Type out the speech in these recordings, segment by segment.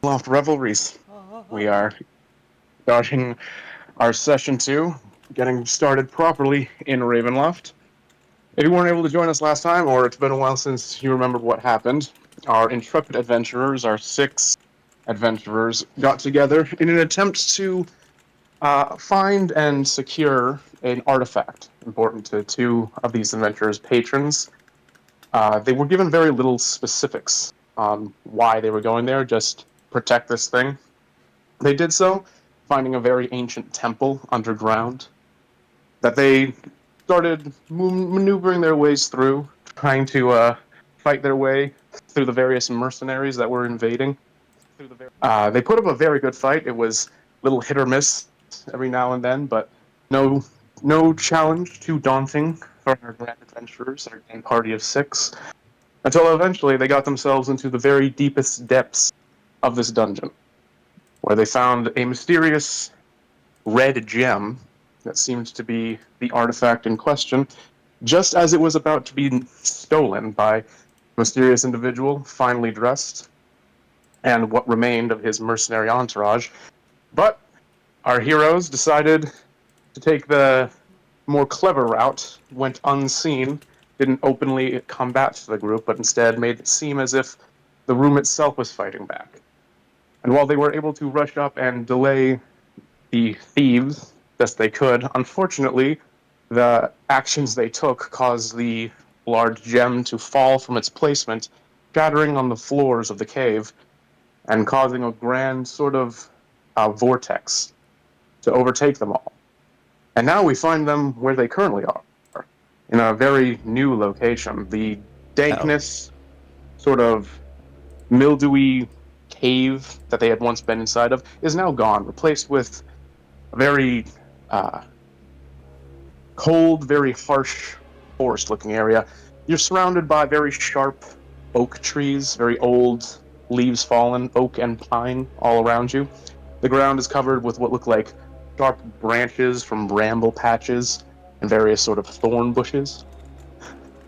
Ravenloft Revelries. We are starting our session 2, getting started properly in Ravenloft. If you weren't able to join us last time, or it's been a while since you remembered what happened, our intrepid adventurers, our 6 adventurers, got together in an attempt to find and secure an artifact important to 2 of these adventurers' patrons. They were given very little specifics on why they were going there, just protect this thing. They did so, finding a very ancient temple underground that they started maneuvering their ways through, trying to fight their way through the various mercenaries that were invading. They put up a very good fight. It was a little hit or miss every now and then, but no challenge too daunting for our grand adventurers, our gang party of 6, until eventually they got themselves into the very deepest depths of this dungeon, where they found a mysterious red gem that seemed to be the artifact in question, just as it was about to be stolen by a mysterious individual, finely dressed, and what remained of his mercenary entourage. But our heroes decided to take the more clever route, went unseen, didn't openly combat the group, but instead made it seem as if the room itself was fighting back. And while they were able to rush up and delay the thieves best they could, unfortunately, the actions they took caused the large gem to fall from its placement, shattering on the floors of the cave, and causing a grand sort of vortex to overtake them all. And now we find them where they currently are, in a very new location. The dankness, sort of mildewy cave that they had once been inside of is now gone, replaced with a very cold, very harsh forest-looking area. You're surrounded by very sharp oak trees, very old, leaves fallen, oak and pine all around you. The ground is covered with what look like sharp branches from bramble patches and various sort of thorn bushes.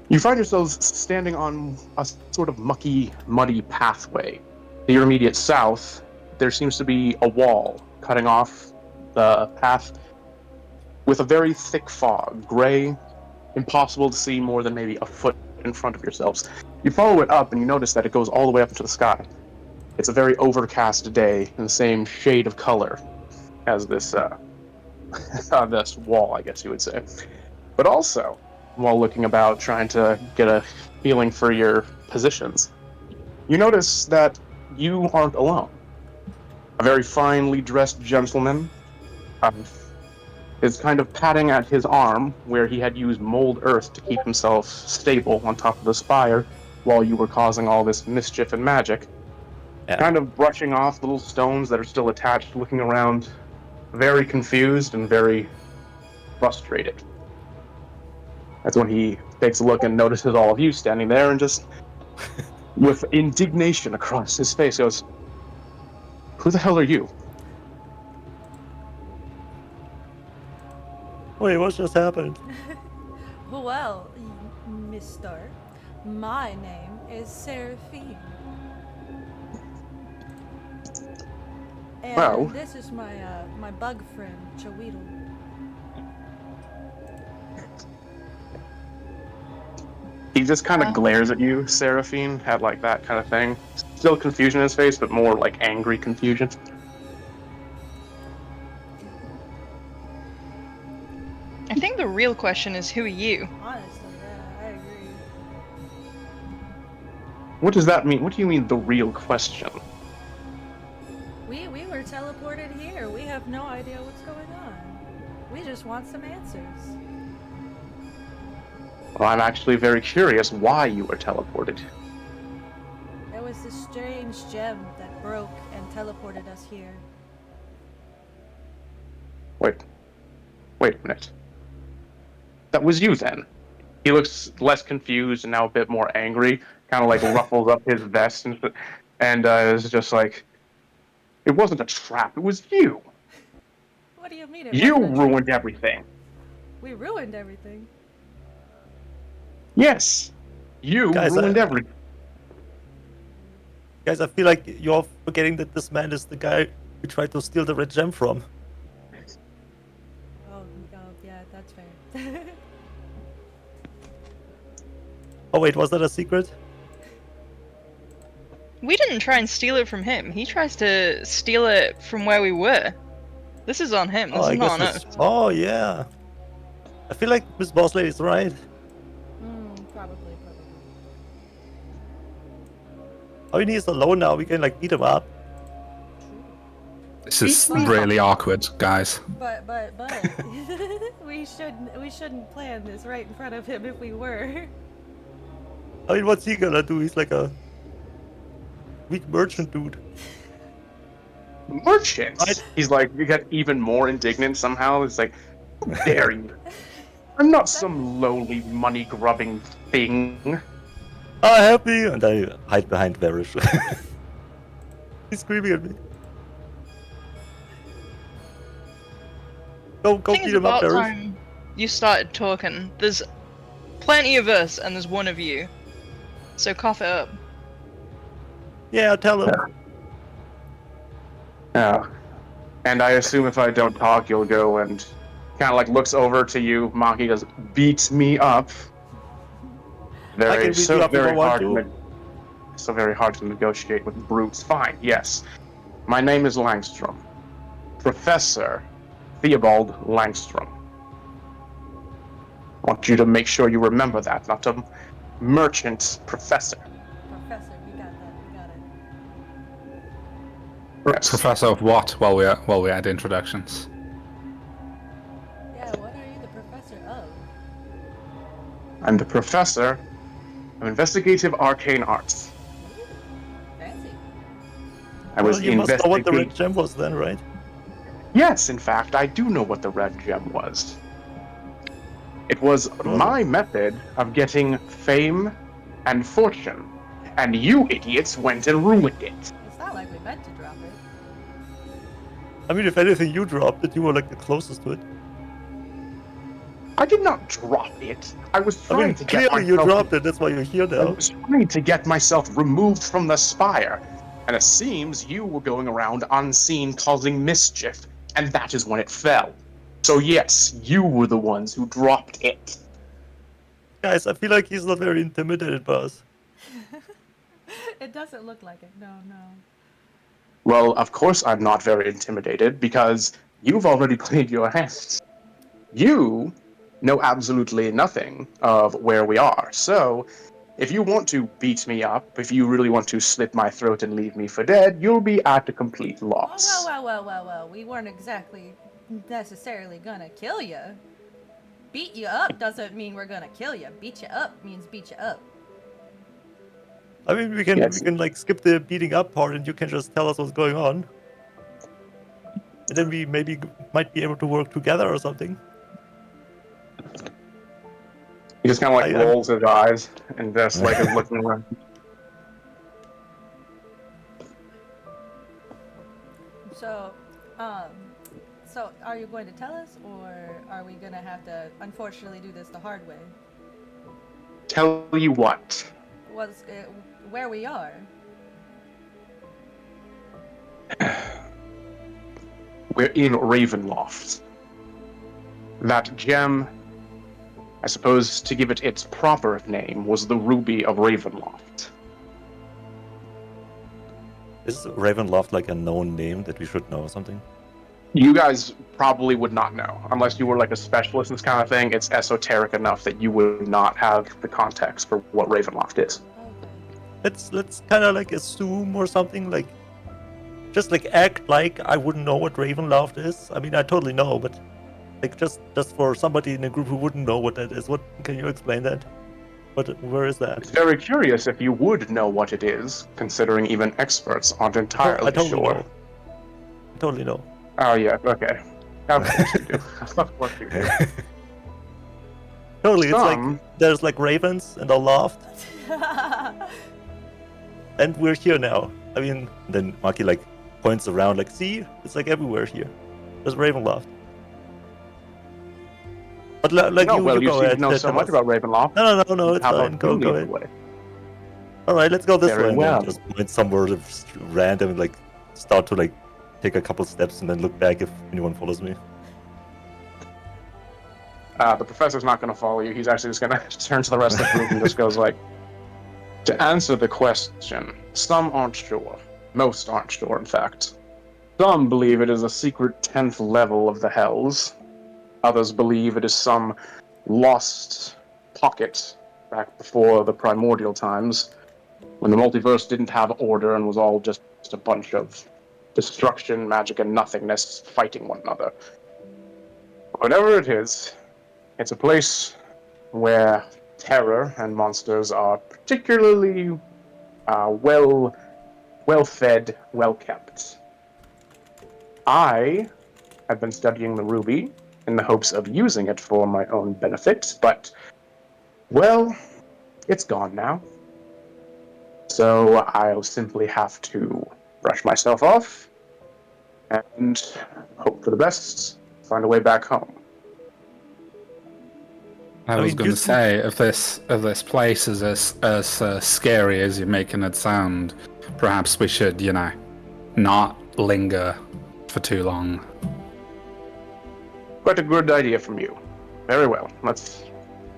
You find yourselves standing on a sort of mucky, muddy pathway. To your immediate south, there seems to be a wall cutting off the path with a very thick fog, gray, impossible to see more than maybe a foot in front of yourselves. You follow it up and you notice that it goes all the way up into the sky. It's a very overcast day in the same shade of color as this this wall, I guess you would say. But also, while looking about, trying to get a feeling for your positions, you notice that you aren't alone. A very finely dressed gentleman is kind of patting at his arm where he had used mold earth to keep himself stable on top of the spire while you were causing all this mischief and magic. Kind of brushing off little stones that are still attached, looking around, very confused and very frustrated. That's when he takes a look and notices all of you standing there and just, with indignation across his face, goes, "Who the hell are you?" Wait, what just happened? Well, mister, my name is Seraphine. And Well, this is my bug friend, Chaweedle. he just kind of glares at you, Seraphine, had like that kind of thing. Still confusion in his face, but more like angry confusion. I think the real question is, who are you? Honestly, yeah, I agree. What does that mean? What do you mean, the real question? We were teleported here. We have no idea what's going on. We just want some answers. Well, I'm actually very curious why you were teleported. There was this strange gem that broke and teleported us here. Wait a minute. That was you then. He looks less confused and now a bit more angry, kind of like ruffles up his vest and is just like, "It wasn't a trap, it was you. What do you mean? You ruined everything." We ruined everything. Yes, you Guys, ruined everything. Guys, I feel like you're forgetting that this man is the guy we tried to steal the red gem from. Oh, yeah, that's fair. Oh wait, was that a secret? We didn't try and steal it from him. He tries to steal it from where we were. This is on him. This Oh, I is guess not on it's... us. Oh, yeah. I feel like Miss Boss Lady is right. Probably. I mean, he's alone now. We can, like, beat him up. This is Beat me up. really awkward, guys. But we shouldn't plan this right in front of him if we were. I mean, what's he gonna do? He's like a weak merchant dude. Merchant. Right. He's like, you get even more indignant somehow. It's like, how dare you? I'm not some lowly money grubbing thing. Oh, help me! And I hide behind Varish. He's screaming at me. Go I think beat it's him up, about Varish. time you started talking. There's plenty of us, and there's one of you. So cough it up. Yeah, tell him. Yeah. And I assume if I don't talk, you'll go and kind of like looks over to you. Maki does beats me up. I can beat you up if I want to. So very hard to negotiate with brutes. Fine, yes. My name is Langstrom. Professor Theobald Langstrom. I want you to make sure you remember that, not a merchant professor. Professor, we got it. Yes. Professor of what? While we had introductions. Yeah, what are you the professor of? I'm the professor of investigative arcane arts. Fancy. I was Well, you must know what the red investigating. gem was then, right? Yes, in fact, I do know what the red gem was. It was my method of getting fame and fortune, and you idiots went and ruined it. It's not like we meant to drop it. I mean, if anything, you dropped it. You were like the closest to it. I did not drop it. I was I trying mean, to get clearly you myself. dropped it. That's why you're here I now. was trying to get myself removed from the spire, and it seems you were going around unseen causing mischief, and that is when it fell. So yes, you were the ones who dropped it. Guys, I feel like he's not very intimidated by us. It doesn't look like it. No. Well, of course I'm not very intimidated, because you've already cleaned your hands. You know absolutely nothing of where we are, so if you want to beat me up, if you really want to slit my throat and leave me for dead, you'll be at a complete loss. Well. We weren't exactly necessarily gonna kill you. Beat you up doesn't mean we're gonna kill you. Beat you up means beat you up. I mean, we can like skip the beating up part, and you can just tell us what's going on, and then we maybe might be able to work together or something. He just kind of like rolls his eyes and just like is looking around. So are you going to tell us, or are we gonna have to unfortunately do this the hard way? Tell you what. Where we are. We're in Ravenloft. That gem, I suppose to give it its proper name, was the Ruby of Ravenloft. Is Ravenloft like a known name that we should know or something? You guys probably would not know, unless you were like a specialist in this kind of thing. It's esoteric enough that you would not have the context for what Ravenloft is. Let's kind of like assume or something, like just like act like I wouldn't know what Ravenloft is. I mean, I totally know, but like just for somebody in a group who wouldn't know what that is, what can you explain that? Where is that? It's very curious if you would know what it is, considering even experts aren't entirely I totally sure. know. I totally know. Oh yeah, okay. Of course you do. Of course you do. Totally, it's Some- like there's like ravens in the loft, and we're here now. I mean, then Maki like points around, like, see, it's like everywhere here. There's Ravenloft. But like no, you you go seem ahead. to know so tell much us. about Ravenloft. No, it's How fine. about Go you lead ahead. the way? All right, let's go this Very way and well. then just point somewhere random and like start to like take a couple steps and then look back if anyone follows me. The professor's not going to follow you. He's actually just going to turn to the rest of the group and just goes like, to answer the question, some aren't sure. Most aren't sure, in fact. Some believe it is a secret 10th level of the Hells. Others believe it is some lost pocket back before the primordial times, when the multiverse didn't have order and was all just a bunch of destruction, magic, and nothingness fighting one another. Whatever it is, it's a place where terror and monsters are particularly well-fed, well-kept. I have been studying the ruby in the hopes of using it for my own benefit, but, well, it's gone now. So I'll simply have to brush myself off and hope for the best, find a way back home. I was going to say, if this place is as scary as you're making it sound, perhaps we should, not linger for too long. Quite a good idea from you. Very well. Might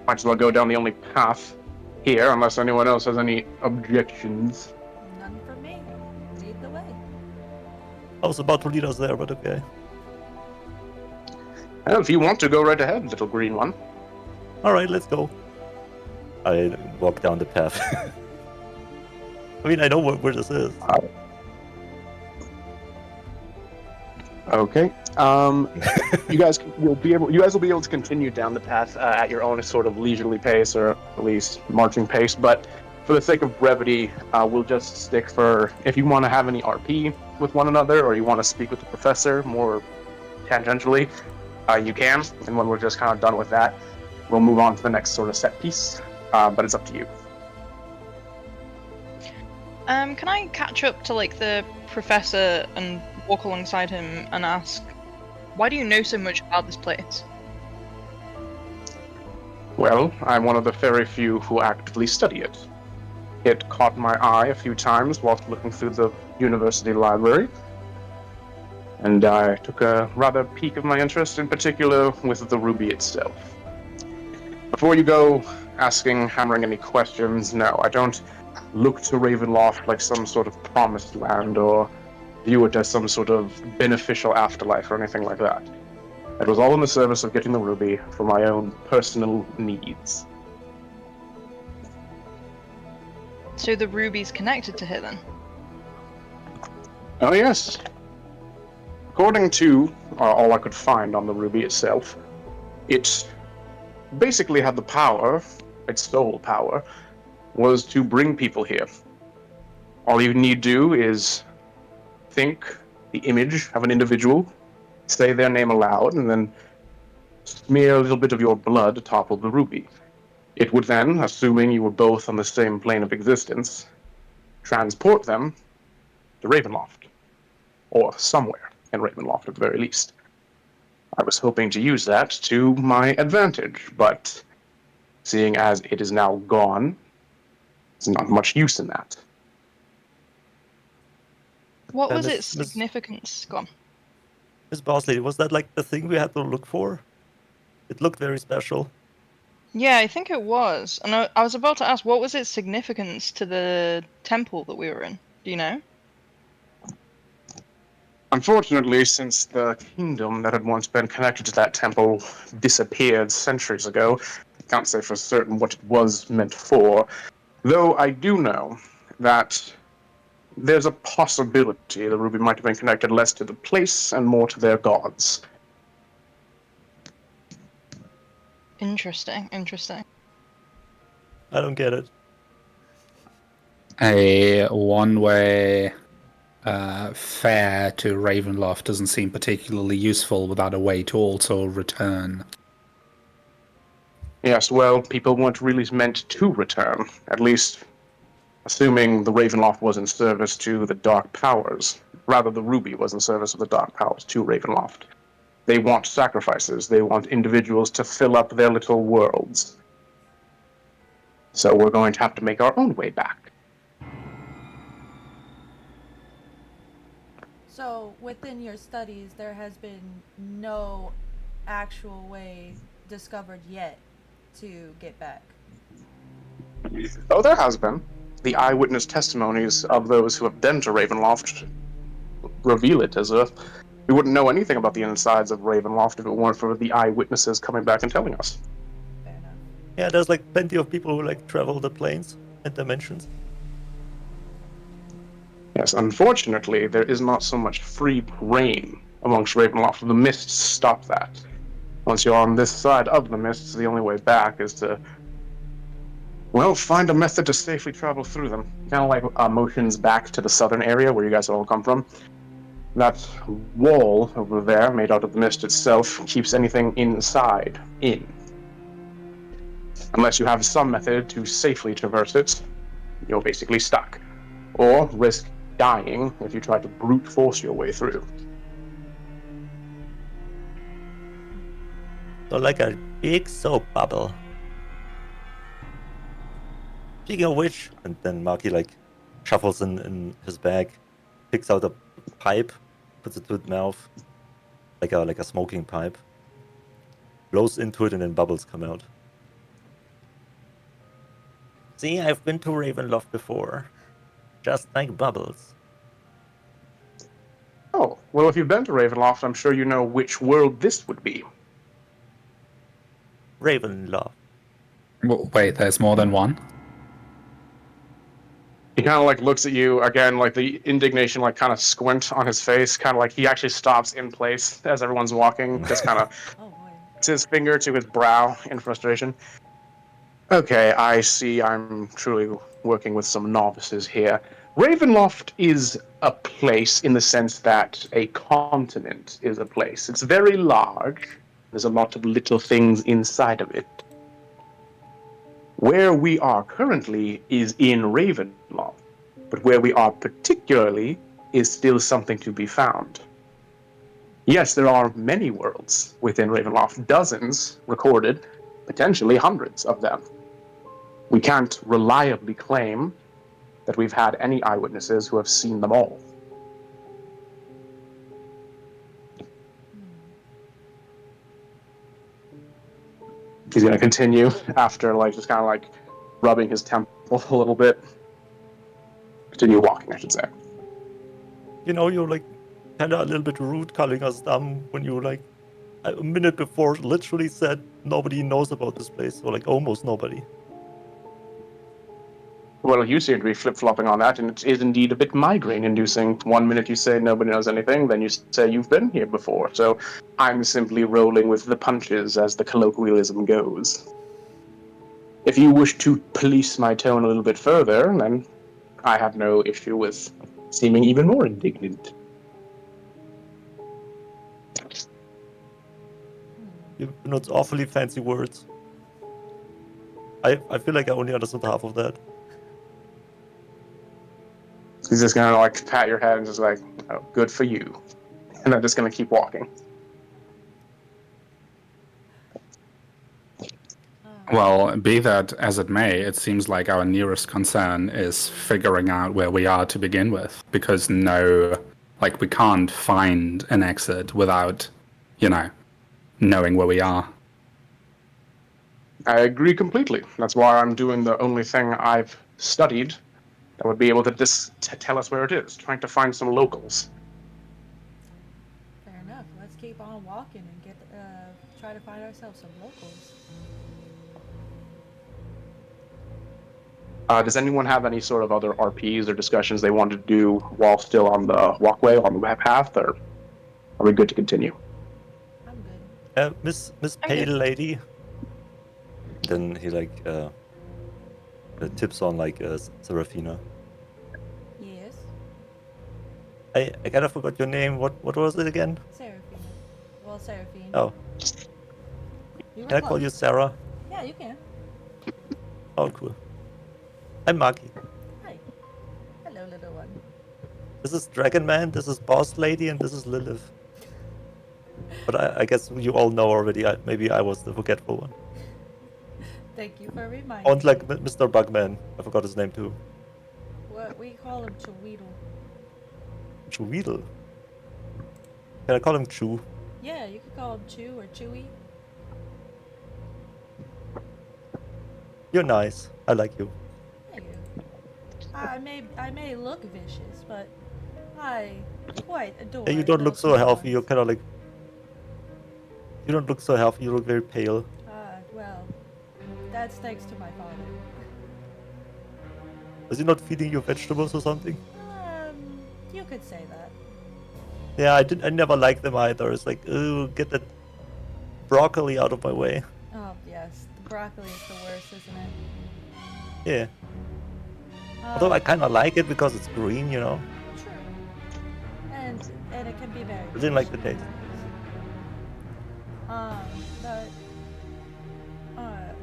as well go down the only path here, unless anyone else has any objections. None for me. Lead the way. I was about to lead us there, but okay. Well, if you want to, go right ahead, little green one. All right, let's go. I walk down the path. I mean, I know where this is. Okay. You guys will be able to continue down the path at your own sort of leisurely pace, or at least marching pace. But for the sake of brevity, we'll just stick for, if you want to have any RP with one another, or you want to speak with the professor more tangentially, you can. And when we're just kind of done with that, we'll move on to the next sort of set piece. But it's up to you. Can I catch up to like the professor and walk alongside him and ask, why do you know so much about this place? Well, I'm one of the very few who actively study it. It caught my eye a few times whilst looking through the university library, and I took a rather peek of my interest, in particular with the ruby itself. Before you go hammering any questions, no, I don't look to Ravenloft like some sort of promised land, or view it as some sort of beneficial afterlife or anything like that. It was all in the service of getting the ruby for my own personal needs. So the ruby's connected to her then? Oh yes. According to all I could find on the ruby itself, it basically had the power, its sole power, was to bring people here. All you need do is think the image of an individual, say their name aloud, and then smear a little bit of your blood atop of the ruby. It would then, assuming you were both on the same plane of existence, transport them to Ravenloft. Or somewhere in Ravenloft, at the very least. I was hoping to use that to my advantage, but seeing as it is now gone, there's not much use in that. What was its significance? Go on. Miss Boss Lady, was that like the thing we had to look for? It looked very special. Yeah, I think it was. And I was about to ask, what was its significance to the temple that we were in? Do you know? Unfortunately, since the kingdom that had once been connected to that temple disappeared centuries ago, I can't say for certain what it was meant for, though I do know that there's a possibility the ruby might have been connected less to the place and more to their gods. Interesting. I don't get it. A one-way fare to Ravenloft doesn't seem particularly useful without a way to also return. Yes, well, people weren't really meant to return, at least assuming the Ravenloft was in service to the Dark Powers. Rather, the ruby was in service of the Dark Powers to Ravenloft. They want sacrifices. They want individuals to fill up their little worlds. So we're going to have to make our own way back. So, within your studies, there has been no actual way discovered yet to get back. Oh, there has been. The eyewitness testimonies of those who have been to Ravenloft reveal it as if we wouldn't know anything about the insides of Ravenloft if it weren't for the eyewitnesses coming back and telling us. Fair enough. Yeah, there's like plenty of people who like travel the planes and dimensions. Yes, unfortunately, there is not so much free reign amongst Ravenloft. The mists stop that. Once you're on this side of the mists, the only way back is to, well, find a method to safely travel through them. Kind of like motions back to the southern area where you guys all come from. That wall over there, made out of the mist itself, keeps anything inside in. Unless you have some method to safely traverse it, you're basically stuck. Or risk dying if you try to brute force your way through. So like a big soap bubble. Speaking of which, and then Marky like shuffles in his bag, picks out a pipe, puts it to his mouth, like a smoking pipe, blows into it, and then bubbles come out. See, I've been to Ravenloft before, just like bubbles. Oh, well, if you've been to Ravenloft, I'm sure you know which world this would be. Ravenloft. Well, wait, there's more than one? He kind of like looks at you again, like the indignation, like kind of squint on his face, kind of like he actually stops in place as everyone's walking, just kind of Oh boy. puts his finger to his brow in frustration. Okay, I see I'm truly working with some novices here. Ravenloft is a place in the sense that a continent is a place. It's very large. There's a lot of little things inside of it. Where we are currently is in Ravenloft, but where we are particularly is still something to be found. Yes, there are many worlds within Ravenloft, dozens recorded, potentially hundreds of them. We can't reliably claim that we've had any eyewitnesses who have seen them all. He's going to continue after like just kind of like rubbing his temple a little bit. Continue walking, I should say. You know, you're like kind of a little bit rude calling us dumb when you like a minute before literally said nobody knows about this place, or like almost nobody. Well, you seem to be flip-flopping on that, and it is indeed a bit migraine-inducing. One minute you say nobody knows anything, then you say you've been here before. So I'm simply rolling with the punches, as the colloquialism goes. If you wish to police my tone a little bit further, then I have no issue with seeming even more indignant. You pronounce awfully fancy words. I feel like I only understood half of that. He's just gonna like pat your head and just like, oh, good for you. And I'm just gonna keep walking. Well, be that as it may, it seems like our nearest concern is figuring out where we are to begin with, because we can't find an exit without, knowing where we are. I agree completely. That's why I'm doing the only thing I've studied that would be able to tell us where it is, trying to find some locals. Fair enough. Let's keep on walking and try to find ourselves some locals. Does anyone have any sort of other RPs or discussions they want to do while still on the walkway, on the path, or are we good to continue? I'm good. Miss I'm Pale good. Lady. Then he like tips on like Serafina. Yes. I kind of forgot your name. What was it again? Seraphina. Well, Seraphine. Oh, You were can I call close. you Sarah? Yeah, you can. Oh, cool. I'm Marky. Hi. Hello, little one. This is Dragon Man, this is Boss Lady, and this is Lilith. But I guess you all know already. Maybe I was the forgetful one. Thank you for reminding And like me. Mr. Bugman. I forgot his name too. What we call him Tweedle. Tweedle. Can I call him Chew? Yeah, you could call him Chew or Chewy. You're nice. I like you. Thank you. I may look vicious, but I quite adore. Hey, you don't little look so sweet healthy. You're ones. kind of like. You don't look so healthy. You look very pale. Well, that's thanks to my father. Is he not feeding you vegetables or something? You could say that. Yeah, I never liked them either. It's like, ooh, get that broccoli out of my way. Oh yes, the broccoli is the worst, isn't it? Yeah. Although I kind of like it because it's green, you know. True. And it can be very. I didn't like the taste. But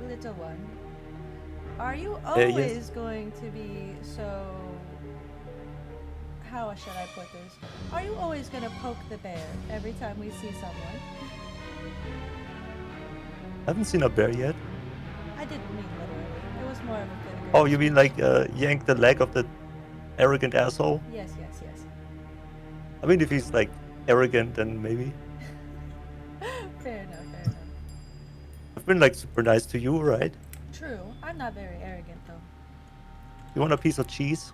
little one, are you Yes. always going to be so? How should I put this? Are you always gonna poke the bear every time we see someone? I haven't seen a bear yet. I didn't mean literally. It was more of a figure. Oh, you mean like yank the leg of the arrogant asshole? Yes. I mean, if he's like arrogant, then maybe. Fair enough. I've been like super nice to you, right? True. I'm not very arrogant though. You want a piece of cheese?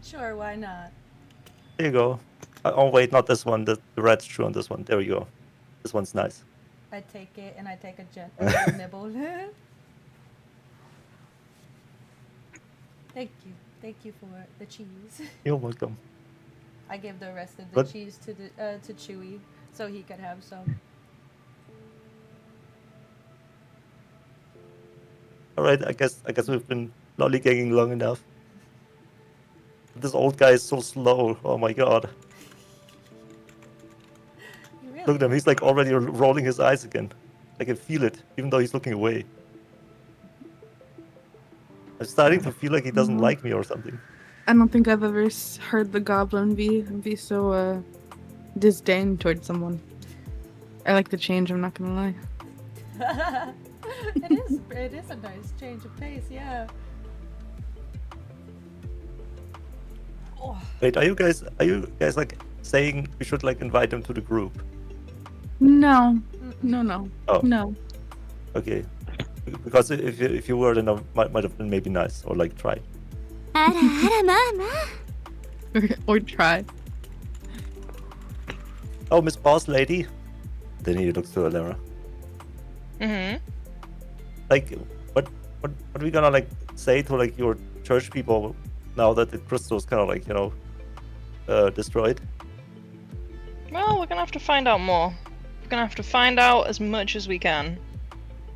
Sure, why not? There you go. Oh wait, not this one. The red's true on this one. There we go. This one's nice. I take it and I take a gentle nibble. Thank you for the cheese. You're welcome. I give the rest of the But- cheese to Chewy so he could have some. All right, I guess we've been lollygagging long enough. This old guy is so slow. Oh my god. You really? Look at him. He's like already rolling his eyes again. I can feel it, even though he's looking away. I'm starting to feel like he doesn't like me or something. I don't think I've ever heard the goblin be so disdain towards someone. I like the change. I'm not gonna lie. It is a nice change of pace, yeah. Oh, Wait, are you guys like saying we should like invite him to the group? No. No. Oh. No. Okay. Because if you were, then I might have been maybe nice or like try. Or try. Oh, Miss Boss Lady. Then he looks to Alera. Mm-hmm. Like, what are we gonna like say to like your church people now that the crystal is kind of like, you know, destroyed? Well, we're gonna have to find out more. We're gonna have to find out as much as we can.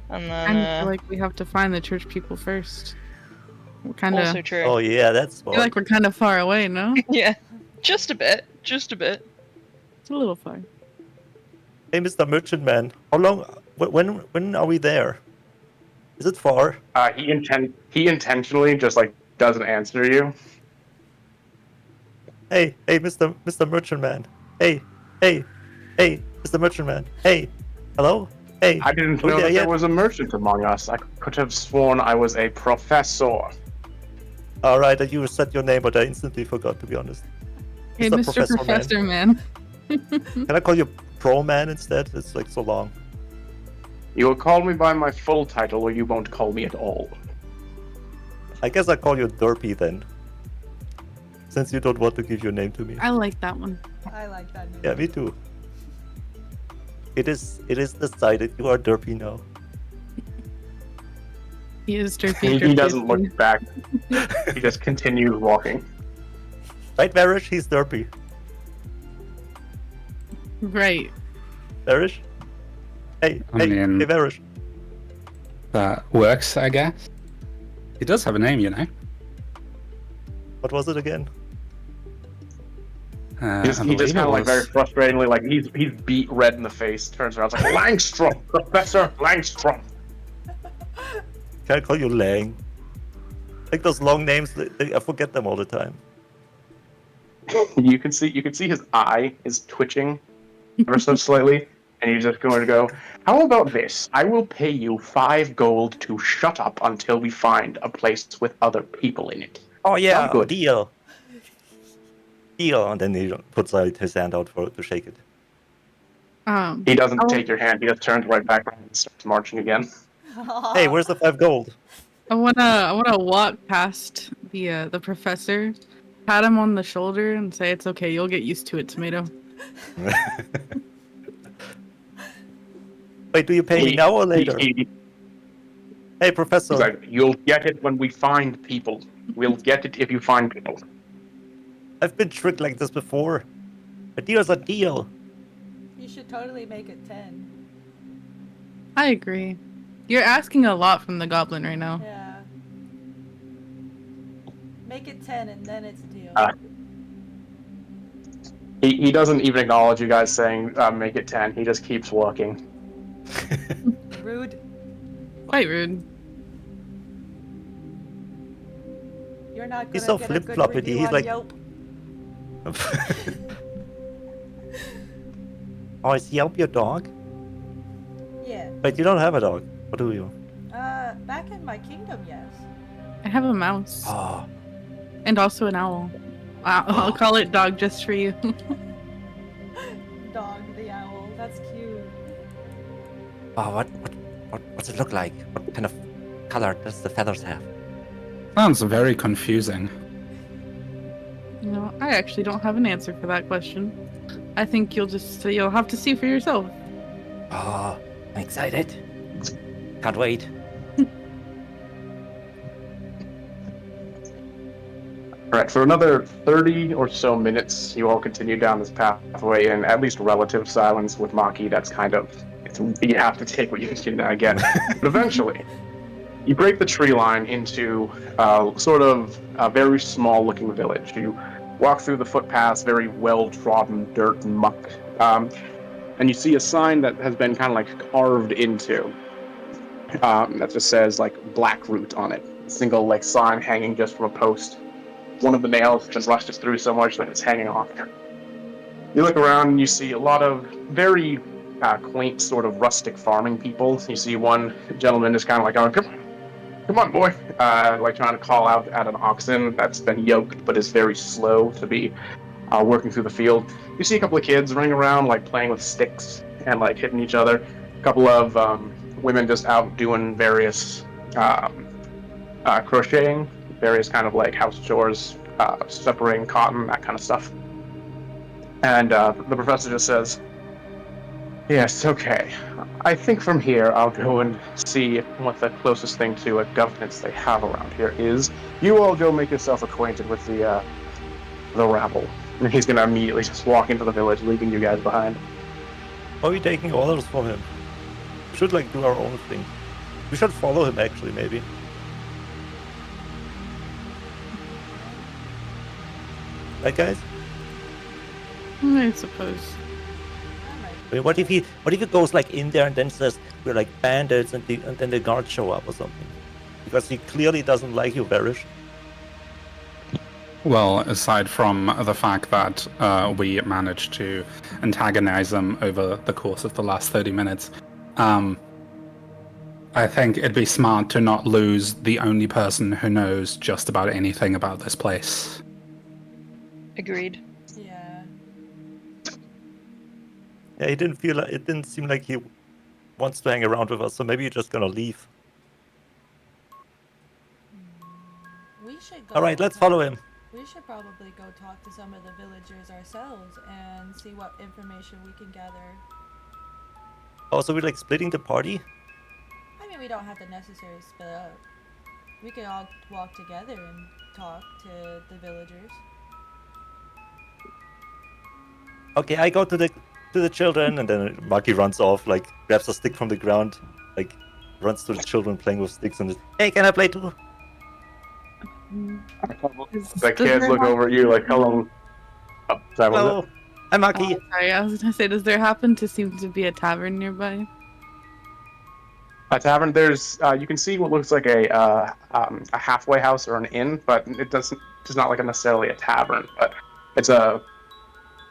And I feel then, like we have to find the church people first. We're kind of. also true. Oh yeah, that's I smart. feel like we're kind of far away, no? Yeah, just a bit. Just a bit. It's a little far. Hey, Mr. Merchant Man, how long? When are we there? Is it far? He intentionally just like doesn't answer you. Hey, Mr. Merchant Man. Hey, Mr. Merchant Man. Hey, hello. Hey. I didn't Are we know there that yet? there was a merchant among us. I could have sworn I was a professor. All right, you said your name, but I instantly forgot. To be honest. Hey, Mr. Mr. Professor Professor Man. Can I call you Pro Man instead? It's like so long. You will call me by my full title, or you won't call me at all. I guess I call you Derpy then. Since you don't want to give your name to me. I like that one. I like that name. Yeah, me too. It is decided you are Derpy now. He is derpy. He doesn't look back. He just continues walking. Right, Varish? He's Derpy. Right. Varish? Hey, I mean- hey, Varish. That works, I guess. He does have a name, you know. What was it again? He just I kind believe of it like very was- frustratingly, like he's beat red in the face, turns around, it's like Langstrom, Professor Langstrom. Can I call you Lang? Like those long names, I forget them all the time. You can see his eye is twitching ever so slightly, and he's just going to go, how about this? I will pay you 5 gold to shut up until we find a place with other people in it. Oh yeah, Sound good. deal. Deal, and then he puts out his hand out to shake it. He doesn't I'll- take your hand. He just turns right back around and starts marching again. Hey, where's the 5 gold? I wanna walk past the professor, pat him on the shoulder, and say it's okay. You'll get used to it, Tomato. Wait, do you pay me now or later? Hey, Professor. He's like, you'll get it when we find people. We'll get it if you find people. I've been tricked like this before. A deal's a deal. You should totally make it 10. I agree. You're asking a lot from the goblin right now. Yeah. Make it 10 and then it's a deal. He doesn't even acknowledge you guys saying make it 10. He just keeps walking. Rude. Quite rude. You're not gonna He's so get a good flip-floppity, review he's on like- Yelp. Oh, is Yelp your dog? Yeah. Wait, you don't have a dog. What do you? Back in my kingdom, yes. I have a mouse Oh, and also an owl. I'll call it dog just for you. Dog the owl. That's cute. oh, what's it look like? What kind of color does the feathers have? Sounds very confusing. You know, I actually don't have an answer for that question. I think you'll have to see for yourself. Oh, I'm excited. Can't wait. Alright, for another 30 or so minutes, you all continue down this pathway in at least relative silence. With Maki, that's kind of, you have to take what you can get. But eventually, you break the tree line into sort of a very small looking village. You walk through the footpaths, very well trodden dirt and muck, and you see a sign that has been kind of like carved into, that just says like Blackroot on it. A single like sign hanging just from a post. One of the nails just rusted through so much that it's hanging off here. You look around and you see a lot of very quaint sort of rustic farming people. You see one gentleman just kind of like, oh, come on, boy, like trying to call out at an oxen that's been yoked but is very slow to be working through the field. You see a couple of kids running around like playing with sticks and like hitting each other. A couple of women just out doing various crocheting, various kind of like house chores, separating cotton, that kind of stuff. And the professor just says, yes, okay. I think from here I'll go and see what the closest thing to a governance they have around here is. You all go make yourself acquainted with the rabble. And he's gonna immediately just walk into the village, leaving you guys behind. Are we taking orders from him? We should like do our own thing. We should follow him actually, maybe. Right, guys? I suppose. I mean, what if he goes like in there and then says we're like bandits and then the guards show up or something? Because he clearly doesn't like you, Varish. Well, aside from the fact that we managed to antagonize them over the course of the last 30 minutes, I think it'd be smart to not lose the only person who knows just about anything about this place. Agreed. Yeah. Yeah, it didn't seem like he wants to hang around with us, so maybe you're just gonna leave. We should go. All right, let's follow him. We should probably go talk to some of the villagers ourselves and see what information we can gather. Oh, so we're like splitting the party? I mean, we don't have to necessarily split up. We could all walk together and talk to the villagers. Okay, I go to the children, and then Maki runs off, like grabs a stick from the ground, like runs to the children playing with sticks, and just, hey, can I play too? The kids look over at you like, hello. Oh, sorry, what was Hello, it? I'm Maki. Sorry, I was gonna say, does there happen to seem to be a tavern nearby? A tavern. There's you can see what looks like a halfway house or an inn, but it's not like necessarily a tavern, but it's a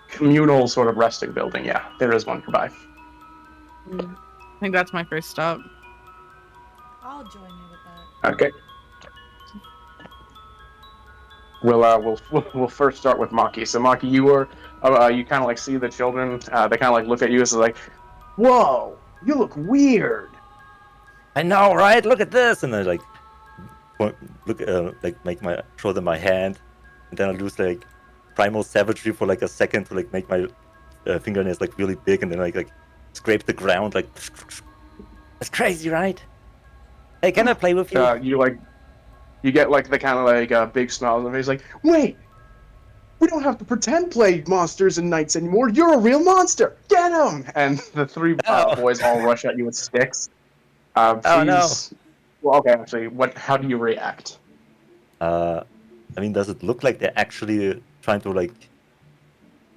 communal sort of resting building. Yeah, there is one nearby. I think that's my first stop. I'll join you with that. Okay. We'll first start with Maki. So Maki, you kind of like see the children. They kind of like look at you as like, "Whoa, you look weird." I know, right? Look at this, and I like look, like show them my hand, and then I lose like primal savagery for like a second to like make my fingernails like really big, and then like scrape the ground like. That's crazy, right? Hey, can I play with you? You get like the kind of like big smile on the face, like, "Wait, we don't have to pretend play monsters and knights anymore. You're a real monster. Get him!" And the three boys all rush at you with sticks. Oh no! Well, okay, actually, how do you react? I mean, does it look like they're actually trying to like,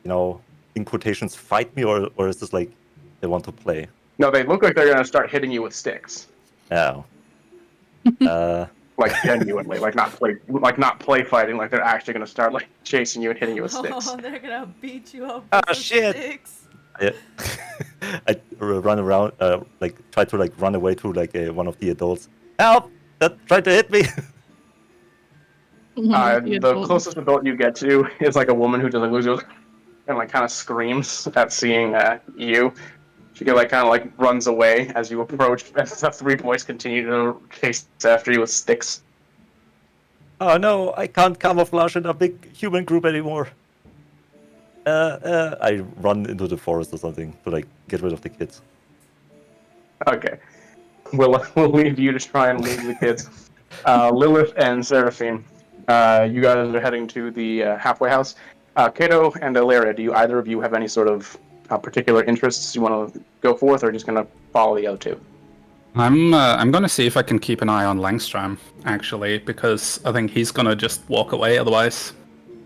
in quotations, fight me, or is this like they want to play? No, they look like they're gonna start hitting you with sticks. Oh. Like genuinely, like not play fighting, like they're actually gonna start like chasing you and hitting you with sticks. Oh, they're gonna beat you up Oh, with shit. sticks. I run around, like try to like run away to like one of the adults. Help! That tried to hit me. The closest adult you get to is like a woman who just goes and like kind of screams at seeing you. She like kind of like runs away as you approach. As the three boys continue to chase after you with sticks. Oh no! I can't camouflage in a big human group anymore. I run into the forest or something to like get rid of the kids. Okay, we'll leave you to try and leave the kids. Lilith and Seraphine, you guys are heading to the halfway house. Kato and Ilaria, do either of you have any sort of particular interests you want to go forth, or just going to follow the other two? I'm gonna see if I can keep an eye on Langstrom, actually, because I think he's gonna just walk away otherwise.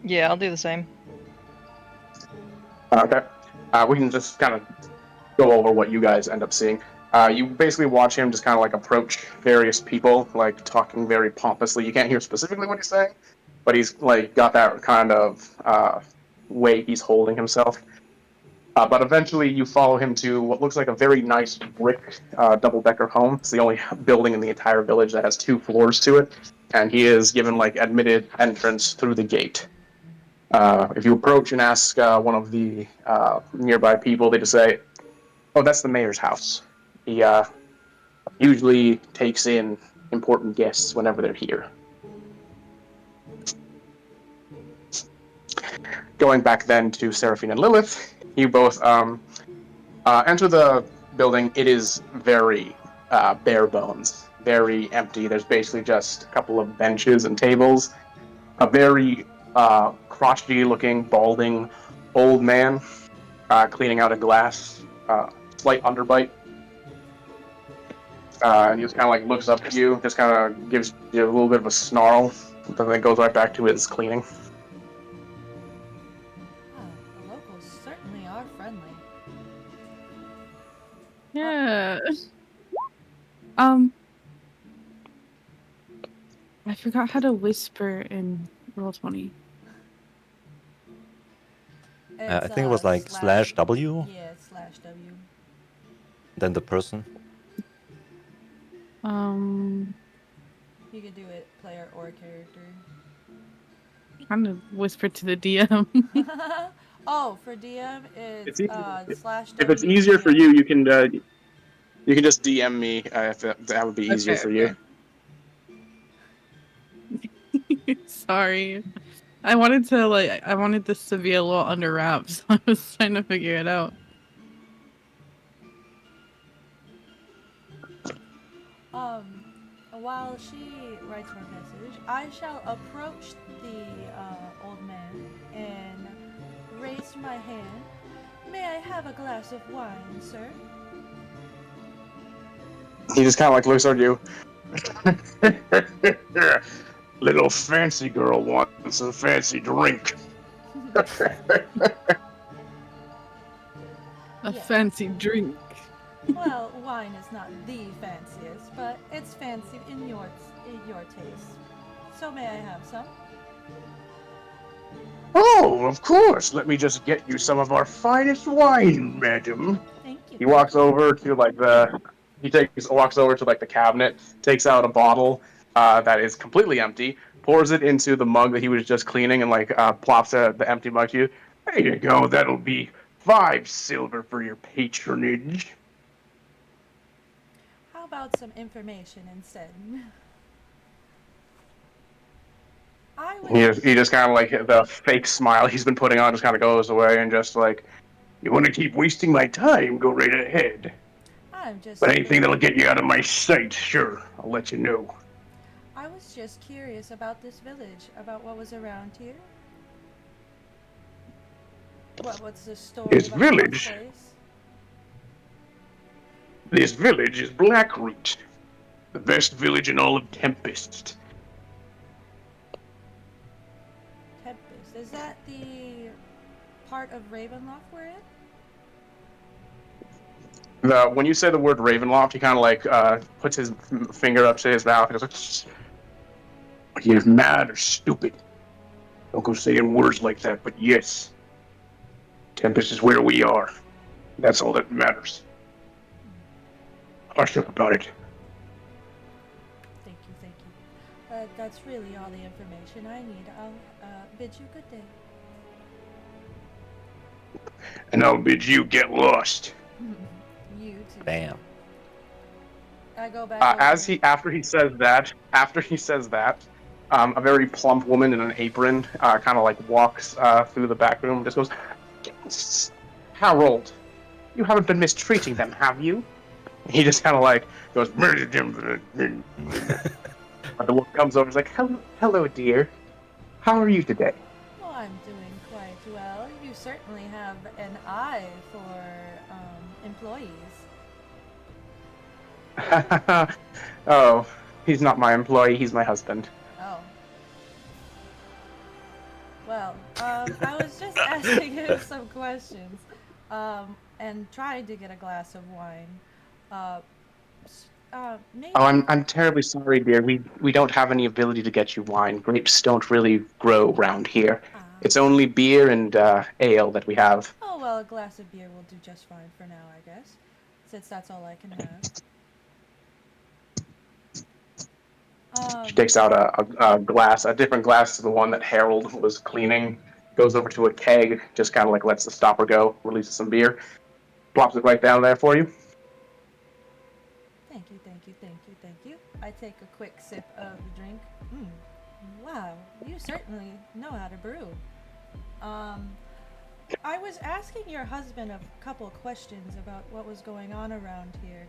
Yeah, I'll do the same. Okay. We can just kind of go over what you guys end up seeing. You basically watch him just kind of like approach various people, like talking very pompously. You can't hear specifically what he's saying, but he's like got that kind of way he's holding himself. But eventually you follow him to what looks like a very nice brick double-decker home. It's the only building in the entire village that has 2 floors to it, and he is given like admitted entrance through the gate. If you approach and ask one of the nearby people, they just say, "Oh, that's the mayor's house. He usually takes in important guests whenever they're here." Going back then to Seraphine and Lilith, you both enter the building. It is very bare bones, very empty. There's basically just a couple of benches and tables. A very crotchety-looking, balding old man cleaning out a glass, slight underbite. And he just kind of like looks up at you, just kind of gives you a little bit of a snarl, but then goes right back to his cleaning. The locals certainly are friendly. Yeah. I forgot how to whisper in Roll20. I think it was like /W, Yeah, /W. then the person. You could do it player or character. Trying to whisper to the DM. Oh, for DM, it's /W. If it's easier for you, you can just DM me if that would be easier for you. Sorry. I wanted this to be a little under wraps, so I was trying to figure it out. While she writes her message, I shall approach the old man and raise my hand. May I have a glass of wine, sir? He just kind of like looks at you. Little fancy girl wants a fancy drink. A fancy drink. Well, wine is not the fanciest, but it's fancy in your taste. So may I have some? Oh, of course. Let me just get you some of our finest wine, madam. Thank you. He walks over to like the cabinet, takes out a bottle that is completely empty, pours it into the mug that he was just cleaning and like plops the empty mug to you. There you go. That'll be 5 silver for your patronage. How about some information instead? I was He just kind of like the fake smile he's been putting on just kind of goes away and just like, you want to keep wasting my time? Go right ahead. I'm just But anything that'll get you out of my sight, sure, I'll let you know. I was just curious about this village, about what was around here. What's the story This about village? this place? This village is Blackroot, the best village in all of Tempest. Tempest. Is that the part of Ravenloft we're in? When you say the word Ravenloft, he kind of like puts his finger up to his mouth and goes, "You're mad or stupid. Don't go saying words like that, but yes, Tempest is where we are. That's all that matters. Hush up about it." Thank you, thank you. That's really all the information I need. I'll bid you good day. And I'll bid you get lost. You too. Bam. I go back. After he says that, a very plump woman in an apron kind of like walks through the back room and just goes, "Harold, you haven't been mistreating them, have you?" And he just kind of like goes, but the woman comes over and is like, hello, dear. How are you today?" Well, I'm doing quite well. You certainly have an eye for employees. Oh, he's not my employee, he's my husband. Oh. Well, I was just asking him some questions, and trying to get a glass of wine. Maybe. Oh, I'm terribly sorry, dear. We don't have any ability to get you wine. Grapes don't really grow around here. It's only beer and ale that we have. Oh, well, a glass of beer will do just fine for now, I guess, since that's all I can have. She takes out a glass, a different glass to the one that Harold was cleaning, goes over to a keg, just kind of like lets the stopper go, releases some beer, plops it right down there for you. Thank you, thank you, thank you, thank you. I take a quick sip of the drink. Wow, you certainly know how to brew. I was asking your husband a couple questions about what was going on around here.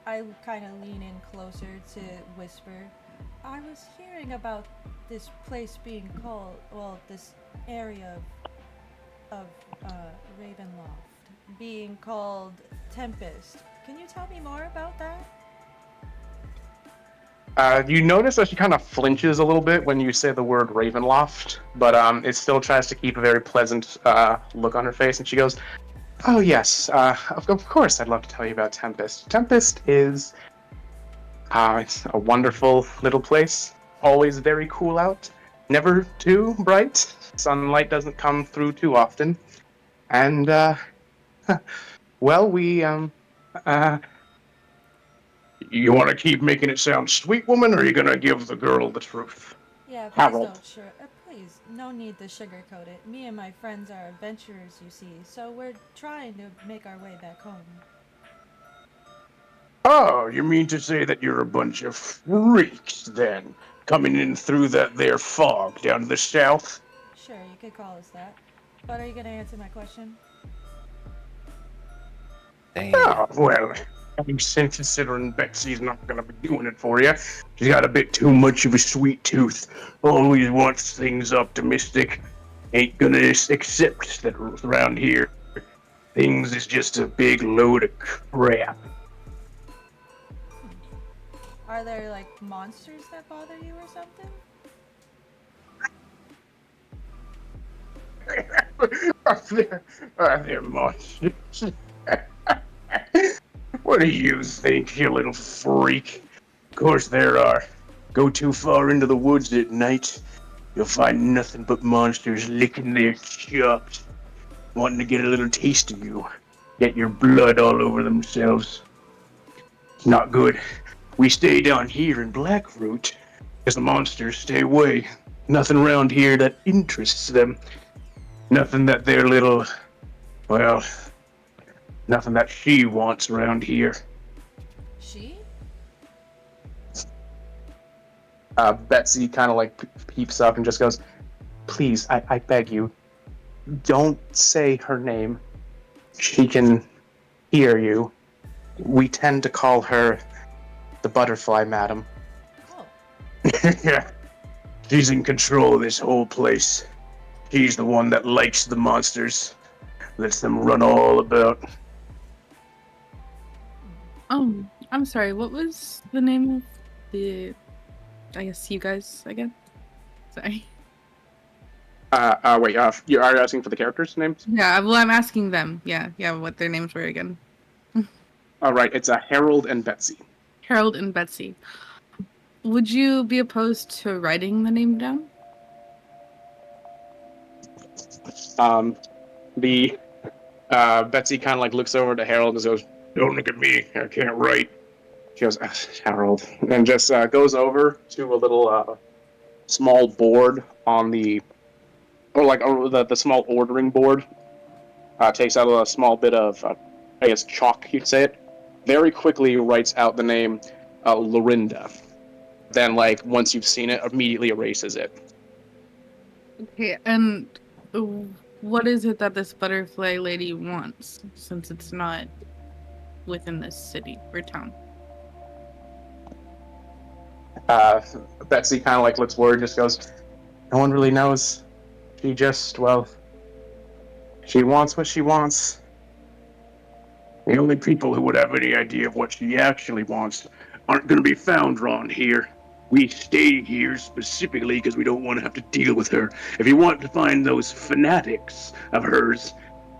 I kind of lean in closer to whisper. I was hearing about this place being called, well, this area of Ravenloft being called Tempest. Can you tell me more about that? You notice that she kind of flinches a little bit when you say the word Ravenloft, but it still tries to keep a very pleasant look on her face, and she goes, "Oh yes, of course I'd love to tell you about Tempest. Tempest is it's a wonderful little place, always very cool out, never too bright, sunlight doesn't come through too often, and well, we you want to keep making it sound sweet, woman, or are you gonna give the girl the truth?" Yeah, please Harold. don't please, no need to sugarcoat it. Me and my friends are adventurers, you see, so we're trying to make our way back home. Oh, you mean to say that you're a bunch of freaks, then, coming in through that there fog down to the south? Sure, you could call us that. But are you gonna answer my question? Damn. Oh, well, considering Betsy's not gonna be doing it for you. She's got a bit too much of a sweet tooth. Always wants things optimistic. Ain't gonna accept that around here things is just a big load of crap. Are there, like, monsters that bother you or something? Are there monsters? What do you think, you little freak? Of course there are. Go too far into the woods at night, you'll find nothing but monsters licking their chops, wanting to get a little taste of you, get your blood all over themselves. It's not good. We stay down here in Blackroot. Because the monsters stay away. Nothing around here that interests them. Nothing that their little, well, nothing that she wants around here. She? Betsy kind of like peeps up and just goes, "Please, I beg you, don't say her name. She can hear you. We tend to call her the butterfly madam." Oh. Yeah. She's in control of this whole place. She's the one that likes the monsters, lets them run all about. Oh, I'm sorry. What was the name of the? I guess you guys again. Sorry. Wait, you are asking for the characters' names? Yeah. Well, I'm asking them. Yeah. What their names were again. All right, it's Harold and Betsy. Harold and Betsy. Would you be opposed to writing the name down? The Betsy kind of like looks over to Harold and goes, "Don't look at me. I can't write." She goes, "Harold," and just goes over to a little small board on the, or like the small ordering board. Takes out a small bit of, I guess, chalk, you'd say it. Very quickly writes out the name Lorinda. Then, like, once you've seen it, immediately erases it. Okay. And what is it that this butterfly lady wants, since it's not within this city or town? Betsy kind of like looks worried, just goes, "No one really knows. She just, well, she wants what she wants." The only people who would have any idea of what she actually wants aren't going to be found around here. We stay here specifically because we don't want to have to deal with her. If you want to find those fanatics of hers,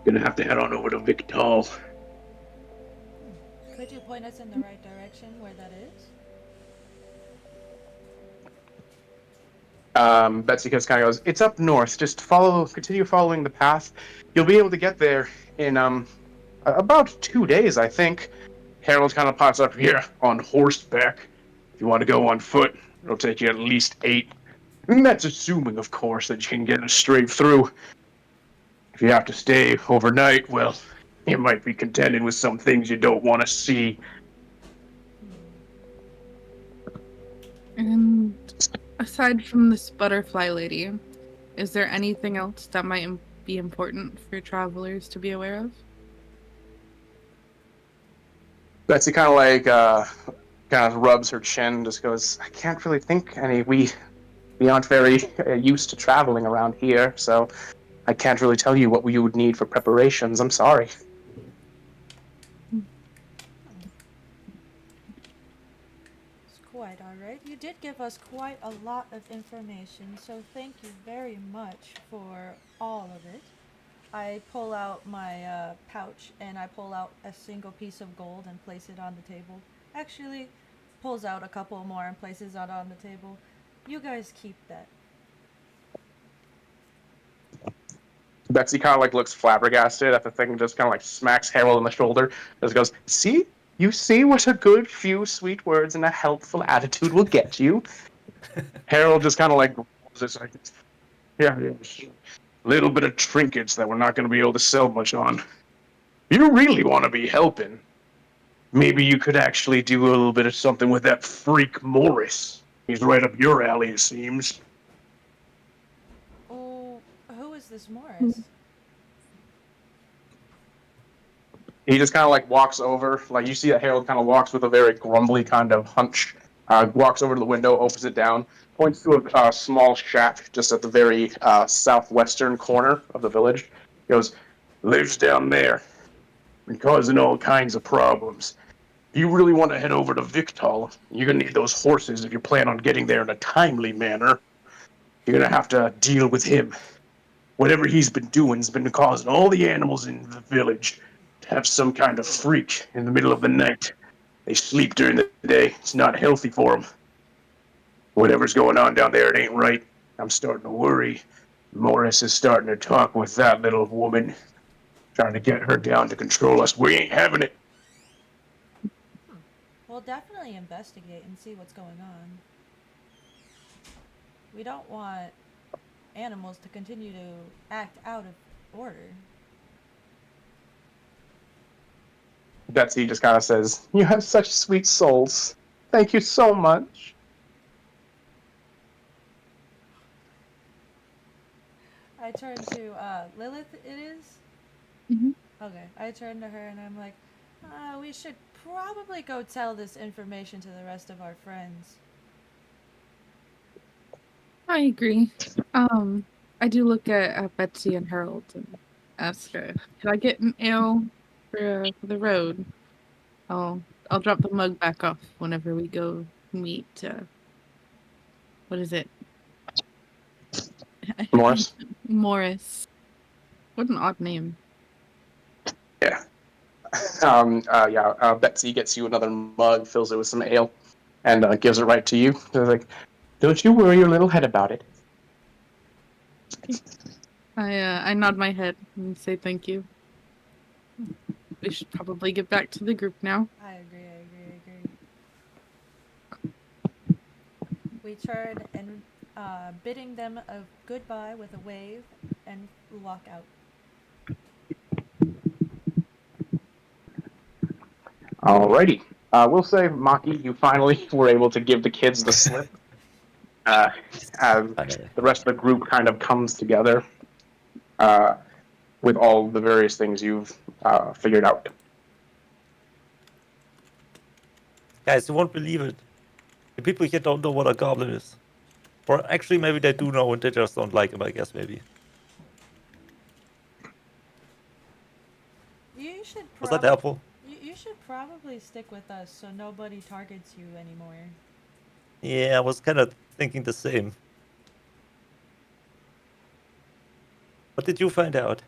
you're going to have to head on over to Victal. Could you point us in the right direction where that is? Betsy just kind of goes, "It's up north. Just continue following the path. You'll be able to get there in about 2 days, I think." Harold kind of pops up here on horseback. If you want to go on foot, it'll take you at least 8. And that's assuming, of course, that you can get it straight through. If you have to stay overnight, well, you might be contending with some things you don't want to see. And aside from this butterfly lady, is there anything else that might be important for travelers to be aware of? Betsy kind of like kind of rubs her chin, just goes, "I can't really think any. We aren't very used to traveling around here, so I can't really tell you what you would need for preparations. I'm sorry." It's quite alright. You did give us quite a lot of information, so thank you very much for all of it. I pull out my pouch and I pull out a single piece of gold and place it on the table. Actually, pulls out a couple more and places it on the table. You guys keep that. Betsy kind of like looks flabbergasted at the thing and just kind of like smacks Harold on the shoulder. Just goes, "See? You see what a good few sweet words and a helpful attitude will get you?" Harold just kind of like, "Yeah, a little bit of trinkets that we're not going to be able to sell much on. You really want to be helping. Maybe you could actually do a little bit of something with that freak Morris. He's right up your alley, it seems." Oh, who is this Morris? He just kind of like walks over, like you see that Harold kind of walks with a very grumbly kind of hunch. Walks over to the window, opens it down, points to a small shack just at the very southwestern corner of the village. He goes, "Lives down there, and causing all kinds of problems. If you really want to head over to Victal, you're gonna need those horses if you plan on getting there in a timely manner. You're gonna have to deal with him. Whatever he's been doing has been causing all the animals in the village to have some kind of freak in the middle of the night. They sleep during the day. It's not healthy for them. Whatever's going on down there, it ain't right. I'm starting to worry. Morris is starting to talk with that little woman, trying to get her down to control us. We ain't having it." We'll definitely investigate and see what's going on. We don't want animals to continue to act out of order. Betsy just kind of says, "You have such sweet souls. Thank you so much." I turn to Lilith. It is. Mhm. Okay. I turn to her and I'm like, we should probably go tell this information to the rest of our friends. I agree. I do look at Betsy and Harold and ask her, "Can I get an ale for the road?" I'll drop the mug back off whenever we go meet. What is it? Morris? Morris. What an odd name. Yeah. Betsy gets you another mug, fills it with some ale, and gives it right to you. She's like, "Don't you worry your little head about it." I nod my head and say thank you. We should probably get back to the group now. I agree. We turn and bidding them a goodbye with a wave and walk out. Alrighty. We'll say, Maki, you finally were able to give the kids the slip. As the rest of the group kind of comes together with all the various things you've figured out. Guys, you won't believe it. The people here don't know what a goblin is. Or actually, maybe they do know and they just don't like him, I guess, maybe. You should. Was that helpful? You should probably stick with us so nobody targets you anymore. Yeah, I was kind of thinking the same. What did you find out?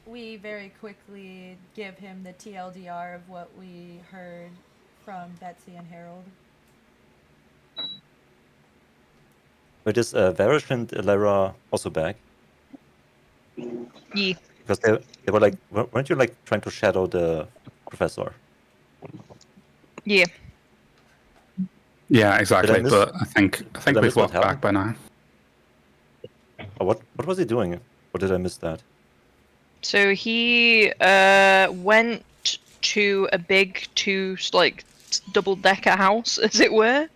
We very quickly give him the TLDR of what we heard from Betsy and Harold. But is Varish and Lara also back? Yeah. Because they were like, weren't you like trying to shadow the professor? Yeah. Yeah, exactly. miss- But I think I we've miss what walked back happened? by now. Oh, what was he doing? Or did I miss that? So he went to a big double-decker house, as it were.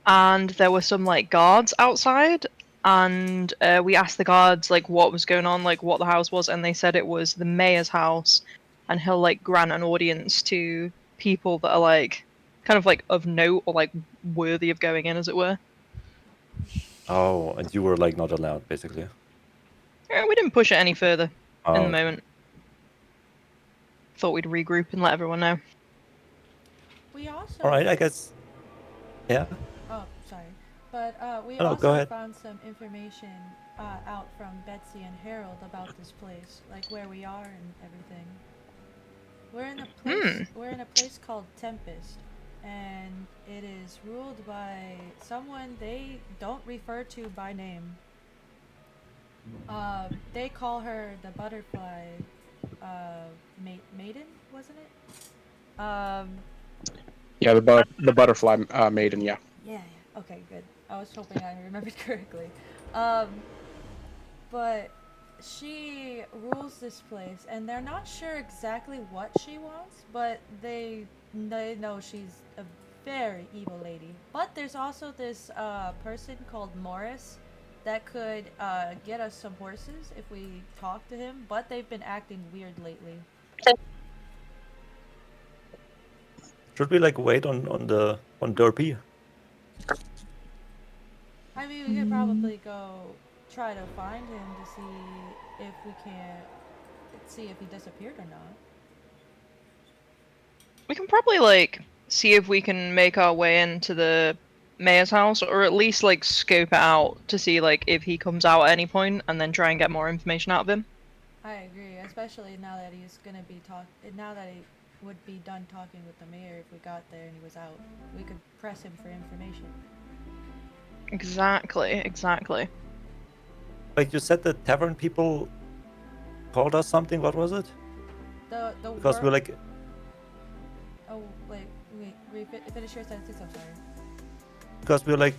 And there were some like guards outside, and we asked the guards like what was going on, like what the house was, and they said it was the mayor's house, and he'll like grant an audience to people that are like kind of like of note or like worthy of going in, as it were. Oh, and you were like not allowed, basically. We didn't push it any further in the Oh, moment. Thought we'd regroup and let everyone know. We also. all right, I guess. Yeah. Oh, sorry. But we No, go also ahead. found some information out from Betsy and Harold about this place, like where we are and everything. We're in a place. We're in a place called Tempest, and it is ruled by someone they don't refer to by name. They call her the Butterfly Maiden, wasn't it? Yeah, the butterfly maiden, yeah. Yeah. Okay, good. I was hoping I remembered correctly. But she rules this place, and they're not sure exactly what she wants, but they know she's a very evil lady. But there's also this person called Morris that could get us some horses if we talk to him, but they've been acting weird lately. Should we like wait on Derpy? I mean, we could probably go try to find him to see if we can see if he disappeared or not. We can probably like see if we can make our way into the mayor's house, or at least like scope it out to see like if he comes out at any point, and then try and get more information out of him. I agree, especially now that he's gonna be now that he would be done talking with the mayor if we got there and he was out. We could press him for information. Exactly. Like you said, the tavern people called us something. What was it? The Because we're like, Oh wait, finish your sentence. I'm sorry. because we're like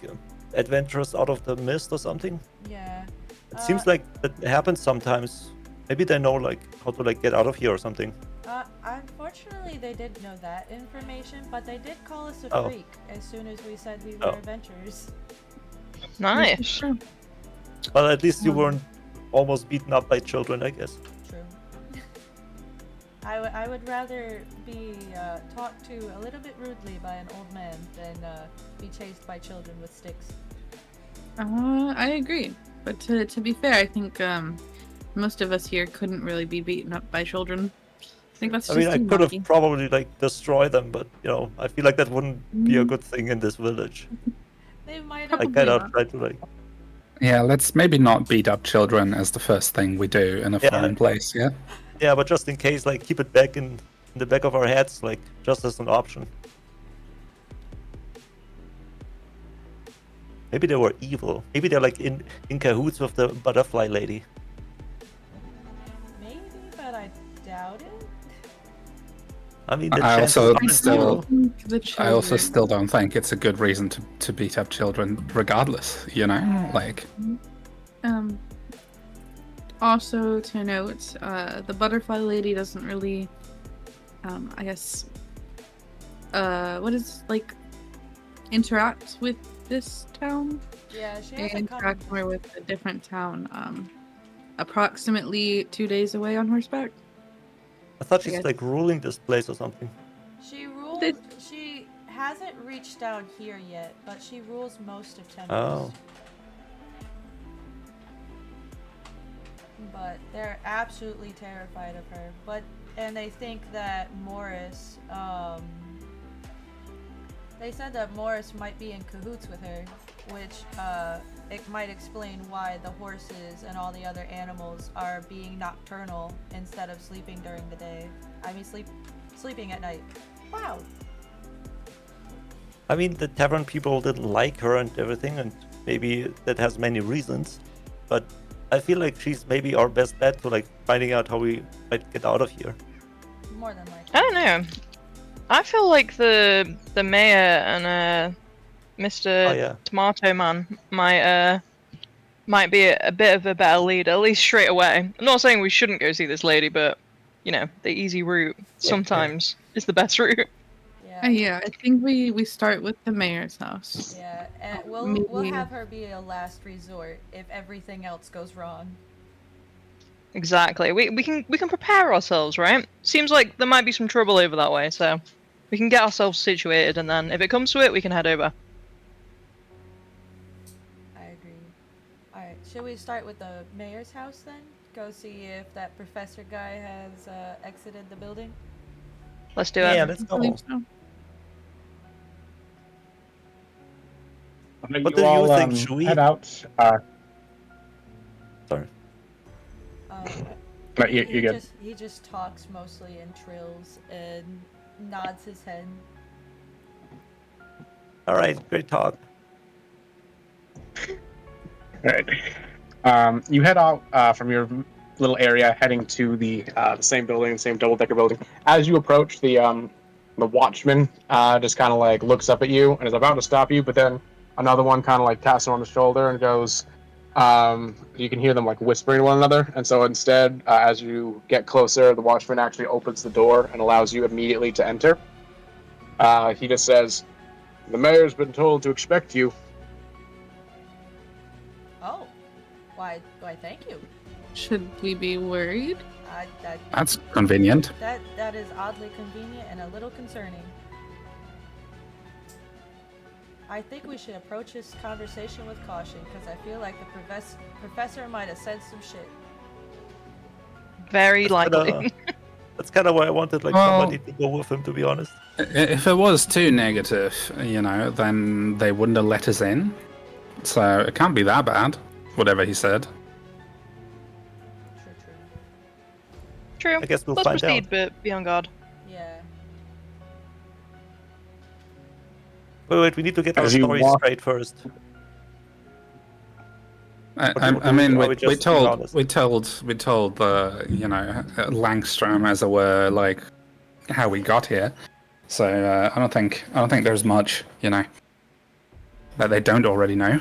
adventurers out of the mist or something. Yeah. It seems like that happens sometimes. Maybe they know like how to like get out of here or something. Unfortunately, they didn't know that information, but they did call us a Oh. freak as soon as we said we were Oh. adventurers. Nice. Sure. Well, at least you weren't almost beaten up by children, I guess. True. I would rather be talked to a little bit rudely by an old man than be chased by children with sticks. I agree. But to be fair, I think most of us here couldn't really be beaten up by children. I think that's I just mean, I too could have lucky. probably like destroyed them, but you know, I feel like that wouldn't be a Mm. good thing in this village. They might I have. kind of not. try to like. Yeah, let's maybe not beat up children as the first thing we do in a Yeah. foreign place, yeah? Yeah, but just in case, like, keep it back in the back of our heads, like, just as an option. Maybe they were evil. Maybe they're like in cahoots with the butterfly lady. Maybe, but I doubt it. I mean, the I chances also are I still- think the I also children- still don't think it's a good reason to beat up children regardless, you know? Like, Also to note, the butterfly lady doesn't really, I guess, what is like, interact with this town. Yeah, she They hasn't come. interact more with a different town, approximately 2 days away on horseback. I thought I she's guess. like ruling this place or something. She rules. Did- She hasn't reached down here yet, but she rules most of Tempest. Oh. But they're absolutely terrified of her. And they think that Morris, they said that Morris might be in cahoots with her, which, it might explain why the horses and all the other animals are being nocturnal instead of sleeping during the day. I mean, sleeping at night. Wow. I mean, the tavern people didn't like her and everything, and maybe that has many reasons. But I feel like she's maybe our best bet to like finding out how we might get out of here. More than likely. I don't know. I feel like the mayor and Mr. Oh yeah. Tomato Man might be a bit of a better lead, at least straight away. I'm not saying we shouldn't go see this lady, but you know, the easy route sometimes is the best route. Yeah. Yeah, I think we start with the mayor's house. Yeah, and we'll Maybe- have her be a last resort if everything else goes wrong. Exactly. We can prepare ourselves, right? Seems like there might be some trouble over that way, so we can get ourselves situated, and then if it comes to it, we can head over. I agree. Alright, should we start with the mayor's house then? Go see if that professor guy has exited the building? Let's do Yeah, it. let's I go. believe so. What do you think? Should we- head out? Sorry. No, you're good. He just talks mostly in trills and nods his head. All right, great talk. All right. You head out from your little area, heading to the same building, the same double-decker building. As you approach, the watchman just kind of like looks up at you and is about to stop you, but then another one kind of like taps him on the shoulder and goes. You can hear them like whispering to one another, and so instead, as you get closer, the watchman actually opens the door and allows you immediately to enter. He just says, "The mayor's been told to expect you." Oh, why thank you. Should we be worried? that's convenient. That is oddly convenient and a little concerning. I think we should approach this conversation with caution, because I feel like the professor might have said some shit. Very That's likely. kinda- That's kind of why I wanted like Well- somebody to go with him, to be honest. If it was too negative, you know, then they wouldn't have let us in. So it can't be that bad, whatever he said. True. True. I guess we'll Let's find proceed, out. but be on guard. Yeah. Wait, we need to get our As you story walk- straight first. I mean, Are we we just being honest? told the Langstrom, as it were, like how we got here. So I don't think there's much, you know. that they don't already know.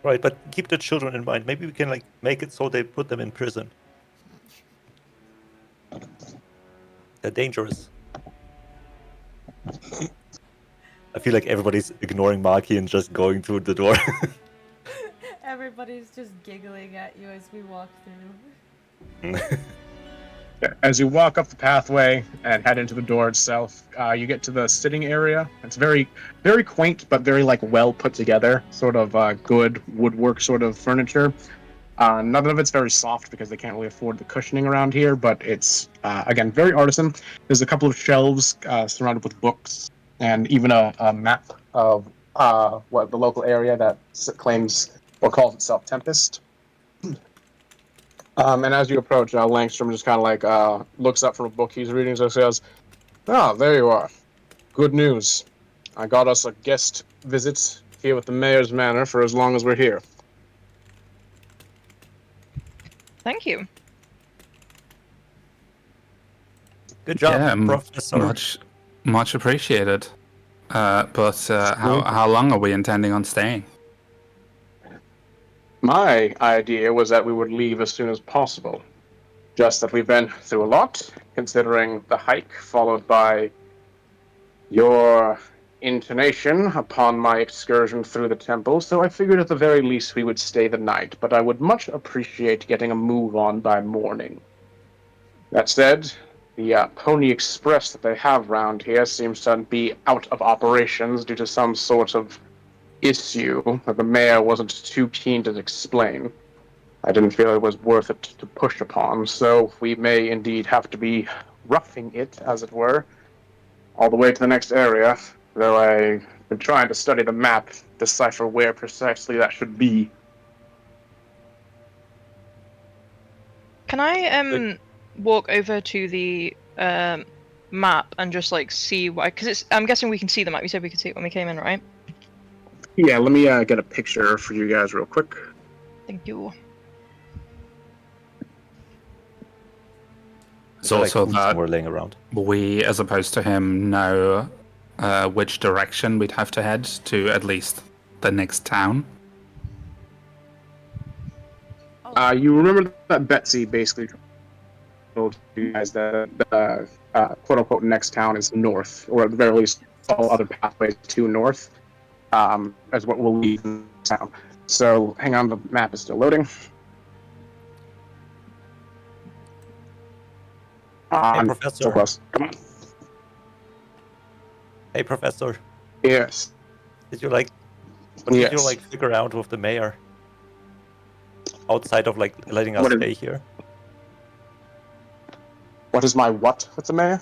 Right, but keep the children in mind. Maybe we can like make it so they put them in prison. They're dangerous. I feel like everybody's ignoring Maki and just going through the door. Everybody's just giggling at you as we walk through. As you walk up the pathway and head into the door itself, you get to the sitting area. It's very, very quaint, but very like well put together, sort of good woodwork sort of furniture. None of it's very soft because they can't really afford the cushioning around here, but it's again very artisan. There's a couple of shelves surrounded with books and even a map of what the local area that claims or calls itself Tempest. And as you approach, Langstrom just kind of like looks up from a book he's reading and says, "Ah, there you are. Good news. I got us a guest visit here with the Mayor's Manor for as long as we're here." Thank you. Good job, Yeah, Professor. much appreciated. But how long are we intending on staying? My idea was that we would leave as soon as possible. Just that we've been through a lot, considering the hike, followed by your intonation upon my excursion through the temple, so I figured at the very least we would stay the night, but I would much appreciate getting a move on by morning. That said, the Pony Express that they have round here seems to be out of operations due to some sort of issue that the mayor wasn't too keen to explain. I didn't feel it was worth it to push upon, so we may indeed have to be roughing it, as it were, all the way to the next area, though I've been trying to study the map, decipher where precisely that should be. Can I walk over to the map and just like see why? Because I'm guessing we can see the map. You said we could see it when we came in, right? Yeah, let me get a picture for you guys real quick. Thank you. It's also that we're laying around. we, as opposed to him, know which direction we'd have to head to at least the next town. You remember that Betsy basically told you guys that the quote-unquote next town is north, or at the very least all other pathways to north, as what will lead the town. So, hang on, the map is still loading. Hey, Professor. So close. Come on. Hey, Professor. Yes. Did you like figure out with the mayor? Outside of like letting us stay here? What is my what with the mayor?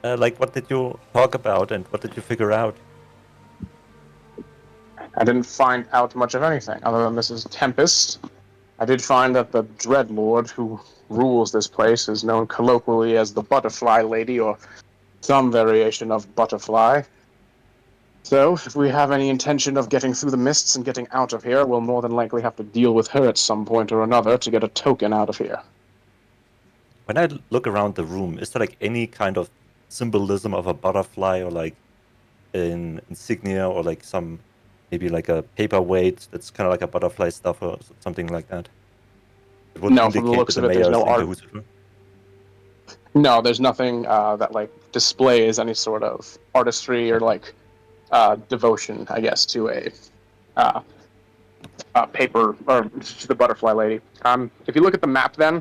Like, what did you talk about and what did you figure out? I didn't find out much of anything other than this is Tempest. I did find that the Dreadlord who rules this place is known colloquially as the Butterfly Lady, or some variation of Butterfly. So, if we have any intention of getting through the mists and getting out of here, we'll more than likely have to deal with her at some point or another to get a token out of here. When I look around the room, is there like any kind of symbolism of a butterfly or like an insignia or like some, maybe like a paperweight that's kind of like a butterfly stuff or something like that? It would No, from the indicate looks that of it, there's no art. Envtuber. No, there's nothing that like displays any sort of artistry or like devotion, I guess, to a paper or to the Butterfly Lady. If you look at the map, then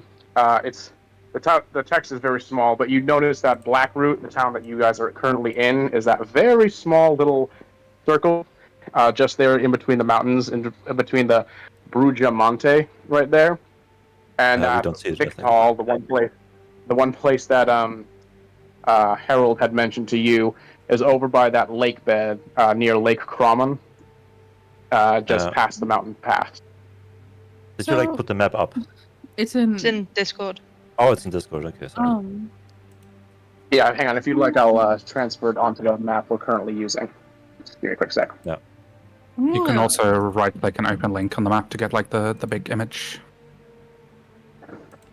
it's the text is very small, but you notice that Blackroot, the town that you guys are currently in, is that very small little circle just there in between the mountains, in between the Brugia Monte, right there. And we don't see it. Hall, the one place that Harold had mentioned to you, is over by that lake bed near Lake Cromon, just past the mountain pass. Did you like put the map up? It's It's in Discord. Oh, it's in Discord. Okay, sorry. Yeah, hang on. If you'd like, I'll transfer it onto the map we're currently using. Just give me a quick sec. Yeah. You can also write like an open link on the map to get like the big image.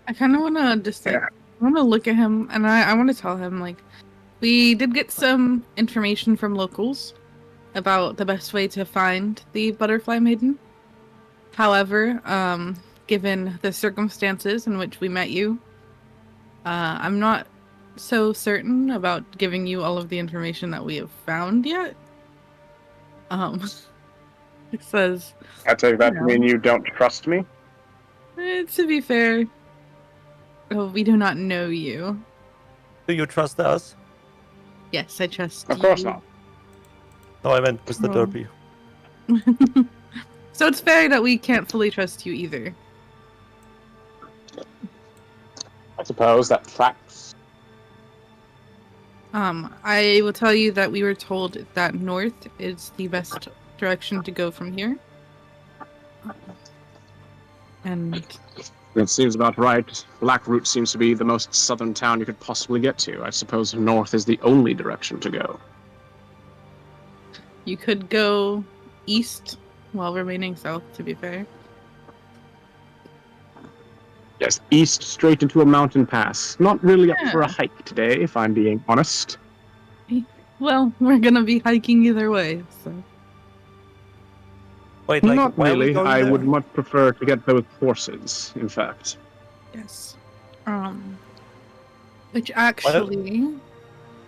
I kind of want to just like, I want to look at him and I want to tell him like, we did get some information from locals about the best way to find the Butterfly Maiden. However, given the circumstances in which we met you, I'm not so certain about giving you all of the information that we have found yet. It says, I take that to No. mean you don't trust me? to be fair, we do not know you. Do you trust us? Yes, I trust Of course you. not. No, I meant Mr. Oh. Derpy. So it's fair that we can't fully trust you either. I suppose that tracks. I will tell you that we were told that north is the best direction to go from here. And It seems about right. Blackroot seems to be the most southern town you could possibly get to. I suppose north is the only direction to go. you could go east while remaining south, to be fair. Yes, east straight into a mountain pass. Not really up for a Yeah. hike today, if I'm being honest. Well, we're gonna be hiking either way, so. Wait, like, Not why are we really. going I there? would much prefer to get those horses, in fact. Yes. Which actually,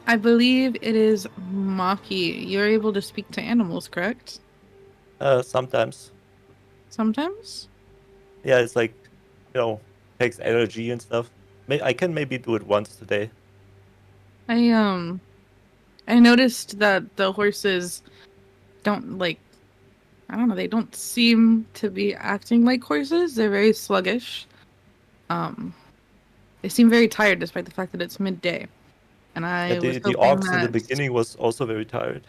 I believe it is Maki. You're able to speak to animals, correct? Sometimes. Sometimes? Yeah, it's like, takes energy and stuff. I can maybe do it once today. I noticed that the horses don't I don't know, they don't seem to be acting like horses. They're very sluggish. They seem very tired despite the fact that it's midday. And I was The hoping ox in the that beginning was also very tired.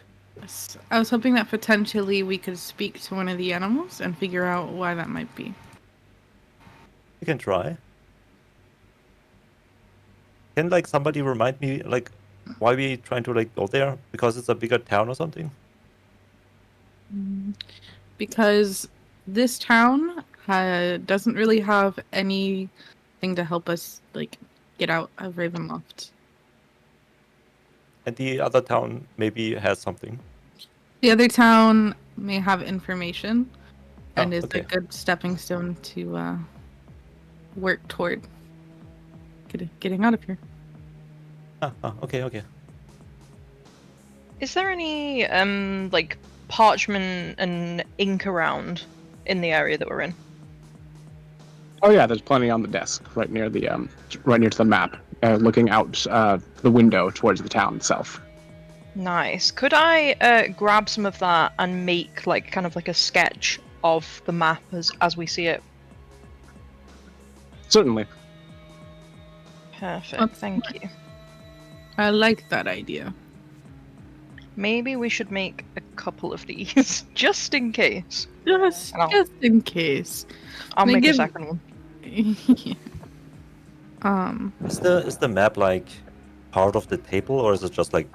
I was hoping that potentially we could speak to one of the animals and figure out why that might be. You can try. Can like somebody remind me like why we trying to like go there? Because it's a bigger town or something? Because this town doesn't really have anything to help us like get out of Ravenloft. And the other town maybe has something. The other town may have information and is okay. a good stepping stone to work toward getting out of here. Okay. Is there any like parchment and ink around in the area that we're in? Oh yeah, there's plenty on the desk, right near the map, looking out the window towards the town itself. Nice. Could I grab some of that and make like kind of like a sketch of the map as we see it? Certainly. Perfect. Thank you. I like that idea. Maybe we should make a couple of these just in case. Just in case. I'll They make a give- second one. Is the map like part of the table or is it just like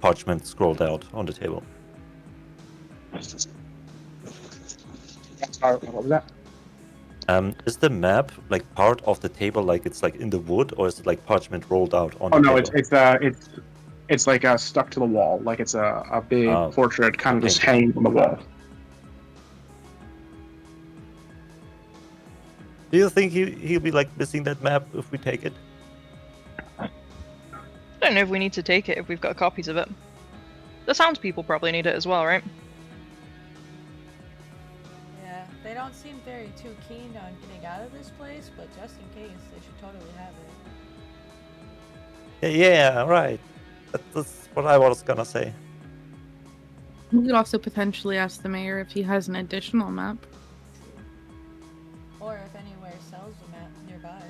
parchment scrolled out on the table? Sorry, what was that? Is the map like part of the table, like it's like in the wood, or is it like parchment rolled out on Oh the no, table? it's like stuck to the wall, like it's a big Oh, portrait kind of okay. just hanging on the wall. Do you think he'll be like missing that map if we take it? I don't know if we need to take it if we've got copies of it. The townspeople probably need it as well, right? Yeah, they don't seem very too keen on getting out of this place, but just in case, they should totally have it. Yeah, right. That's what I was gonna say. We could also potentially ask the mayor if he has an additional map. Or if anywhere sells a map nearby.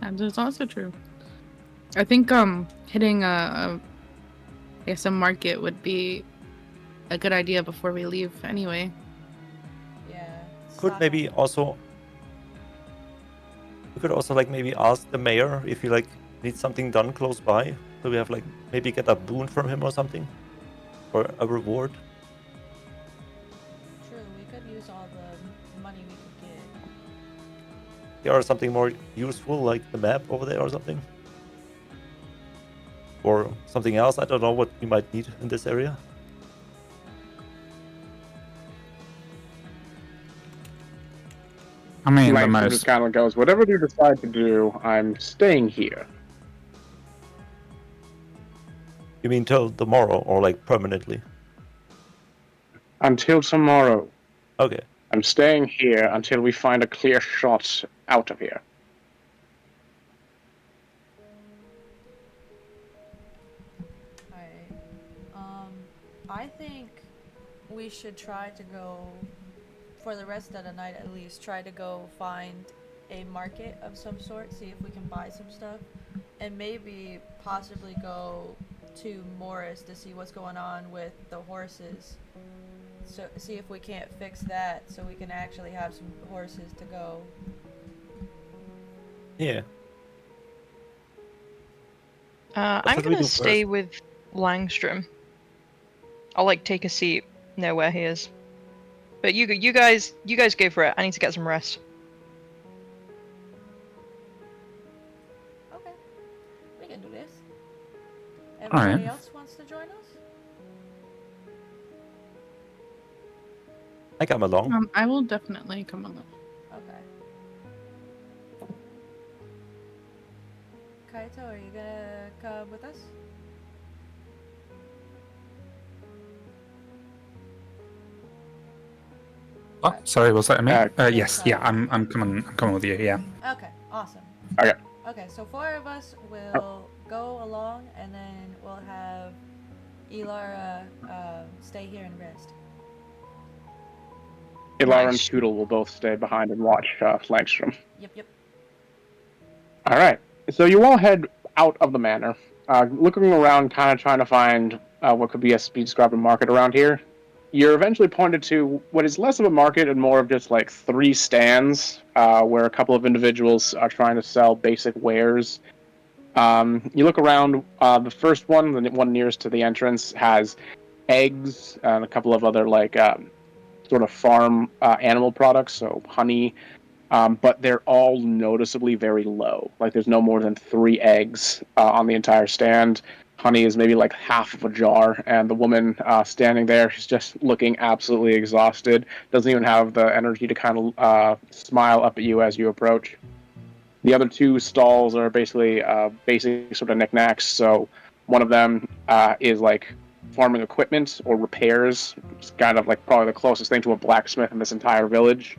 That is also true. I think hitting I guess a market would be a good idea before we leave anyway. Yeah. Could maybe also we could also like maybe ask the mayor if he like needs something done close by, so we have like maybe get a boon from him or something, or a reward. True, we could use all the money we could get. Yeah, or something more useful like the map over there or something, or something else. I don't know what we might need in this area. I mean, the Langstrom most. just kind of goes, whatever you decide to do, I'm staying here. You mean till tomorrow or like permanently? Until tomorrow. Okay. I'm staying here until we find a clear shot out of here. Alright. I think we should try to go, for the rest of the night at least, try to go find a market of some sort, see if we can buy some stuff, and maybe possibly go to Morris to see what's going on with the horses. So see if we can't fix that so we can actually have some horses to go. Yeah. I'm should we gonna do stay first? with Langstrom. I'll like take a seat, know where he is. But you guys go for it. I need to get some rest. Okay, we can do this. Alright. Everybody else wants to join us? I come along. I will definitely come along. Okay. Kaito, are you gonna come with us? Oh, sorry, was that me? Yeah, Yes, yeah, I'm coming with you. Yeah. Okay, awesome. Okay. Okay, so 4 of us will go along, and then we'll have Elara stay here and rest. Ilar Nice. and Toodle will both stay behind and watch Langstrom. Yep. All right. So you all head out of the manor, looking around, kind of trying to find what could be described a market around here. You're eventually pointed to what is less of a market and more of just like 3 stands where a couple of individuals are trying to sell basic wares. You look around. The first one, the one nearest to the entrance, has eggs and a couple of other like sort of farm animal products, so honey. But they're all noticeably very low. Like there's no more than 3 eggs on the entire stand. Honey is maybe like half of a jar, and the woman standing there, she's just looking absolutely exhausted. Doesn't even have the energy to kind of smile up at you as you approach. The other 2 stalls are basically basic sort of knickknacks. So one of them is like farming equipment or repairs. It's kind of like probably the closest thing to a blacksmith in this entire village.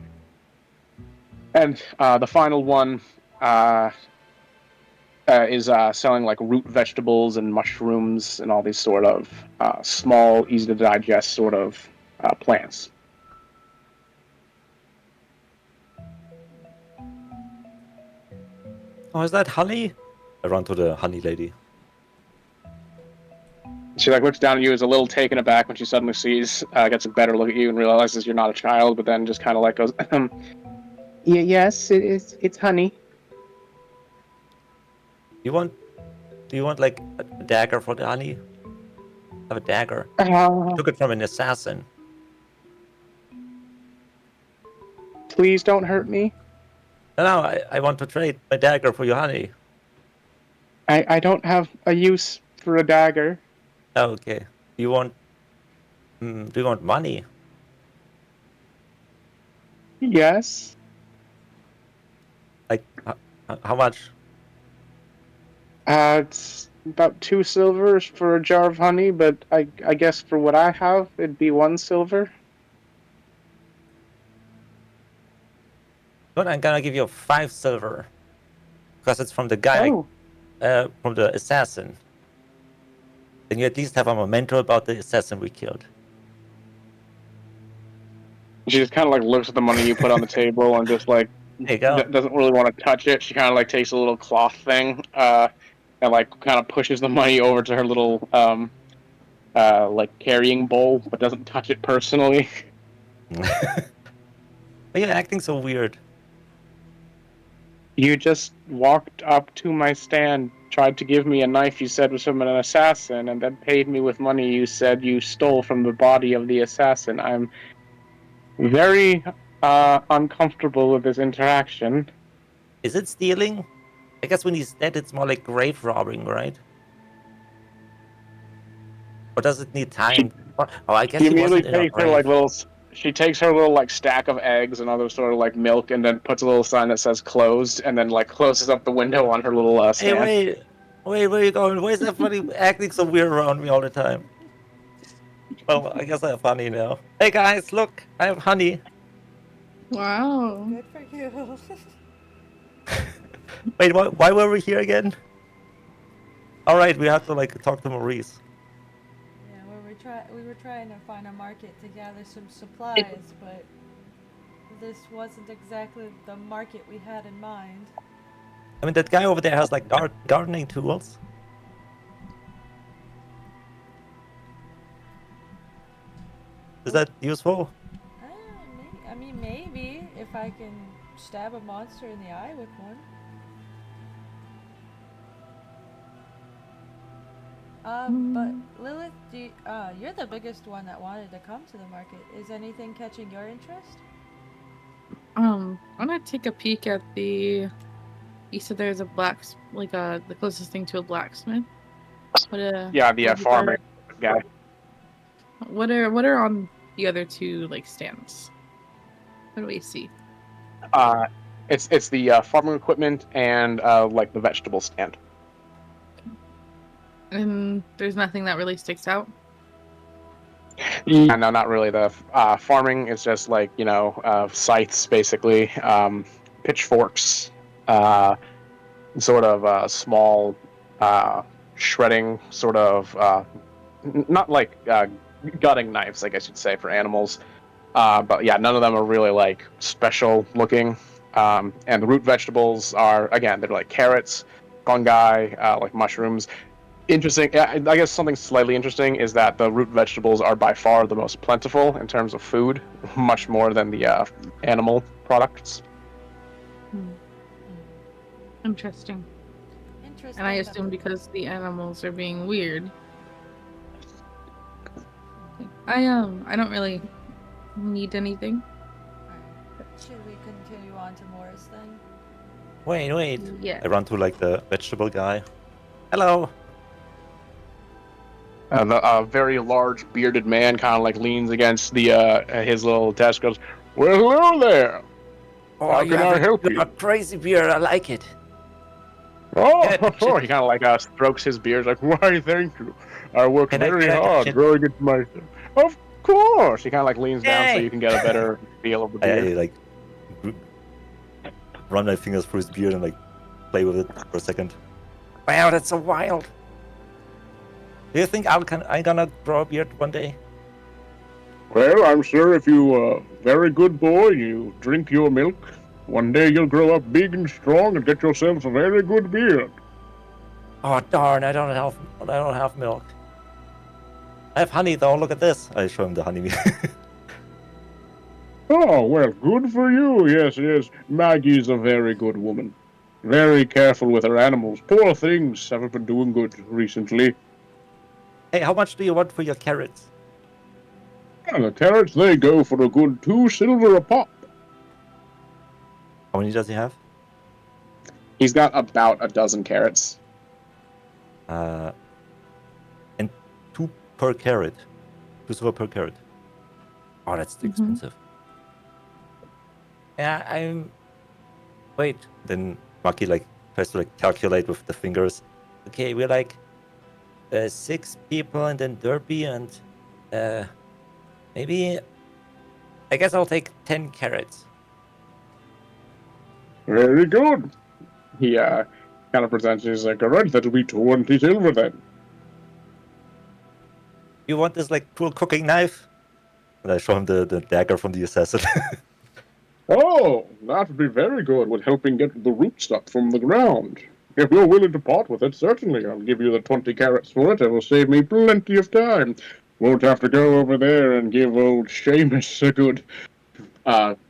And the final one is selling like root vegetables and mushrooms and all these sort of small, easy to digest sort of plants. Oh, is that honey? I run to the honey lady. She like looks down at you, is a little taken aback when she suddenly sees, gets a better look at you and realizes you're not a child, but then just kind of like goes, yes, it's honey. Do you want like a dagger for the honey? I have a dagger. Took it from an assassin. Please don't hurt me. No, I want to trade my dagger for your honey. I don't have a use for a dagger. Oh, okay. Do you want money? Yes. Like how much? It's about 2 silvers for a jar of honey, but I guess for what I have, it'd be 1 silver. But I'm gonna give you 5 silver. Because it's from the guy, from the assassin. Then you at least have a memento about the assassin we killed. She just kind of like looks at the money you put on the table and just like There you go. doesn't really want to touch it. She kind of like takes a little cloth thing and like kind of pushes the money over to her little like carrying bowl, but doesn't touch it personally. Why are you acting so weird? You just walked up to my stand, tried to give me a knife you said was from an assassin, and then paid me with money you said you stole from the body of the assassin. I'm very uncomfortable with this interaction. Is it stealing? I guess when he's dead, it's more like grave robbing, right? Or does it need time? Oh, I guess She he immediately wasn't in a takes her like grave. little. she takes her little like stack of eggs and other sort of like milk, and then puts a little sign that says "closed," and then like closes up the window on her little Hey, stand. wait, where are you going? Why is everybody acting so weird around me all the time? Well, I guess I have honey now. Hey guys, look, I have honey. Wow. Good for you. Wait, why were we here again? All right, we have to like talk to Maurice. Yeah, we were trying to find a market to gather some supplies, but this wasn't exactly the market we had in mind. I mean, that guy over there has like gardening tools. Is that useful? I mean, maybe if I can stab a monster in the eye with one. But Lilith, you're the biggest one that wanted to come to the market. Is anything catching your interest? I'm gonna take a peek at the. You said there's a the closest thing to a blacksmith. Yeah, the farming guy. What are on the other two like stands? What do we see? It's the farming equipment and like the vegetable stand. And there's nothing that really sticks out. Yeah, no, not really. The farming is just like scythes, basically, pitchforks, sort of small shredding, sort of not like gutting knives, I guess you'd say, for animals. But yeah, none of them are really like special looking. And the root vegetables are, again, they're like carrots, fungi, like mushrooms. Interesting. I guess something slightly interesting is that the root vegetables are by far the most plentiful in terms of food, much more than the animal products. Interesting. Interesting. And I assume because the animals are being weird. I don't really need anything. Should we continue on to Morris then? Wait. Yeah. I run to like the vegetable guy. Hello. The very large bearded man kind of like leans against the his little desk. Goes, "Well, hello there. How can I help you?" A crazy beard. I like it. Oh, Can I touch it? he kind of like strokes his beard. Like, why? Thank you. I work Can I very touch hard it? growing it myself. Of course. He kind of like leans down so Yay! you can get a better feel of the I beard. like run my fingers through his beard and like play with it for a second. Wow, that's so wild. Do you think I'm gonna grow a beard one day? Well, I'm sure if you very good boy, you drink your milk, one day you'll grow up big and strong and get yourself a very good beard. Oh darn! I don't have milk. I have honey though. Look at this. I show him the honey. Oh, well, good for you. Yes, yes. Maggie's a very good woman. Very careful with her animals. Poor things haven't been doing good recently. Hey, how much do you want for your carrots? And the carrots, they go for a good 2 silver a pop. How many does he have? He's got about a dozen carrots. And 2 per carrot. 2 silver per carrot. Oh, that's too expensive. Yeah, I'm. Wait. Then Maki like tries to like calculate with the fingers. Okay, we're like 6 people, and then Derpy, and maybe. I guess I'll take 10 carrots. Very good. He kind of presents. He's like, all right, that'll be 20 silver then. You want this like cool cooking knife? And I show him the dagger from the assassin. Oh, that would be very good with helping get the roots up from the ground. If you're willing to part with it, certainly I'll give you the 20 carrots for it. It will save me plenty of time. Won't have to go over there and give old Seamus a good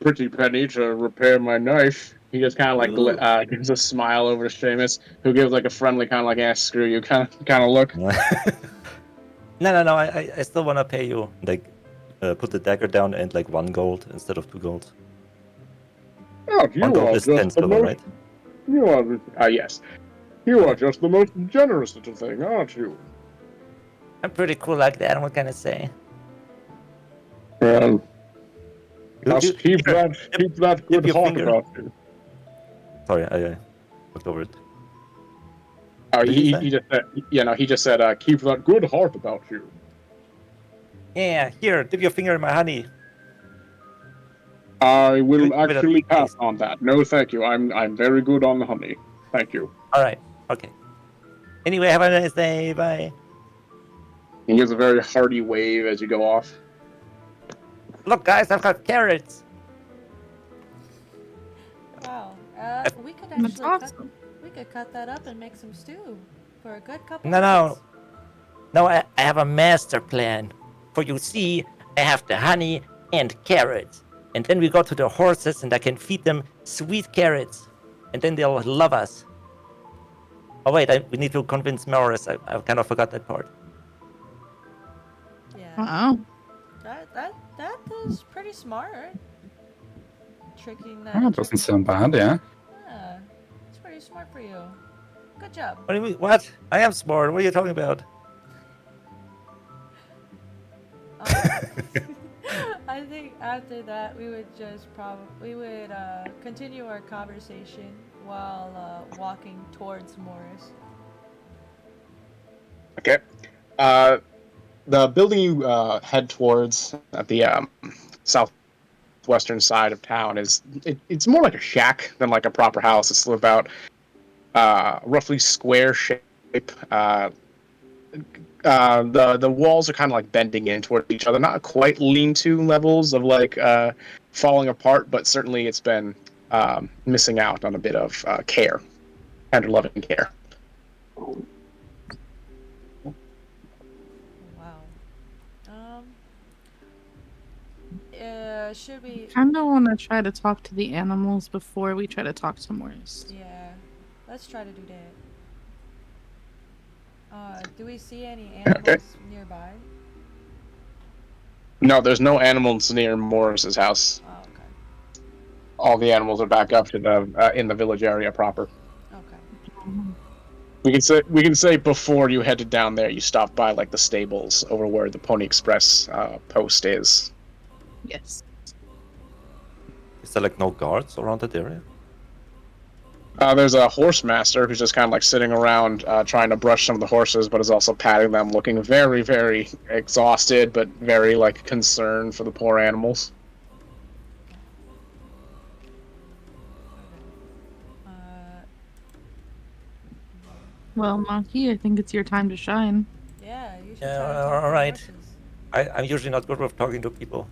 pretty penny to repair my knife. He just kind of like gives a smile over to Seamus, who gives like a friendly kind of like, screw you kind of look. No. I still want to pay you. Like, put the dagger down and like 1 gold instead of 2 gold. Oh, 1 gold is 10 silver, right? You are, yes. You are just the most generous little thing, aren't you? I'm pretty cool like that, what can I say? Well, Just keep that dip good your heart finger. about you. Sorry, I looked over it. Oh, What did he say? he just said, he just said, keep that good heart about you. Yeah, here, dip your finger in my honey. I Give will it a actually big pass taste. on that. No, thank you. I'm very good on the honey. Thank you. All right, okay. Anyway, have a nice day. Bye. He gives a very hearty wave as you go off. Look, guys, I've got carrots. Wow. We could That's actually awesome. we could cut that up and make some stew for a good couple No, months. no, I have a master plan. For you see, I have the honey and carrots. And then we go to the horses and I can feed them sweet carrots. And then they'll love us. Oh wait, we need to convince Morris. I kind of forgot that part. Yeah. Wow. That is pretty smart. Tricking that. Oh, it doesn't sound bad, yeah. Yeah, it's pretty smart for you. Good job. What do you mean? What? I am smart. What are you talking about? I think after that we would just continue our conversation while walking towards Morris. Okay. The building you head towards at the southwestern side of town it's more like a shack than like a proper house. It's about roughly square shape. The walls are kind of like bending in toward each other, not quite lean-to levels of like falling apart, but certainly it's been missing out on a bit of care, tender loving care. Wow. Should we? Kind of want to try to talk to the animals before we try to talk to Morris. Yeah, let's try to do that. Do we see any animals nearby? No, there's no animals near Morris's house. Oh, okay. All the animals are back up to the in the village area proper. Okay. We can say before you headed down there, you stopped by like the stables over where the Pony Express post is. Yes. Is there like no guards around that area? There's a horse master who's just kind of like sitting around trying to brush some of the horses, but is also patting them, looking very, very exhausted, but very like concerned for the poor animals. Well, Monkey, I think it's your time to shine. Yeah, you should Yeah, try to talk to the alright. horses. I'm usually not good with talking to people.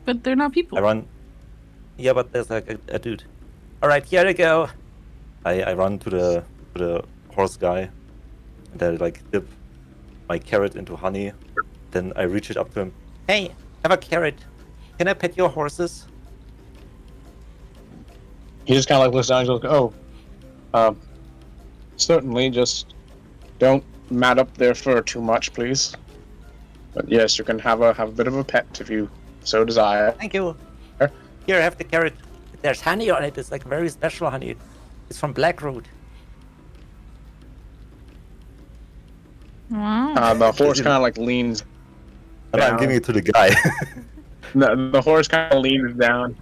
But they're not people. I run. Yeah, but there's like a dude. All right, here I go. I run to the horse guy, and I like dip my carrot into honey. Then I reach it up to him. Hey, have a carrot. Can I pet your horses? He just kind of like looks down and goes, "Oh, certainly. Just don't mat up their fur too much, please. But yes, you can have a bit of a pet if you so desire." Thank you. Sure. Here, have the carrot. There's honey on it. It's like very special honey. It's from Blackroot. Wow. The horse kind of like leans. And I'm down. giving it to the guy. The horse kind of leans down.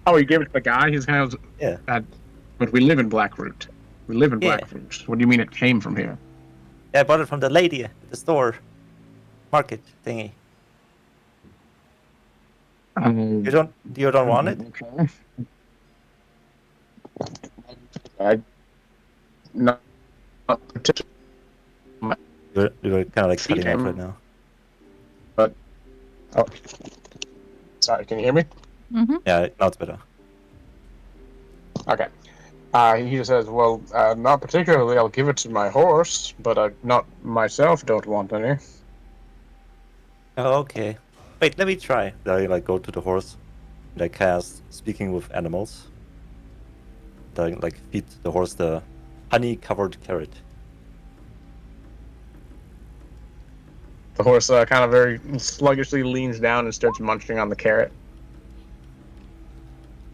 Oh, you gave it to the guy? He's kind of Yeah. But we live in Blackroot. We live in Yeah. Blackroot. What do you mean it came from here? Yeah, I bought it from the lady at the store. Market thingy. You don't want it? Okay. Not particularly. You're kind of like Feed cutting off him. right now. Oh, sorry. Can you hear me? Mm-hmm. Yeah, now it's better. Okay. He just says, "Well, not particularly. I'll give it to my horse, but not myself. Don't want any." Oh, okay. Wait, let me try. Then I like go to the horse, and I cast Speaking with Animals. Then I like feed the horse the honey-covered carrot. The horse kind of very sluggishly leans down and starts munching on the carrot.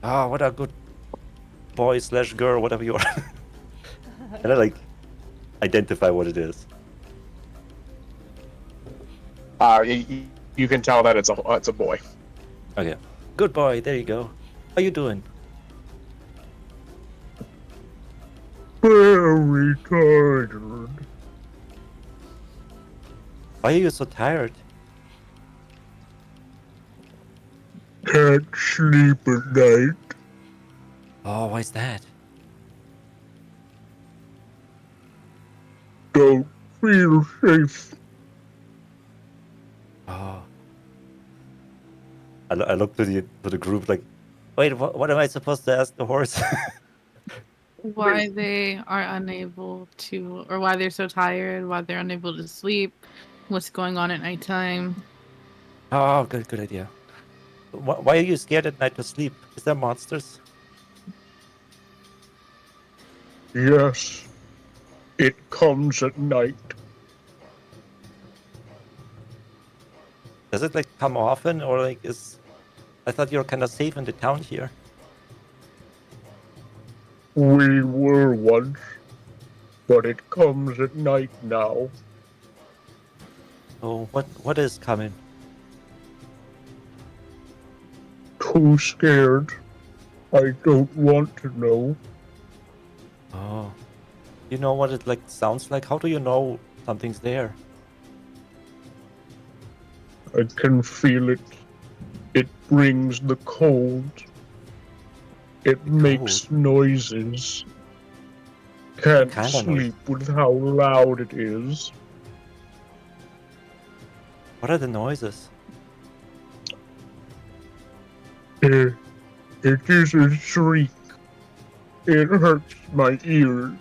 Ah, what a good boy / girl, whatever you are. And I like identify what it is. You can tell that it's a boy. Okay. Good boy. There you go. How you doing? Very tired. Why are you so tired? Can't sleep at night. Oh, why is that? Don't feel safe. Oh. I looked to the group like, wait, what am I supposed to ask the horse? Why they are unable to, or why they're so tired, why they're unable to sleep, what's going on at nighttime. Oh, good idea. Why are you scared at night to sleep? Is there monsters? Yes, it comes at night. Does it like come often, or like is? I thought you were kind of safe in the town here. We were once, but it comes at night now. Oh, what is coming? Too scared. I don't want to know. Oh, you know what it like sounds like? How do you know something's there? I can feel it. It brings the cold. It makes noises. Can't kind of noise? sleep with how loud it is. What are the noises? It is a shriek. It hurts my ears.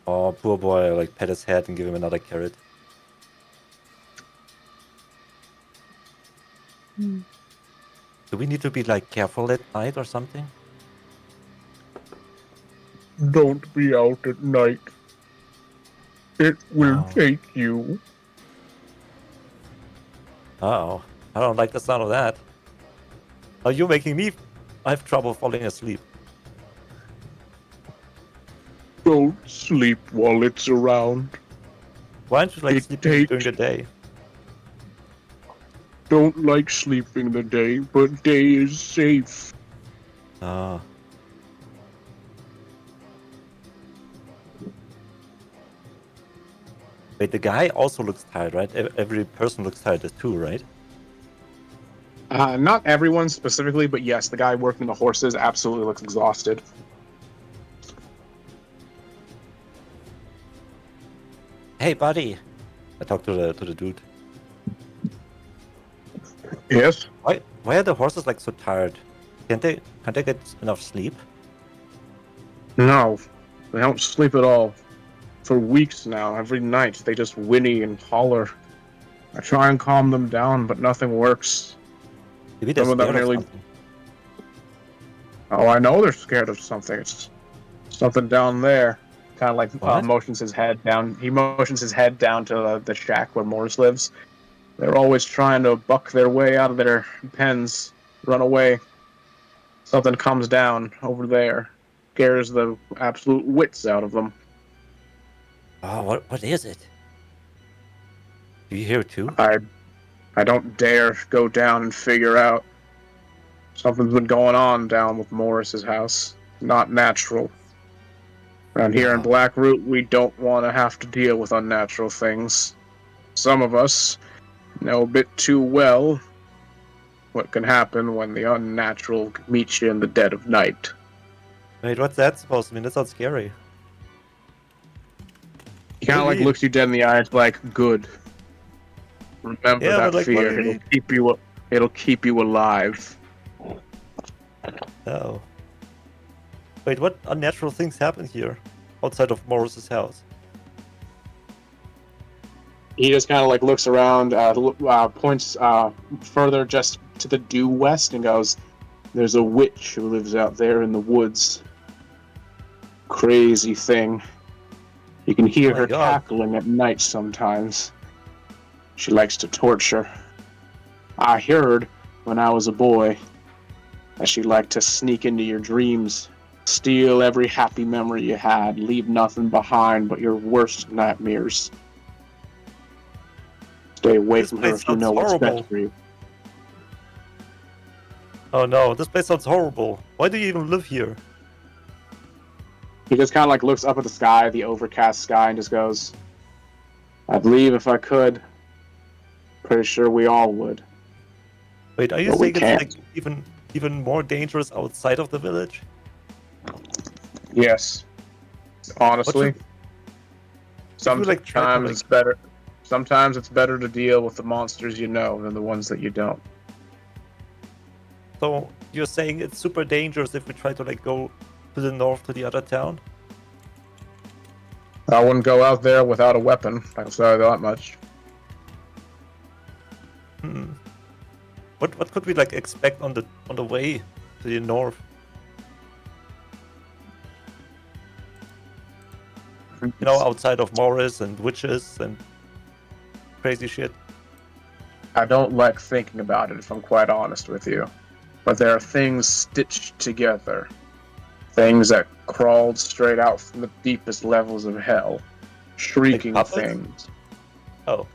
Oh, poor boy! Like pet his head and give him another carrot. Hmm. Do we need to be like careful at night or something? Don't be out at night. It will Oh. take you. Uh-oh. I don't like the sound of that. Are you making me? I have trouble falling asleep. Don't sleep while it's around. Why aren't you like It sleeping during takes- the day? Don't like sleeping the day, but day is safe. Ah. Wait, the guy also looks tired, right? Every person looks tired too, right? Not everyone specifically, but yes, the guy working the horses absolutely looks exhausted. Hey, buddy. I talked to the dude. Yes? Why are the horses like so tired? Can't they get enough sleep? No, they don't sleep at all. For weeks now, every night, they just whinny and holler. I try and calm them down, but nothing works. Maybe they're Some of them scared of nearly- something. Oh, I know they're scared of something. It's something down there. Kind of like What? motions his head down. He motions his head down to the shack where Morris lives. They're always trying to buck their way out of their pens, run away. Something comes down over there, scares the absolute wits out of them. Oh, what is it? Do you hear it too? I don't dare go down and figure out. Something's been going on down with Morris's house. Not natural. Around here in Wow. Blackroot, we don't want to have to deal with unnatural things. Some of us know a bit too well what can happen when the unnatural meets you in the dead of night. Wait, what's that supposed to mean? That sounds scary. He kind of like looks you dead in the eyes, like, good. Remember Yeah, that but, like, what fear. do you It'll keep you alive. Oh. Wait, what unnatural things happen here outside of Morris's house? He just kind of like looks around, points further just to the due west, and goes, "There's a witch who lives out there in the woods. Crazy thing. You can hear Oh my her God. cackling at night sometimes. She likes to torture. I heard when I was a boy that she liked to sneak into your dreams, steal every happy memory you had, leave nothing behind but your worst nightmares. Stay away This from her place if you know sounds what's horrible. best for you." Oh no, this place sounds horrible. Why do you even live here? He just kind of like looks up at the sky, the overcast sky, and just goes, "I'd leave if I could. Pretty sure we all would. Wait, are you But we saying it's can't." like even more dangerous outside of the village? Yes. Honestly, should we, like, try to, sometimes like- it's better. Sometimes it's better to deal with the monsters you know than the ones that you don't. So you're saying it's super dangerous if we try to like go to the north to the other town? I wouldn't go out there without a weapon. I'll say that much. Hmm. What could we like expect on the way to the north? You know, outside of Morris and witches and crazy shit. I don't like thinking about it, if I'm quite honest with you. But there are things stitched together. Things that crawled straight out from the deepest levels of hell. Shrieking Like puppets? things. Oh.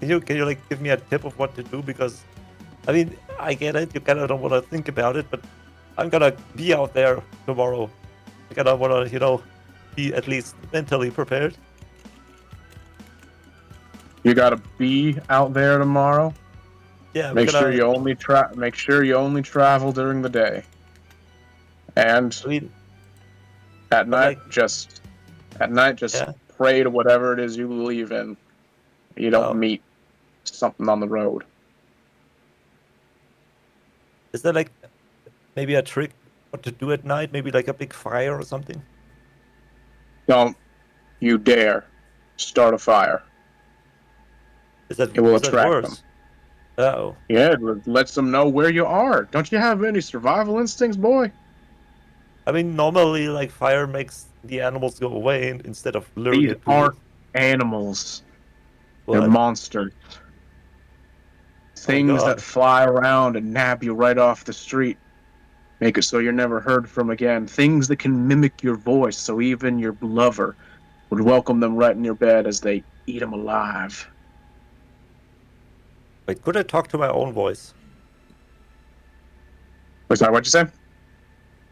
Can you like give me a tip of what to do? Because I mean, I get it, you kinda don't wanna think about it, but I'm gonna be out there tomorrow. I kinda wanna, you know, be at least mentally prepared. You gotta be out there tomorrow. Yeah, Make sure you only travel during the day. And I mean, at night, like- just Yeah. pray to whatever it is you believe in. You don't Oh. meet something on the road. is there like maybe a trick what to do at night? Maybe like a big fire or something? Don't you dare start a fire. Is that It will is that attract worse? Oh. Yeah, it lets them know where you are. Don't you have any survival instincts, boy? I mean, normally like fire makes the animals go away instead of luring These it to aren't animals. They're what? monsters. Things God. that fly around and nab you right off the street. Make it so you're never heard from again. Things that can mimic your voice, so even your lover would welcome them right in your bed as they eat them alive. Wait, could I talk to my own voice? Was that what you said?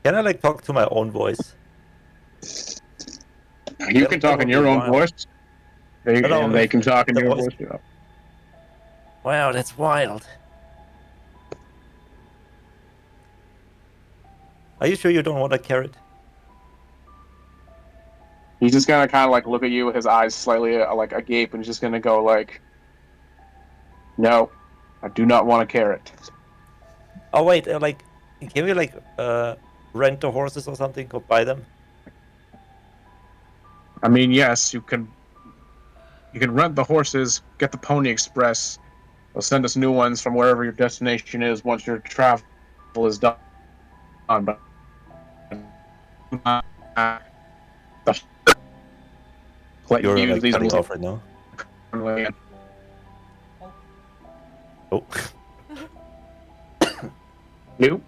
Can I like talk to my own voice? You That- can that talk would in be your own wild. voice. They, No, and they can talk in the your voice- voice. Yeah. Wow, that's wild. Are you sure you don't want a carrot? He's just gonna kind of like look at you with his eyes slightly like agape, and he's just gonna go like, "No, I do not want a carrot." Oh wait, like, can we like rent the horses or something or buy them? I mean, yes, you can. You can rent the horses, get the Pony Express. They'll send us new ones from wherever your destination is once your travel is done. But let You're you use like these cutting off right now. Oh, Hello?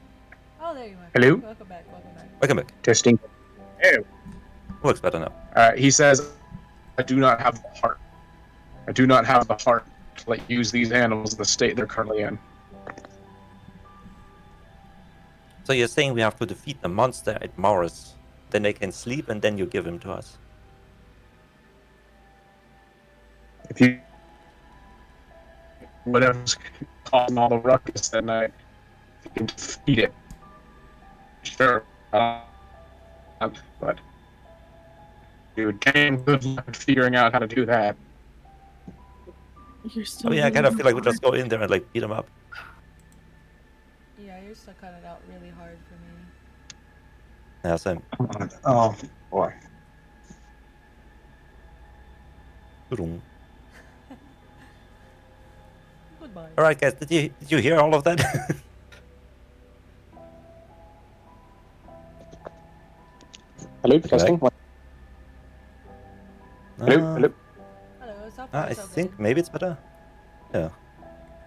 Oh, there you are. Hello? Welcome back. Welcome back. welcome back. Testing. Oh. Looks better now. He says, I do not have the heart. I do not have the heart to let you use these animals in the state they're currently in. So you're saying we have to defeat the monster at Morris, then they can sleep, and then you give him to us. If you whatever's causing all the ruckus that night, you can defeat it. Sure. But you damn good luck at figuring out how to do that. You're still I mean, I kind of really feel like we hard. just go in there and like beat him up. Yeah, you're still cutting it out really hard for me. Yeah, same. Oh boy. All Goodbye. right, guys, did you hear all of that? Hello, testing. Hello, hello. Hello, so far I so good. think maybe it's better. Yeah.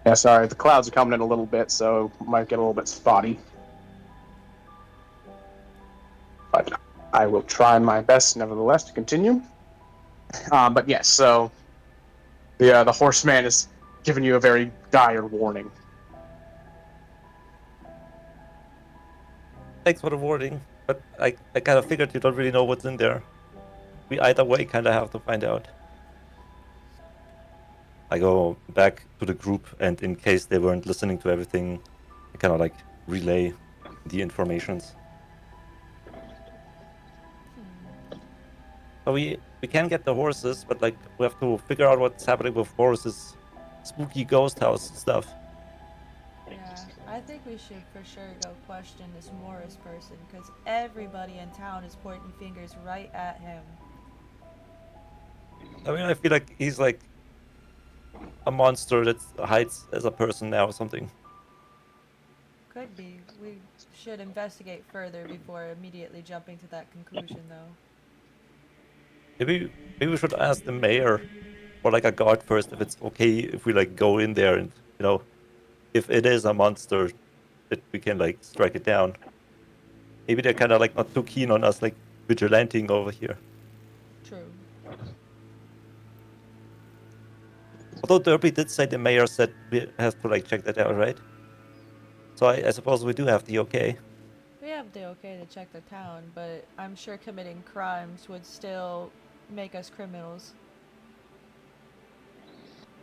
Yeah, sorry, the clouds are coming in a little bit, so it might get a little bit spotty. But I will try my best, nevertheless, to continue. But yes, so the horseman is given you a very dire warning. Thanks for the warning, but I kind of figured you don't really know what's in there. We either way kind of have to find out. I go back to the group, and in case they weren't listening to everything, I kind of like relay the informations. So we can get the horses, but like we have to figure out what's happening with Boris's spooky ghost house stuff. Yeah, I think we should for sure go question this Morris person, because everybody in town is pointing fingers right at him. I mean, I feel like he's like a monster that hides as a person now or something. Could be. We should investigate further before immediately jumping to that conclusion, though. Maybe we should ask the mayor or like a guard first if it's okay if we like go in there and, you know, if it is a monster that we can like strike it down. Maybe they're kind of like not too keen on us like vigilanting over here. True. Although Derby did say the mayor said we have to like check that out, right? So I suppose we do have the okay. We have the okay to check the town, but I'm sure committing crimes would still make us criminals.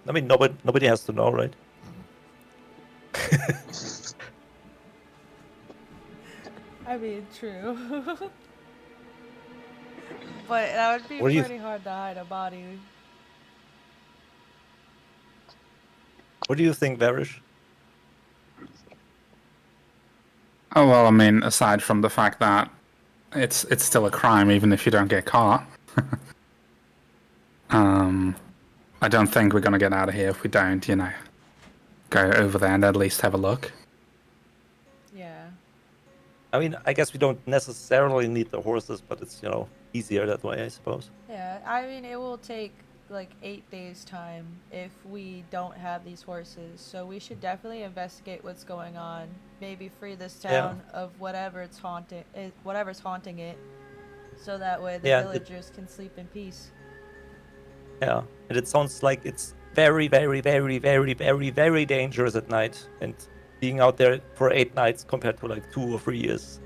I mean, nobody has to know, right? I mean, true. But that would be What do you pretty hard to hide a body. What do you think, Varish? Oh well, I mean, aside from the fact that it's still a crime even if you don't get caught. I don't think we're gonna get out of here if we don't, you know, go over there and at least have a look. Yeah. I mean, I guess we don't necessarily need the horses, but it's, you know, easier that way, I suppose. Yeah, I mean, it will take like 8 days time if we don't have these horses, so we should definitely investigate what's going on. Maybe free this town of whatever's haunting it, so that way the villagers can sleep in peace. Yeah, and it sounds like it's very, very, very, very, very, very dangerous at night. And being out there for 8 nights compared to like 2 or 3 years,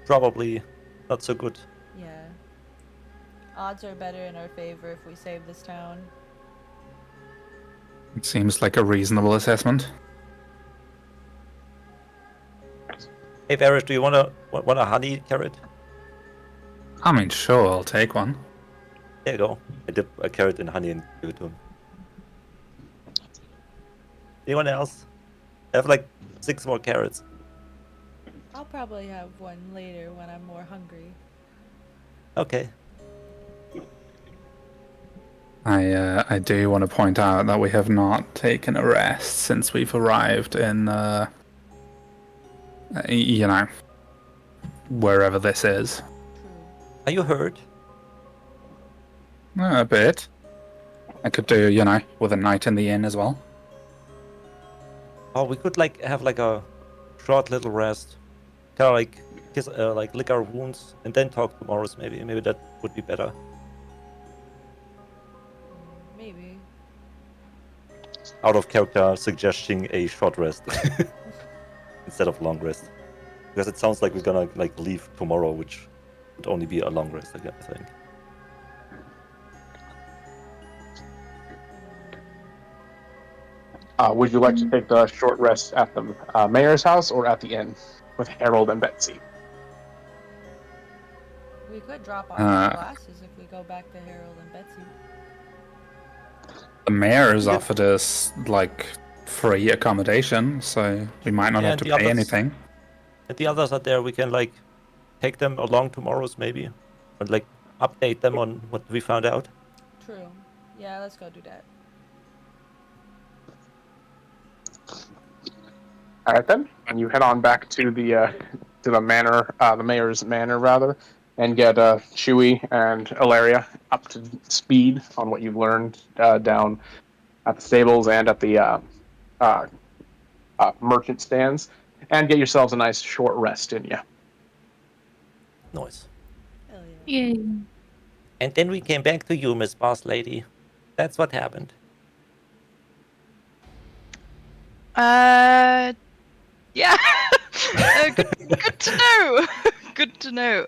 probably not so good. Yeah. Odds are better in our favor if we save this town. It seems like a reasonable assessment. Hey, Varish, do you want a honey carrot? I mean, sure, I'll take one. There you go. I dip a carrot in honey and give it to him. Anyone else? I have like 6 more carrots. I'll probably have one later when I'm more hungry. Okay. I do want to point out that we have not taken a rest since we've arrived in, you know, wherever this is. True. Are you hurt? A bit. I could do, you know, with a night in the inn as well. Oh, we could like have like a short little rest. Kind of like kiss, like lick our wounds and then talk to Morris. Maybe that would be better. Maybe. Out of character, suggesting a short rest instead of long rest, because it sounds like we're gonna like leave tomorrow, which would only be a long rest again, I think. Would you like to take the short rest at the mayor's house or at the inn with Harold and Betsy? We could drop off our glasses if we go back to Harold and Betsy. The mayor has offered us, like, free accommodation, so we might not have to pay anything. And the others are there. We can like take them along tomorrow's maybe, and like update them on what we found out. True. Yeah, let's go do that. All right then, and you head on back to the manor, the mayor's manor rather, and get Chewie and Ilaria up to speed on what you've learned down at the stables and at the merchant stands, and get yourselves a nice short rest in you. Nice. Hell yeah. Yay. And then we came back to you, Miss Boss Lady. That's what happened. Yeah. Good to know. Good to know.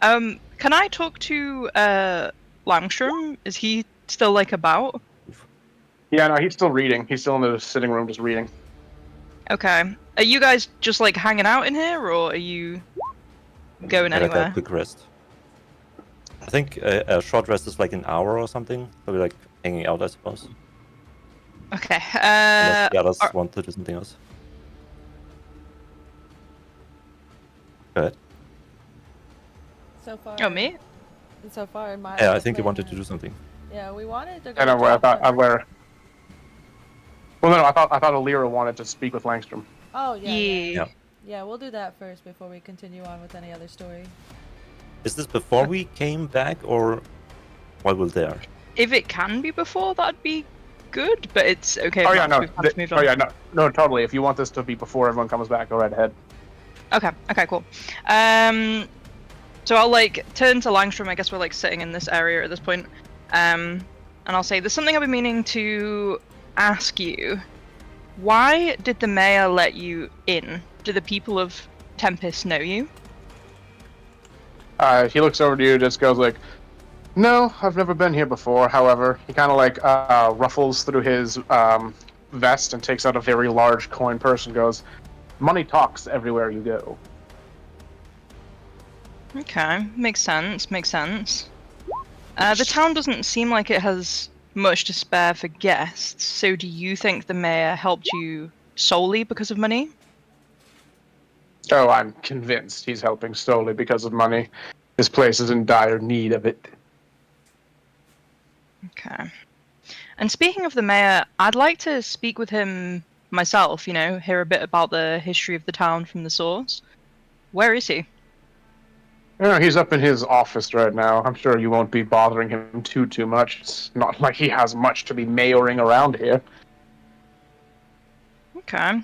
Can I talk to Langstrom? Is he still like about? Yeah, no, he's still reading. He's still in the sitting room just reading. Okay. Are you guys just like hanging out in here, or are you going I got anywhere? a quick rest. I think a short rest is like an hour or something. So we're like hanging out, I suppose. Okay. Unless the others are- want to do something else. Go ahead. So far. Oh, me? So far, my. Yeah, I think you wanted to do something. Yeah, we wanted to go. I know where I talk thought to- where. Well, no, I thought Alira wanted to speak with Langstrom. Oh yeah. Yeah. Yeah, we'll do that first before we continue on with any other story. Is this before we came back or while we're there? If it can be before, that'd be good. But it's okay. Oh if yeah, not, no. we've had to move on. Oh yeah, no, totally. If you want this to be before everyone comes back, go right ahead. Okay. Okay. Cool. So I'll like turn to Langstrom. I guess we're like sitting in this area at this point. And I'll say, there's something I've been meaning to ask you. Why did the mayor let you in? Do the people of Tempest know you? He looks over to you, just goes like, "No, I've never been here before." However, he kind of like ruffles through his vest and takes out a very large coin purse and goes, "Money talks everywhere you go." Okay, makes sense. Makes sense. The town doesn't seem like it has much to spare for guests. So, do you think the mayor helped you solely because of money? Oh, I'm convinced he's helping solely because of money. This place is in dire need of it. Okay. And speaking of the mayor, I'd like to speak with him myself, you know, hear a bit about the history of the town from the source. Where is he? He's up in his office right now. I'm sure you won't be bothering him too much. It's not like he has much to be mayoring around here. Okay.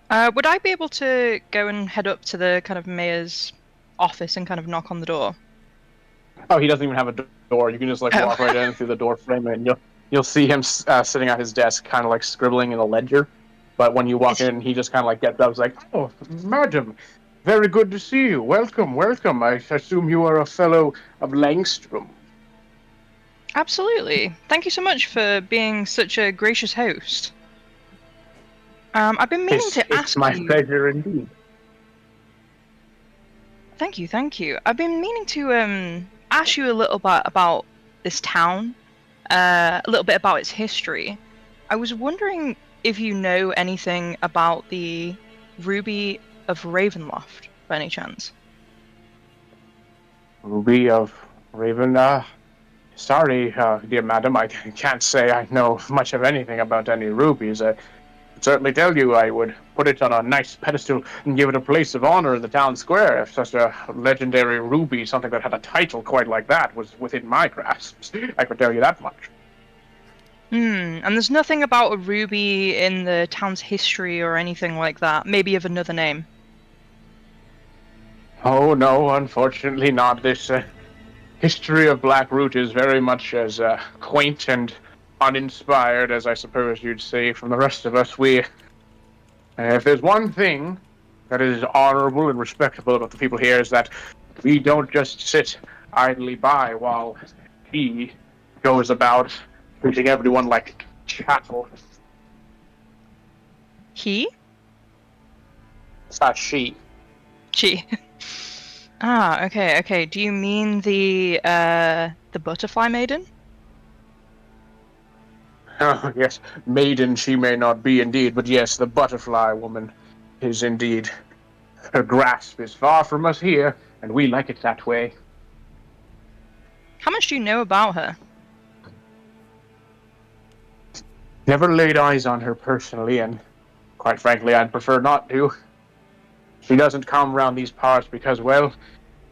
Would I be able to go and head up to the kind of mayor's office and kind of knock on the door? Oh, he doesn't even have a door. You can just like Oh. walk right in through the door frame, and you'll see him sitting at his desk, kind of like scribbling in a ledger. But when you walk in, he just kind of like gets up, and is like, "Oh, madam, very good to see you. Welcome, welcome. I assume you are a fellow of Langstrom." Absolutely. Thank you so much for being such a gracious host. I've been meaning to ask It's my you. pleasure indeed. Thank you, thank you. I've been meaning to ask you a little bit about this town, a little bit about its history. I was wondering if you know anything about the Ruby of Ravenloft, by any chance. Ruby of Raven. Sorry, dear madam, I can't say I know much of anything about any rubies. I could certainly tell you I would put it on a nice pedestal and give it a place of honor in the town square if such a legendary ruby, something that had a title quite like that, was within my grasp. I could tell you that much. And there's nothing about a ruby in the town's history or anything like that, maybe of another name. Oh no, unfortunately not. This history of Blackroot is very much as quaint and uninspired as I suppose you'd say from the rest of us. If there's one thing that is honorable and respectable about the people here, is that we don't just sit idly by while he goes about treating everyone like chattel. He? It's not she. She. Okay, okay. Do you mean the butterfly maiden? Oh, yes, maiden she may not be indeed, but yes, the butterfly woman is indeed. Her grasp is far from us here, and we like it that way. How much do you know about her? Never laid eyes on her personally, and quite frankly, I'd prefer not to. She doesn't come round these parts because, well,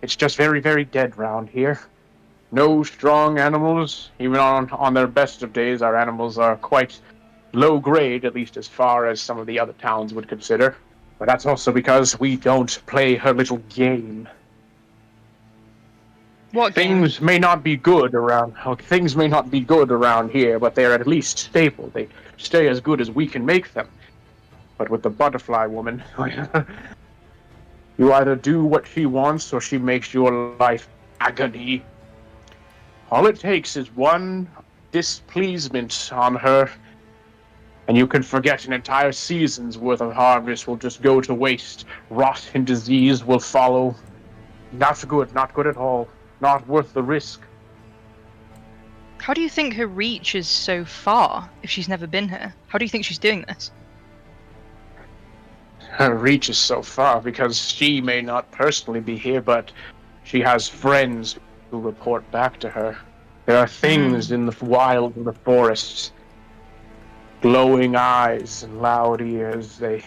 it's just very, very dead round here. No strong animals. Even on their best of days, our animals are quite low grade, at least as far as some of the other towns would consider. But that's also because we don't play her little game. What game? Things may not be good around here, but they're at least stable. They stay as good as we can make them. But with the butterfly woman, you either do what she wants or she makes your life agony. All it takes is one displeasement on her, and you can forget an entire season's worth of harvest will just go to waste. Rot and disease will follow. Not good at all. Not worth the risk. How do you think her reach is so far if she's never been here? How do you think she's doing this? Her reach is so far because she may not personally be here, but she has friends who report back to her. There are things in the wild of the forests, glowing eyes and loud ears. They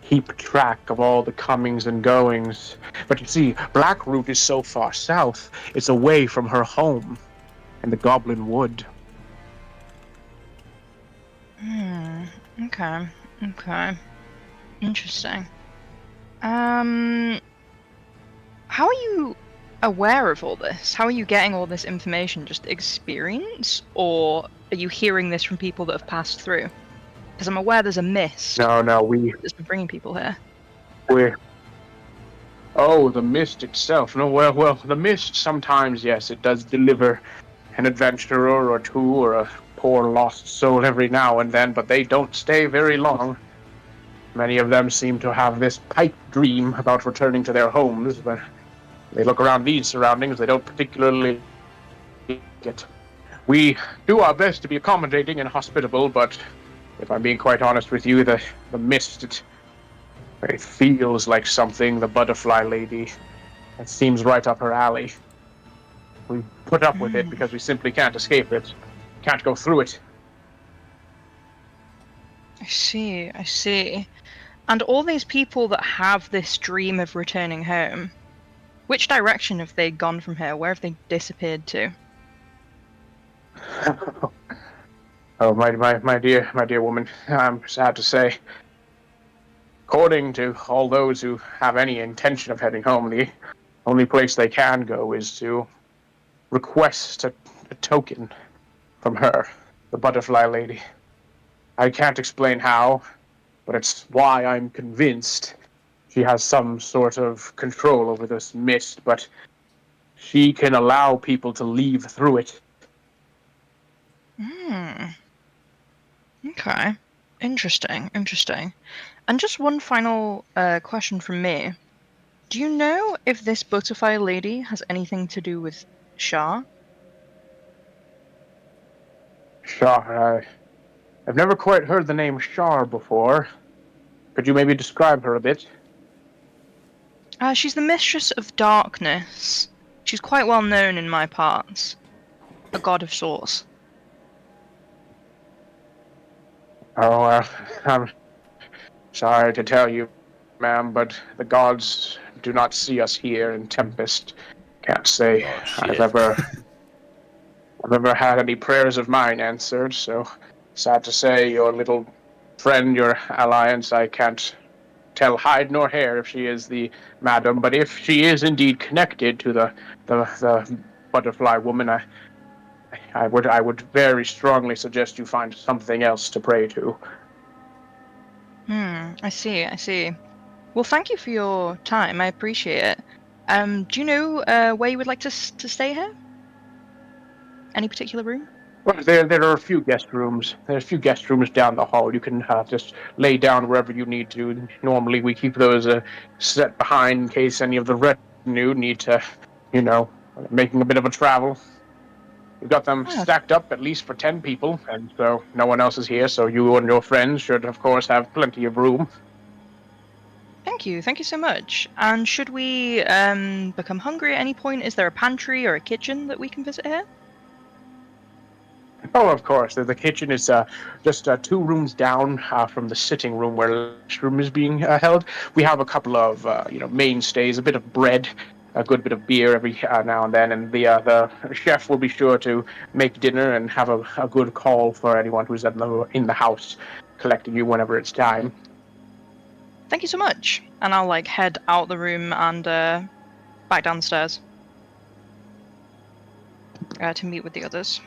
keep track of all the comings and goings. But you see, Blackroot is so far south, it's away from her home in the Goblin Wood. Okay. Interesting. How are you aware of all this? How are you getting all this information? Just experience? Or are you hearing this from people that have passed through? Because I'm aware there's a mist No, that's been bringing people here. the mist itself. No, well, the mist sometimes, yes, it does deliver an adventurer or two or a poor lost soul every now and then, but they don't stay very long. Many of them seem to have this pipe dream about returning to their homes, but they look around these surroundings, they don't particularly like it. We do our best to be accommodating and hospitable, but if I'm being quite honest with you, the mist, it feels like something, the butterfly lady. It seems right up her alley. We put up with it because we simply can't escape it. Can't go through it. I see. And all these people that have this dream of returning home, which direction have they gone from here? Where have they disappeared to? Oh, my dear woman, I'm sad to say. According to all those who have any intention of heading home, the only place they can go is to request a token from her, the butterfly lady. I can't explain how, but it's why I'm convinced she has some sort of control over this mist, but she can allow people to leave through it. Okay. Interesting. And just one final question from me. Do you know if this butterfly lady has anything to do with Shah? Shar, I've never quite heard the name Shar before. Could you maybe describe her a bit? She's the mistress of darkness. She's quite well known in my parts. A god of sorts. Oh, I'm sorry to tell you, ma'am, but the gods do not see us here in Tempest. Can't say I've ever had any prayers of mine answered, so sad to say your little friend, your alliance, I can't tell hide nor hair if she is the madam, but if she is indeed connected to the butterfly woman, I would very strongly suggest you find something else to pray to. I see. Well, thank you for your time. I appreciate it. Do you know where you would like to stay here? Any particular room? Well, there are a few guest rooms. There's a few guest rooms down the hall. You can just lay down wherever you need to. Normally, we keep those set behind in case any of the retinue need to, making a bit of a travel. We've got them stacked up at least for 10 people, and so no one else is here, so you and your friends should, of course, have plenty of room. Thank you so much. And should we become hungry at any point, is there a pantry or a kitchen that we can visit here? Oh, of course. The kitchen is just 2 rooms down from the sitting room where the room is being held. We have a couple of, mainstays, a bit of bread, a good bit of beer every now and then, and the chef will be sure to make dinner and have a good call for anyone who's in the house, collecting you whenever it's time. Thank you so much. And I'll head out the room and back down the stairs to meet with the others.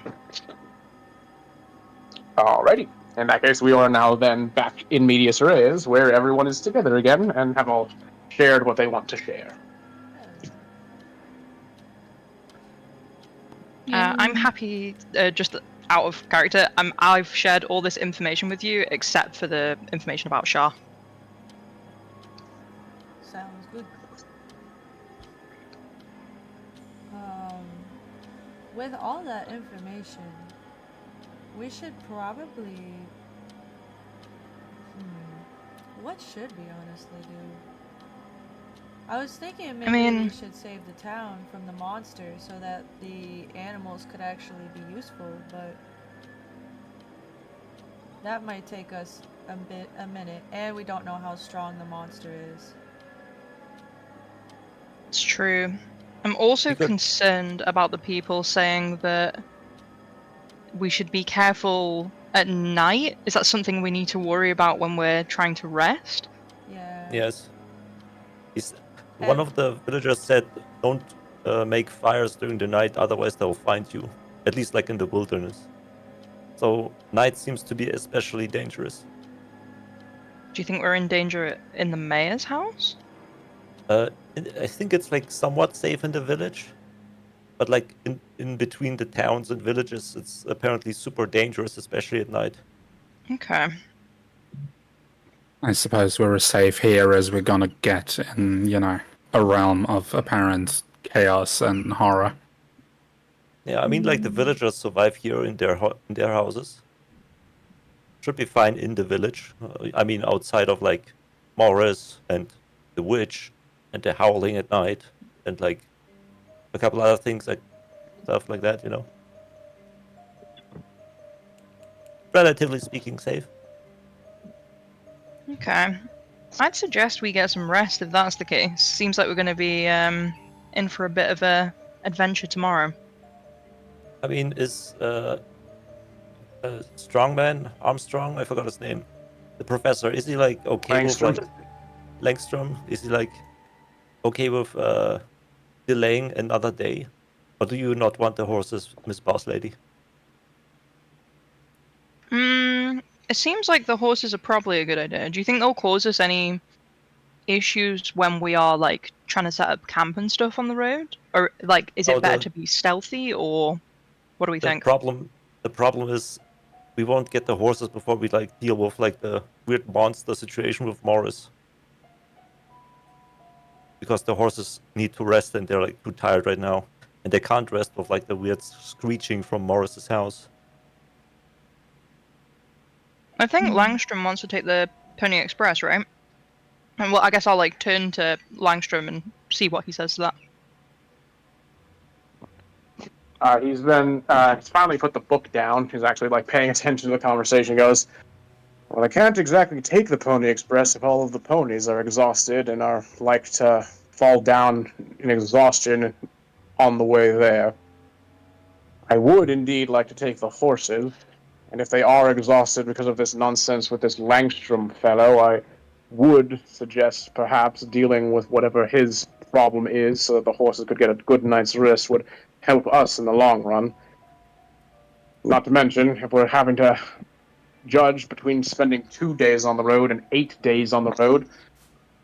Alrighty. In that case, we are now then back in medias res, where everyone is together again and have all shared what they want to share. I'm happy, just out of character. I've shared all this information with you, except for the information about Shah. Sounds good. With all that information, we should probably... What should we honestly do? I was thinking maybe we should save the town from the monster so that the animals could actually be useful, but that might take us a minute, and we don't know how strong the monster is. It's true. I'm also concerned about the people saying that we should be careful at night. Is that something we need to worry about when we're trying to rest? Yeah. Yes. One of the villagers said, don't make fires during the night, otherwise they'll find you. At least like in the wilderness. So night seems to be especially dangerous. Do you think we're in danger in the mayor's house? I think it's like somewhat safe in the village. But like in between the towns and villages, it's apparently super dangerous, especially at night. Okay. I suppose we're as safe here as we're gonna get in, a realm of apparent chaos and horror. Yeah, I mean, like the villagers survive here in their houses. Should be fine in the village. I mean, outside of like Morris and the witch and the howling at night and like a couple other things, like stuff like that, Relatively speaking, safe. Okay. I'd suggest we get some rest if that's the case. Seems like we're going to be in for a bit of a adventure tomorrow. I mean, is Strongman Armstrong? I forgot his name. The professor, is he like okay with like Langstrom? Is he like okay with delaying another day, or do you not want the horses, Miss Boss Lady? It seems like the horses are probably a good idea. Do you think they'll cause us any issues when we are like trying to set up camp and stuff on the road, or like is it better to be stealthy, or what do we think? The problem is we won't get the horses before we like deal with like the weird monster situation with Morris, because the horses need to rest and they're like too tired right now, and they can't rest with like the weird screeching from Morris's house. I think Langstrom wants to take the Pony Express, right? And well, I guess I'll like turn to Langstrom and see what he says to that. He's finally put the book down. He's actually like paying attention to the conversation. He goes, well, I can't exactly take the Pony Express if all of the ponies are exhausted and are like to fall down in exhaustion on the way there. I would indeed like to take the horses, and if they are exhausted because of this nonsense with this Langstrom fellow, I would suggest perhaps dealing with whatever his problem is so that the horses could get a good night's rest would help us in the long run. Not to mention, if we're having to judge between spending 2 days on the road and 8 days on the road,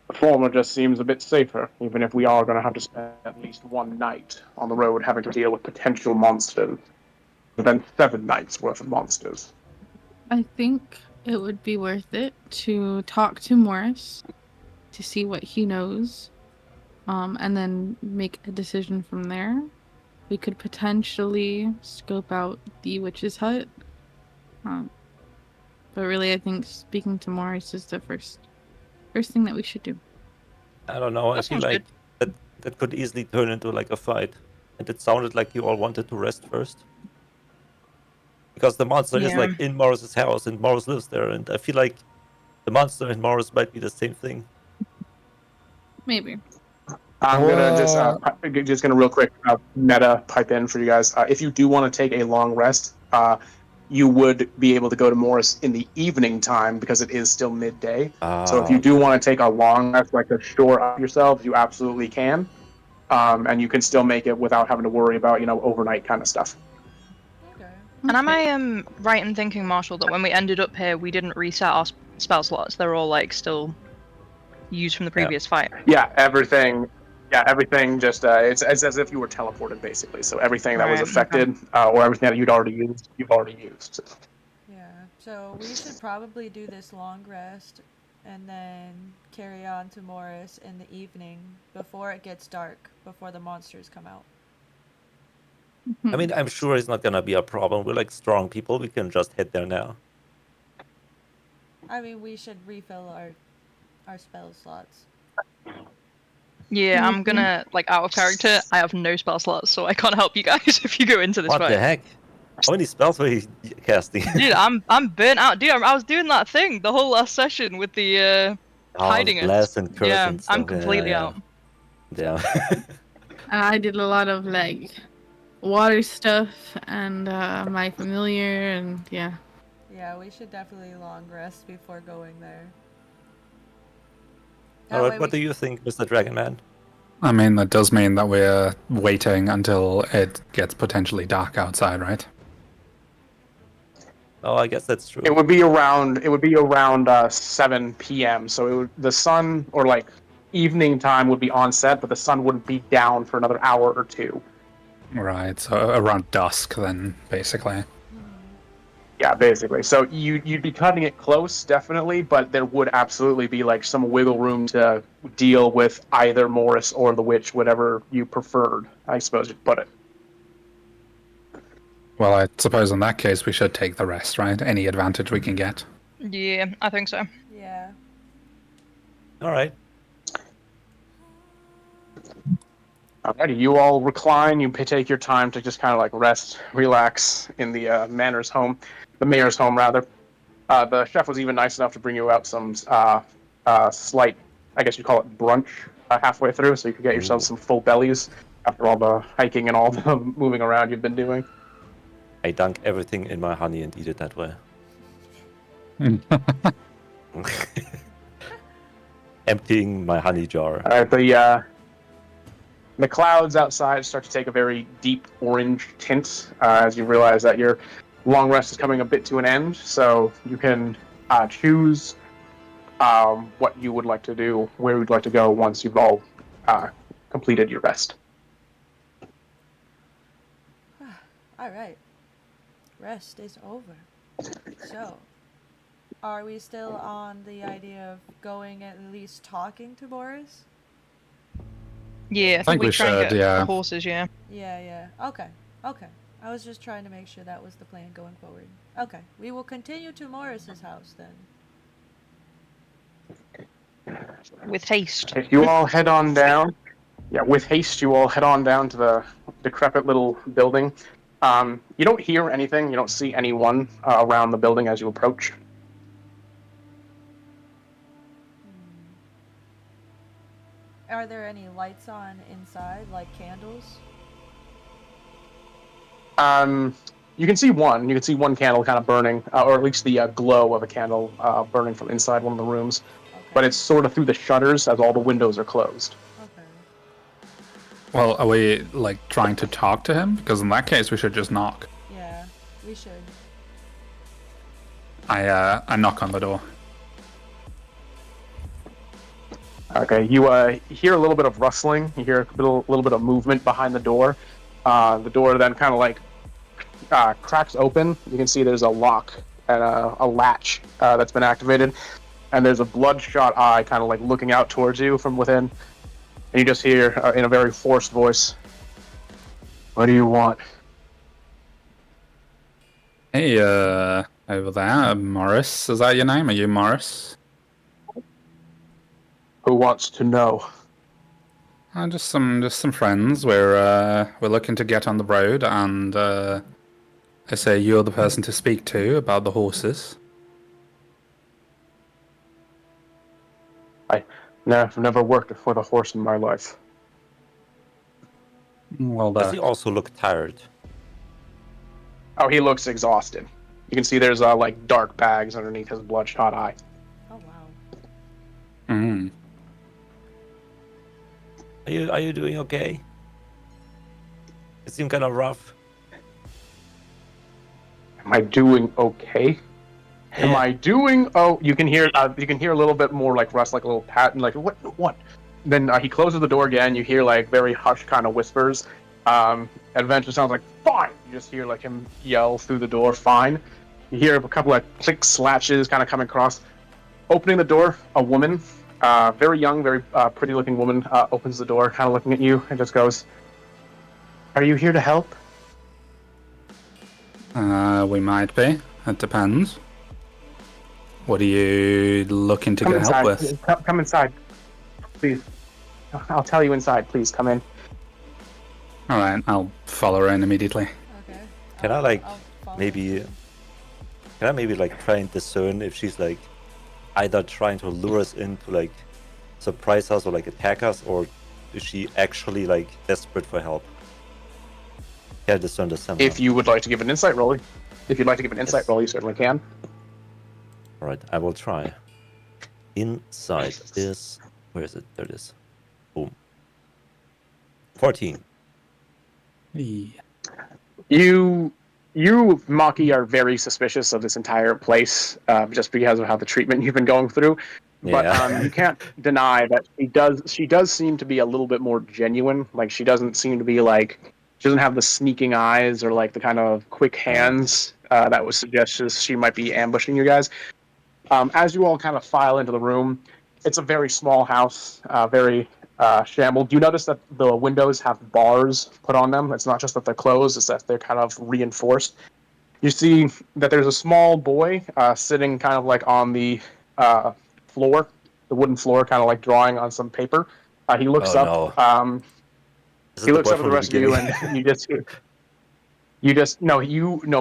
the former just seems a bit safer, even if we are going to have to spend at least 1 night on the road having to deal with potential monsters. Than 7 nights worth of monsters. I think it would be worth it to talk to Morris to see what he knows, and then make a decision from there. We could potentially scope out the witch's hut, but really I think speaking to Morris is the first thing that we should do. I don't know, I feel like that could easily turn into like a fight, and it sounded like you all wanted to rest first. Because the monster is like in Morris's house and Morris lives there, and I feel like the monster and Morris might be the same thing. Maybe. I'm gonna just gonna real quick meta pipe in for you guys. If you do want to take a long rest, you would be able to go to Morris in the evening time because it is still midday. So if you do want to take a long rest, like to shore up yourselves, you absolutely can, and you can still make it without having to worry about overnight kind of stuff. Okay. And am Okay. I right in thinking, Marshall, that when we ended up here, we didn't reset our spell slots? They're all like still used from the previous fight. Yeah, everything. Yeah, everything. Just it's as if you were teleported, basically. So everything that was Right. Okay. affected, or everything that you'd already used, you've already used. Yeah, so we should probably do this long rest and then carry on to Morris in the evening before it gets dark, before the monsters come out. I mean, I'm sure it's not gonna be a problem. We're like strong people. We can just head there now. I mean, we should refill our spell slots. Yeah, I'm gonna out of character. I have no spell slots, so I can't help you guys if you go into this What fight. the heck? How many spells were you casting? Dude, I'm burnt out. Dude, I was doing that thing the whole last session with the hiding us. Blast and curse Yeah, and stuff. I'm completely out. Yeah. I did a lot of like water stuff and my familiar and yeah. Yeah, we should definitely long rest before going there. All right. What do you think, Mr. Dragonman? I mean, that does mean that we're waiting until it gets potentially dark outside, right? Oh, I guess that's true. It would be around. It would be around 7 p.m. So the sun or like evening time would be on set, but the sun wouldn't be down for another hour or two. Right, so around dusk then, basically. Yeah, basically. So you'd be cutting it close, definitely, but there would absolutely be like some wiggle room to deal with either Morris or the witch, whatever you preferred, I suppose you'd put it. Well, I suppose in that case we should take the rest, right? Any advantage we can get. Yeah, I think so. Yeah. All right. Alrighty, you all recline. You take your time to just kind of like rest, relax in the mayor's home, rather. The chef was even nice enough to bring you out some slight, I guess you call it brunch, halfway through, so you could get yourself some full bellies after all the hiking and all the moving around you've been doing. I dunk everything in my honey and eat it that way. Emptying my honey jar. All right, the clouds outside start to take a very deep orange tint as you realize that your long rest is coming a bit to an end. So you can choose what you would like to do, where you'd like to go once you've all completed your rest. All right. Rest is over. So, are we still on the idea of going at least talking to Boris? Yeah, I think we try and get the horses, yeah. Yeah. Okay. I was just trying to make sure that was the plan going forward. Okay. We will continue to Morris's house then. With haste. If you all head on down, with haste, you all head on down to the decrepit little building. You don't hear anything. You don't see anyone around the building as you approach. Are there any lights on inside, like candles? You can see one. You can see one candle kind of burning, or at least the glow of a candle burning from inside one of the rooms. Okay. But it's sort of through the shutters as all the windows are closed. Okay. Well, are we like trying to talk to him? Because in that case, we should just knock. Yeah, we should. I knock on the door. Okay, you hear a little bit of rustling. You hear a little bit of movement behind the door. The door then kind of like cracks open. You can see there's a lock and a latch that's been activated, and there's a bloodshot eye kind of like looking out towards you from within. And you just hear in a very hoarse voice, "What do you want?" Hey, over there, Morris. Is that your name? Are you Morris? Who wants to know? Just some friends. We're looking to get on the road, and I say you're the person to speak to about the horses. I've never worked with a horse in my life. Well, Does he also look tired? Oh, he looks exhausted. You can see there's like dark bags underneath his bloodshot eye. Oh wow. Mm. Are you doing okay? It seemed kind of rough. I doing okay? Am Yeah. I doing? Oh, you can hear a little bit more like rust, like a little pat, and like what? Then he closes the door again. You hear like very hushed kind of whispers. Adventure sounds like fine. You just hear like him yell through the door, fine. You hear a couple of click slashes kind of coming across. Opening the door, a woman, very young, very pretty looking woman, opens the door, kind of looking at you, and just goes, "Are you here to help?" We might be. It depends. What are you looking to Come get help inside. with? Come inside, please. I'll tell you inside. Please come in. All right, I'll follow her in immediately. Okay. Can I like I'll follow maybe? you. Can I maybe like try and discern if she's like either trying to lure us in to like surprise us or like attack us, or is she actually like desperate for help? Can I discern this somehow? If you would like to give an insight roll, you certainly can. All right, I will try. Insight is, where is it? There it is. Boom. 14. You, Maki, are very suspicious of this entire place, just because of how the treatment you've been going through. But Yeah. you can't deny that she does seem to be a little bit more genuine. Like she doesn't seem to be like, she doesn't have the sneaking eyes or like the kind of quick hands that would suggest she might be ambushing you guys. As you all kind of file into the room, it's a very small house, very shambled. You notice that the windows have bars put on them. It's not just that they're closed, it's that they're kind of reinforced. You see that there's a small boy sitting kind of like on the floor, the wooden floor, kind of like drawing on some paper. He looks Oh up. no. Is it He the looks boy up at from the the rest of you, beginning? and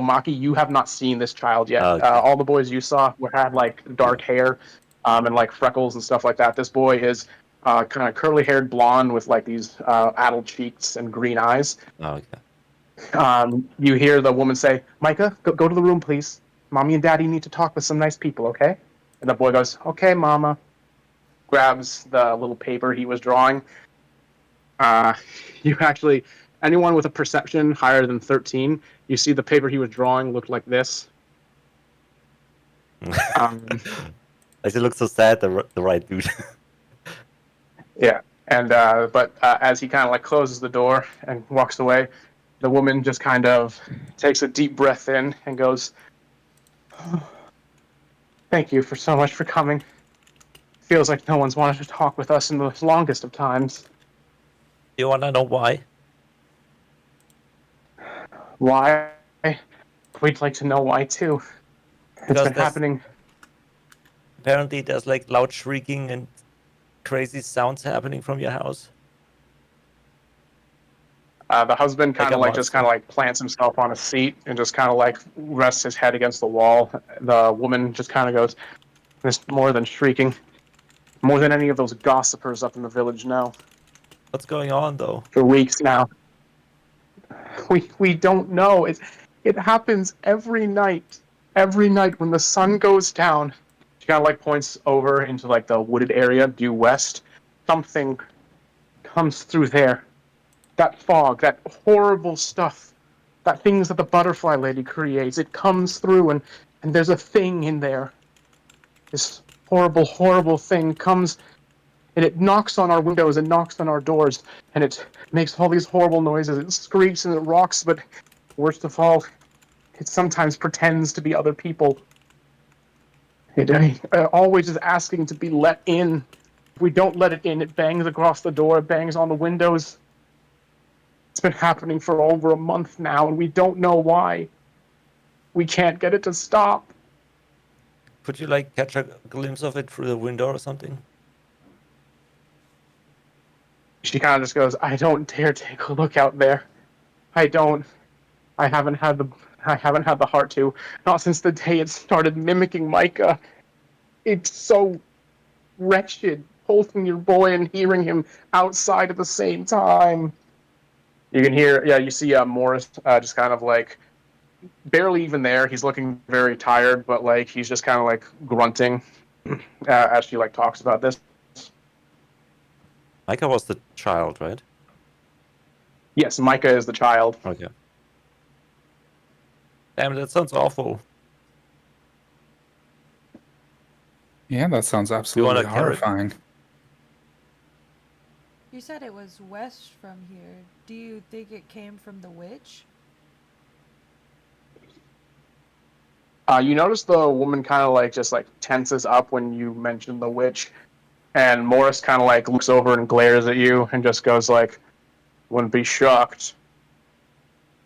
Maki, you have not seen this child yet. Okay. All the boys you saw had like dark hair, and like freckles and stuff like that. This boy is kind of curly-haired blonde with like these addled cheeks and green eyes. Okay. You hear the woman say, "Micah, go to the room, please. Mommy and Daddy need to talk with some nice people, okay?" And the boy goes, "Okay, Mama." Grabs the little paper he was drawing. You actually, anyone with a perception higher than 13, you see the paper he was drawing looked like this. Like it looks so sad, the right dude. Yeah, and but as he kind of like closes the door and walks away, the woman just kind of takes a deep breath in and goes, "Oh, thank you for so much for coming. Feels like no one's wanted to talk with us in the longest of times." You wanna know why? Why? We'd like to know why too. It's Because been happening. apparently there's like loud shrieking and crazy sounds happening from your house. The husband kind of Like a like just kind of like plants himself on a seat and just kind of like rests his head against the wall. The woman just kind of goes, "There's more than shrieking, more than any of those gossipers up in the village know. What's going on though? For weeks now, we don't know. It happens every night. Every night when the sun goes down." She kind of like points over into like the wooded area due west. Something comes through there. That fog, that horrible stuff, that things that the butterfly lady creates, it comes through and there's a thing in there. This horrible, horrible thing comes and it knocks on our windows and knocks on our doors and it makes all these horrible noises. It screeches and it rocks, but worst of all, it sometimes pretends to be other people. It always is asking to be let in. If we don't let it in, it bangs across the door, it bangs on the windows. It's been happening for over a month now, and we don't know why. We can't get it to stop. Could you like catch a glimpse of it through the window or something? She kind of just goes, "I don't dare take a look out there. I haven't had the heart to. Not since the day it started mimicking Micah. It's so wretched, holding your boy and hearing him outside at the same time." You can hear, you see Morris just kind of like barely even there. He's looking very tired, but like he's just kind of like grunting as she like talks about this. Micah was the child, right? Yes, Micah is the child. Okay. Damn, that sounds awful. Yeah, that sounds You absolutely wanna carry it? horrifying. You said it was west from here. Do you think it came from the witch? You notice the woman kind of like just like tenses up when you mention the witch, and Morris kind of like looks over and glares at you and just goes like, "Wouldn't be shocked.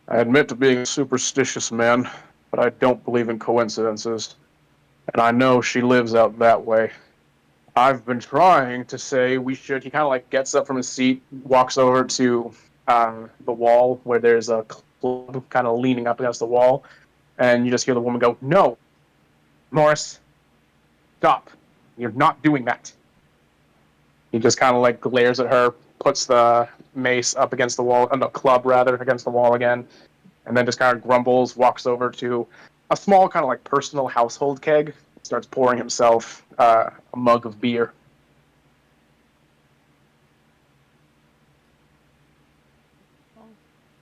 I admit to being a superstitious man, but I don't believe in coincidences, and I know she lives out that way. I've been trying to say we should." He kind of like gets up from his seat, walks over to the wall where there's a club kind of leaning up against the wall, and you just hear the woman go, "No, Morris, stop. You're not doing that." He just kind of like glares at her, puts the mace up against the wall, no, club rather, against the wall again, and then just kind of grumbles, walks over to a small kind of like personal household keg, starts pouring himself a mug of beer.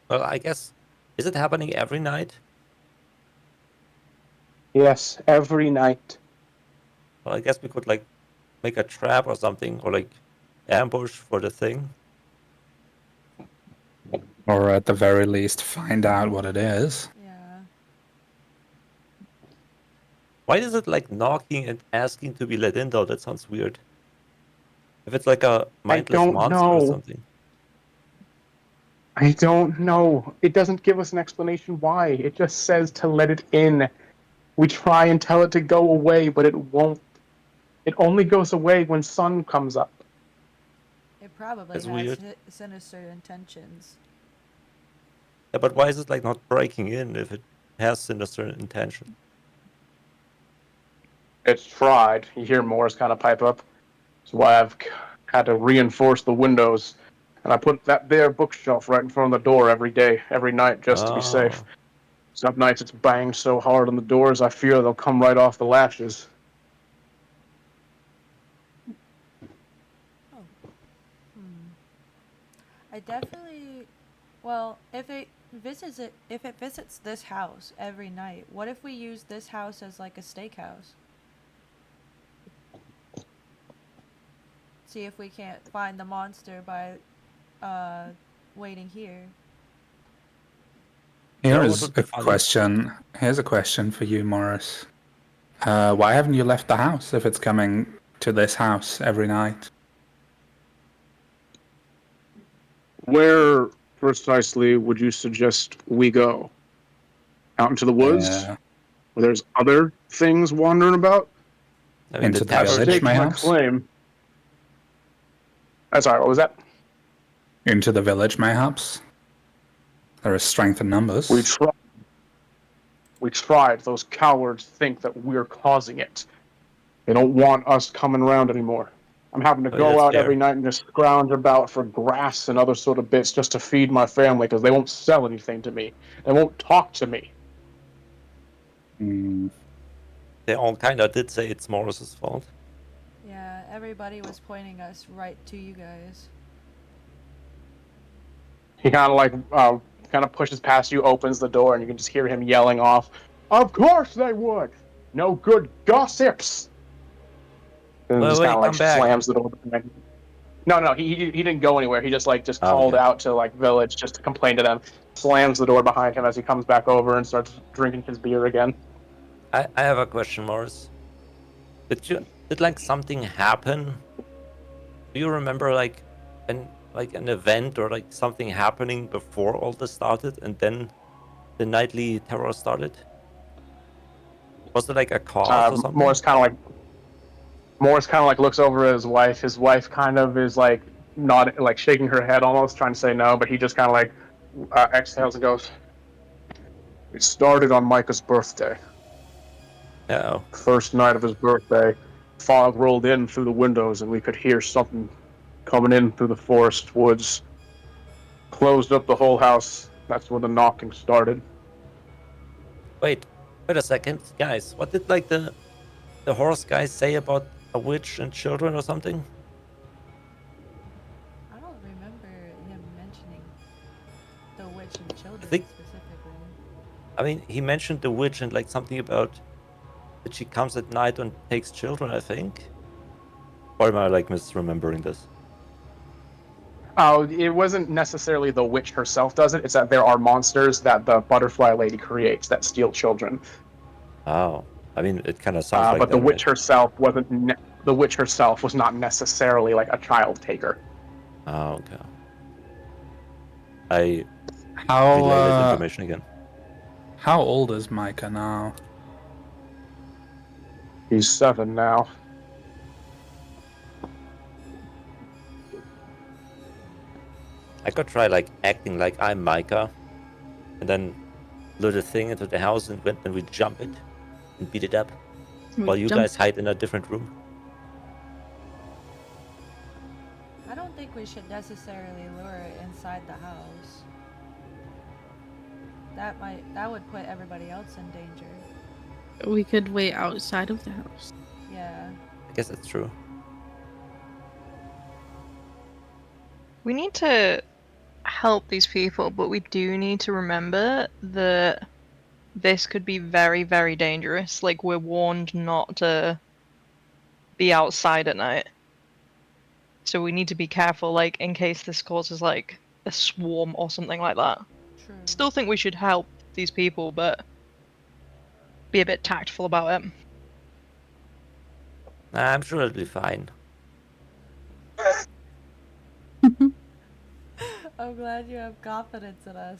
Well, I guess, is it happening every night? Yes, every night. Well, I guess we could like make a trap or something, or like ambush for the thing. Or at the very least, find out what it is. Yeah. Why is it like knocking and asking to be let in though? That sounds weird. If it's like a I mindless don't monster or know. something. I don't know. It doesn't give us an explanation why. It just says to let it in. We try and tell it to go away, but it won't. It only goes away when sun comes up. It probably That's has weird. sinister intentions. Yeah, but why is it like not breaking in if it has sinister intention? It's tried. You hear Morris kind of pipe up. That's why I've had to reinforce the windows. And I put that there bookshelf right in front of the door every day, every night, just to be safe. Oh, Some nights it's banged so hard on the doors, I fear they'll come right off the latches. Oh. I definitely. Well, if it visits this house every night, what if we use this house as like a steakhouse? See if we can't find the monster by waiting here. you know Here what is would be a funny? question. Here's a question for you, Morris. Why haven't you left the house if it's coming to this house every night? Where precisely would you suggest we go? Out into the woods, Uh, where there's other things wandering about? I mean, the into the I tavern. village, stake my mayhaps? claim. I'm sorry, what was that? Into the village, mayhaps? There is strength in numbers. We tried. We tried. Those cowards think that we're causing it. They don't want us coming around anymore. I'm having to I mean, go that's out every fair. night and just scrounge about for grass and other sort of bits just to feed my family because they won't sell anything to me. They won't talk to me. Hmm. They all kind of did say it's Morris's fault. Yeah, everybody was pointing us right to you guys. He kind of like kind of pushes past you, opens the door, and you can just hear him yelling off, "Of course they would! No good gossips!" And Wait, just kind wait, of like come back. slams the door behind him. No, he didn't go anywhere. He just Oh, called okay. out to like village just to complain to them. Slams the door behind him as he comes back over and starts drinking his beer again. I have a question, Morris. Did like something happen? Do you remember an event or like something happening before all this started and then the nightly terror started? Was it like a cause or something? Morris kind of like looks over at his wife. His wife kind of is like not like shaking her head, almost trying to say no, but he just kind of like exhales and goes, "It started on Micah's birthday. No. First night of his birthday, fog rolled in through the windows, and we could hear something coming in through the forest woods. Closed up the whole house. That's when the knocking started." Wait a second, guys. What did like the horse guys say about a witch and children or something? I don't remember him mentioning the witch and I children think specifically. I mean, he mentioned the witch and like something about that she comes at night and takes children, I think. Or am I like misremembering this? Oh, it wasn't necessarily the witch herself does it. It's that there are monsters that the butterfly lady creates that steal children. Oh, I mean, it kind of sounds like But the that, right? witch herself wasn't. The witch herself was not necessarily like a child taker. Oh, okay. I How relay that information again. how old is Micah now? He's 7 now. I could try like acting like I'm Micah, and then lure the thing into the house, and then we jump it and beat it up, while you guys hide in a different room. I don't think we should necessarily lure it inside the house. That would put everybody else in danger. We could wait outside of the house. Yeah. I guess that's true. We need to help these people, but we do need to remember that this could be very, very dangerous. Like, we're warned not to be outside at night. So we need to be careful, like, in case this causes, like, a swarm or something like that. True. Still think we should help these people, but be a bit tactful about it. Nah, I'm sure it'll be fine. I'm glad you have confidence in us.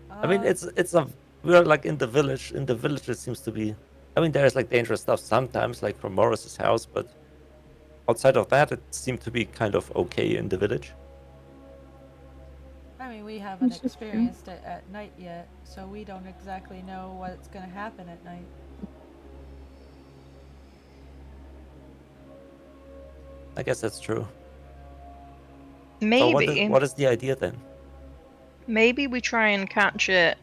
I mean, we're like in the village. In the village, it seems to be. I mean, there's like dangerous stuff sometimes, like from Morris's house, but outside of that, it seemed to be kind of okay in the village. I mean, we haven't This is true. experienced it at night yet, so we don't exactly know what's gonna happen at night. I guess that's true. So Maybe. what is the idea then? Maybe we try and catch it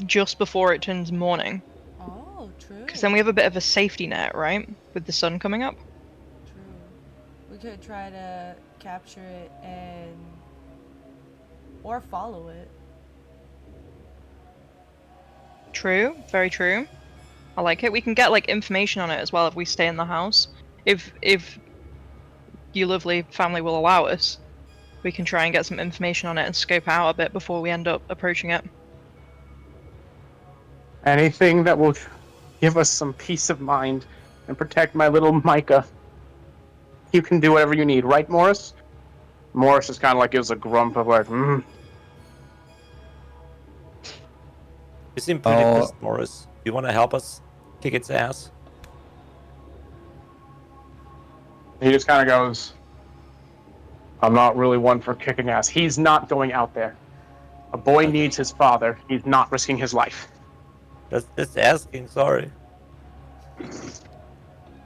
just before it turns morning. Oh, true. Because then we have a bit of a safety net, right? With the sun coming up. True. We could try to capture it or follow it. True, very true. I like it. We can get like information on it as well if we stay in the house. If you lovely family will allow us, we can try and get some information on it and scope out a bit before we end up approaching it. Anything that will give us some peace of mind and protect my little Micah. You can do whatever you need, right, Morris? Morris just kind of like gives a grump of like, You seem pretty Oh. pissed, Morris. You want to help us kick its ass? He just kind of goes, I'm not really one for kicking ass. He's not going out there. A boy Okay. needs his father. He's not risking his life. Just asking. Sorry.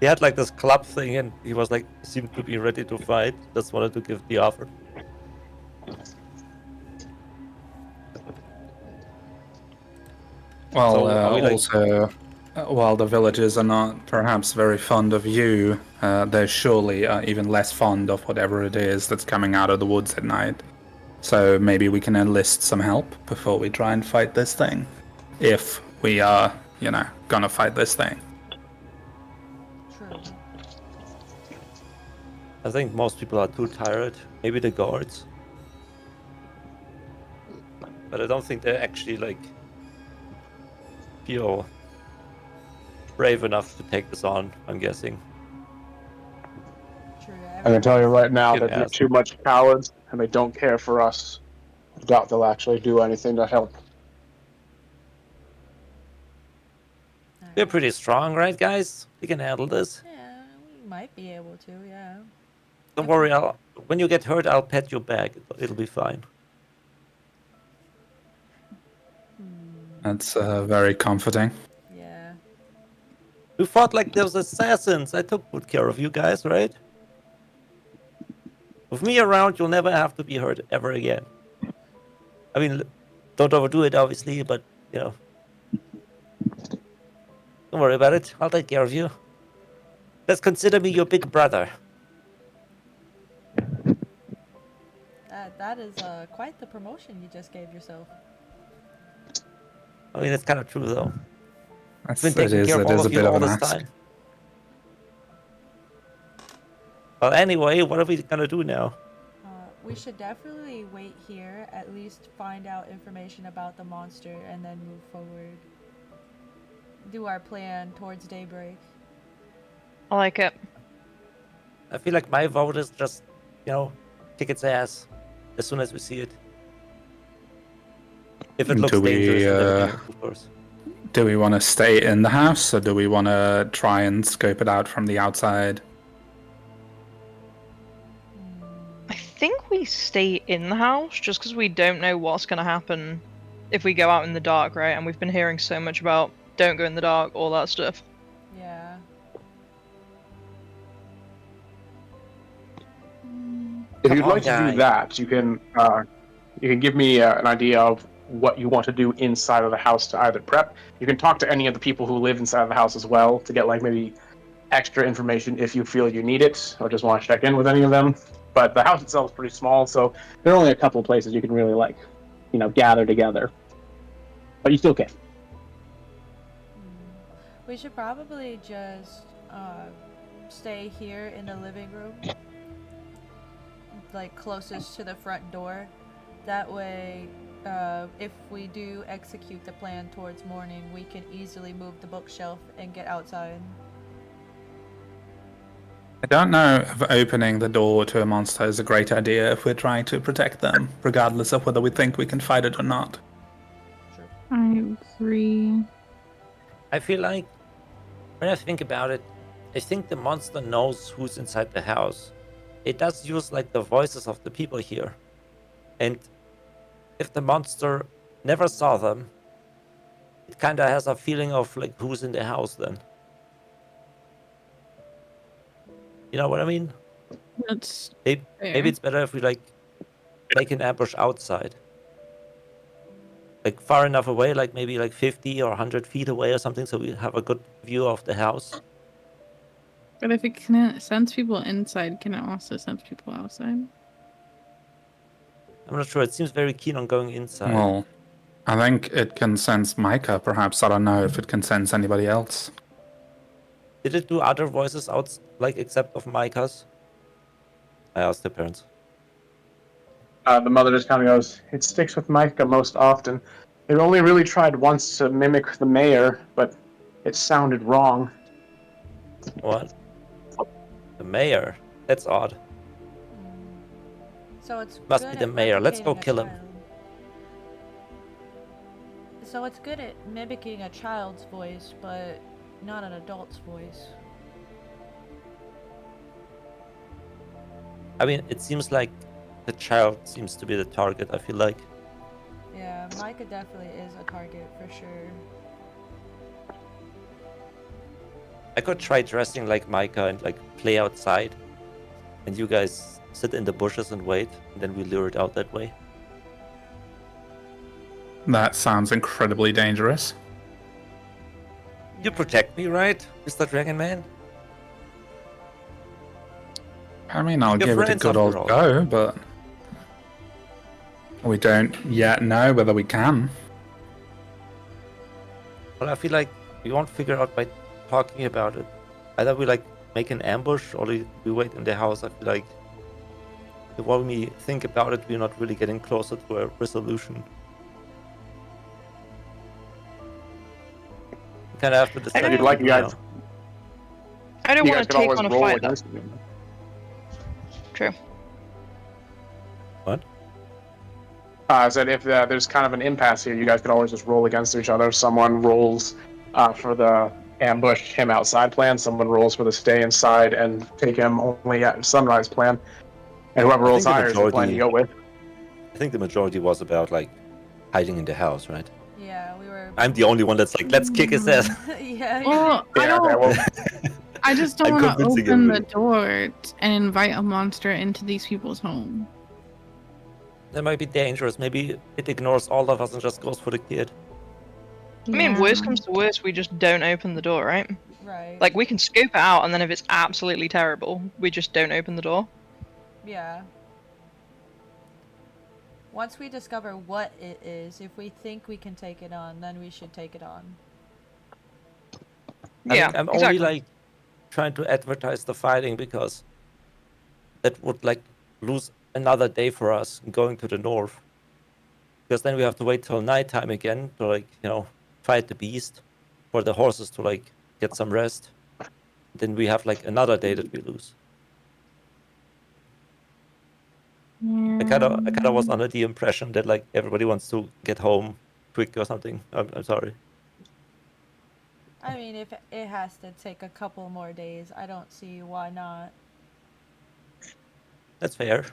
He had like this club thing, and he was like seemed to be ready to fight. Just wanted to give the offer. Well, So, are we, like- also, while the villagers are not perhaps very fond of you, they surely are even less fond of whatever it is that's coming out of the woods at night. So maybe we can enlist some help before we try and fight this thing. If we are, gonna fight this thing. True. I think most people are too tired. Maybe the guards. But I don't think they actually like feel brave enough to take this on, I'm guessing. True. I can tell you right now Good that they're ass. too much cowards and they don't care for us. I doubt they'll actually do anything to help. We're pretty strong, right, guys? We can handle this. Yeah, we might be able to, yeah. Don't worry, when you get hurt, I'll pat your back. It'll be fine. That's very comforting. Yeah. We fought like those assassins. I took good care of you guys, right? With me around, you'll never have to be hurt ever again. I mean, don't overdo it, obviously, but, don't worry about it. I'll take care of you. Just consider me your big brother. That is quite the promotion you just gave yourself. I mean, it's kind of true though. I've been It taking care of all is a of you bit of all an this ask. time. Well, anyway, what are we gonna do now? We should definitely wait here, at least find out information about the monster, and then move forward. Do our plan towards daybreak. I like it. I feel like my vote is just, kick its ass as soon as we see it. If it looks Do we, dangerous in the beginning, of course. Do we want to stay in the house, or do we want to try and scope it out from the outside? I think we stay in the house just because we don't know what's going to happen if we go out in the dark, right? And we've been hearing so much about don't go in the dark, all that stuff. Yeah. If you'd Come on, like to guy. do that, you can give me an idea of what you want to do inside of the house to either prep. You can talk to any of the people who live inside of the house as well to get like maybe extra information if you feel you need it or just want to check in with any of them. But the house itself is pretty small, so there are only a couple places you can really gather together. But you still can. We should probably just stay here in the living room, like closest to the front door. That way, if we do execute the plan towards morning, we can easily move the bookshelf and get outside. I don't know if opening the door to a monster is a great idea if we're trying to protect them, regardless of whether we think we can fight it or not. I agree. I feel like, when I think about it, I think the monster knows who's inside the house. It does use like the voices of the people here. And if the monster never saw them, it kind of has a feeling of like who's in the house then. You know what I mean? That's Maybe fair. it's better if we like make an ambush outside. Like far enough away, like maybe like 50 or 100 feet away or something, so we have a good view of the house. But if it can sense people inside, can it also sense people outside? I'm not sure. It seems very keen on going inside. Well, I think it can sense Micah, perhaps. I don't know if it can sense anybody else. Did it do other voices out, like except of Micah's? I asked the parents. The mother just kind of goes, "It sticks with Micah most often. It only really tried once to mimic the mayor, but it sounded wrong." What? The mayor? That's odd. So it's Must good be the at mayor. Let's replicating go a kill him. child. So it's good at mimicking a child's voice, but not an adult's voice. I mean, it seems like the child seems to be the target, I feel like. Yeah, Micah definitely is a target for sure. I could try dressing like Micah and like play outside. And you guys sit in the bushes and wait, and then we lure it out that way. That sounds incredibly dangerous. You protect me, right, Mr. Dragon Man? I mean, I'll Your give it a friends, good old after all. go, but we don't yet know whether we can. Well, I feel like we won't figure out by talking about it. Either we like make an ambush or we wait in the house. I feel like the more we think about it, we're not really getting closer to a resolution. We kind of have to decide. If you'd like, you guys, I don't you want guys to could take always on a roll fight. against me. True. What? I said if there's kind of an impasse here, you guys could always just roll against each other. Someone rolls for the ambush him outside plan. Someone rolls for the stay inside and take him only at sunrise plan. And whoever rolls think the higher is the plan you go with. I think the majority was about like hiding in the house, right? Yeah, we were. I'm the only one that's like, let's kick his ass. Yeah. Well, I Yeah, don't. okay, well, I just don't I'm want to convincing open the everybody. door and invite a monster into these people's home. That might be dangerous. Maybe it ignores all of us and just goes for the kid. I mean, worst comes to worst, we just don't open the door, right? Right. Like, we can scope it out, and then if it's absolutely terrible, we just don't open the door. Yeah. Once we discover what it is, if we think we can take it on, then we should take it on. I Yeah, mean, I'm exactly. only like trying to advertise the fighting because that would like lose another day for us going to the north. Because then we have to wait till nighttime again to like, fight the beast for the horses to like get some rest. Then we have like another day that we lose. I kind of was under the impression that like everybody wants to get home quick or something. I'm sorry. I mean, if it has to take a couple more days, I don't see why not. That's fair.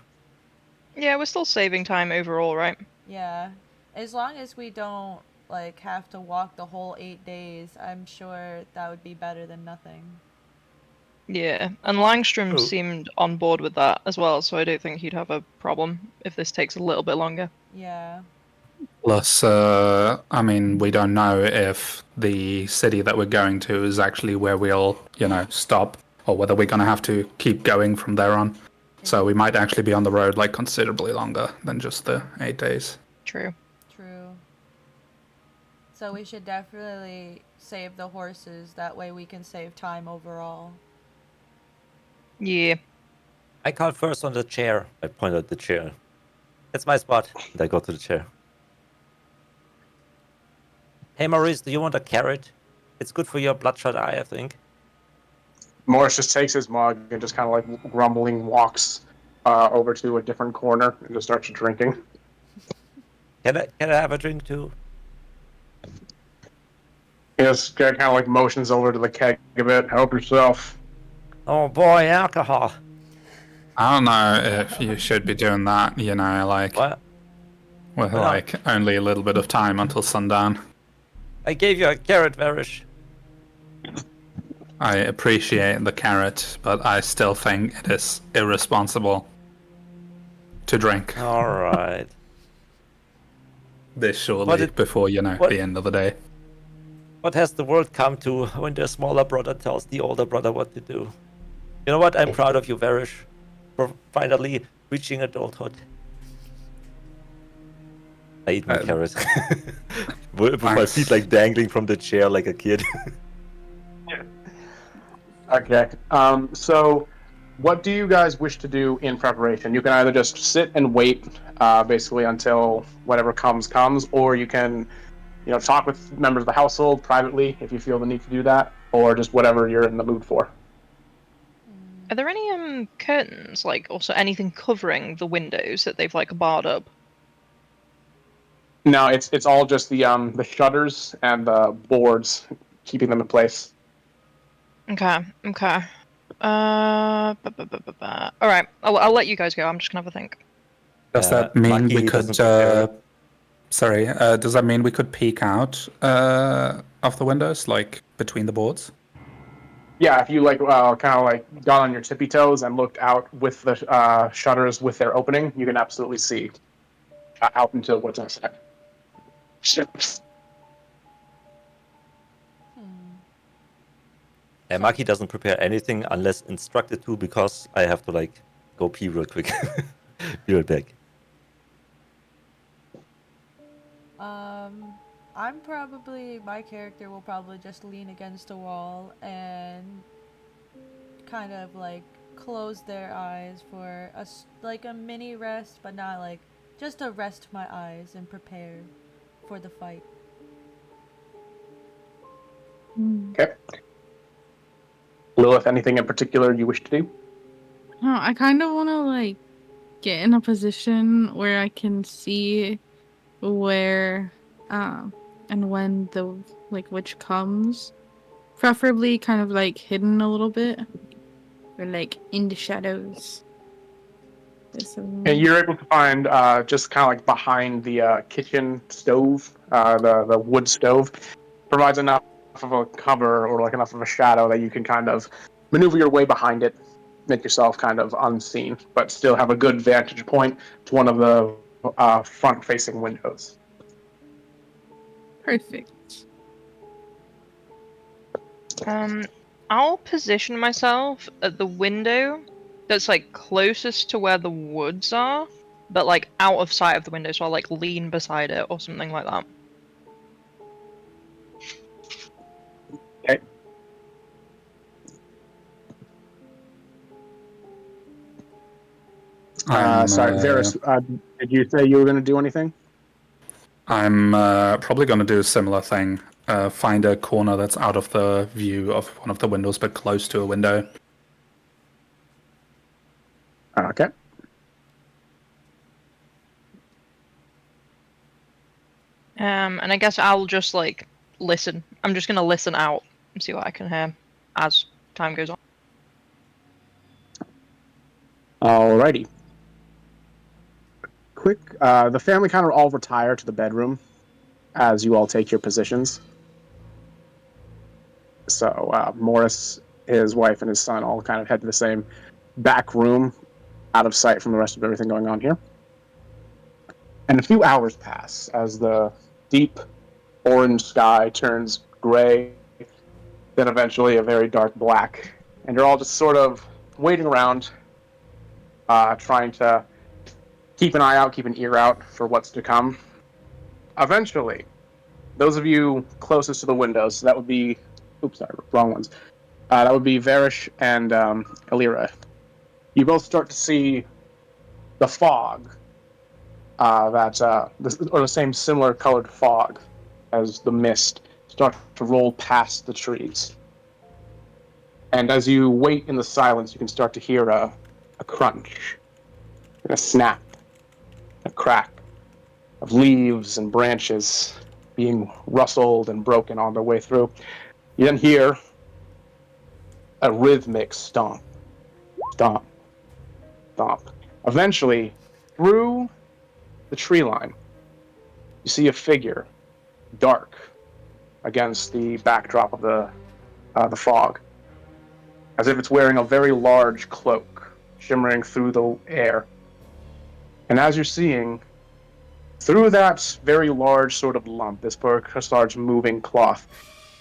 Yeah, we're still saving time overall, right? Yeah. As long as we don't, like, have to walk the whole 8 days, I'm sure that would be better than nothing. Yeah, and Langstrom True. seemed on board with that as well, so I don't think he'd have a problem if this takes a little bit longer. Yeah. Plus, I mean, we don't know if the city that we're going to is actually where we'll, stop, or whether we're going to have to keep going from there on. So we might actually be on the road like considerably longer than just the 8 days. True. True. So we should definitely save the horses, that way we can save time overall. Yeah. I called first on the chair. I pointed at the chair. That's my spot. And I go to the chair. Hey Maurice, do you want a carrot? It's good for your bloodshot eye, I think. Morris just takes his mug and just kind of like grumbling walks over to a different corner and just starts drinking. Can I have a drink too? He just kind of like motions over to the keg a bit. Help yourself. Oh boy, alcohol. I don't know if you should be doing that, like What? with Why not? like only a little bit of time until sundown. I gave you a carrot, Varish. I appreciate the carrot, but I still think it is irresponsible to drink Alright. this shortly before, the end of the day. What has the world come to when the smaller brother tells the older brother what to do? You know what? I'm proud of you, Varish, for finally reaching adulthood. I eat my carrot. With my feet like dangling from the chair like a kid. Okay. So what do you guys wish to do in preparation? You can either just sit and wait, basically until whatever comes, or you can, talk with members of the household privately if you feel the need to do that, or just whatever you're in the mood for. Are there any curtains, like also anything covering the windows that they've like barred up? No, it's all just the shutters and the boards keeping them in place. Okay. All right. I'll let you guys go. I'm just gonna have a think. Does that mean Maki we could? doesn't prepare. Sorry. Does that mean we could peek out of the windows, like between the boards? Yeah, if you like, kind of like got on your tippy toes and looked out with the shutters with their opening, you can absolutely see out into what's outside. Maki doesn't prepare anything unless instructed to, because I have to like go pee real quick. Be right back. My character will probably just lean against a wall and kind of like close their eyes for a mini rest, but not like just to rest my eyes and prepare for the fight. Okay. Lilith, anything in particular you wish to do? Oh, I kind of want to like get in a position where I can see where and when the witch comes, preferably kind of like hidden a little bit or like in the shadows. And you're able to find just kind of like behind the kitchen stove, the wood stove, provides enough of a cover or like enough of a shadow that you can kind of maneuver your way behind it, make yourself kind of unseen, but still have a good vantage point to one of the front-facing windows. Perfect. I'll position myself at the window that's like closest to where the woods are, but like out of sight of the window, so I'll like lean beside it or something like that. Okay. Sorry, Varys, did you say you were going to do anything? I'm probably going to do a similar thing. Find a corner that's out of the view of one of the windows, but close to a window. Okay. And I guess I'll just like listen. I'm just gonna listen out and see what I can hear as time goes on. Alrighty. Quick, the family kind of all retire to the bedroom as you all take your positions. So Morris, his wife, and his son all kind of head to the same back room, out of sight from the rest of everything going on here. And a few hours pass as the deep orange sky turns gray, then eventually a very dark black. And you're all just sort of waiting around, trying to keep an eye out, keep an ear out for what's to come. Eventually, those of you closest to the windows, that would be... Oops, sorry, wrong ones. That would be Varish and Alira. You both start to see the fog, or the same similar colored fog as the mist, start to roll past the trees. And as you wait in the silence, you can start to hear a crunch, and a snap, a crack of leaves and branches being rustled and broken on their way through. You then hear a rhythmic stomp, stomp, stomp. Eventually, through the tree line, you see a figure, dark, against the backdrop of the fog, as if it's wearing a very large cloak, shimmering through the air. And as you're seeing, through that very large sort of lump, this large moving cloth,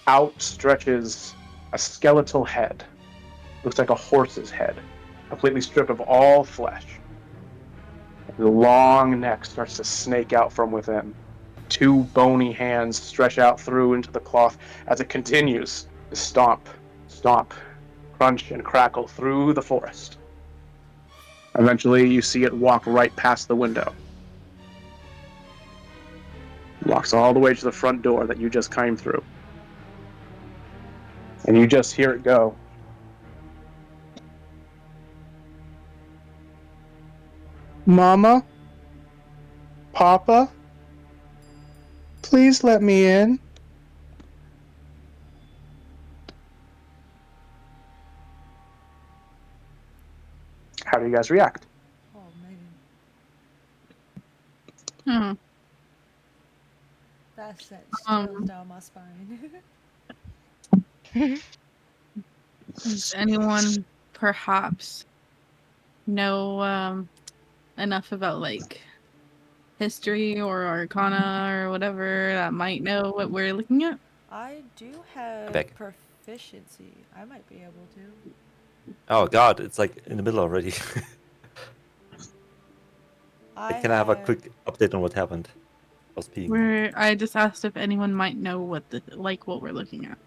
out stretches a skeletal head. Looks like a horse's head, completely stripped of all flesh. The long neck starts to snake out from within. Two bony hands stretch out through into the cloth as it continues to stomp, stomp, crunch, and crackle through the forest. Eventually, you see it walk right past the window. Walks all the way to the front door that you just came through. And you just hear it go. Mama? Papa? Please let me in. How do you guys react? Oh man, Hmm. that sent chills down my spine. Does anyone perhaps know enough about like history or arcana or whatever that might know what we're looking at? I do have Back. proficiency. I might be able to. Oh god, it's like in the middle already. Can I have a quick update on what happened? I was peeing. I just asked if anyone might know what what we're looking at.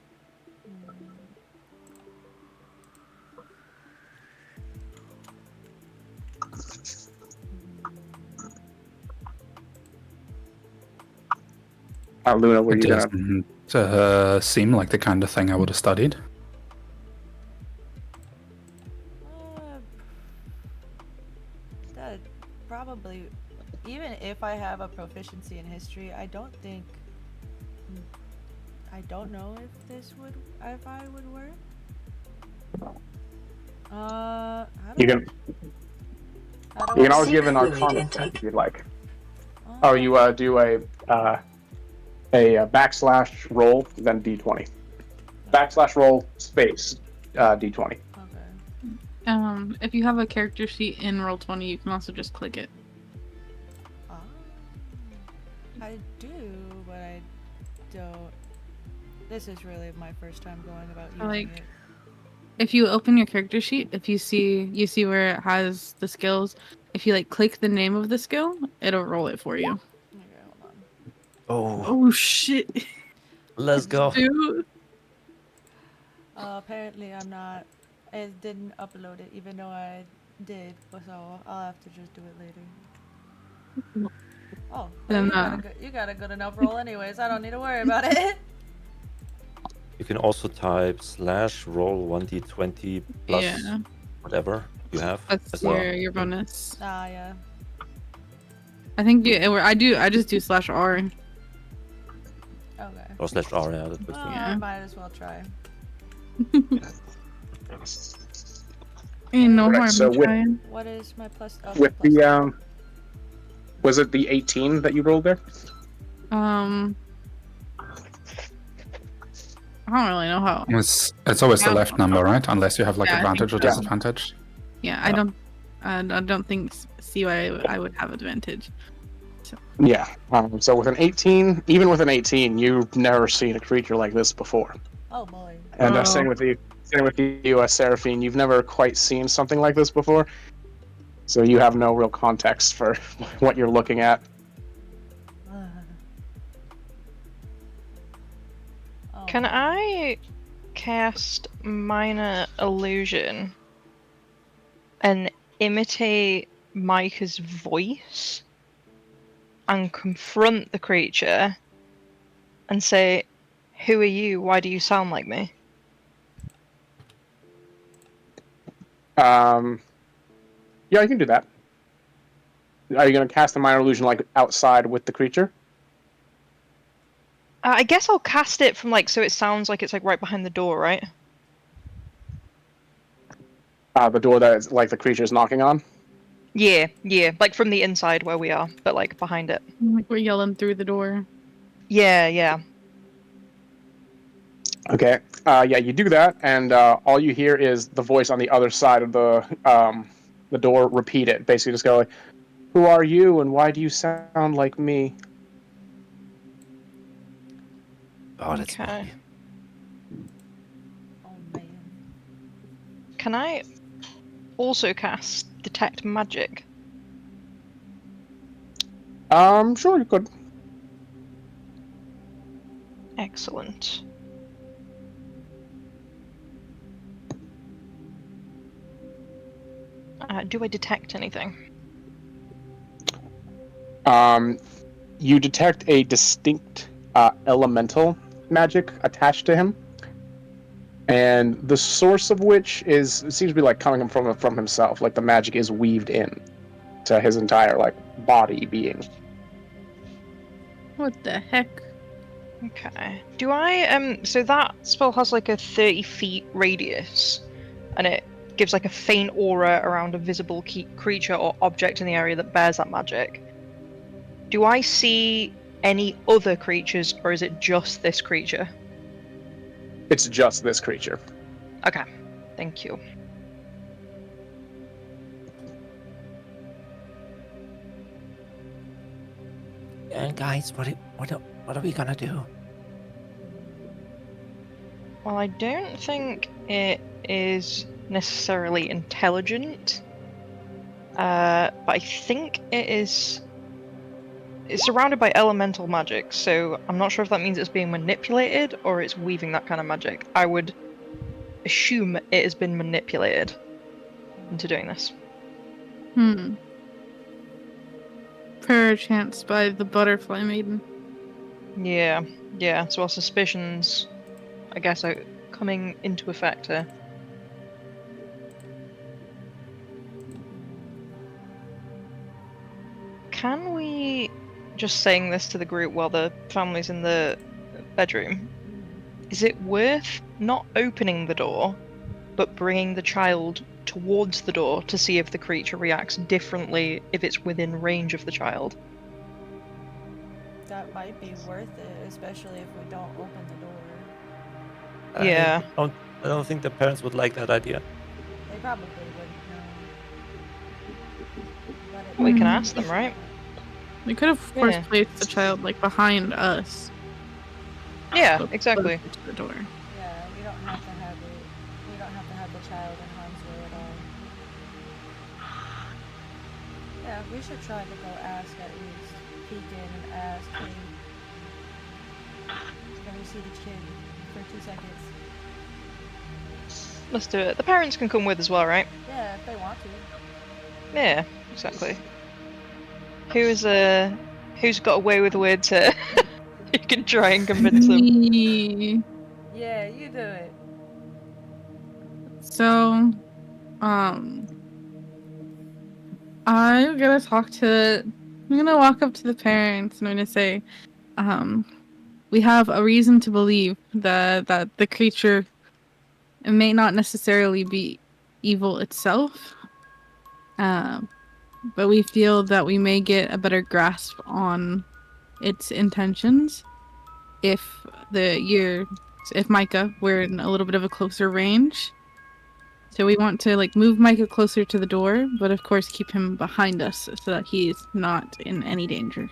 Luna, were It you gonna... doesn't seem like the kind of thing I would have studied. That probably, even if I have a proficiency in history, I don't think. I don't know if I would work. You can always give an arcana check if you'd like. Oh, you do a backslash roll, then d20. Backslash roll, space, d20. Okay. If you have a character sheet in Roll20, you can also just click it. I do, but I don't. This is really my first time going about using it. if you open your character sheet, if you see where it has the skills, if you like click the name of the skill, it'll roll it for you. Okay, hold on. Oh, Oh shit. let's go. Dude. Apparently I'm not. It didn't upload it, even though I did. So I'll have to just do it later. Oh, well, Then you got a good enough roll, anyways. I don't need to worry about it. You can also type /roll 1d20 plus yeah, whatever you have that's as well. your bonus. Ah, yeah. I think I just do /R. Okay. Or /R, yeah, that works Well, too. Yeah. I might as well try. Ain't no Right, harm so in with- trying. What is my plus? Oh, With plus the was it the 18 that you rolled there? I don't really know how. It's always the left number, right? Unless you have like Yeah, I think advantage or so. disadvantage. Yeah, I don't think see why I would have advantage. Yeah. So with an 18, even with an 18, you've never seen a creature like this before. Oh boy. And Oh. same with you, Seraphine. You've never quite seen something like this before, so you have no real context for what you're looking at. Oh, Can man. I cast Minor Illusion and imitate Micah's voice and confront the creature and say, "Who are you? Why do you sound like me?" Yeah, you can do that. Are you going to cast the minor illusion like outside with the creature? I guess I'll cast it from so it sounds like it's right behind the door, right? The door that is, like the creature's knocking on. Yeah, from the inside where we are, but behind it. Like we're yelling through the door. Yeah. Okay. Yeah, you do that, and all you hear is the voice on the other side of the door repeat it. Basically, just go like, "Who are you, and why do you sound like me?" Oh, that's Okay. funny. Oh man. Can I also cast Detect Magic? Sure, you could. Excellent. Do I detect anything? You detect a distinct elemental magic attached to him, and the source of which seems to be coming from himself. Like the magic is weaved in to his entire body being. What the heck? Okay. Do I so that spell has a 30 feet radius, and it gives a faint aura around a visible creature or object in the area that bears that magic. Do I see any other creatures, or is it just this creature? It's just this creature. Okay. Thank you. And guys, what are we gonna do? Well, I don't think it is necessarily intelligent, but I think it's surrounded by elemental magic, so I'm not sure if that means it's being manipulated or it's weaving that kind of magic. I would assume it has been manipulated into doing this. Perchance by the butterfly maiden. Yeah. So our suspicions, I guess, are coming into effect here. Can we, just saying this to the group while the family's in the bedroom, is it worth not opening the door, but bringing the child towards the door to see if the creature reacts differently if it's within range of the child? That might be worth it, especially if we don't open the door. Yeah. I don't think the parents would like that idea. They probably wouldn't know. But We can Mhm. ask them, right? We could have, of course, Yeah. placed the child behind us. Yeah, but exactly. closer to the door. Yeah, we don't have to have it. We don't have to have the the child in harm's way at all. Yeah, we should try to go ask at least. Peek in and ask, hey, can we see the kid for 2 seconds? Let's do it. The parents can come with as well, right? Yeah, if they want to. Yeah, exactly. Who's got away with the word to you can try and convince them. Me. Yeah, you do it. So, I'm gonna I'm gonna walk up to the parents and I'm gonna say, we have a reason to believe that the creature, it may not necessarily be evil itself, but we feel that we may get a better grasp on its intentions if Micah were in a little bit of a closer range. So we want to move Micah closer to the door, but of course keep him behind us so that he is not in any danger.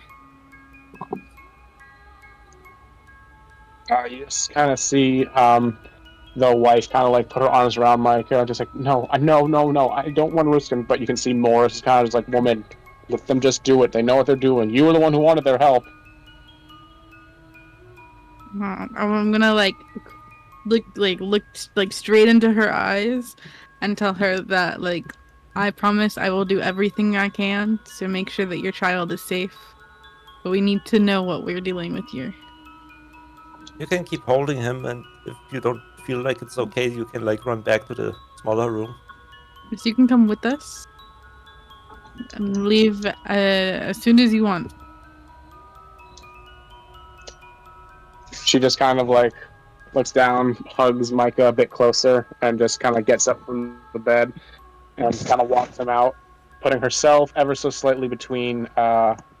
You just kind of see the wife kind of put her arms around Micah, just no, I don't want to risk him. But you can see Morris is kind of just woman, let them just do it. They know what they're doing. You were the one who wanted their help. I'm gonna look straight into her eyes and tell her that I promise I will do everything I can to make sure that your child is safe. But we need to know what we're dealing with here. You can keep holding him, and if you don't feel like it's okay, you can run back to the smaller room. So you can come with us and leave as soon as you want. She just kind of looks down, hugs Micah a bit closer, and just kind of gets up from the bed and kind of walks him out, putting herself ever so slightly between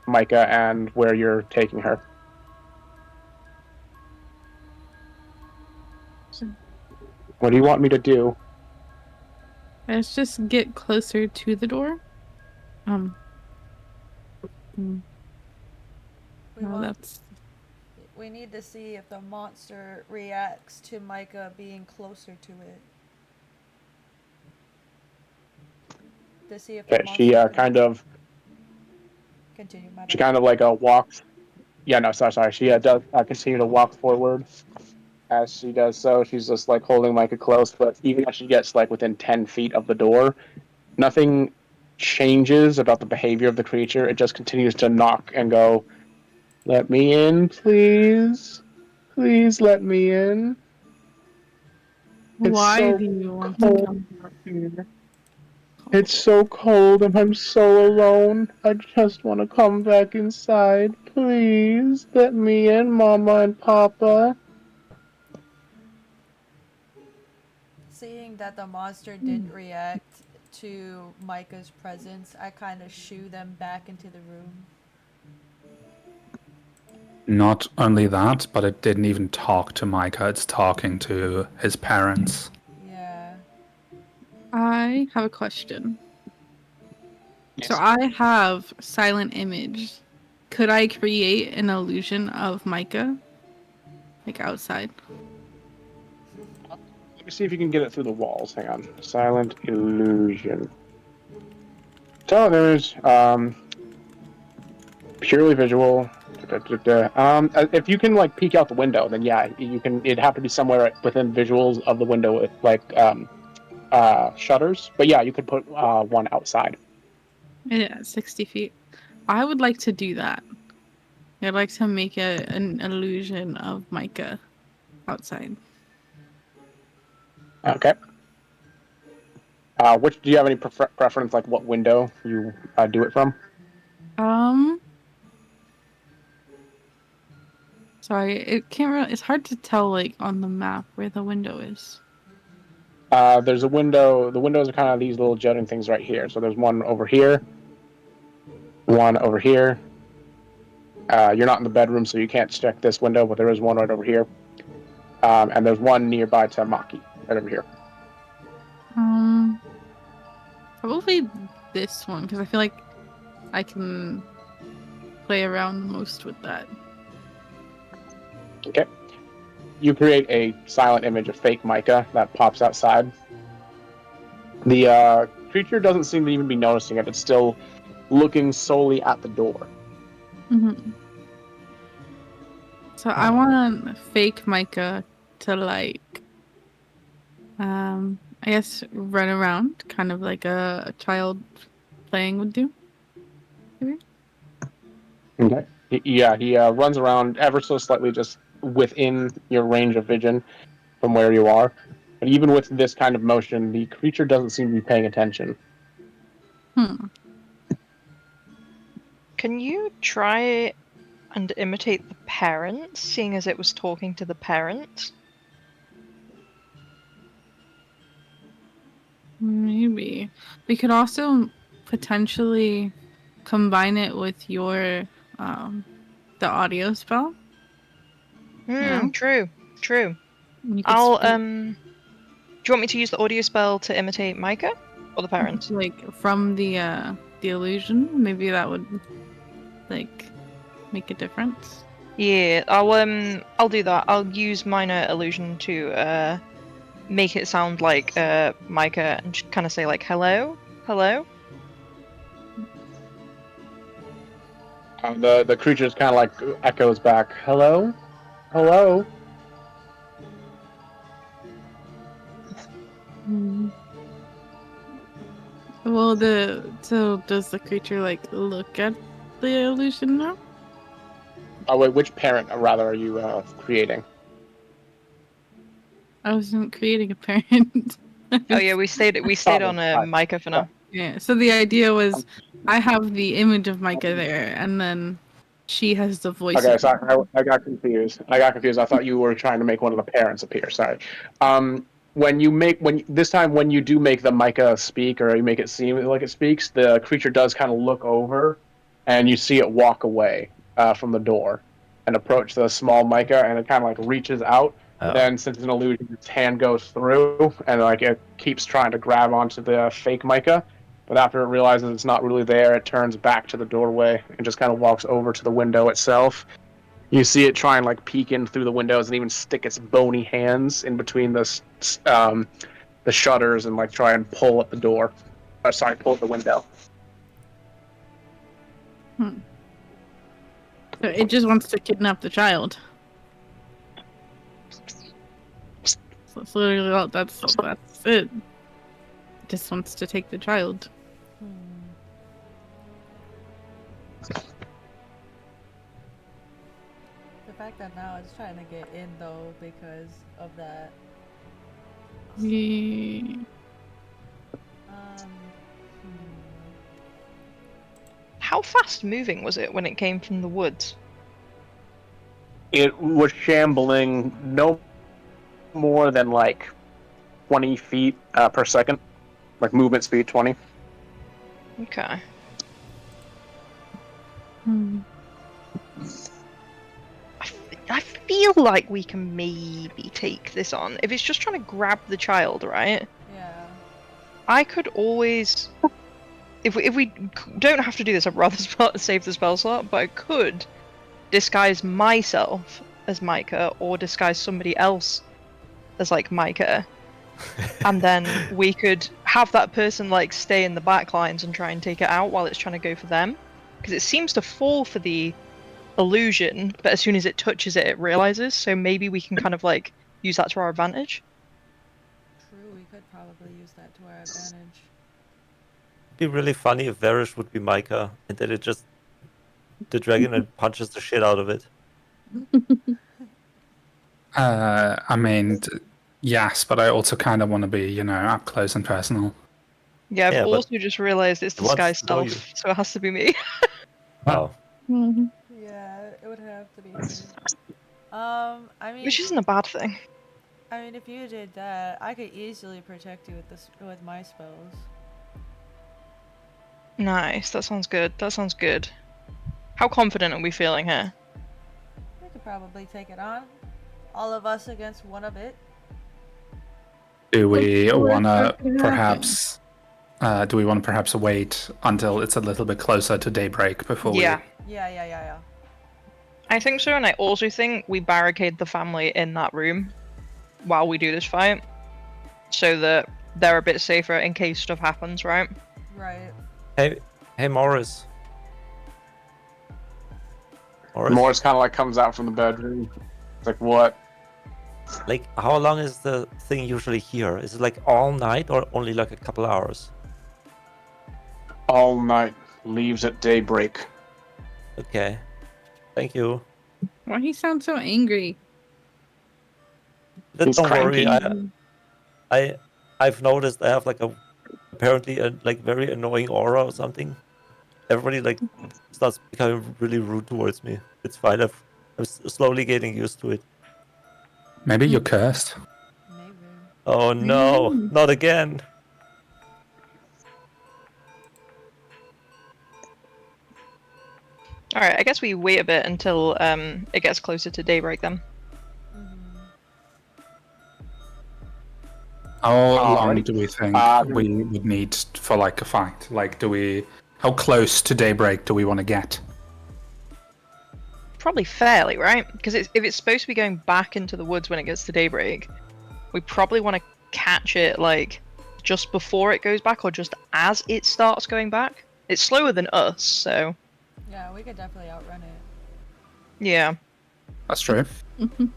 Micah and where you're taking her. What do you want me to do? Let's just get closer to the door. We need to see if the monster reacts to Micah being closer to it. To see if the monster She kind of continue. She kind of walks. Yeah, no, sorry. She does continue to walk forward. As she does so, she's just holding Micah close. But even as she gets within 10 feet of the door, nothing changes about the behavior of the creature. It just continues to knock and go, "Let me in, please. Please let me in." Why do you want to come here. It's so cold and I'm so alone. I just want to come back inside. Please let me in, Mama and Papa. Seeing that the monster didn't react to Micah's presence, I kind of shoo them back into the room. Not only that, but it didn't even talk to Micah, it's talking to his parents. Yeah. I have a question. Yes. So I have silent image. Could I create an illusion of Micah? Outside? Let me see if you can get it through the walls. Hang on. Silent illusion. Television. Purely visual. If you can peek out the window, then yeah, you can. It'd have to be somewhere within visuals of the window with shutters. But yeah, you could put one outside. Yeah, 60 feet. I would like to do that. I'd like to make an illusion of Micah outside. Okay. Which do you have any preference, what window you do it from? Sorry, it's hard to tell on the map where the window is. There's a window. The windows are kind of these little jutting things right here. So there's one over here, one over here. You're not in the bedroom, so you can't check this window, but there is one right over here. And there's one nearby to Maki, right over here. Probably this one, because I feel like I can play around the most with that. Okay. You create a silent image of fake Micah that pops outside. The creature doesn't seem to even be noticing it. It's still looking solely at the door. Mm-hmm. So I want fake Micah to like, I guess run around, kind of like a child playing would do. Maybe? Okay. He runs around ever so slightly, just within your range of vision from where you are. But even with this kind of motion, the creature doesn't seem to be paying attention. Can you try and imitate the parents, seeing as it was talking to the parents? Maybe. We could also potentially combine it with your the audio spell. Yeah. True. You could I'll speak, do you want me to use the audio spell to imitate Micah or the parents? like from the illusion. Maybe that would like make a difference. Yeah, I'll do that. I'll use minor illusion to make it sound like Micah and kind of say like hello. The creature just kind of like echoes back, "Hello, hello." Well, so does the creature like look at the illusion now? Oh wait, which parent rather are you creating? I wasn't creating a parent. Oh yeah, we stayed on Micah for now. Yeah. So the idea was, I have the image of Micah there, and then she has the voice. Okay, so I got confused. I thought you were trying to make one of the parents appear. Sorry. When you do make the Micah speak, or you make it seem like it speaks, the creature does kind of look over, and you see it walk away from the door and approach the small Micah, and it kind of like reaches out. Oh. Then, since it's an illusion, its hand goes through, and like it keeps trying to grab onto the fake Micah. But after it realizes it's not really there, it turns back to the doorway and just kind of walks over to the window itself. You see it try and like peek in through the windows and even stick its bony hands in between the shutters and like try and pull at the door. Pull at the window. So it just wants to kidnap the child. So it's literally all, that's it. It just wants to take the child. The fact that now it's trying to get in though because of that. Yeah. How fast moving was it when it came from the woods? It was shambling no more than like 20 feet per second. Like movement speed 20. Okay. I feel like we can maybe take this on. If it's just trying to grab the child, right? Yeah. I could always... If we don't have to do this, I'd rather save the spell slot, but I could disguise myself as Micah or disguise somebody else as like Micah. And then we could have that person like stay in the back lines and try and take it out while it's trying to go for them. Because it seems to fall for the illusion, but as soon as it touches it, it realizes. So maybe we can kind of like use that to our advantage. True, we could probably use that to our advantage. It'd be really funny if Varish would be Micah and then it just the dragon and punches the shit out of it. I mean, yes, but I also kind of want to be, up close and personal. Yeah, I've Yeah, but also just realized it's it wants disguised to know self, you. so it has to be me. Oh. Yeah, it would have to be her. I mean, Which isn't a bad thing. I mean, if you did that, I could easily protect you with my spells. Nice, that sounds good. How confident are we feeling here? We could probably take it on. All of us against one of it. Do we want to could perhaps... do we want to perhaps wait until it's a little bit closer to daybreak before Yeah. Yeah. I think so, and I also think we barricade the family in that room while we do this fight, so that they're a bit safer in case stuff happens, right? Right. Hey, Morris. Morris kind of like comes out from the bedroom. It's like, what? Like, how long is the thing usually here? Is it like all night or only like a couple hours? All night. Leaves at daybreak. Okay. Thank you. Why he sound so angry? He's Don't worry. cranky. I've noticed I have like apparently a like very annoying aura or something. Everybody like starts becoming really rude towards me. It's fine. I'm slowly getting used to it. Maybe you're cursed. Maybe. Oh no, not again. All right, I guess we wait a bit until it gets closer to daybreak then. How long Alrighty. do we think we would need for like a fight? Like, how close to daybreak do we want to get? Probably fairly, right? Because if it's supposed to be going back into the woods when it gets to daybreak, we probably want to catch it like just before it goes back or just as it starts going back. It's slower than us, so Yeah, we could definitely outrun it. yeah. That's true. Can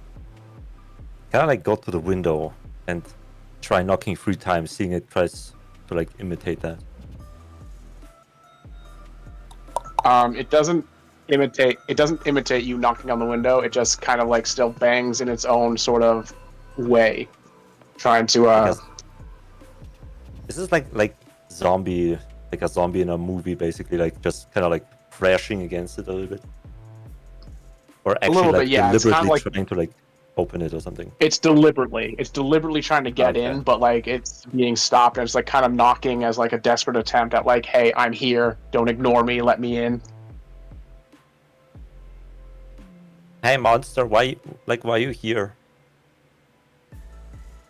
I like go to the window and try knocking 3 times, seeing it tries to like imitate that? It doesn't imitate you knocking on the window. It just kind of like still bangs in its own sort of way, trying to This is like zombie, like a zombie in a movie, basically, like just kind of like crashing against it a little bit, or actually little like bit, yeah. It's deliberately kind of like trying to like open it or something. it's deliberately trying to get Okay. in, but like it's being stopped, and it's like kind of knocking as like a desperate attempt at like, hey, I'm here, don't ignore me, let me in. Hey monster, why are you here?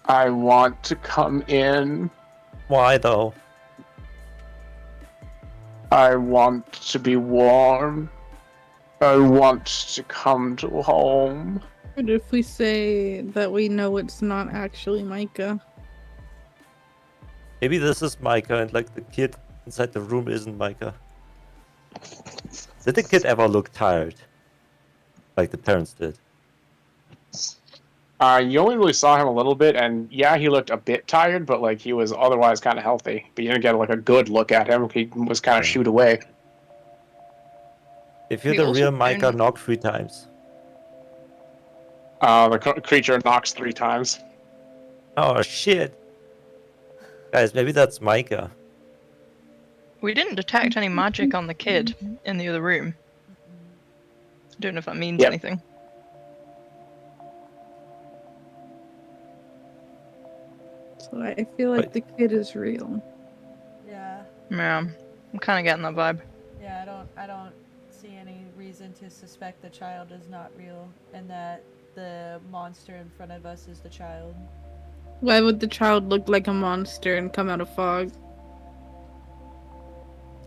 I want to come in. Why though? I want to be warm. I want to come to home. What if we say that we know it's not actually Micah? Maybe this is Micah, and like the kid inside the room isn't Micah. Did the kid ever look tired, like the parents did? You only really saw him a little bit, and yeah, he looked a bit tired, but like he was otherwise kind of healthy. But you didn't get like a good look at him. He was kind of Okay. shooed away. If you're We the also real Micah, don't- knock 3 times. The creature knocks 3 times. Oh shit! Guys, maybe that's Micah. We didn't detect any magic on the kid in the other room. Don't know if that means Yep. anything. So I feel like the kid is real. Yeah. Yeah, I'm kind of getting that vibe. Yeah, I don't see any reason to suspect the child is not real and that the monster in front of us is the child. Why would the child look like a monster and come out of fog?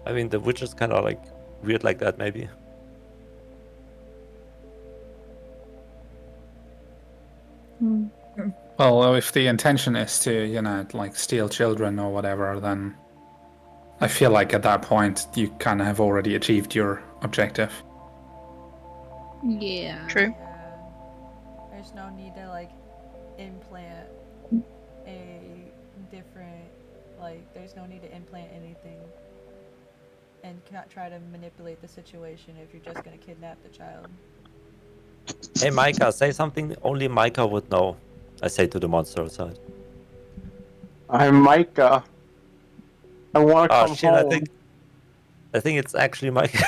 I mean, the witch is kind of like weird like that, maybe. Well, if the intention is to, like steal children or whatever, then I feel like at that point you kind of have already achieved your objective. Yeah. True. Yeah. There's no need to like implant a different there's no need to implant anything and try to manipulate the situation if you're just gonna kidnap the child. Hey Micah, say something only Micah would know. I say to the monster outside. I'm Micah. I want to Oh come shit! home. I think it's actually Micah.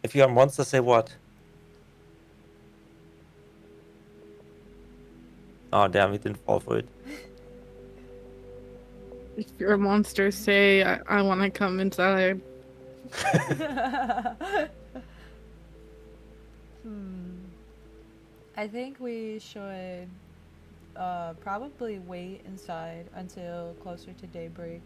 If you're a monster, say what? Oh damn! He didn't fall for it. If you're a monster, say, I want to come inside. I think we should probably wait inside until closer to daybreak.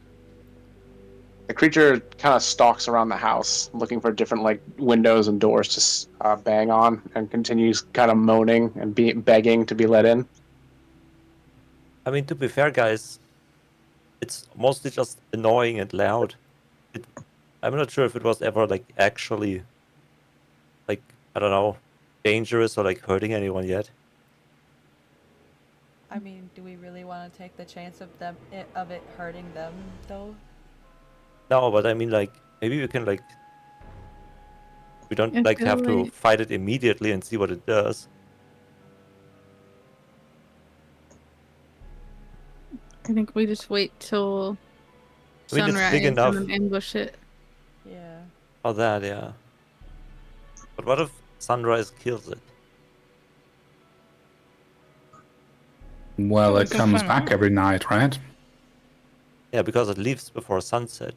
The creature kind of stalks around the house, looking for different like windows and doors to bang on, and continues kind of moaning and begging to be let in. I mean, to be fair, guys, it's mostly just annoying and loud. I'm not sure if it was ever like actually, like, I don't know, dangerous or like hurting anyone yet. I mean, do we really want to take the chance of it hurting them though? No, but I mean, like, maybe we can like, we don't I like feel have to like- fight it immediately and see what it does. I think we just wait till I mean, it's sunrise big and enough. then ambush it. Yeah. Oh, that, yeah. But what if sunrise kills it? Well, Oh, we it can comes find back out. every night, right? Yeah, because it leaves before sunset.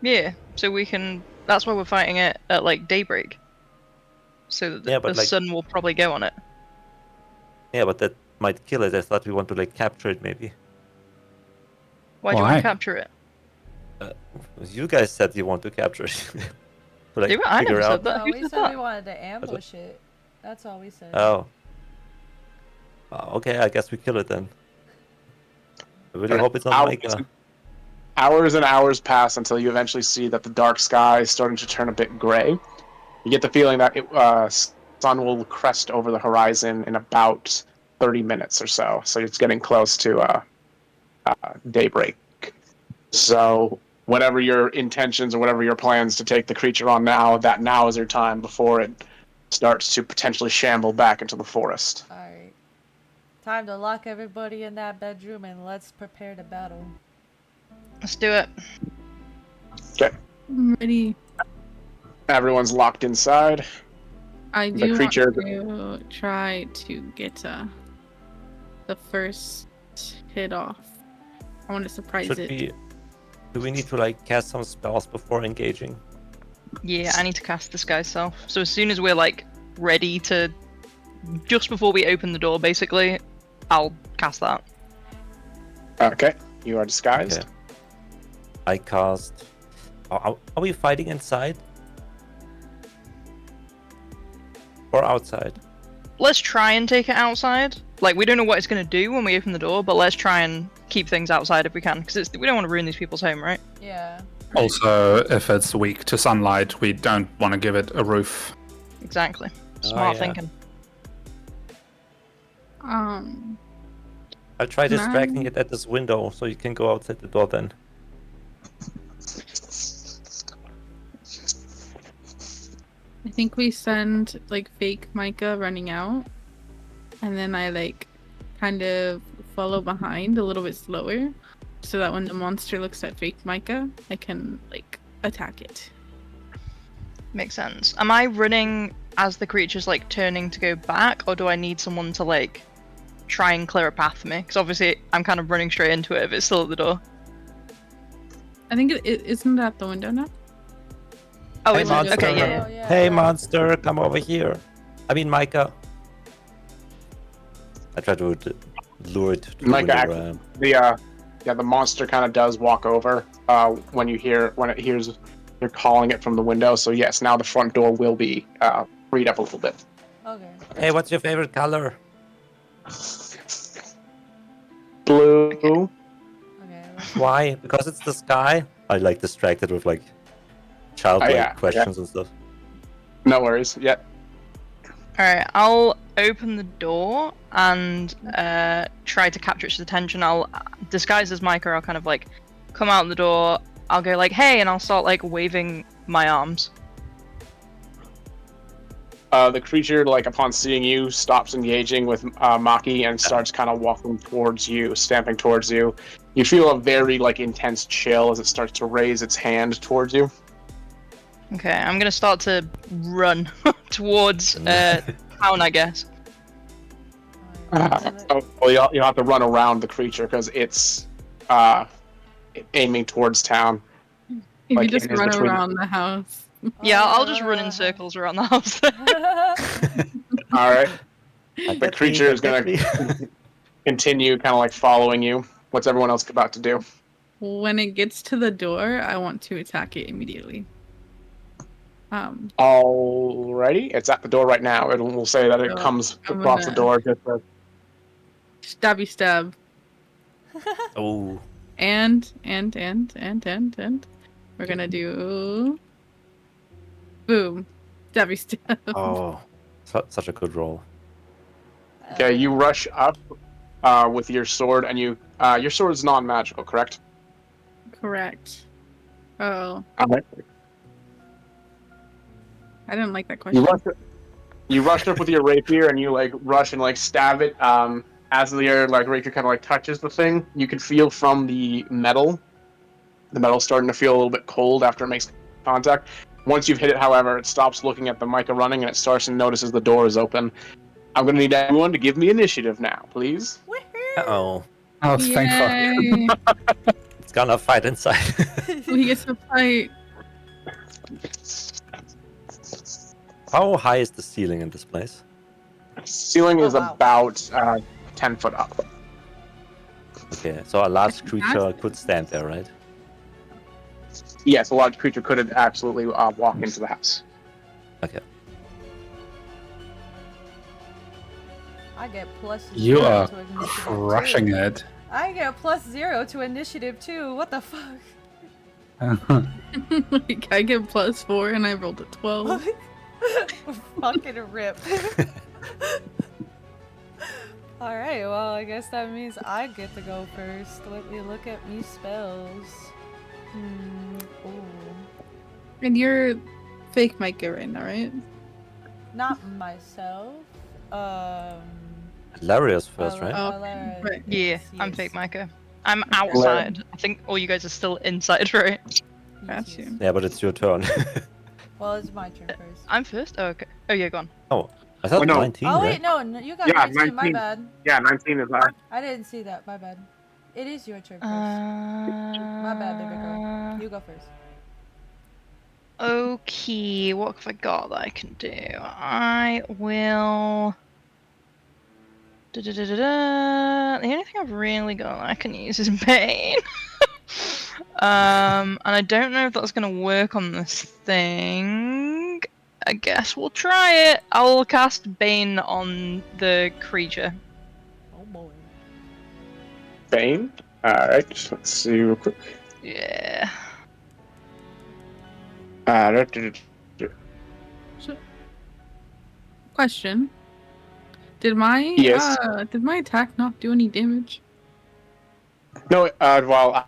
Yeah, so we can. That's why we're fighting it at like daybreak. So that Yeah, the but, like- sun will probably go on it. Yeah, but that might kill it. I thought we want to like capture it maybe. Why do you want Why? to capture it? You guys said you want to capture it. To, like, I figure never out. said that. No, Who we said said that? we wanted to ambush it. That's all we said. Oh. Okay, I guess we kill it then. I really hope it's not Hours, Micah. hours and hours pass until you eventually see that the dark sky is starting to turn a bit gray. You get the feeling that sun will crest over the horizon in about 30 minutes or so. So it's getting close to daybreak. So whatever your intentions or whatever your plans to take the creature on now is your time before it starts to potentially shamble back into the forest. Alright. Time to lock everybody in that bedroom and let's prepare to battle. Let's do it. Okay, I'm ready. everyone's locked inside. I The do creature- want to try to get the first hit off. I want to surprise Should it. we? Do we need to like cast some spells before engaging? Yeah, I need to cast Disguise Self. So as soon as we're like ready to, just before we open the door, basically, I'll cast that. Okay, you are disguised. Okay. I cast. Are we fighting inside? Or outside? Let's try and take it outside. Like, we don't know what it's going to do when we open the door, but let's try and keep things outside if we can, because we don't want to ruin these people's home, right? Yeah. Also, if it's weak to sunlight, we don't want to give it a roof. Exactly. Smart yeah. thinking. I'll try distracting Nine. it at this window so you can go outside the door then. I think we send like fake Micah running out, and then I like kind of follow behind a little bit slower, so that when the monster looks at fake Micah, I can like attack it. Makes sense. Am I running as the creature's like turning to go back, or do I need someone to like try and clear a path for me? Because obviously I'm kind of running straight into it if it's still at the door. I think it isn't at the window now. Oh, Hey, is it? monster. Okay, Oh, yeah. yeah. Hey, monster, come over here. I mean, Micah. I try to lure it to Micah the act- window. The monster kind of does walk over when it hears you're calling it from the window. So yes, now the front door will be freed up a little bit. Okay. Hey, what's your favorite color? Blue. Okay. Let's... Why? Because it's the sky? I like distracted with like childlike yeah, questions and stuff. No worries. Yep. Alright, I'll open the door and try to capture its attention. I'll disguise as Micah. I'll kind of like come out the door. I'll go like, hey, and I'll start like waving my arms. The creature, like upon seeing you, stops engaging with Maki and starts kind of walking towards you, stamping towards you. You feel a very like intense chill as it starts to raise its hand towards you. Okay, I'm gonna start to run towards town, I guess. Well, you'll have to run around the creature because it's aiming towards town. If Like, you just it is run between- around the house. Yeah, I'll just run in circles around the house. All right. The creature is going to continue kind of like following you. What's everyone else about to do? When it gets to the door, I want to attack it immediately. Alrighty. It's at the door right now. We'll say that it So, comes I'm across the gonna- door. Just Stabby stab Oh. And we're gonna do boom, stabby stab. Oh. Such a good roll. Okay, you rush up with your sword, and your sword is non-magical, correct? Correct. Oh, Okay. I didn't like that You question. rush up with your rapier, and you like rush and like stab it. As the like rapier kind of like touches the thing, you can feel from the metal starting to feel a little bit cold after it makes contact. Once you've hit it, however, it stops looking at the mica running, and it starts and notices the door is open. I'm gonna need everyone to give me initiative now, please. Uh-oh. Oh, thank fuck. Yay! It's gonna fight inside. We get to fight. How high is the ceiling in this place? Ceiling is wow. about 10 foot up. Okay, so a large creature could stand there, right? Yes, a large creature could absolutely walk into the house. Okay. I get plus You 0 are to initiative crushing too. it. I get plus 0 to initiative too. What the fuck? Like, I get +4 and I rolled a 12. Fucking rip. Alright, well, I guess that means I get to go first. Let me look at me spells. Ooh. And you're fake Micah right now, right? Not myself. Hilarious first, right? Oh, Alara right. Yeah, is, I'm yes. fake Micah. I'm outside. I think all you guys are still inside, right? Got Yes, you. yes. Yeah, but it's your turn. Well, it's my turn first. I'm first? Oh, okay. Oh, yeah, gone. I thought Oh, no. 19, Oh, right? wait, no, you got Yeah, 19, my 19. bad. Yeah, 19 is I didn't see that, my bad. It is your turn first. My bad, baby girl. You go first. Okay, what have I got that I can do? I will. The only thing I've really got that I can use is Bane. And I don't know if that's gonna work on this thing. I guess we'll try it. I'll cast Bane on the creature. Oh boy. Bane. Alright, let's see real quick. Yeah. Question. Did my Yes. did my attack not do any damage? No, well,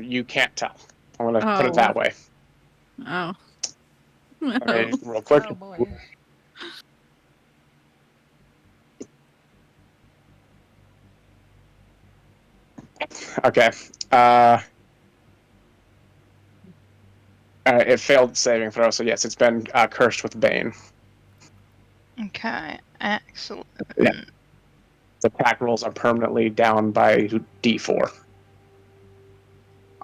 you can't tell. I'm gonna put it that way. Oh. Alright, real quick. Oh boy. Okay. It failed saving throw, so yes, it's been cursed with Bane. Okay. Excellent. Yeah. The attack rolls are permanently down by D4.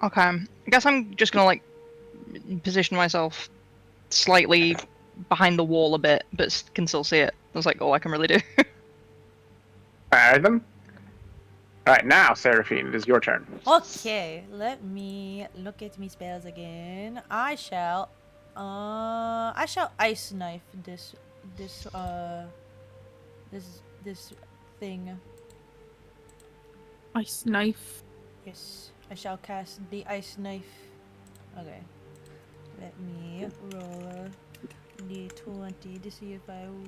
Okay. I guess I'm just gonna like position myself slightly behind the wall a bit, but can still see it. That's like all I can really do. Alright then. Alright, now, Seraphine, it is your turn. Okay, let me look at me spells again. I shall ice knife this thing. Ice knife. Yes, I shall cast the ice knife. Okay, let me roll the 20 to see if I will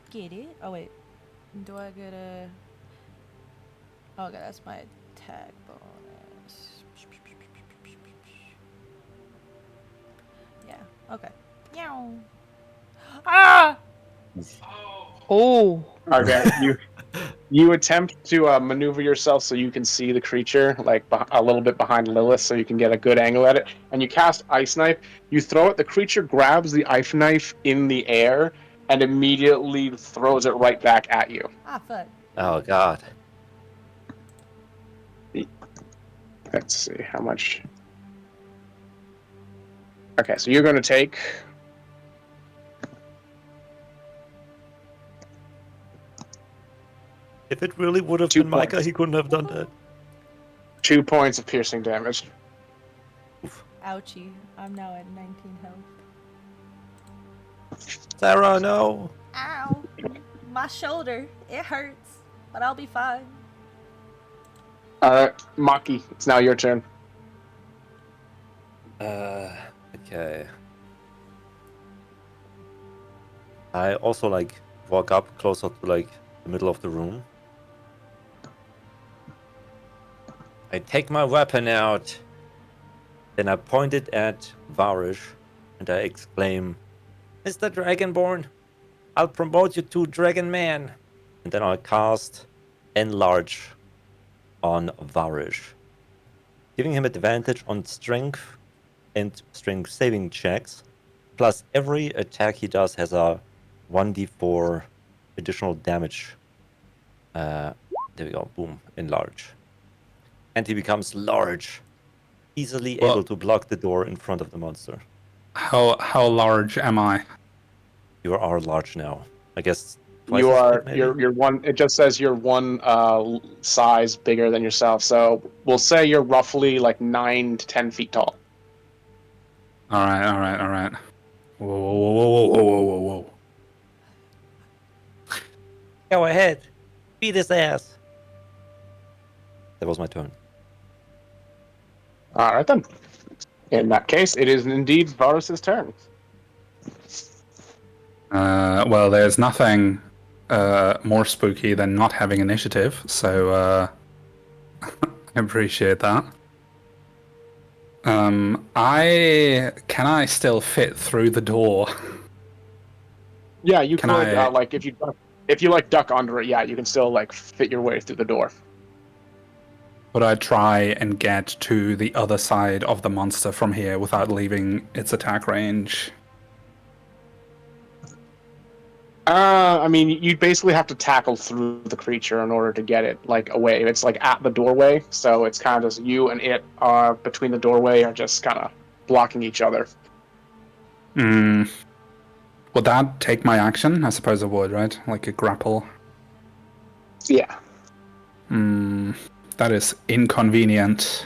get it. Oh wait, do I get a? Okay, that's my attack bonus. Yeah. Okay. Meow. Ah! Oh. Okay, you attempt to maneuver yourself so you can see the creature, like a little bit behind Lilith, so you can get a good angle at it. And you cast Ice Knife. You throw it. The creature grabs the ice knife in the air and immediately throws it right back at you. Ah, fuck. Oh god. Let's see how much. Okay, so you're going to take. If it really would have 2 been Micah, points. he couldn't have done that. 2 points of piercing damage. Ouchie. I'm now at 19 health. Sarah, no! Ow! My shoulder. It hurts. But I'll be fine. Maki, it's now your turn. Okay. I also like walk up closer to like the middle of the room. I take my weapon out. Then I point it at Varish and I exclaim, Mr. Dragonborn, I'll promote you to Dragon Man. And then I'll cast Enlarge on Varish, giving him advantage on strength and strength saving checks. Plus, every attack he does has a 1d4 additional damage. There we go. Boom. Enlarge. And he becomes large, easily Well- able to block the door in front of the monster. How large am I? You are large now. I guess twice You as are big, maybe? you're one. It just says you're one size bigger than yourself. So we'll say you're roughly like 9 to 10 feet tall. All right. Whoa. Go ahead. Beat his ass. That was my turn. All right then. In that case, it is indeed Varus's turn. Well, there's nothing more spooky than not having initiative, so I appreciate that. Can I still fit through the door? Yeah, you Can could I- like if you like duck under it. Yeah, you can still like fit your way through the door. Would I try and get to the other side of the monster from here without leaving its attack range? I mean, you basically have to tackle through the creature in order to get it like away. It's like at the doorway, so it's kind of just you and it between the doorway are just kind of blocking each other. Would that take my action? I suppose it would, right? Like a grapple. Yeah. That is inconvenient.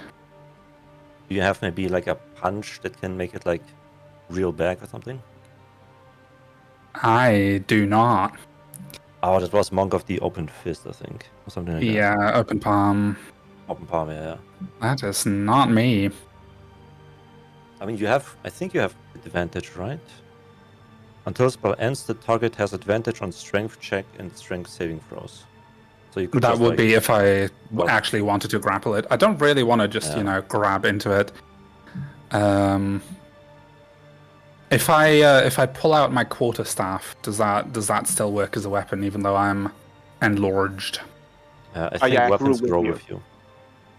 Do you have maybe like a punch that can make it like reel back or something? I do not. Oh, that was Monk of the Open Fist, I think. Or something like that. Yeah, open palm. Open palm, yeah. That is not me. I mean, I think you have advantage, right? Until spell ends, the target has advantage on strength check and strength saving throws. So you could That just, would like, be if I well- actually wanted to grapple it. I don't really want to just, Yeah. grab into it. If I pull out my quarterstaff, does that still work as a weapon, even though I'm enlarged? I think yeah, it weapons grew grow with you.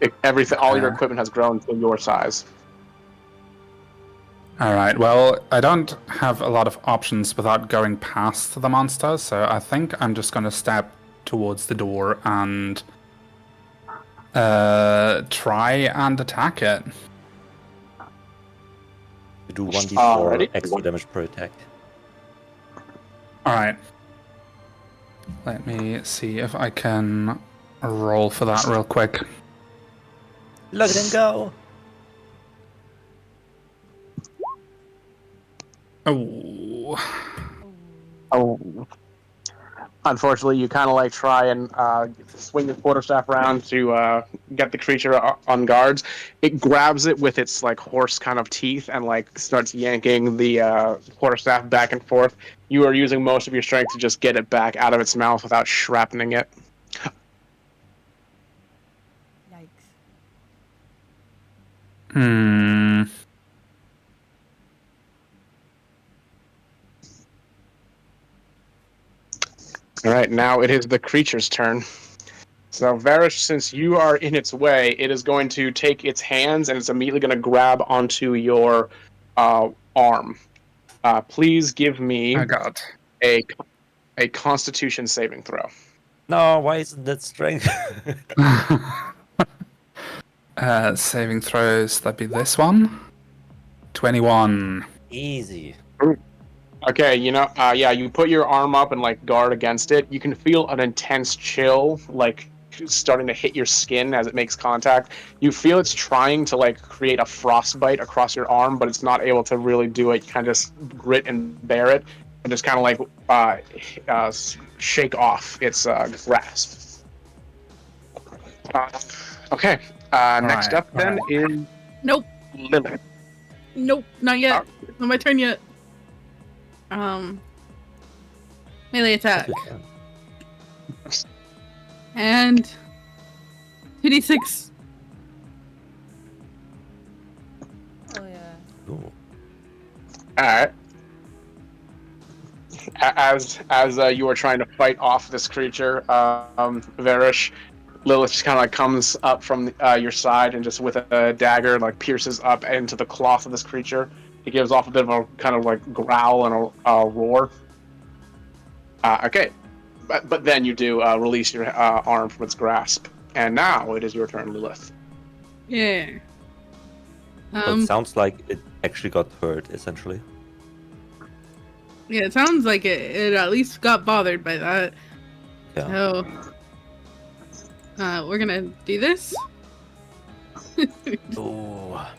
with you. All your equipment has grown to your size. All right. Well, I don't have a lot of options without going past the monster, so I think I'm just going to step towards the door and try and attack it. You do 1d4 Alrighty. extra damage per attack. All right. Let me see if I can roll for that real quick. Look at him go! Oh. Oh. Unfortunately, you kind of like try and swing your quarterstaff around to get the creature on guards. It grabs it with its like horse kind of teeth and like starts yanking the quarterstaff back and forth. You are using most of your strength to just get it back out of its mouth without shrapneling it. Yikes. All right, now it is the creature's turn. So, Varish, since you are in its way, it is going to take its hands and it's immediately going to grab onto your arm. Please give me Oh god. a Constitution saving throw. No, why isn't that strength? Saving throws, that'd be this one. 21. Easy. Okay, you put your arm up and like guard against it. You can feel an intense chill, like starting to hit your skin as it makes contact. You feel it's trying to like create a frostbite across your arm, but it's not able to really do it. You kind of just grit and bear it, and just kind of like shake off its grasp. Okay. Next right, up then is Nope. Lilith. Nope. Not yet. Not my turn yet. Melee attack. And 2d6. Oh yeah. Ooh. All right. As you are trying to fight off this creature, Varish, Lilith just kind of like comes up from your side and just with a dagger like pierces up into the cloth of this creature. It gives off a bit of a kind of like growl and a roar. Okay, but then you do release your arm from its grasp, and now it is your turn, Lilith. Yeah. So it sounds like it actually got hurt, essentially. Yeah, it sounds like it at least got bothered by that. Yeah. So, we're gonna do this. Oh.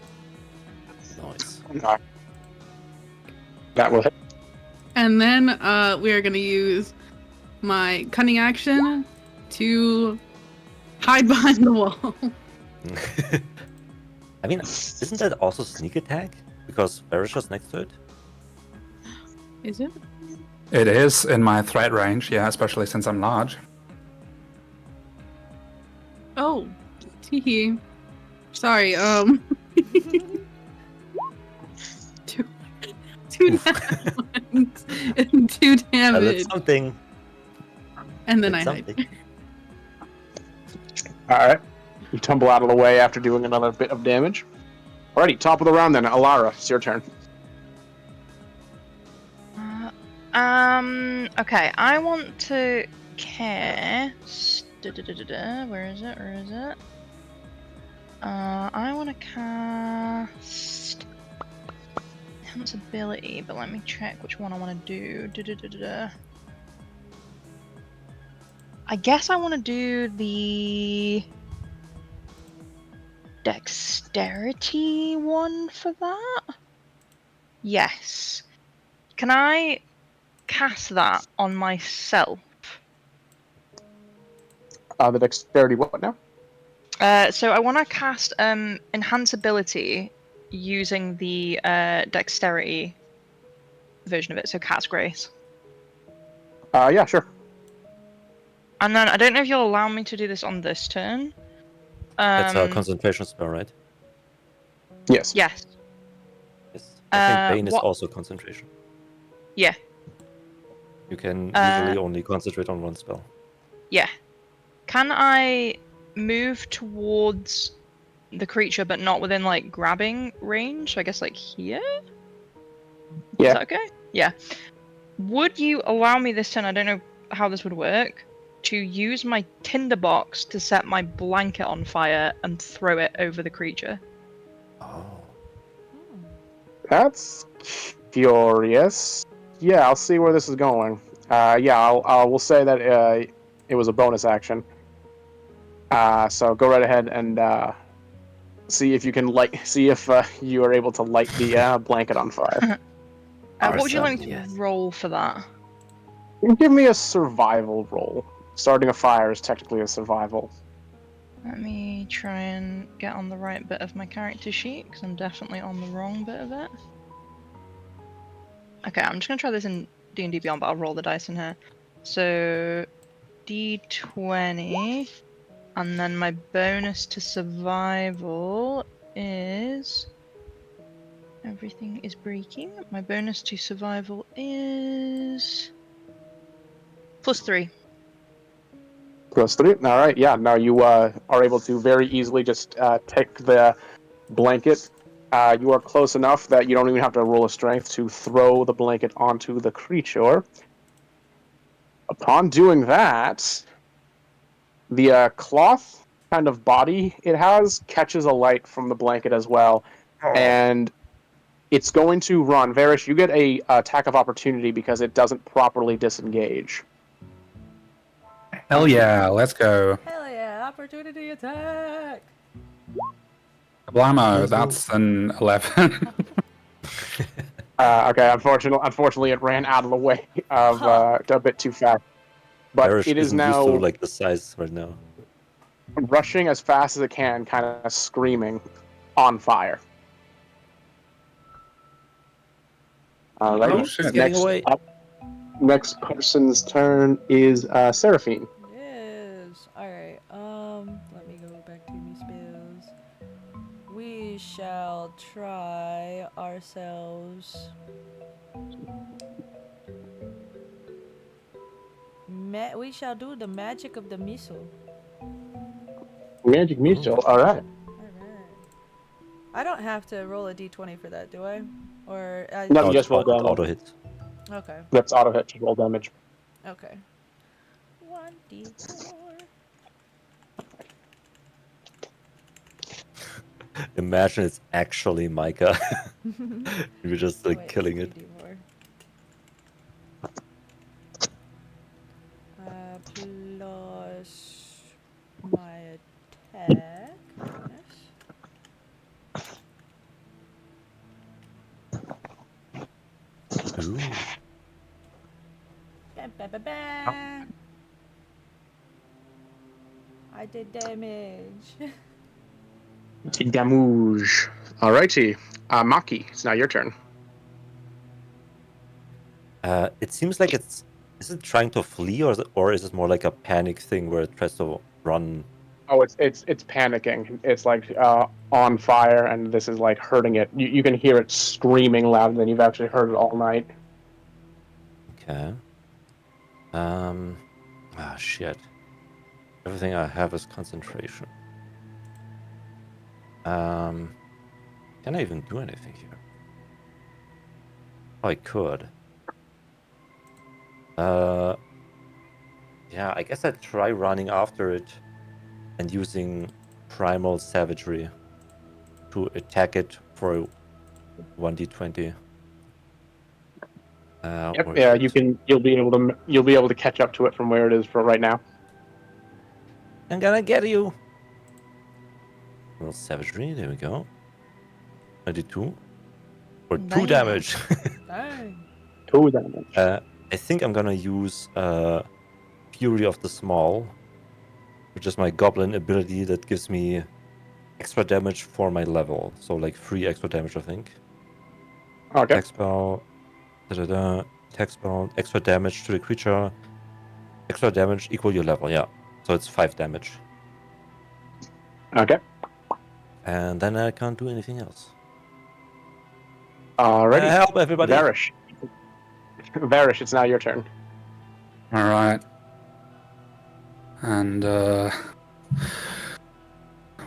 Nice. That will hit. And then we are gonna use my cunning action to hide behind the wall. I mean, isn't that also sneak attack? Because Varish was next to it? Is it? It is in my threat range, yeah, especially since I'm large. Oh, teehee. Sorry, two nat ones and 2 damage. That's something. And then That's I hide. something. All right. You tumble out of the way after doing another bit of damage. Alrighty, top of the round then. Alara, it's your turn. Okay, I want to cast. Where is it? Where is it? I want to cast enhance ability, but let me check which one I want to do. I guess I want to do the dexterity one for that. Yes. Can I cast that on myself? The dexterity what now? So I want to cast enhance ability using the dexterity version of it, so Cat's Grace. Yeah, sure. And then I don't know if you'll allow me to do this on this turn. That's a concentration spell, right? Yes. Yes. Yes. I think Bane is what- also concentration. Yeah. You can usually only concentrate on one spell. Yeah. Can I move towards the creature but not within like grabbing range? I guess like here? Yeah. Is that okay? Yeah. Would you allow me this turn, I don't know how this would work, to use my tinderbox to set my blanket on fire and throw it over the creature? Oh. That's curious. Yeah, I'll see where this is going. Yeah, I will say that it was a bonus action. So go right ahead and see if you can see if you are able to light the blanket on fire. What would you like me to Yes. roll for that? Give me a survival roll. Starting a fire is technically a survival. Let me try and get on the right bit of my character sheet, because I'm definitely on the wrong bit of it. Okay, I'm just going to try this in D&D Beyond, but I'll roll the dice in here. So, D20, and then my bonus to survival is... Everything is breaking. My bonus to survival is... +3. +3. All right. Yeah. Now you are able to very easily just take the blanket. You are close enough that you don't even have to roll a strength to throw the blanket onto the creature. Upon doing that, the cloth kind of body it has catches a light from the blanket as well, and it's going to run. Varish, you get a attack of opportunity because it doesn't properly disengage. Hell yeah, let's go. Hell yeah! Opportunity attack. Blammo, that's an 11. Okay, unfortunately, it ran out of the way of a bit too fast. But Varish it is isn't used to now. like the size right now. rushing as fast as it can, kind of screaming, on fire. All right. Oh, shit. It's getting Next away. up, next person's turn is Seraphine. Yes. Alright, let me go back to my spells. We shall try ourselves. We shall do the magic of the missile. Magic missile. All right. Alright. I don't have to roll a d20 for that, do I? Or No, No, you it's just roll auto damage. hit. Okay. That's auto hit to roll damage. Okay. 1d4. Imagine it's actually Micah. You're just like Wait, killing it. 3d4. Plus my attack bonus. Ooh. Ba-ba-ba-ba. I did damage. Damage. All righty. Maki, it's now your turn. It seems like is it trying to flee, or is it more like a panic thing where it tries to run? Oh, it's panicking. It's like on fire, and this is like hurting it. You can hear it screaming louder than you've actually heard it all night. Okay. Shit. Everything I have is concentration. Can I even do anything here? Oh, I could. Yeah, I guess I'd try running after it and using primal savagery to attack it for 1d20. Yep. Where Yeah, is it? you'll be able to catch up to it from where it is for right now. I'm gonna get you. Little savagery. There we go. 22 for 2 Nice. damage. Dang. 2 damage. I think I'm gonna use Fury of the Small, which is my goblin ability that gives me extra damage for my level. So like 3 extra damage, I think. Okay. Attack spell, attack spell, extra damage to the creature, extra damage equal your level. Yeah, so it's 5 damage, Okay. and then I can't do anything else. Alrighty. Help everybody! Varish. Varish, it's now your turn. All right. And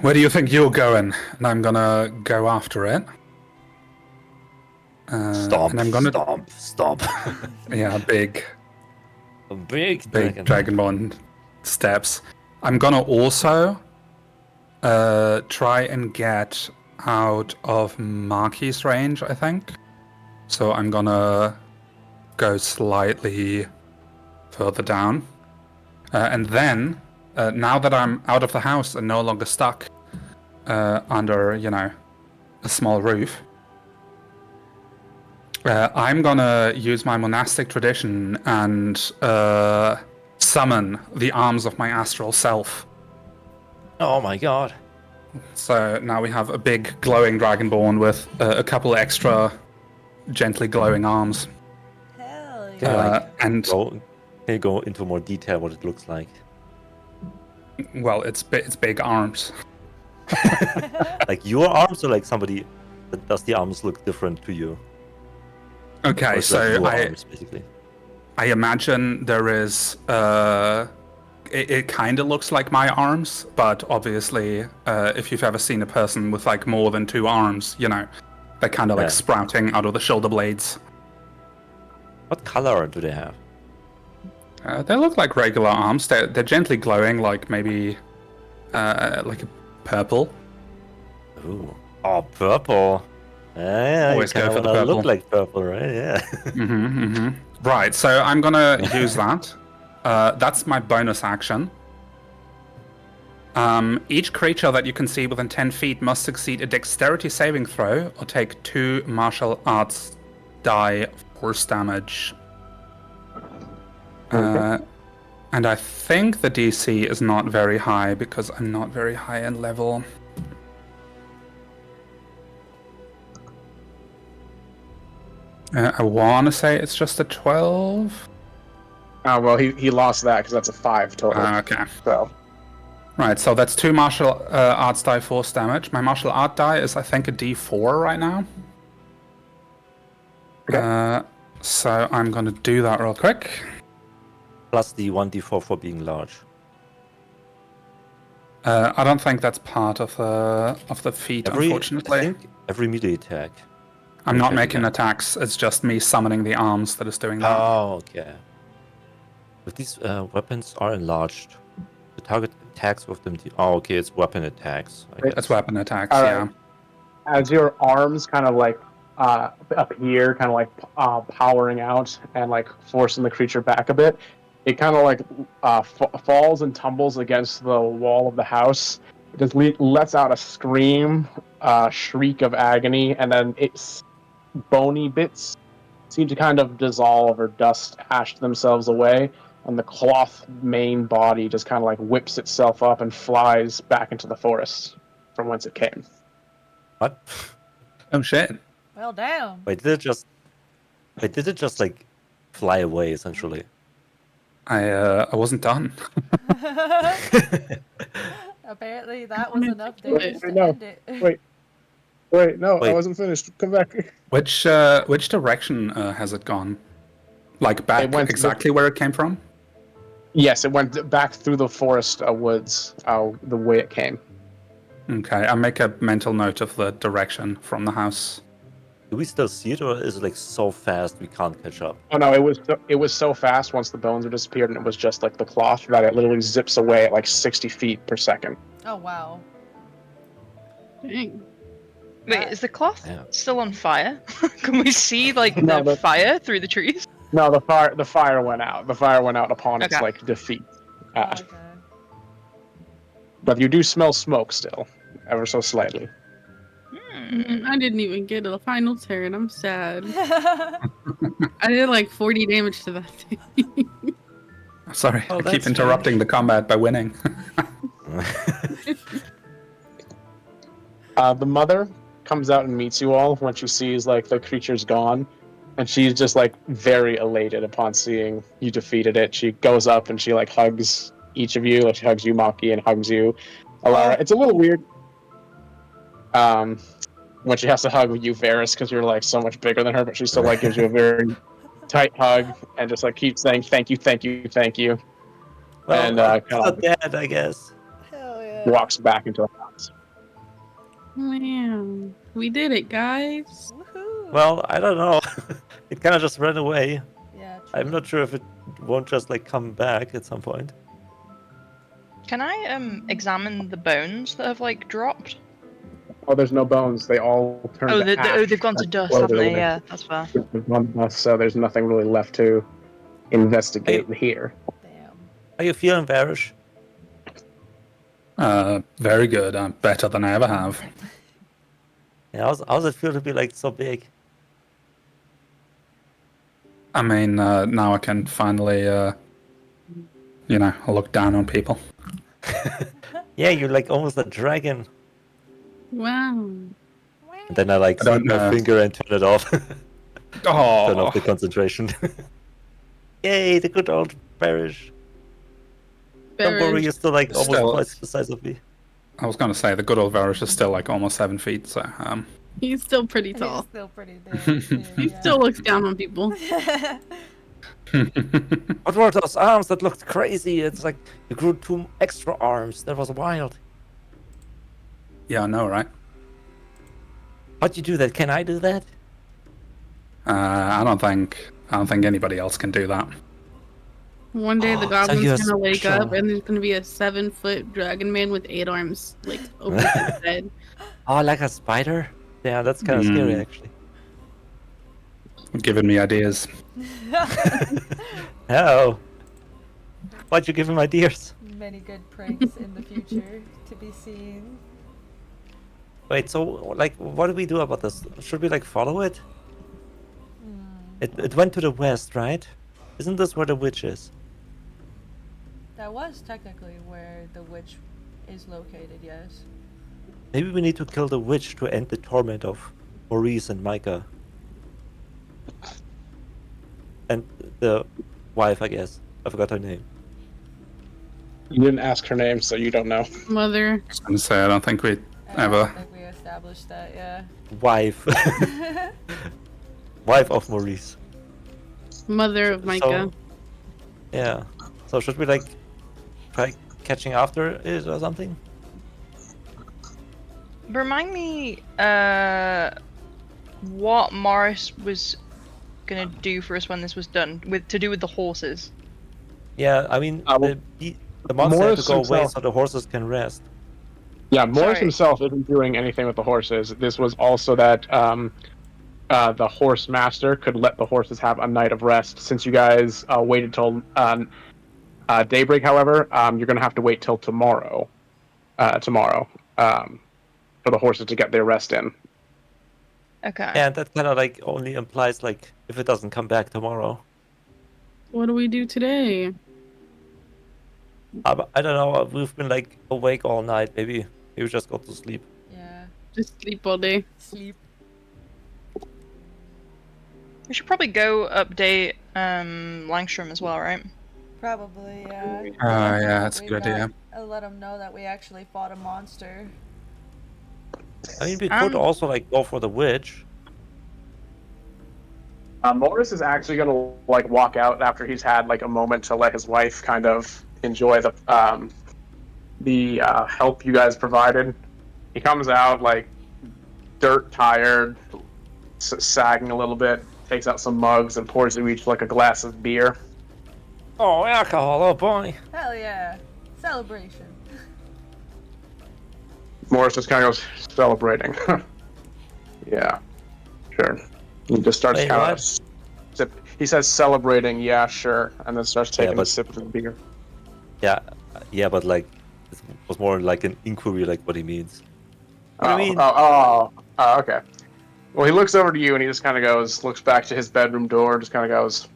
where do you think you're going? And I'm gonna go after it. Stomp! And I'm gonna Stomp! yeah, big A big dragonborn steps. I'm gonna also try and get out of Marky's range, I think. So I'm gonna go slightly further down. And then, now that I'm out of the house and no longer stuck under, a small roof, I'm gonna use my monastic tradition and summon the arms of my astral self. Oh my god! So now we have a big glowing dragonborn with a couple extra gently glowing arms. Hell Okay, yeah. And Can you go into more detail what it looks like? well, it's big arms. Like your arms, or like somebody that does the arms look different to you? Or Okay, is that so your arms, basically? I imagine there is. It kind of looks like my arms, but obviously, if you've ever seen a person with like more than 2 arms, they're kind of like Yeah. sprouting out of the shoulder blades. What color do they have? They look like regular arms. They're gently glowing, like maybe like a purple. Ooh. Oh, purple. Yeah, Always you go kinda for the wanna purple. look like purple, right? Yeah. Right, so I'm gonna use that. That's my bonus action. Each creature that you can see within 10 feet must succeed a dexterity saving throw or take 2 martial arts die force damage. Okay. And I think the DC is not very high because I'm not very high in level. I want to say it's just a 12. Oh, well, he lost that because that's a 5 total. Okay. So, Right, so that's 2 martial arts die force damage. My martial art die is, I think, a D4 right now. Okay. So I'm going to do that real quick. Plus the 1d4 for being large. I don't think that's part of the feat, unfortunately. I think every melee attack. I'm not making attacks. It's just me summoning the arms that is doing that. Oh, okay. But these weapons are enlarged. The target attacks with them. Oh, okay, it's weapon attacks. I guess. It's weapon attacks, All yeah. right. As your arms kind of like appear, kind of like powering out and like forcing the creature back a bit, it kind of like falls and tumbles against the wall of the house. It just lets out a scream, shriek of agony, and then its bony bits seem to kind of dissolve or dust ash themselves away, and the cloth main body just kind of like whips itself up and flies back into the forest from whence it came. What? Oh shit. Well, damn. Wait, did it just like fly away essentially? I wasn't done. Apparently, that was enough Wait, damage to no. end it. Wait, no, I Wait. wasn't finished. Come back. Which direction has it gone? Like back It went exactly where it came from? Yes, it went back through the forest woods, the way it came. Okay, I'll make a mental note of the direction from the house. Do we still see it, or is it like so fast we can't catch up? Oh no, it was so fast once the bones were disappeared, and it was just like the cloth that it literally zips away at like 60 feet per second. Oh, wow. Dang. Wait, is the cloth Yeah. still on fire? Can we see like No, the but- fire through the trees? No, the fire went out. The fire went out upon its Okay. like defeat. Okay. But you do smell smoke still, ever so slightly. I didn't even get a final turn. I'm sad. I did like 40 damage to that thing. Sorry, Oh, I keep that's interrupting the combat by winning. The mother comes out and meets you all when she sees like the creature's gone, and she's just like very elated upon seeing you defeated it. She goes up and she like hugs each of you, like she hugs you, Maki, and hugs you, Alara. It's a little weird when she has to hug you, Varys, because you're like so much bigger than her, but she still like gives you a very tight hug and just like keeps saying thank you, thank you, thank you, Well, and it's kind not of dead, I guess. Hell yeah. walks back into the house. Man, we did it, guys. Woohoo. Well, I don't know. It kind of just ran away. Yeah, true. I'm not sure if it won't just like come back at some point. Can I examine the bones that have like dropped? Oh, there's no bones. They all turned Oh, to ash. they've gone to dust, Floated haven't they? away. Yeah, that's fair. They've gone to dust, so there's nothing really left to investigate here. Damn. How you feeling, Varish? Very good. Better than I ever have. Yeah, how's it feel to be like so big? I mean, now I can finally, look down on people. Yeah, you're like almost a dragon. Wow. And then I like I don't snap my know. finger and turn it off. Turn Oh, off the concentration. Yay, the good old Varish. Don't worry, you're still like almost Still- twice the size of me. I was going to say, the good old Varish is still like almost 7 feet, so, He's still pretty He's tall. still pretty big. He still looks down on people. What were those arms that looked crazy? It's like you grew 2 extra arms. That was wild. yeah, I know, right? How'd you do that? Can I do that? I don't think anybody else can do that. One day the Oh, so goblin's you're gonna wake special. up and there's gonna be a 7-foot dragon man with 8 arms, like over his head. Oh, like a spider? Yeah, that's kind of scary, actually. Giving me ideas. Oh. Why'd you give him ideas? Many good pranks in the future to be seen. Wait, so, like, what do we do about this? Should we, like, follow it? It went to the west, right? Isn't this where the witch is? That was technically where the witch is located, yes. Maybe we need to kill the witch to end the torment of Maurice and Micah. And the wife, I guess. I forgot her name. You didn't ask her name, so you don't know. Mother. I was gonna say, I don't think we I ever. don't think we established that, yeah. Wife. Wife of Maurice. Mother of Micah. So, yeah. So should we like try catching after it or something? Remind me what Morris was gonna do for us when this was done, to do with the horses. Yeah, I mean, Well, the monster had to Morris go away himself- so the horses can rest. Yeah, Morris Sorry. himself isn't doing anything with the horses. This was also that the horse master could let the horses have a night of rest. Since you guys waited till daybreak, however, you're going to have to wait till tomorrow. For the horses to get their rest in. Okay. And that kind of like only implies like if it doesn't come back tomorrow. What do we do today? I don't know. We've been like awake all night. Maybe we just go to sleep. Yeah. Just sleep all day. Sleep. We should probably go update Langstrom as well, right? Probably, yeah. Yeah, that's a We've good idea. let them know that we actually fought a monster. I mean, we could Um, also like go for the witch. Morris is actually going to like walk out after he's had like a moment to let his wife kind of enjoy the help you guys provided. He comes out like dirt tired, sagging a little bit, takes out some mugs and pours you each like a glass of beer. Oh, alcohol! Oh boy! Hell yeah. Celebration. Morris just kind of goes celebrating. Yeah, sure. He just starts Wait, kind what? of sip. He says celebrating, yeah, sure, and then starts taking a but- sip of the beer. Yeah, but like it was more like an inquiry, like what he means. What do Oh, you mean? okay. Well, he looks over to you and he just kind of looks back to his bedroom door, just kind of goes,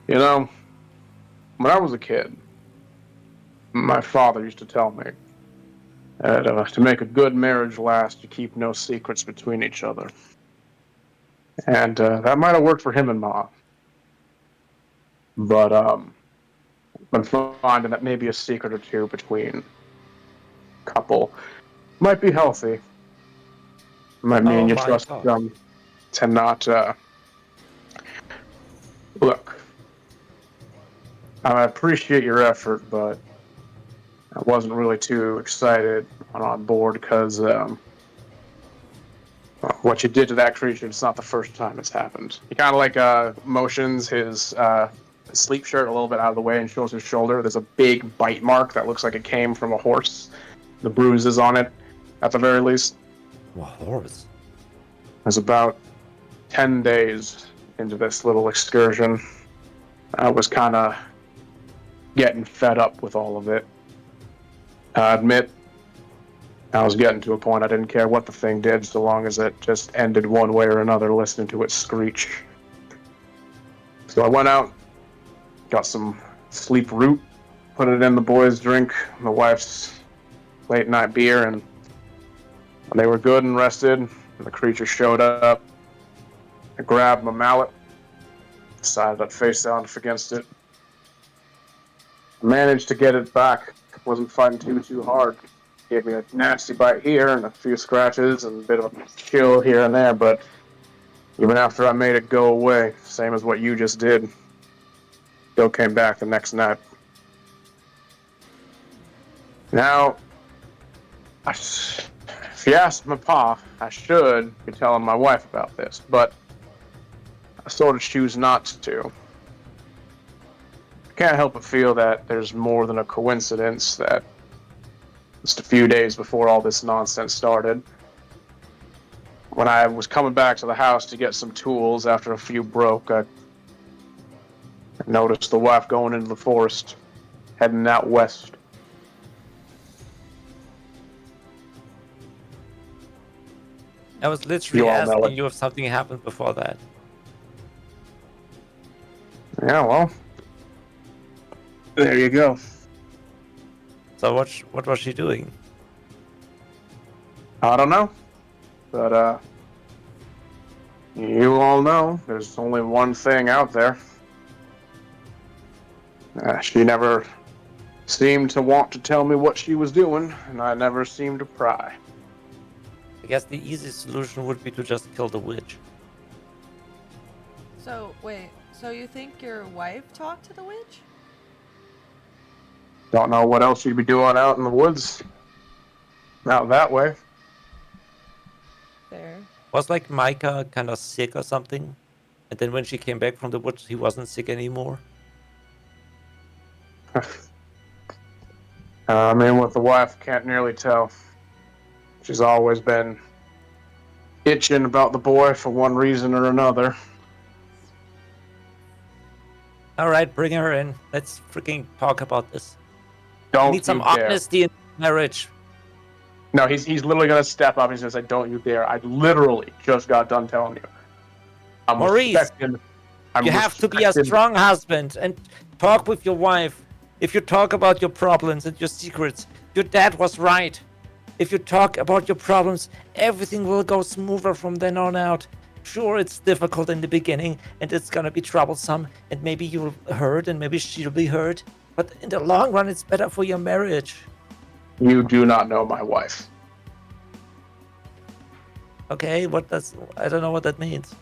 you know, when I was a kid, my father used to tell me that to make a good marriage last, you keep no secrets between each other. And that might have worked for him and Ma. But I'm finding that maybe a secret or two between a couple might be healthy. Might mean Oh you my trust God. them to not look. I appreciate your effort, but I wasn't really too excited on board because what you did to that creature, it's not the first time it's happened. He kind of like motions his sleep shirt a little bit out of the way and shows his shoulder. There's a big bite mark that looks like it came from a horse. The bruises on it, at the very least. Well, horse. It was about 10 days into this little excursion. I was kind of getting fed up with all of it. I admit, I was getting to a point I didn't care what the thing did so long as it just ended one way or another, listening to it screech. So I went out, got some sleep root, put it in the boys' drink, my wife's late night beer, and when they were good and rested, and the creature showed up, I grabbed my mallet, decided I'd face down against it. I managed to get it back. Wasn't fighting too hard. Gave me a nasty bite here and a few scratches and a bit of a chill here and there, but even after I made it go away, same as what you just did, still came back the next night. Now, if you asked my pa, I should be telling my wife about this, but I sort of choose not to. I can't help but feel that there's more than a coincidence that just a few days before all this nonsense started, when I was coming back to the house to get some tools after a few broke, I noticed the wife going into the forest, heading out west. I was literally You all know asking it. you if something happened before that. Yeah, well, There you go. So what was she doing? I don't know, but you all know there's only one thing out there. She never seemed to want to tell me what she was doing, and I never seemed to pry. I guess the easy solution would be to just kill the witch. So, wait, so you think your wife talked to the witch? Don't know what else she'd be doing out in the woods. Out that way. Fair. Was like Micah kind of sick or something? And then when she came back from the woods, he wasn't sick anymore? I mean, with the wife, can't nearly tell. She's always been itching about the boy for one reason or another. Alright, bring her in. Let's freaking talk about this. Don't We need some you dare. honesty in marriage. No, he's literally gonna step up. He's gonna say, "Don't you dare!" I literally just got done telling you. I'm Maurice, respecting. You have to be a strong husband and talk with your wife. If you talk about your problems and your secrets, your dad was right. If you talk about your problems, everything will go smoother from then on out. Sure, it's difficult in the beginning and it's gonna be troublesome and maybe you'll hurt and maybe she'll be hurt. But in the long run, it's better for your marriage. You do not know my wife. Okay, I don't know what that means.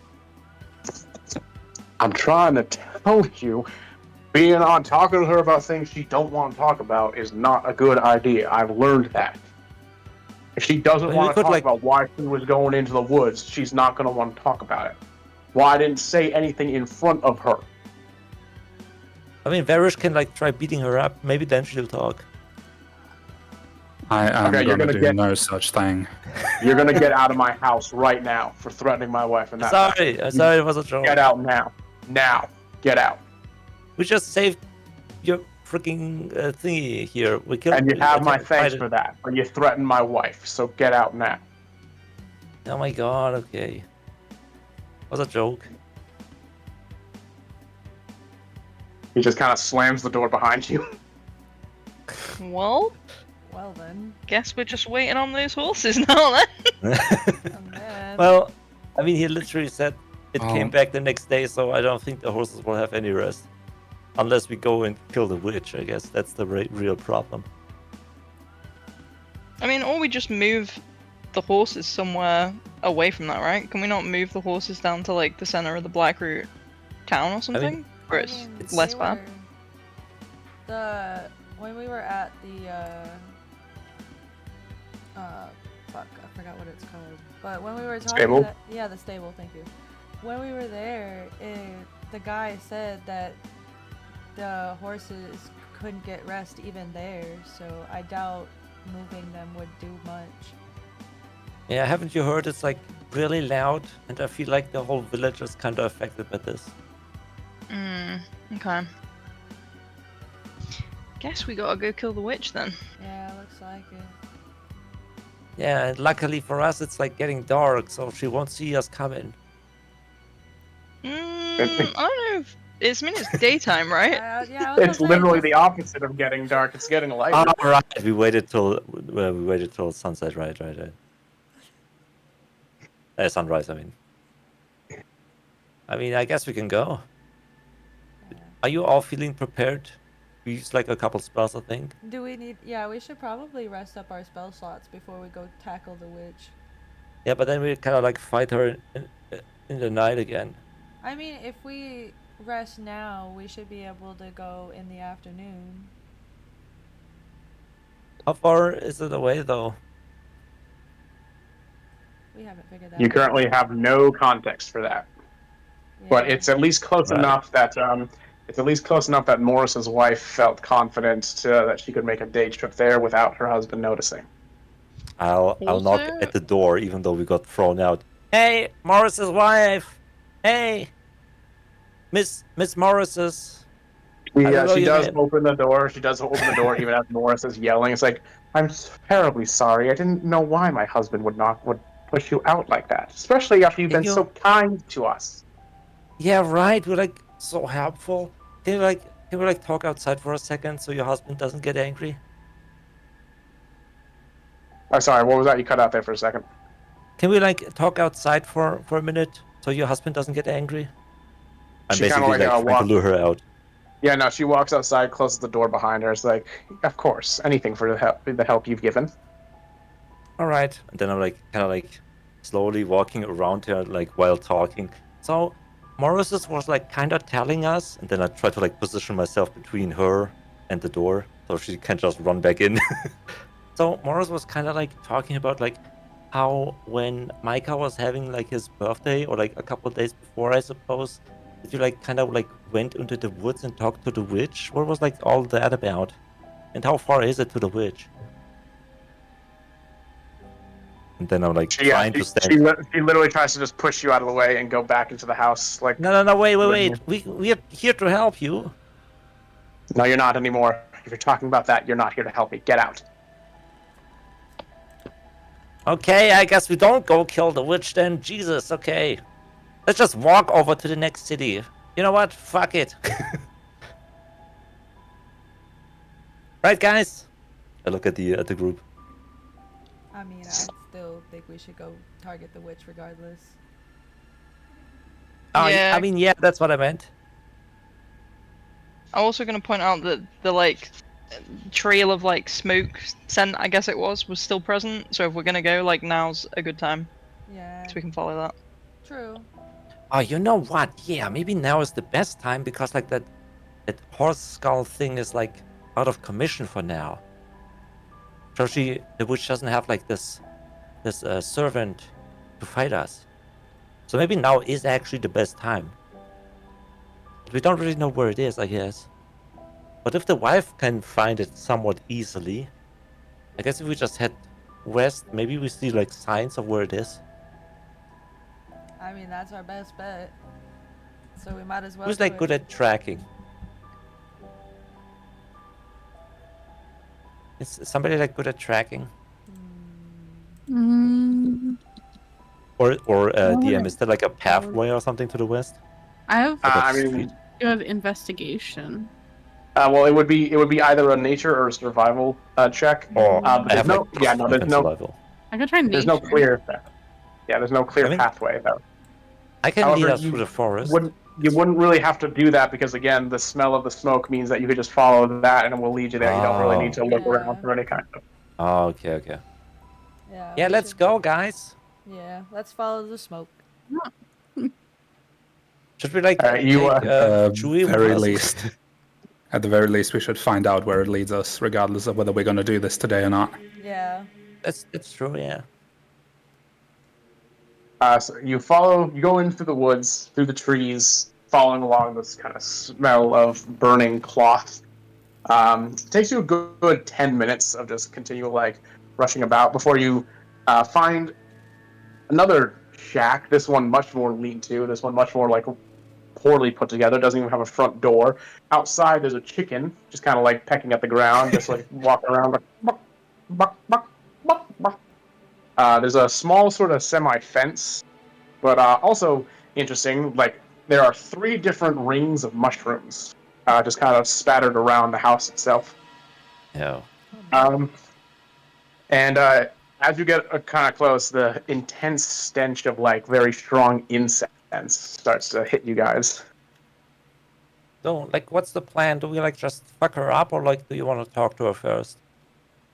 I'm trying to tell you, being on talking to her about things she don't want to talk about is not a good idea. I've learned that. If she doesn't Well, want to you could, talk like- about why she was going into the woods, she's not going to want to talk about it. Why I didn't say anything in front of her. I mean, Varish can like try beating her up. Maybe then she'll talk. I am Okay, you're gonna gonna do get- no such thing. You're going to get out of my house right now for threatening my wife and that. I'm sorry, it was a joke. Get out now. Now. Get out. We just saved your freaking thingy here. We killed. And you have my thanks tried for it. that. But you threatened my wife, so get out now. Oh my god. Okay. Was a joke. He just kind of slams the door behind you. Well, Well then. guess we're just waiting on those horses now then. And then Well, I mean, he literally said it came Oh. back the next day, so I don't think the horses will have any rest. Unless we go and kill the witch, I guess that's the real problem. I mean, or we just move the horses somewhere away from that, right? Can we not move the horses down to like the center of the Blackroot town or something? Where I it's mean, less they bad. were- when we were at the fuck, I forgot what it's called. But when we were talking Stable? yeah, the stable, thank you. When we were there, the guy said that the horses couldn't get rest even there, so I doubt moving them would do much. Yeah, haven't you heard? It's like really loud, and I feel like the whole village is kind of affected by this. Okay. Guess we gotta go kill the witch then. Yeah, looks like it. Yeah, and luckily for us, it's like getting dark, so she won't see us coming. I don't know if it's daytime, right? Yeah, I was It's gonna say, literally just- the opposite of getting dark. It's getting lighter. Oh, right. We waited till sunset, right. Sunrise, I mean. I guess we can go. Are you all feeling prepared? We use like a couple spells, I think. Do we need? Yeah, we should probably rest up our spell slots before we go tackle the witch. Yeah, but then we kind of like fight her in the night again. I mean, if we rest now, we should be able to go in the afternoon. How far is it away, though? We haven't figured that You out. currently have no context for that. But Yeah. it's at least close Right. enough that Morris's wife felt confident that she could make a day trip there without her husband noticing. I'll knock Also- at the door, even though we got thrown out. Hey, Morris's wife. Hey, Miss Morris's. I don't know She your does name. open the door. She does open the door even as Morris is yelling. It's like, I'm terribly sorry. I didn't know why my husband would push you out like that, especially after you've Can been you- so kind to us. Yeah, right. We're like so helpful. Can you like Can we like talk outside for a second so your husband doesn't get angry? Oh, sorry, what was that? You cut out there for a second. Can we like talk outside for a minute so your husband doesn't get angry? I'm She kind of basically like like trying to lure her out. Yeah, no, she walks outside, closes the door behind her. It's like, of course, anything for the help you've given. All right, and then I'm like kind of like slowly walking around her like while talking. So Morris was like kind of telling us, and then I try to like position myself between her and the door so she can just run back in. So Morris was kind of like talking about like how when Micah was having like his birthday or like a couple of days before, I suppose, that you like kind of like went into the woods and talked to the witch. What was like all that about? And how far is it to the witch? And then I'm like trying to stand. She literally tries to just push you out of the way and go back into the house. Like, No, wait. We are here to help you. no, you're not anymore. If you're talking about that, you're not here to help me. Get out. Okay, I guess we don't go kill the witch then. Jesus, okay. Let's just walk over to the next city. You know what? Fuck it. Right, guys? I look at the group. I mean, I still think we should go target the witch regardless. Oh, Yeah. I mean, yeah, that's what I meant. I'm also going to point out that the like trail of like smoke scent, I guess it was still present. So if we're gonna go, like now's a good time, Yeah, so we can follow that. true. Oh, you know what? Yeah, maybe now is the best time because like that horse skull thing is like out of commission for now. So the witch doesn't have like this servant to fight us. So maybe now is actually the best time. But we don't really know where it is, I guess. But if the wife can find it somewhat easily, I guess if we just head west, maybe we see like signs of where it is. I mean, that's our best bet. So we might as well. Who's do like it. good at tracking? Is somebody like good at tracking? Mm, Or Well, DM, is there like a pathway or something to the west? I have Like a I street? mean, good investigation. well, it would be either a nature or a survival check. Or But I have there's like no, defense survival. I could try there's nature. no clear, there's no clear I mean, pathway though. I can lead However, us through the forest. you wouldn't really have to do that because again, the smell of the smoke means that you could just follow that and it will lead you there. You don't really need to look Yeah. around for any kind of. Oh, okay. Yeah. Yeah, we let's should- go, guys. Yeah, let's follow the smoke. Should we like Alright, you, take Chewie with very us? least, at the very least, we should find out where it leads us, regardless of whether we're going to do this today or not. Yeah. That's true, yeah. So you go into the woods, through the trees, following along this kind of smell of burning cloth. It takes you a good 10 minutes of just continual like rushing about before you find another shack. This one much more lean-to. This one much more like poorly put together. Doesn't even have a front door. Outside there's a chicken just kind of like pecking at the ground, just like walking around like buck, buck, buck, buck, buck. There's a small sort of semi-fence, but also interesting, like there are 3 different rings of mushrooms just kind of spattered around the house itself. Yeah. And as you get kind of close, the intense stench of like very strong incense starts to hit you guys. So, like, what's the plan? Do we like just fuck her up, or like, do you want to talk to her first?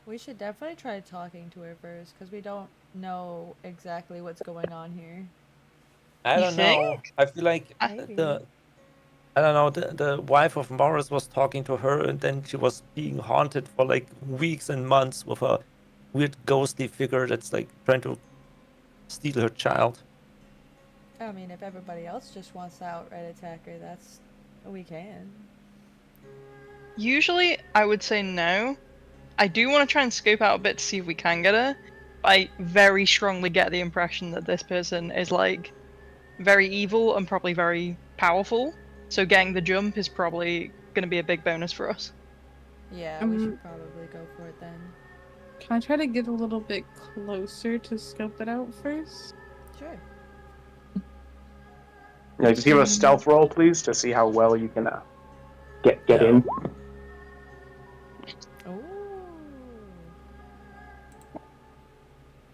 We should definitely try talking to her first, because we don't know exactly what's going on here. I You don't know. I feel like Maybe. I don't know. The wife of Morris was talking to her, and then she was being haunted for like weeks and months with a weird ghostly figure that's like trying to steal her child. I mean, if everybody else just wants to outright attack her, we can. Usually, I would say no. I do want to try and scope out a bit to see if we can get her. I very strongly get the impression that this person is like very evil and probably very powerful. So getting the jump is probably going to be a big bonus for us. Yeah, we should probably go for it then. Can I try to get a little bit closer to scope it out first? Sure. Yeah, just give a stealth roll, please, to see how well you can get Yeah. in. Ooh.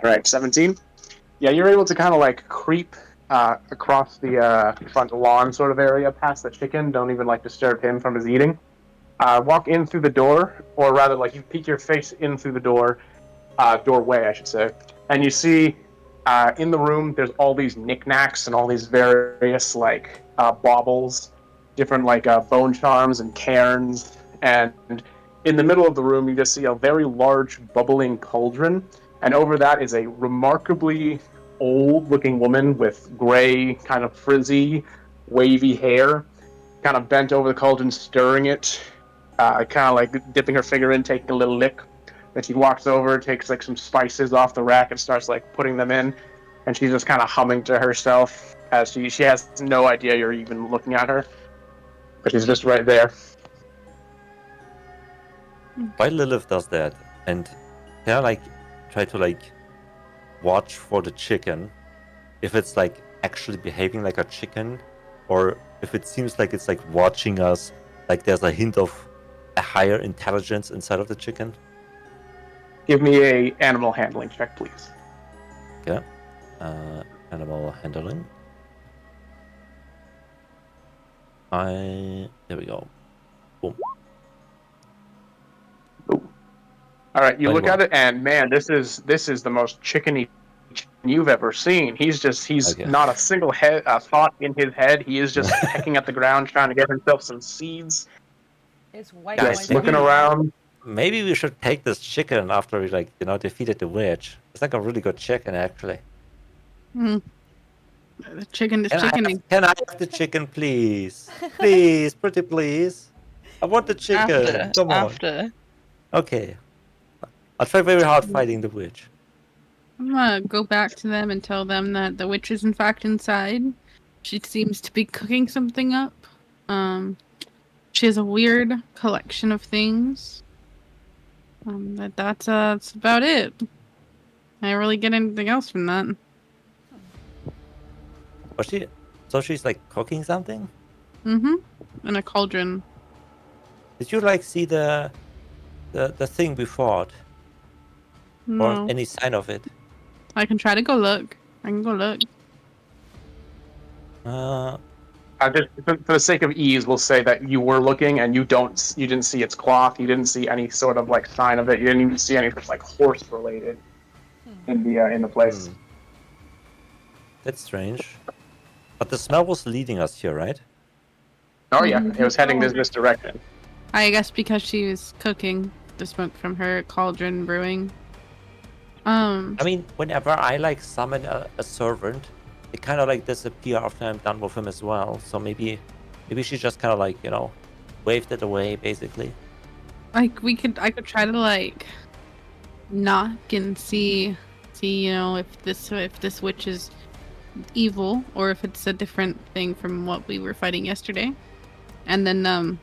All right, 17. Yeah, you're able to kind of like creep across the front lawn sort of area past the chicken. Don't even like disturb him from his eating. Walk in through the door, or rather, like you peek your face in through the doorway, I should say, and you see in the room there's all these knickknacks and all these various like baubles, different like bone charms and cairns, and in the middle of the room you just see a very large bubbling cauldron, and over that is a remarkably old-looking woman with gray, kind of frizzy, wavy hair, kind of bent over the cauldron, stirring it, kind of like dipping her finger in, taking a little lick. Then she walks over, takes like some spices off the rack, and starts like putting them in. And she's just kind of humming to herself as she has no idea you're even looking at her, but she's just right there. While Lilith does that, and can I like try to like watch for the chicken, if it's like actually behaving like a chicken, or if it seems like it's like watching us, like there's a hint of a higher intelligence inside of the chicken. Give me a animal handling check, please. Okay. Animal handling. There we go. Boom. All right, you look 21. at it, and man, this is the most chickeny chicken you've ever seen. He's Okay. not a single thought in his head. He is just pecking at the ground, trying to get himself some seeds. It's white Guys, Just noise. looking maybe- around. Maybe we should take this chicken after we like defeated the witch. It's like a really good chicken actually. The chicken is chickening. Can I have the chicken, please? Please, pretty please. I want the chicken. Come on. After. Okay. I'll try very hard fighting the witch. I'm gonna go back to them and tell them that the witch is in fact inside. She seems to be cooking something up. She has a weird collection of things. That's about it. I didn't really get anything else from that. Was she? So she's like cooking something? Mm-hmm. In a cauldron. Did you like see the thing before it? No. Or any sign of it? I can try to go look. I can go look. Just for the sake of ease, we'll say that you were looking and you didn't see its cloth. You didn't see any sort of like sign of it. You didn't even see anything like horse related in the place. That's strange. But the smell was leading us here, right? Oh yeah, it was heading this direction. I guess because she was cooking the smoke from her cauldron brewing. I mean, whenever I like summon a servant, they kind of like disappear after I'm done with him as well. So maybe she just kind of like waved it away, basically. Like I could try to like knock and see if this witch is evil or if it's a different thing from what we were fighting yesterday. And then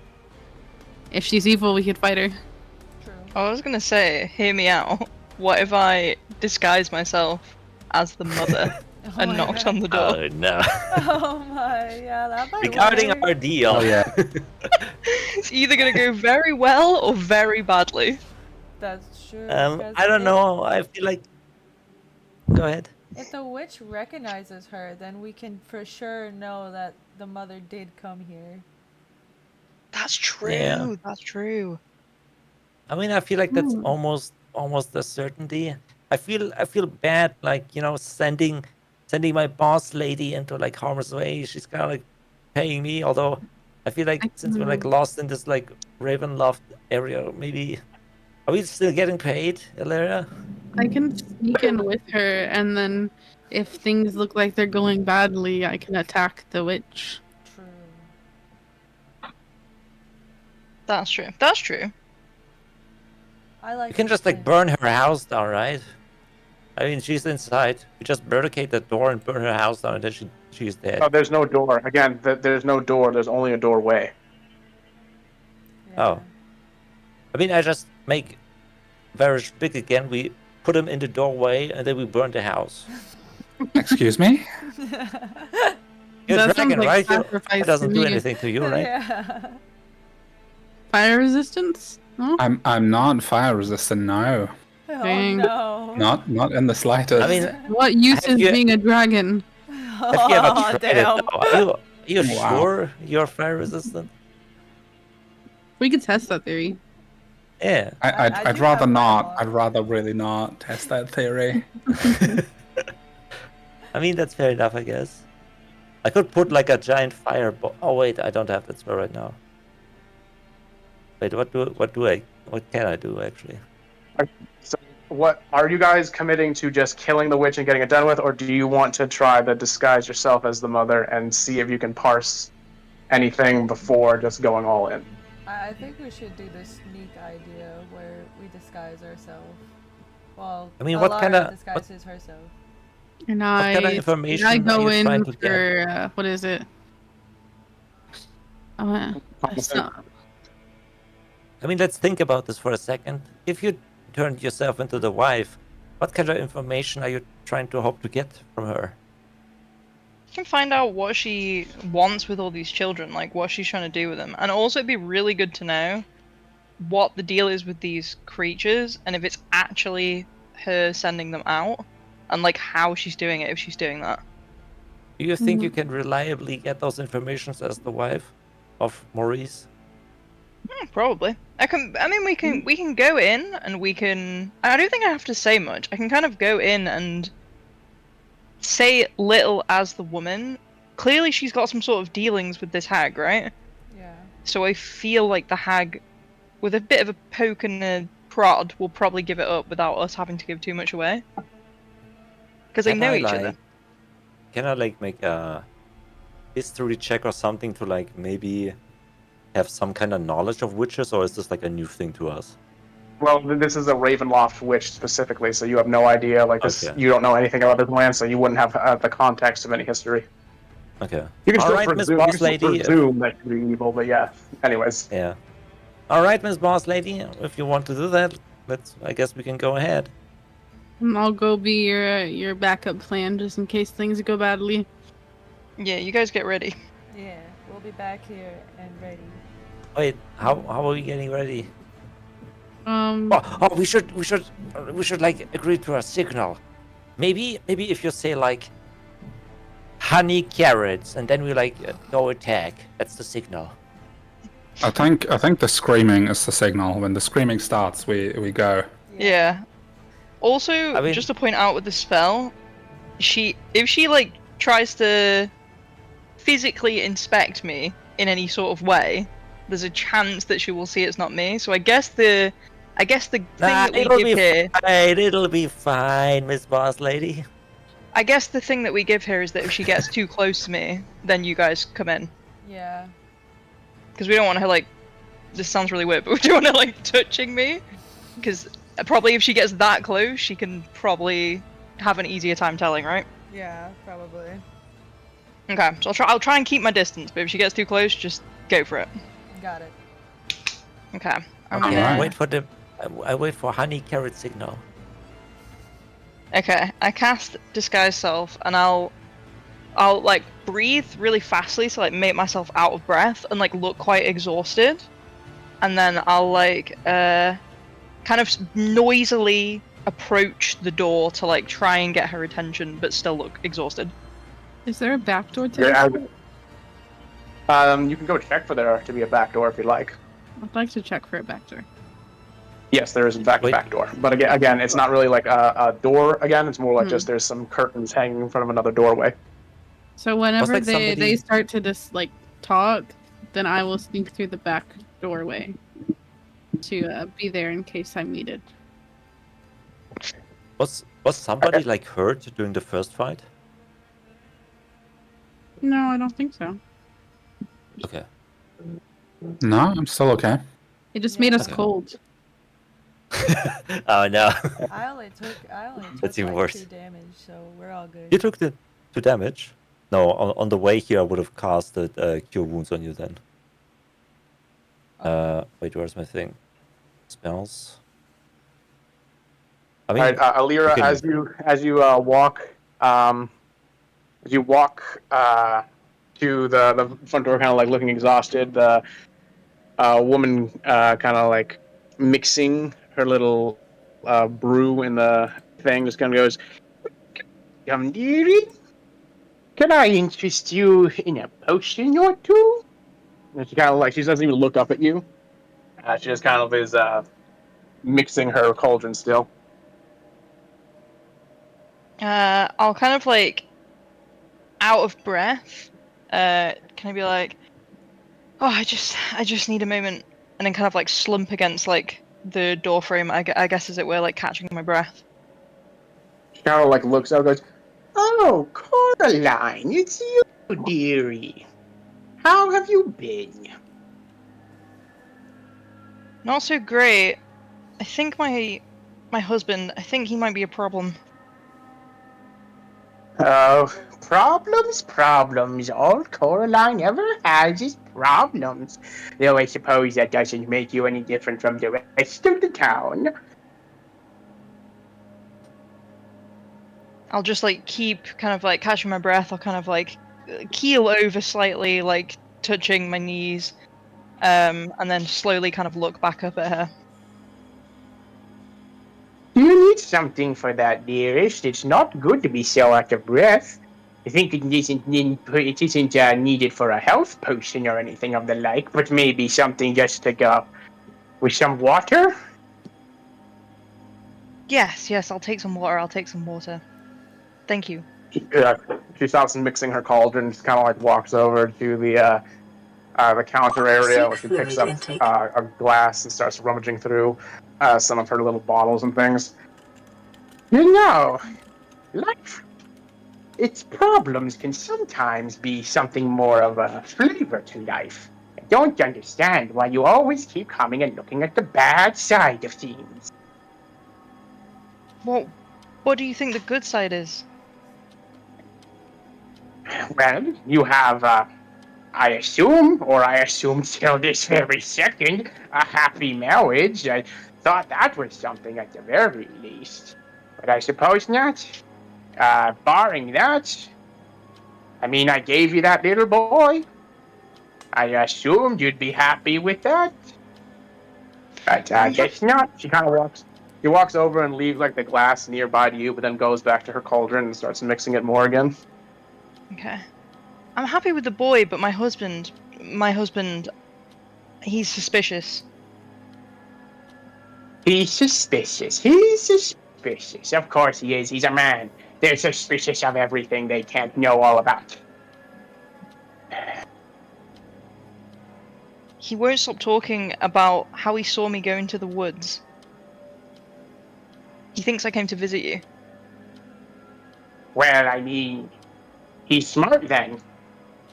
if she's evil, we could fight her. True. I was gonna say, hear me out. What if I disguise myself as the mother and my knocked God. on the door? Oh no! Oh my, yeah, that might Regarding work. our deal, Oh yeah. It's either gonna go very well or very badly. That's true. I because don't if- know. I feel like. Go ahead. If the witch recognizes her, then we can for sure know that the mother did come here. That's true. Yeah. That's true. I mean, I feel like that's almost a certainty. I feel bad, like sending my boss lady into like harm's way. She's kind of like paying me, although I feel like since we're like lost in this like Ravenloft area, maybe are we still getting paid, Illyria? I can sneak in with her, and then if things look like they're going badly, I can attack the witch. True. That's true. That's true. I like. You can this just like plan. burn her house down, right? I mean, she's inside. You just barricade the door and burn her house down, and then she's dead. Oh, there's no door. Again, there's no door. There's only a doorway. Yeah. Oh. I mean, I just make very big again. We put him in the doorway, and then we burn the house. Excuse me? You're That a dragon, sounds like right? sacrifice It doesn't to do me. anything to you, right? Yeah. Fire resistance? No? I'm not fire resistant. No, Oh Dang. no. not in the slightest. I mean, What use Have is you- being a dragon? have you ever Oh, tried damn. it? Though? Are you Wow. sure you're fire resistant? We could test that theory. Yeah. I I'd do rather have not. Firewall. I'd rather really not test that theory. I mean, that's fair enough, I guess. I could put like a giant fireball. Oh wait, I don't have that spell right now. Wait, what can I do actually? So, what are you guys committing to? Just killing the witch and getting it done with, or do you want to try to disguise yourself as the mother and see if you can parse anything before just going all in? I think we should do the sneak idea where we disguise ourselves. Well, I mean, what Alara kinda- disguises herself. And kind of I information go are you trying in to get? for what is it? It's not- I mean, let's think about this for a second. If you turned yourself into the wife, what kind of information are you trying to hope to get from her? You can find out what she wants with all these children, like what she's trying to do with them. And also, it'd be really good to know what the deal is with these creatures and if it's actually her sending them out and like how she's doing it if she's doing that. Do you think you can reliably get those informations as the wife of Maurice? Probably. We can go in and we can. I don't think I have to say much. I can kind of go in and say little as the woman. Clearly, she's got some sort of dealings with this hag, right? Yeah. So I feel like the hag, with a bit of a poke and a prod, will probably give it up without us having to give too much away. Because they know each other. Can I like make a history check or something to like maybe have some kind of knowledge of witches, or is this like a new thing to us? Well, this is a Ravenloft witch specifically, so you have no idea. Like this, Okay. you don't know anything about this land, so you wouldn't have the context of any history. Okay. You can All still right, Miss presume, Boss you can still Lady. presume that you're evil, but yeah. Anyways, Yeah. All right, Miss Boss Lady. If you want to do that, I guess we can go ahead. I'll go be your backup plan just in case things go badly. Yeah, you guys get ready. Yeah. We'll be back here and ready. Wait, how are we getting ready? Oh, We should like agree to a signal. Maybe if you say like honey carrots and then we like go attack. That's the signal. I think the screaming is the signal. When the screaming starts, we go. Yeah. Also, I mean- just to point out with the spell, if she like tries to physically inspect me in any sort of way, there's a chance that she will see it's not me. So I guess the thing that we give here, fine. It'll be fine, Miss Boss Lady. I guess the thing that we give here is that if she gets too close to me, then you guys come in. Yeah. Because we don't want her like. This sounds really weird, but we don't want her like touching me. Because probably if she gets that close, she can probably have an easier time telling, right? Yeah, probably. Okay, so I'll try and keep my distance, but if she gets too close, just go for it. Got it. Okay. I'm Okay. gonna... I wait for honey carrot signal. Okay, I cast Disguise Self, and I'll like breathe really fastly to like make myself out of breath and like look quite exhausted, and then I'll like kind of noisily approach the door to like try and get her attention, but still look exhausted. is there a back door to yeah, this? you can go check for there to be a back door if you'd like. I'd like to check for a back door. Yes, there is in fact a Wait. back door, but again, it's not really like a door. Again, it's more like just there's some curtains hanging in front of another doorway. So whenever like they somebody- start to just like talk, then I will sneak through the back doorway to be there in case I'm needed. Was somebody like hurt during the first fight? No, I don't think so. Okay. No, I'm still okay. It just made us Okay. cold. Oh no. I only took That's even like worse. 2 damage, so we're all good. You took the 2 damage? No, on the way here I would have casted Cure Wounds on you then. Wait, where's my thing? Spells? I mean, All right, Alira, can- as you walk to the front door, kind of like looking exhausted. a woman kind of like mixing her little brew in the thing. Just kind of goes, "Come, dearie, can I interest you in a potion or two?" And she kind of like she doesn't even look up at you. She just kind of is mixing her cauldron still. I'll kind of like out of breath. Can I be like, oh, I just need a moment, and then kind of like slump against like the door frame. I guess as it were, like catching my breath. She kind of like looks up and goes, "Oh, Coraline, it's you, dearie. How have you been?" Not so great. I think my husband. I think he might be a problem. Oh, problems. All Coraline ever has is problems. Though I suppose that doesn't make you any different from the rest of the town. I'll just like keep kind of like catching my breath. I'll kind of like keel over slightly, like touching my knees, and then slowly kind of look back up at her. You need something for that, dearest. It's not good to be so out of breath. I think it isn't needed for a health potion or anything of the like, but maybe something just to go with some water? Yes, I'll take some water. Thank you. She stops mixing her cauldron, just kind of like walks over to the counter area where she picks up a glass and starts rummaging through some of her little bottles and things. You know, life, its problems can sometimes be something more of a flavor to life. I don't understand why you always keep coming and looking at the bad side of things. What do you think the good side is? Well, you have, I assume till this very second, a happy marriage. I thought that was something at the very least. But I suppose not. Barring that, I mean, I gave you that little boy. I assumed you'd be happy with that. But I guess not. She walks over and leaves like the glass nearby to you, but then goes back to her cauldron and starts mixing it more again. Okay. I'm happy with the boy, but my husband, he's suspicious. He's suspicious. Of course he is. He's a man. They're suspicious of everything they can't know all about. He won't stop talking about how he saw me go into the woods. He thinks I came to visit you. Well, I mean, he's smart then.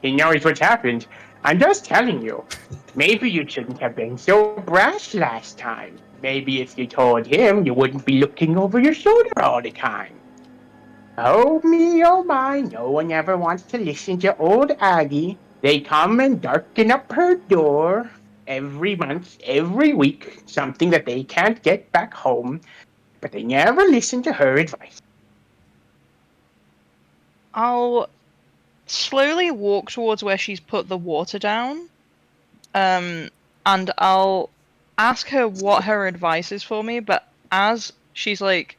He knows what's happened. I'm just telling you. Maybe you shouldn't have been so brash last time. Maybe if you told him, you wouldn't be looking over your shoulder all the time. Oh me, oh my, no one ever wants to listen to old Aggie. They come and darken up her door every month, every week, something that they can't get back home, but they never listen to her advice. I'll slowly walk towards where she's put the water down, and I'll ask her what her advice is for me, but as she's like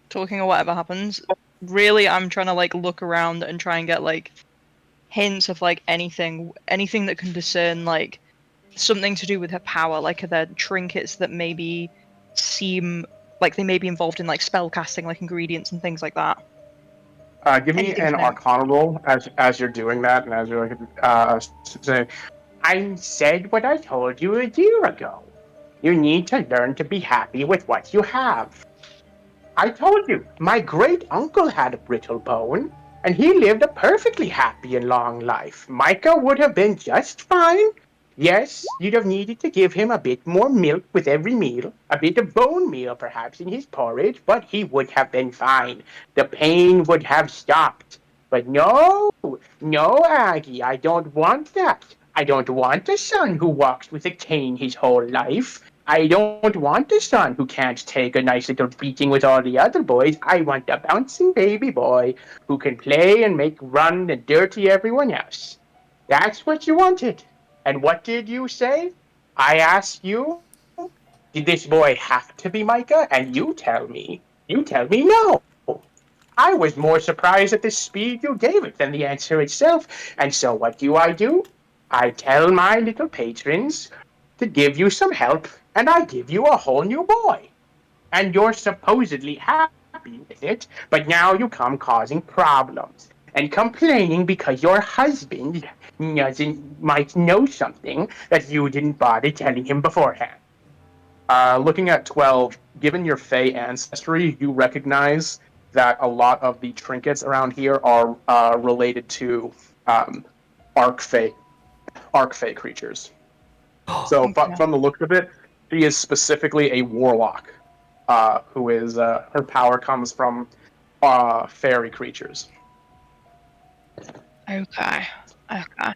talking or whatever happens, really I'm trying to like look around and try and get like hints of like anything that can discern like something to do with her power, like are there trinkets that maybe seem like they may be involved in like spell casting, like ingredients and things like that. Give me Anything an for now. Arcana roll as you're doing that, and as you're saying, I said what I told you a year ago. You need to learn to be happy with what you have. I told you, my great uncle had a brittle bone, and he lived a perfectly happy and long life. Micah would have been just fine. Yes, you'd have needed to give him a bit more milk with every meal, a bit of bone meal perhaps in his porridge, but he would have been fine. The pain would have stopped. But no, Aggie, I don't want that. I don't want a son who walks with a cane his whole life. I don't want a son who can't take a nice little beating with all the other boys. I want a bouncing baby boy who can play and make run and dirty everyone else. That's what you wanted. And what did you say? I ask you, did this boy have to be Micah? And you tell me no. I was more surprised at the speed you gave it than the answer itself. And so what do? I tell my little patrons to give you some help, and I give you a whole new boy. And you're supposedly happy with it, but now you come causing problems and complaining because your husband might know something that you didn't bother telling him beforehand. Looking at 12, given your Fey ancestry, you recognize that a lot of the trinkets around here are related to Arc Fey creatures. So Okay. from the look of it, she is specifically a warlock, who is her power comes from fairy creatures. Okay. Okay.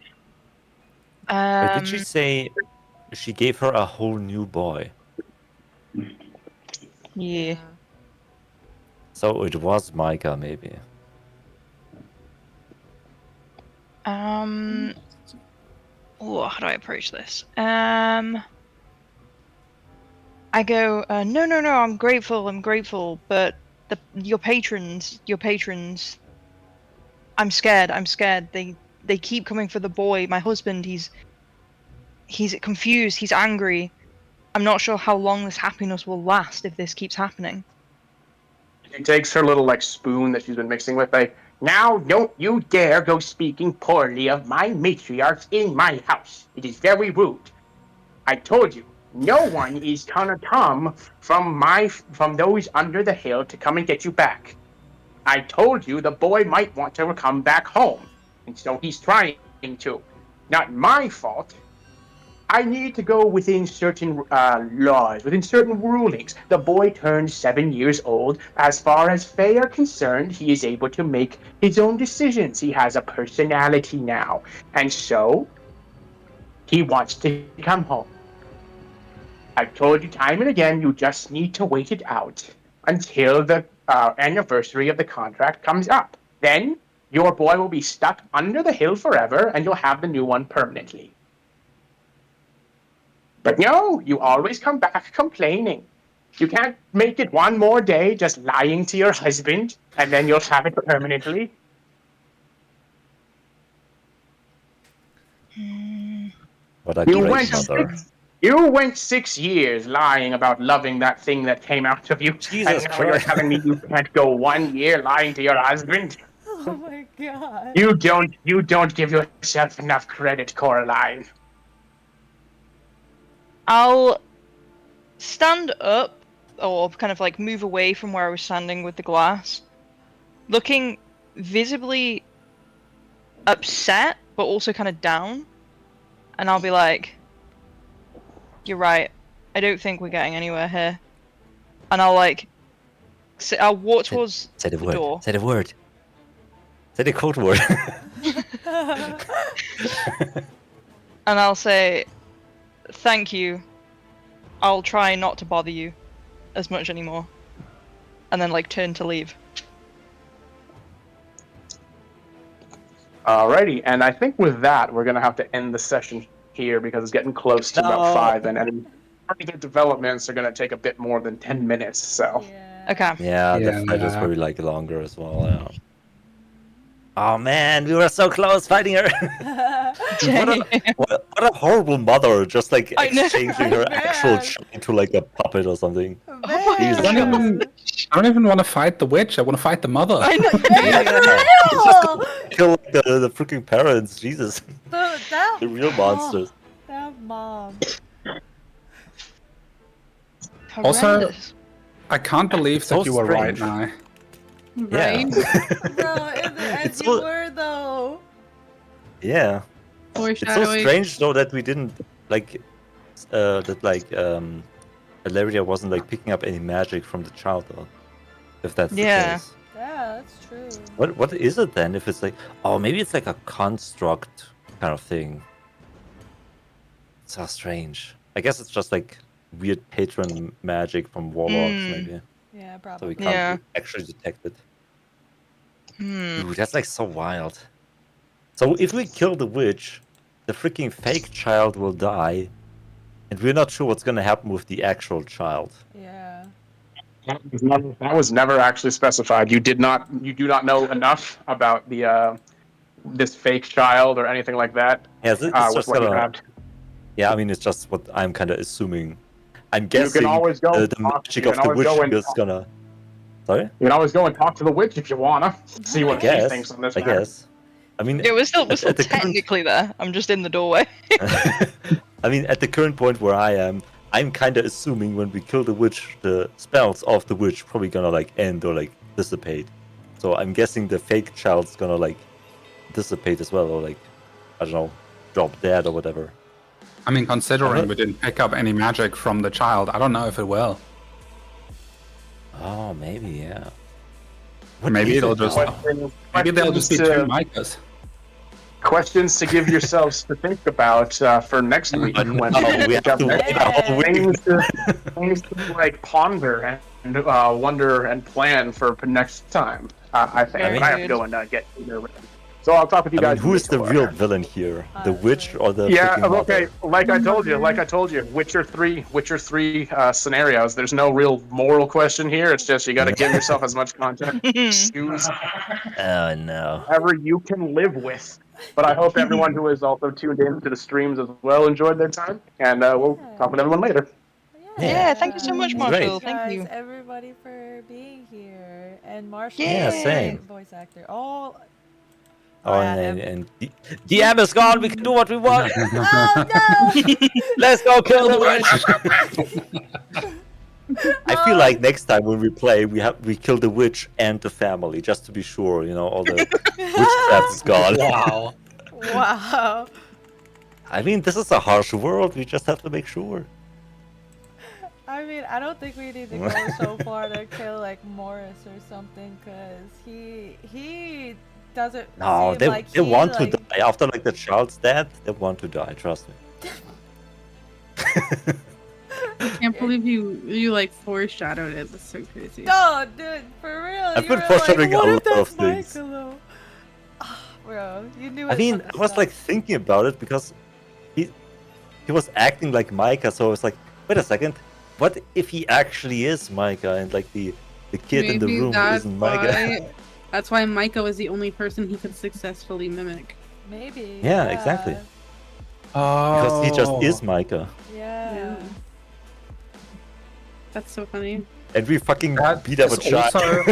Wait, did she say she gave her a whole new boy? Yeah. So it was Micah, maybe. Oh, how do I approach this? I go, no, I'm grateful, but your patrons, I'm scared. They keep coming for the boy. My husband, he's confused, he's angry. I'm not sure how long this happiness will last if this keeps happening. She takes her little spoon that she's been mixing with. Now don't you dare go speaking poorly of my matriarchs in my house. It is very rude. I told you, no one is gonna come from those under the hill to come and get you back. I told you the boy might want to come back home, and so he's trying to. Not my fault. I need to go within certain laws, within certain rulings. The boy turned 7 years old. As far as Fae are concerned, he is able to make his own decisions. He has a personality now. And so, he wants to come home. I've told you time and again, you just need to wait it out until the anniversary of the contract comes up. Then, your boy will be stuck under the hill forever, and you'll have the new one permanently. But no, you always come back complaining. You can't make it one more day just lying to your husband, and then you'll have it permanently. What a You great went mother. You went 6 years lying about loving that thing that came out of you, Jesus and now you're Christ. telling me you can't go 1 year lying to your husband? Oh my god. You don't give yourself enough credit, Coraline. I'll stand up, or kind of move away from where I was standing with the glass, looking visibly upset, but also kind of down. And I'll be like, you're right. I don't think we're getting anywhere here. And I'll I'll walk towards Say the the word. door. Say the word. Say the code word. And I'll say, thank you. I'll try not to bother you as much anymore. And then turn to leave. Alrighty, and I think with that, we're going to have to end the session here because it's getting close to about 5, and any further developments are going to take a bit more than 10 minutes, so... Yeah. Okay. Yeah, the Yeah. fight was probably longer as well. Yeah. Oh man, we were so close fighting her. what a horrible mother, just I know. exchanging her actual Man. child to a puppet or something. my Jesus. I don't even want to fight the witch. I want to fight the mother. I know. It's just kill the freaking parents, Jesus. That The real monsters. That mom. Also, Horrendous. I can't believe So that you were right strange. now. Right? Bro, as It's you so- were though. Yeah. It's so Foreshadowing. strange though that we didn't Valeria wasn't picking up any magic from the child though. If that's Yeah. the case. Yeah, that's true. What is it then? If it's maybe it's a construct kind of thing. So strange. I guess it's just weird patron magic from warlocks maybe. Yeah, So probably. we can't Yeah. actually detect it. Hmm. Dude, that's so wild. So if we kill the witch, the freaking fake child will die, And we're not sure what's gonna happen with the actual child. Yeah. That was never actually specified. You do not know enough about the this fake child or anything like that. Yeah, it's With just what you gonna. have. Yeah, I mean, it's just what I'm kind of assuming. I'm You guessing can always go. the magic of the always witch go and is gonna. Sorry. You can always go and talk to the witch if you wanna. See I what she guess. thinks on this I matter. guess. I mean, Yeah, we're still at the current- technically there. I'm just in the doorway. I mean, at the current point where I am, I'm kind of assuming when we kill the witch, the spells of the witch probably gonna like end or like dissipate. So I'm guessing the fake child's gonna like dissipate as well, or like, I don't know, drop dead or whatever. I mean, considering we didn't pick up any magic from the child, I don't know if it will. Oh, maybe, yeah. Maybe is it'll it just. now? Maybe they'll just be two Micahs. Questions to give yourselves to think about for next week when we have to wait a whole week. things to like ponder and wonder and plan for next time. I think. Very But I have to good. go and get there with them. So I'll talk with you I mean, guys. who is the later. real villain here? The witch or the Yeah, freaking okay. mother? Like I told you, Witcher 3 scenarios. There's no real moral question here. It's just you got to give yourself as much content. Choose Oh no. whatever you can live with. But I hope everyone who is also tuned in to the streams as well enjoyed their time, and we'll talk with everyone later. Yeah, thank you so much, Great. Marshall. Thank Thank you you. guys, everybody, for being here. And Marshall, Yeah, is a same. great voice actor. Oh, Oh, yeah, and DM is gone. We can do what we want. oh no! Let's go kill the witch. I feel like next time when we play, we kill the witch and the family just to be sure. You know, all the witchcraft is gone. Wow. Wow. I mean, this is a harsh world. We just have to make sure. I mean, I don't think we need to go so far to kill like Morris or something, cause he doesn't. No, seem they like they he, want to like, die after like the child's dead. They want to die. Trust me. I can't believe you like foreshadowed it. That's so crazy. No, dude, for real. I've you been were foreshadowing like, a what if lot of that's things. Michael? Bro, you knew it. I mean, from the I was start. like thinking about it because he was acting like Micah, so I was like, wait a second, what if he actually is Micah and like the kid in the Maybe room that's isn't Micah? why. That's why Micah was the only person he could successfully mimic. Maybe. Yeah, exactly. Oh. Because he just is Micah, Yeah. Yeah. That's so funny. and we fucking That beat up a is child. also,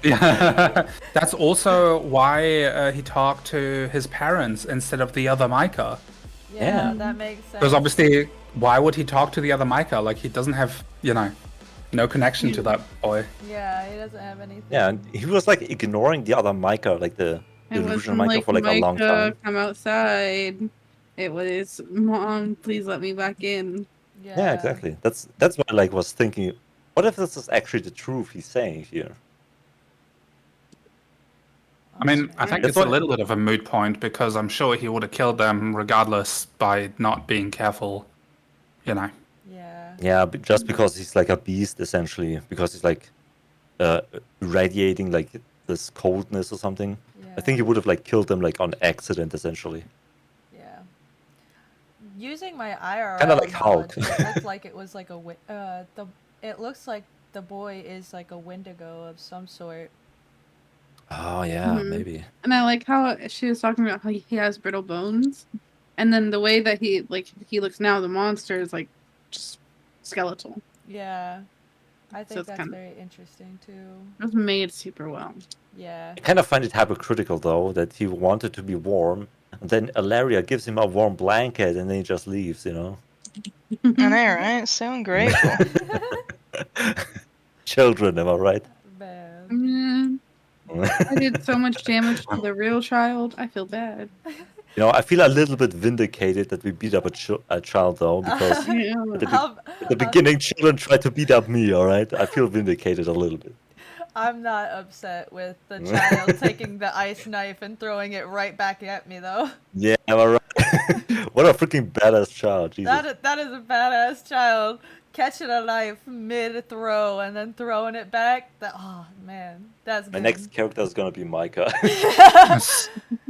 yeah, that's also why he talked to his parents instead of the other Micah. Yeah, Yeah. that makes sense. Because obviously, why would he talk to the other Micah? Like, he doesn't have, no connection to that boy. Yeah, he doesn't have anything. Yeah, and he was like ignoring the other Micah, like the It illusion wasn't Micah like for like a long Micah, time. come outside. It was, Mom, please let me back in. Yeah, exactly. That's what I like was thinking. What if this is actually the truth he's saying here? I mean, I think That's it's a what- little bit of a moot point because I'm sure he would have killed them regardless by not being careful, Yeah. Yeah, just because he's like a beast, essentially, because he's like radiating like this coldness or something. I think he would have like killed them like on accident, essentially. Yeah. Using my IRL Kinda like knowledge, Hulk. it looked like it was like it looks like the boy is like a Wendigo of some sort. Oh yeah, Mhm. maybe. And I like how she was talking about how he has brittle bones. And then the way that he looks now, the monster is like just skeletal. Yeah. I think it's that's kinda- very interesting too. It was made super well. Yeah. I kind of find it hypocritical though that he wanted to be warm, and then Ilaria gives him a warm blanket, and then he just leaves. You know, I know, right? So ungrateful. children, am I right? Man. I did so much damage to the real child. I feel bad. You know, I feel a little bit vindicated that we beat up a child though, because Yeah. at the, I'm, at the beginning, children tried to beat up me. All right, I feel vindicated a little bit. I'm not upset with the child taking the ice knife and throwing it right back at me though. Yeah, am I right? What a freaking badass child, Jesus. That is a badass child catching a knife mid throw and then throwing it back. Oh man, that's My good. next character is gonna be Micah.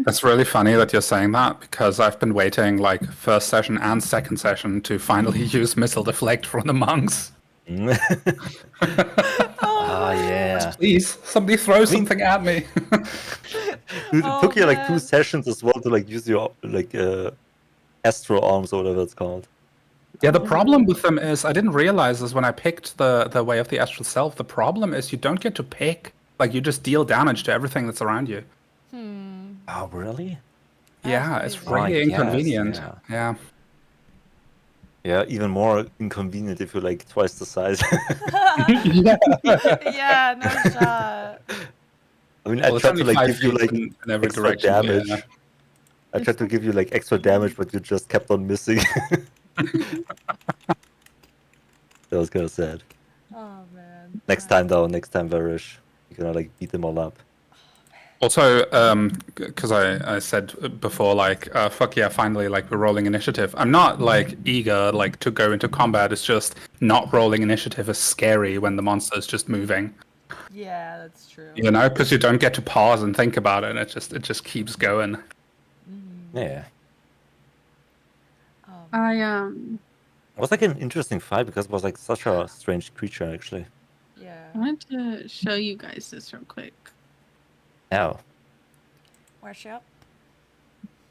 It's really funny that you're saying that because I've been waiting like first session and second session to finally use missile deflect from the monks. Ah, yeah. Please, somebody throw something at me. Dude, it took you like 2 man. sessions as well to like use your like astro arms or whatever it's called. Yeah, the problem with them is I didn't realize this when I picked the way of the astral self. The problem is you don't get to pick. Like you just deal damage to everything that's around you. Oh, really? Yeah, it's crazy. Oh, I really guess, inconvenient. yeah. Yeah. Yeah, even more inconvenient if you're like twice the size. Yeah, no shot. I mean, Well, I it's tried only to like 5 give you feet like in every extra direction. damage. Yeah. I tried to give you like extra damage, but you just kept on missing. That was kind of sad. Oh man. Next time though, next time Varish, you're gonna like beat them all up. Also, because I said before, like, fuck yeah, finally, like, we're rolling initiative. I'm not, like, eager, like, to go into combat. It's just not rolling initiative is scary when the monster's just moving. Yeah, that's true. You know, because you don't get to pause and think about it. And it just keeps going. Yeah. Um, It was like an interesting fight because it was like such a strange creature actually. yeah. I wanted to show you guys this real quick Ow. Worship.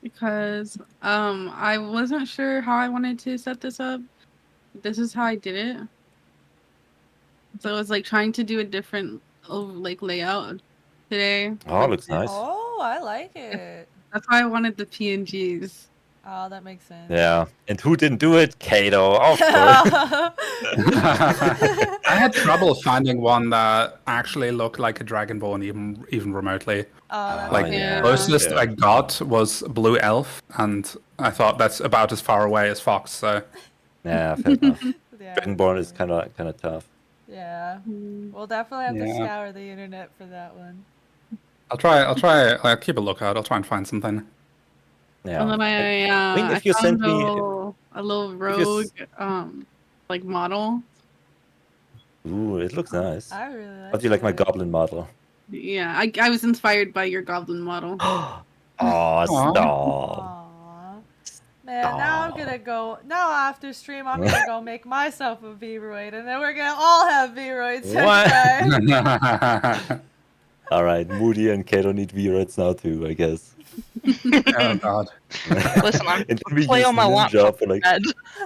because I wasn't sure how I wanted to set this up. This is how I did it. So I was like trying to do a different like layout today. Oh, it looks nice. Oh, I like it. That's why I wanted the PNGs. Oh, that makes sense. Yeah. And who didn't do it? Kato, of course. I had trouble finding one that actually looked like a Dragonborn, even remotely. Oh, that Like, makes yeah. closest Yeah. I got was Blue Elf, and I thought that's about as far away as Fox, so... Yeah, fair enough. Yeah, Dragonborn is kind of tough. Yeah. We'll definitely have to Yeah. scour the internet for that one. I'll keep a lookout, I'll try and find something. Yeah. And then I mean, if I you found send me- a little you rogue s- like model. Ooh, it looks nice. I really like How do you like my it. goblin model? Yeah, I was inspired by your goblin model. Oh, stop. Aw. Man, now I'm gonna go. Now after stream, I'm gonna go make myself a V-roid, and then we're gonna all have V-roids What? next time. All right, Moody and Kato need V-Reds now too, I guess. Oh god. Listen, I'm And then we play use on my Ninja laptop for like. bed.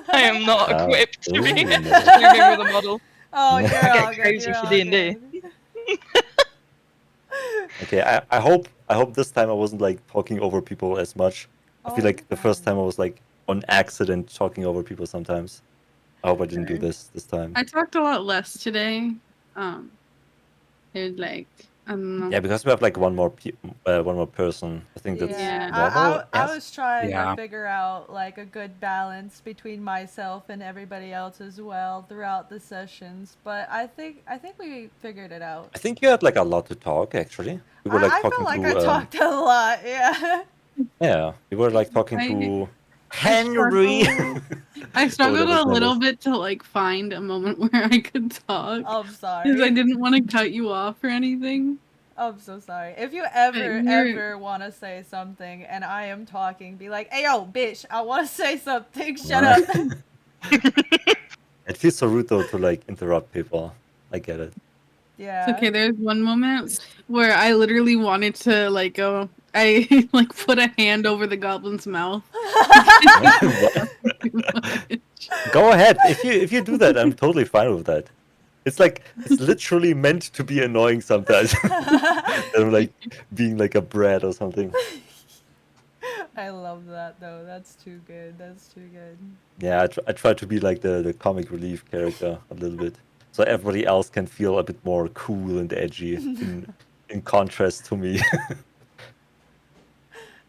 I am not Ah, equipped to be ooh, moving no. with a model. Oh, you're I get all good. crazy You're for all D&D. good. Okay, I hope this time I wasn't like talking over people as much. I feel like the first time I was like on accident talking over people sometimes. I hope I didn't do this time. I talked a lot less today. It was like I don't know. Yeah, because we have like one more person. I think that's Yeah, normal. I Yes? was trying Yeah. to figure out like a good balance between myself and everybody else as well throughout the sessions, but I think we figured it out. I think you had like a lot to talk actually. We were like I talking felt like to I talked a lot. Yeah. yeah, we were like talking to I Henry. I struggled Whatever his a name little is. bit to like find a moment where I could talk I'm because I sorry. didn't want to cut you off or anything. I'm so sorry. If you ever you're- want to say something and I am talking, be like, "Hey yo, bitch, I want to say something. Shut up." It feels so rude though to like interrupt people. I get it. Yeah. It's okay. There's one moment where I literally wanted to like go. I like put a hand over the goblin's mouth. Go ahead. If you do that, I'm totally fine with that. It's like it's literally meant to be annoying sometimes. I'm like being like a brat or something. I love that though. That's too good. That's too good. Yeah, I try to be like the comic relief character a little bit, so everybody else can feel a bit more cool and edgy in contrast to me.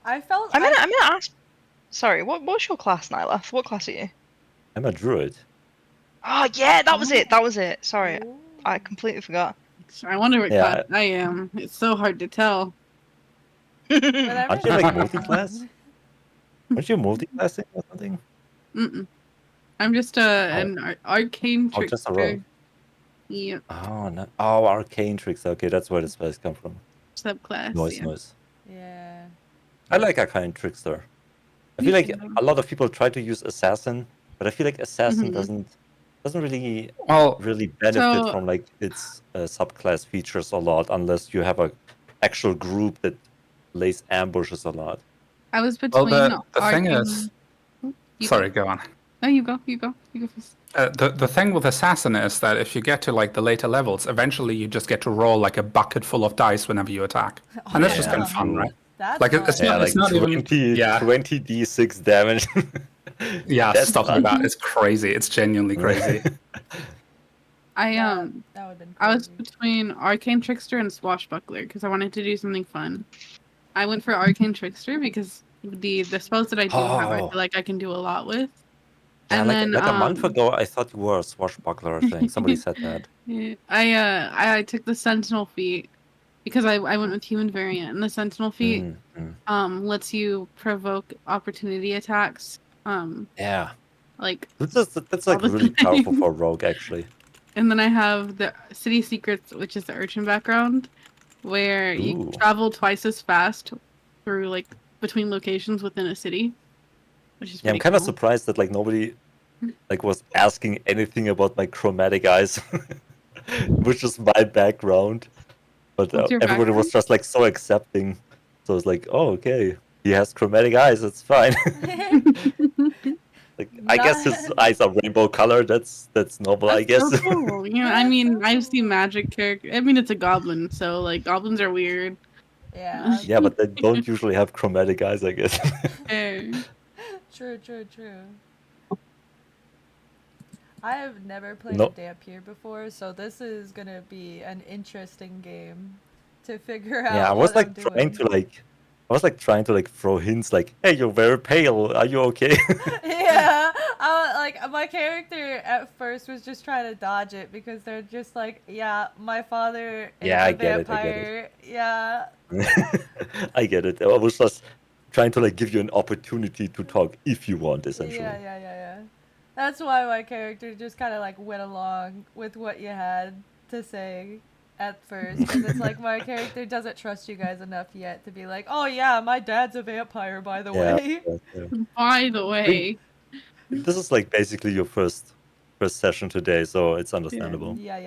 I felt. I'm gonna ask. Sorry, what's your class, Nyleth? What class are you? I'm a druid. Oh yeah, that was it. That was it. Sorry, Ooh. I completely forgot. I wonder what Yeah. class I am. It's so hard to tell. But I Aren't you really- like multi-class? Aren't you multi-classing or something? Mm-mm. I'm just an arcane Oh, just a trickster. rogue. Yeah, Oh no! Oh, arcane tricks. Okay, that's where the spells come from. subclass. Noise, yeah. noise. Yeah. I like Arcane Trickster. I feel like too. a lot of people try to use Assassin, but I feel like Assassin Mhm. doesn't really Well, benefit So from like its subclass features a lot unless you have a actual group that lays ambushes a lot. I was well, between the thing is, Arcane. You sorry, go. go on. No, you go. You go. You go first. The thing with Assassin is that if you get to like the later levels, eventually you just get to roll like a bucket full of dice whenever you attack, and that's just Yeah, kind of fun, true. right? That's Like fun. it's Yeah, not like even 20 yeah 20 d6 damage. yeah That's stuff fun. like that. It's crazy. It's genuinely crazy. I That would have been I was crazy. between Arcane Trickster and Swashbuckler because I wanted to do something fun. I went for Arcane Trickster because the spells that I do have, I Oh, feel like I can do a lot with. yeah, And then like a month ago, I thought you were a swashbuckler. I think somebody said that. yeah, I took the Sentinel feat because I went with human variant, and the Sentinel feat lets you provoke opportunity attacks Yeah, like that's all like the really powerful time. for a rogue, actually. And then I have the City Secrets, which is the urchin background, where you Ooh. travel twice as fast through like between locations within a city, which is Yeah, I'm pretty kind of cool. surprised that like nobody like was asking anything about my chromatic eyes, which is my background. But What's your everybody was background? just like so accepting. So it's like, oh, okay, he has chromatic eyes. It's fine. Like, I guess his Not- eyes are rainbow colored. That's normal, I That's guess. so cool. You know, I That's mean, so I've seen cool. magic character. I mean, it's a goblin, so like goblins are weird. Yeah. Yeah, but they don't usually have chromatic eyes, I guess. Eh. True. I have never played a No, Dampier before, so this is gonna be an interesting game to figure yeah, out what I'm doing. I was like trying to like throw hints like, hey, you're very pale. Are you okay? Yeah, like my character at first was just trying to dodge it because they're just like, yeah, my father is Yeah, a I get it. vampire. Yeah, I get it. I was just trying to like give you an opportunity to talk if you want, essentially. yeah. That's why my character just kind of like went along with what you had to say at first, because it's like my character doesn't trust you guys enough yet to be like, oh yeah, my dad's a vampire, by the Yeah, way. yeah. By the I mean, way, this is like basically your first session today, so it's understandable. Yeah.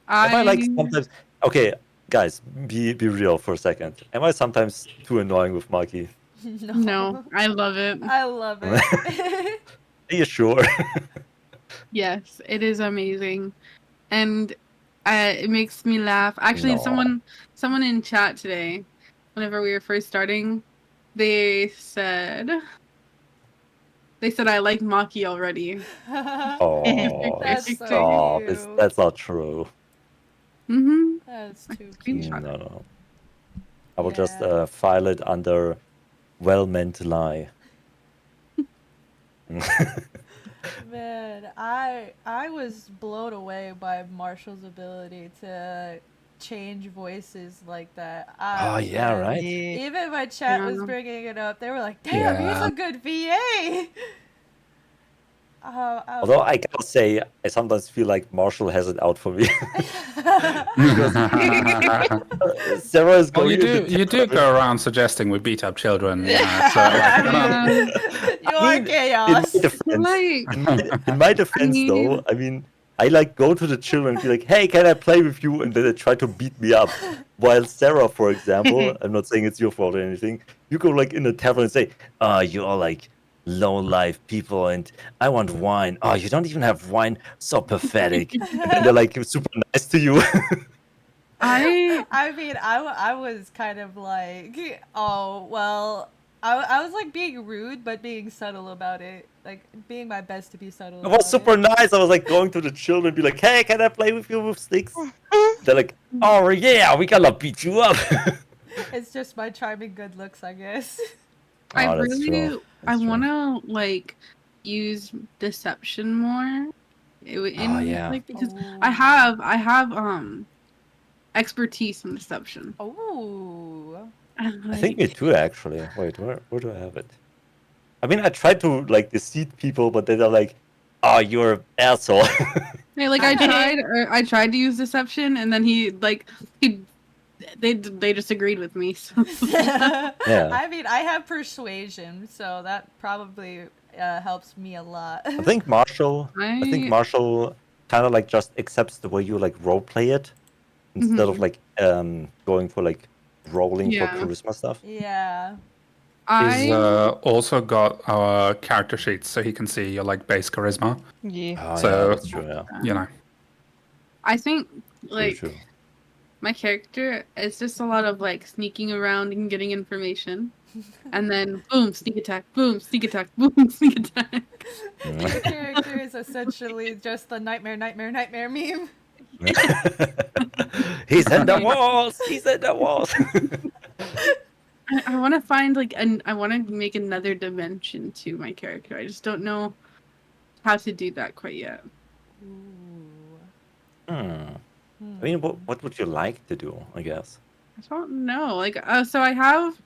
Am I like I sometimes okay, guys, be real for a second. Am I sometimes too annoying with Maki? no, I love it. I love it. Are you sure? Yes, it is amazing, and it makes me laugh. Actually, No. someone in chat today, whenever we were first starting, they said I like Maki already. Oh, That's so stop. cute. That's not true. Mm-hmm. That's I too can cute. screenshot. No. I will just Yeah. file it under well-meant lie. Man, I was blown away by Marshall's ability to change voices like that. Oh yeah, Man, right. Yeah. even my chat was Yeah. bringing it up. They were like, "Damn, he's Yeah. a good VA." I Although I gotta say, I sometimes feel like Marshall has it out for me. Because Sarah is Well, going you do go around suggesting we beat up children, you know. So like, you know, You are chaos. In my defense, mean- though, I mean, I like go to the children and be like, "Hey, can I play with you?" And then they try to beat me up. While Sarah, for example, I'm not saying it's your fault or anything. You go like in a tavern and say, you are like low life people, and I want wine. Oh, you don't even have wine. So pathetic." And they're like super nice to you. I mean, I was kind of like, oh, well, I was like being rude, but being subtle about it. Like, being my best to be subtle It about was super nice. I was like going to the children and be like, "Hey, can I play with you with sticks?" They're like, "Oh yeah, we gotta beat you up." It's just my charming good looks, I guess. I Oh, that's really true. I That's true. want to like use deception more yeah. like because I have expertise in deception. Oh. I think me too, actually. Wait, where do I have it? I mean, I tried to like deceive people, but they're like, "Oh, you're an asshole." Yeah, like I tried to use deception, and then he they just agreed with me. So. I mean, I have persuasion, so that probably helps me a lot. I think Marshall kind of like just accepts the way you like role play it instead of like going for like rolling for charisma stuff. Yeah. He's also got our character sheets, so he can see your like base charisma. Yeah. Oh, So, yeah, that's true. Yeah. You know, I think like True. my character is just a lot of like sneaking around and getting information, and then boom, sneak attack, boom, sneak attack, boom, sneak attack. Your character is essentially just the nightmare meme. He's in the walls. He's in the walls. I want to find like I want to make another dimension to my character. I just don't know how to do that quite yet. I mean, what would you like to do? I guess. I don't know. Like, so I have,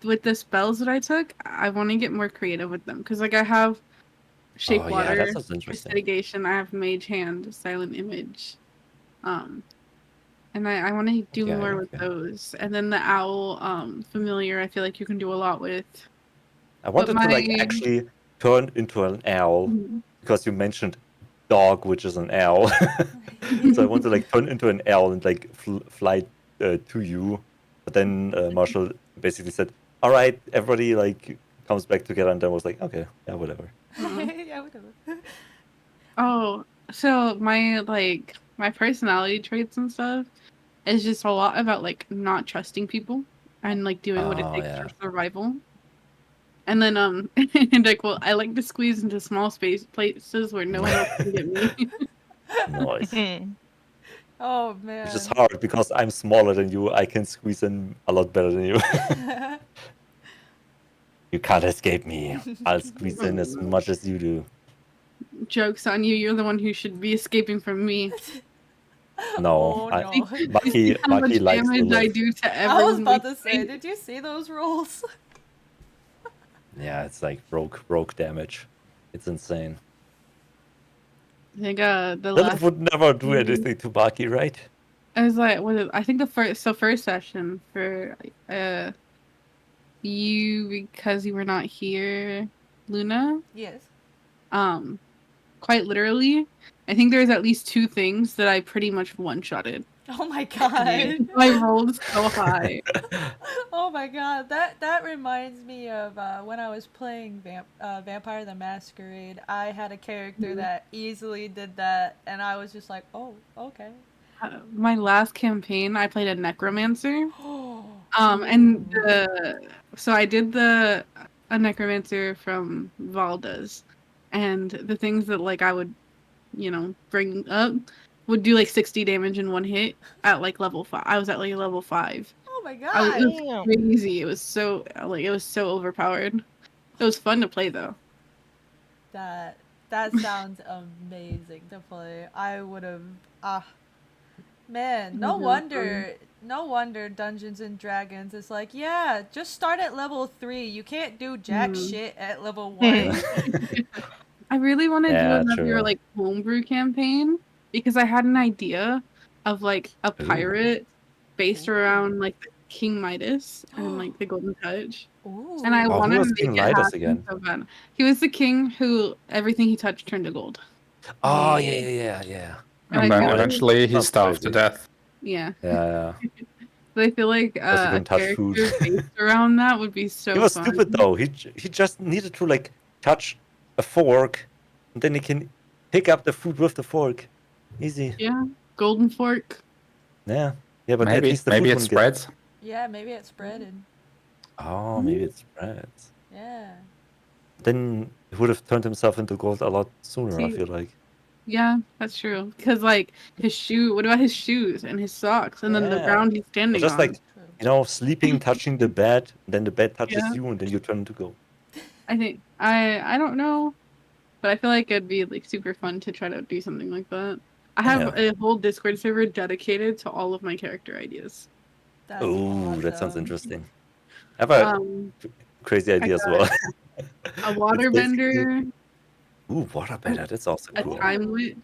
with the spells that I took, I want to get more creative with them because, like, I have shape water, that sounds interesting. mitigation. I have mage hand, silent image, and I want to do more with those. And then the owl, familiar. I feel like you can do a lot with. I wanted to like actually turn into an owl because you mentioned dog, which is an owl. So I want to like turn into an owl and like fly to you. But then Marshall basically said, "All right, everybody like comes back together," and then was like, "Okay, yeah, whatever." Yeah, whatever. Oh, so my personality traits and stuff is just a lot about like not trusting people and like doing what it takes for survival. And then and like, well, I like to squeeze into small places where no one else can get me. Nice. Oh man. Which is hard because I'm smaller than you. I can squeeze in a lot better than you. You can't escape me. I'll squeeze in as much as you do. Joke's on you. You're the one who should be escaping from me. No, no. Maki How much likes to damage I live. do to everyone. I was about to say, did you see those rolls? Yeah, it's like broke damage. It's insane. I think the Lilith last would never do anything to Maki, right? I was like, I think the first session for you, because you were not here, Luna. Yes. Quite literally, I think there's at least 2 things that I pretty much one-shotted. Oh my god. I rolled so high. Oh my god. That reminds me of when I was playing Vampire the Masquerade. I had a character that easily did that, and I was just like, oh, okay. My last campaign, I played a necromancer. So I did a necromancer from Valda's, and the things that like I would, bring up would do like 60 damage in one hit at like level 5. I was at like level 5. Oh my god. It was crazy. It was so overpowered. It was fun to play though. That sounds amazing to play. I would have man, no wonder Dungeons and Dragons is like, yeah, just start at level 3. You can't do jack shit at level 1. I really want to do another true. like homebrew campaign because I had an idea of like a pirate based around like King Midas and like the Golden Touch. Ooh. And I wanted who to was make King it Midas happen again? so bad. He was the king who everything he touched turned to gold. Oh yeah. And then eventually he That's starved to crazy. death. Yeah. Yeah. So I feel like a couldn't touch food. character based around that would be so He was fun. stupid though. He just needed to like touch a fork, and then he can pick up the food with the fork. Easy. Yeah. Golden fork. Yeah. Yeah, but at Maybe least the maybe food it wouldn't spreads. Yeah, maybe it spreaded. Oh, maybe it spreads. Yeah. Then he would have turned himself into gold a lot sooner, I See- feel like. Yeah, that's true. Because like his shoe, what about his shoes and his socks, and then the Yeah. ground he's standing Just on? like, sleeping, touching the bed, then the bed touches Yeah. you, and then you turn into gold. I think I don't know, but I feel like it'd be like super fun to try to do something like that. I have a whole Discord server dedicated to all of my character ideas. That's Ooh, that sounds awesome. interesting. I have a crazy idea as well. A waterbender, Ooh, waterbender, that's also a cool. time witch.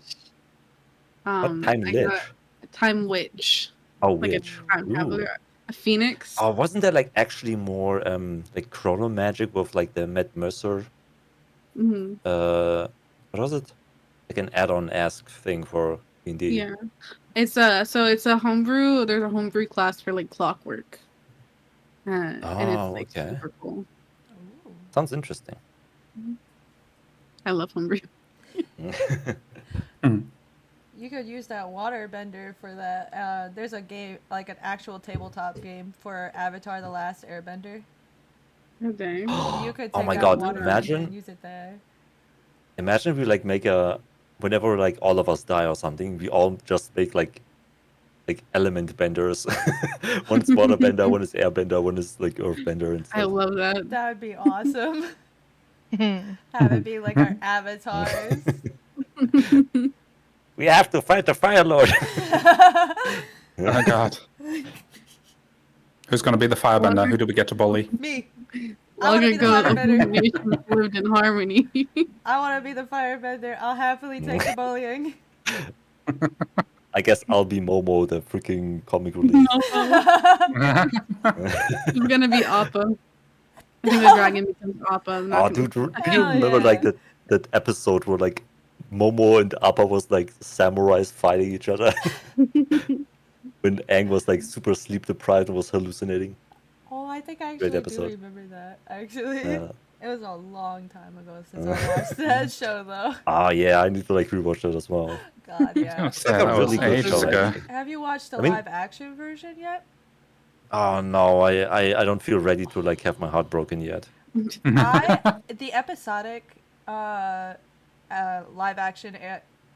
What time I lich? got a time witch. Oh, like a witch. time Ooh. traveler, a phoenix. Oh, wasn't there like actually more like chrono magic with like the Matt Mercer? Hmm. What was it? Like an add-on-esque thing for D&D. Yeah, it's a homebrew. There's a homebrew class for like clockwork, and it's Oh, like okay. super cool. Ooh. Sounds interesting. I love homebrew. You could use that water bender for that. There's a game, like an actual tabletop game for Avatar: The Last Airbender. Oh dang! You could Oh take my that god, water bender and imagine use it there. if we like make whenever like all of us die or something, we all just make like element benders. One is water bender, one is air bender, one is like earth bender and I stuff. love that. That would be awesome. Have it be like our avatars. We have to fight the Fire Lord. Oh god. Who's gonna be the firebender? Who do we get to bully? Me. I Long want to be the ago, firebender. nations lived in harmony. I want to be the firebender. I'll happily take the bullying. I guess I'll be Momo, the freaking comic relief. He's gonna be Appa. I think the dragon becomes Appa. I'm not Oh, gonna- dude, do you Hell remember like yeah. that episode where like Momo and Appa was like samurais fighting each other when Aang was like super sleep deprived and was hallucinating? Oh, I think I Great actually do episode. remember that. Actually, Yeah. it was a long time ago since I watched that show, though. Ah, yeah, I need to like rewatch that as well. God, yeah. It's like a that was really good ages show, ago. actually. Have you watched the I mean- live action version yet? Oh no, I don't feel ready to like have my heart broken yet. The episodic live action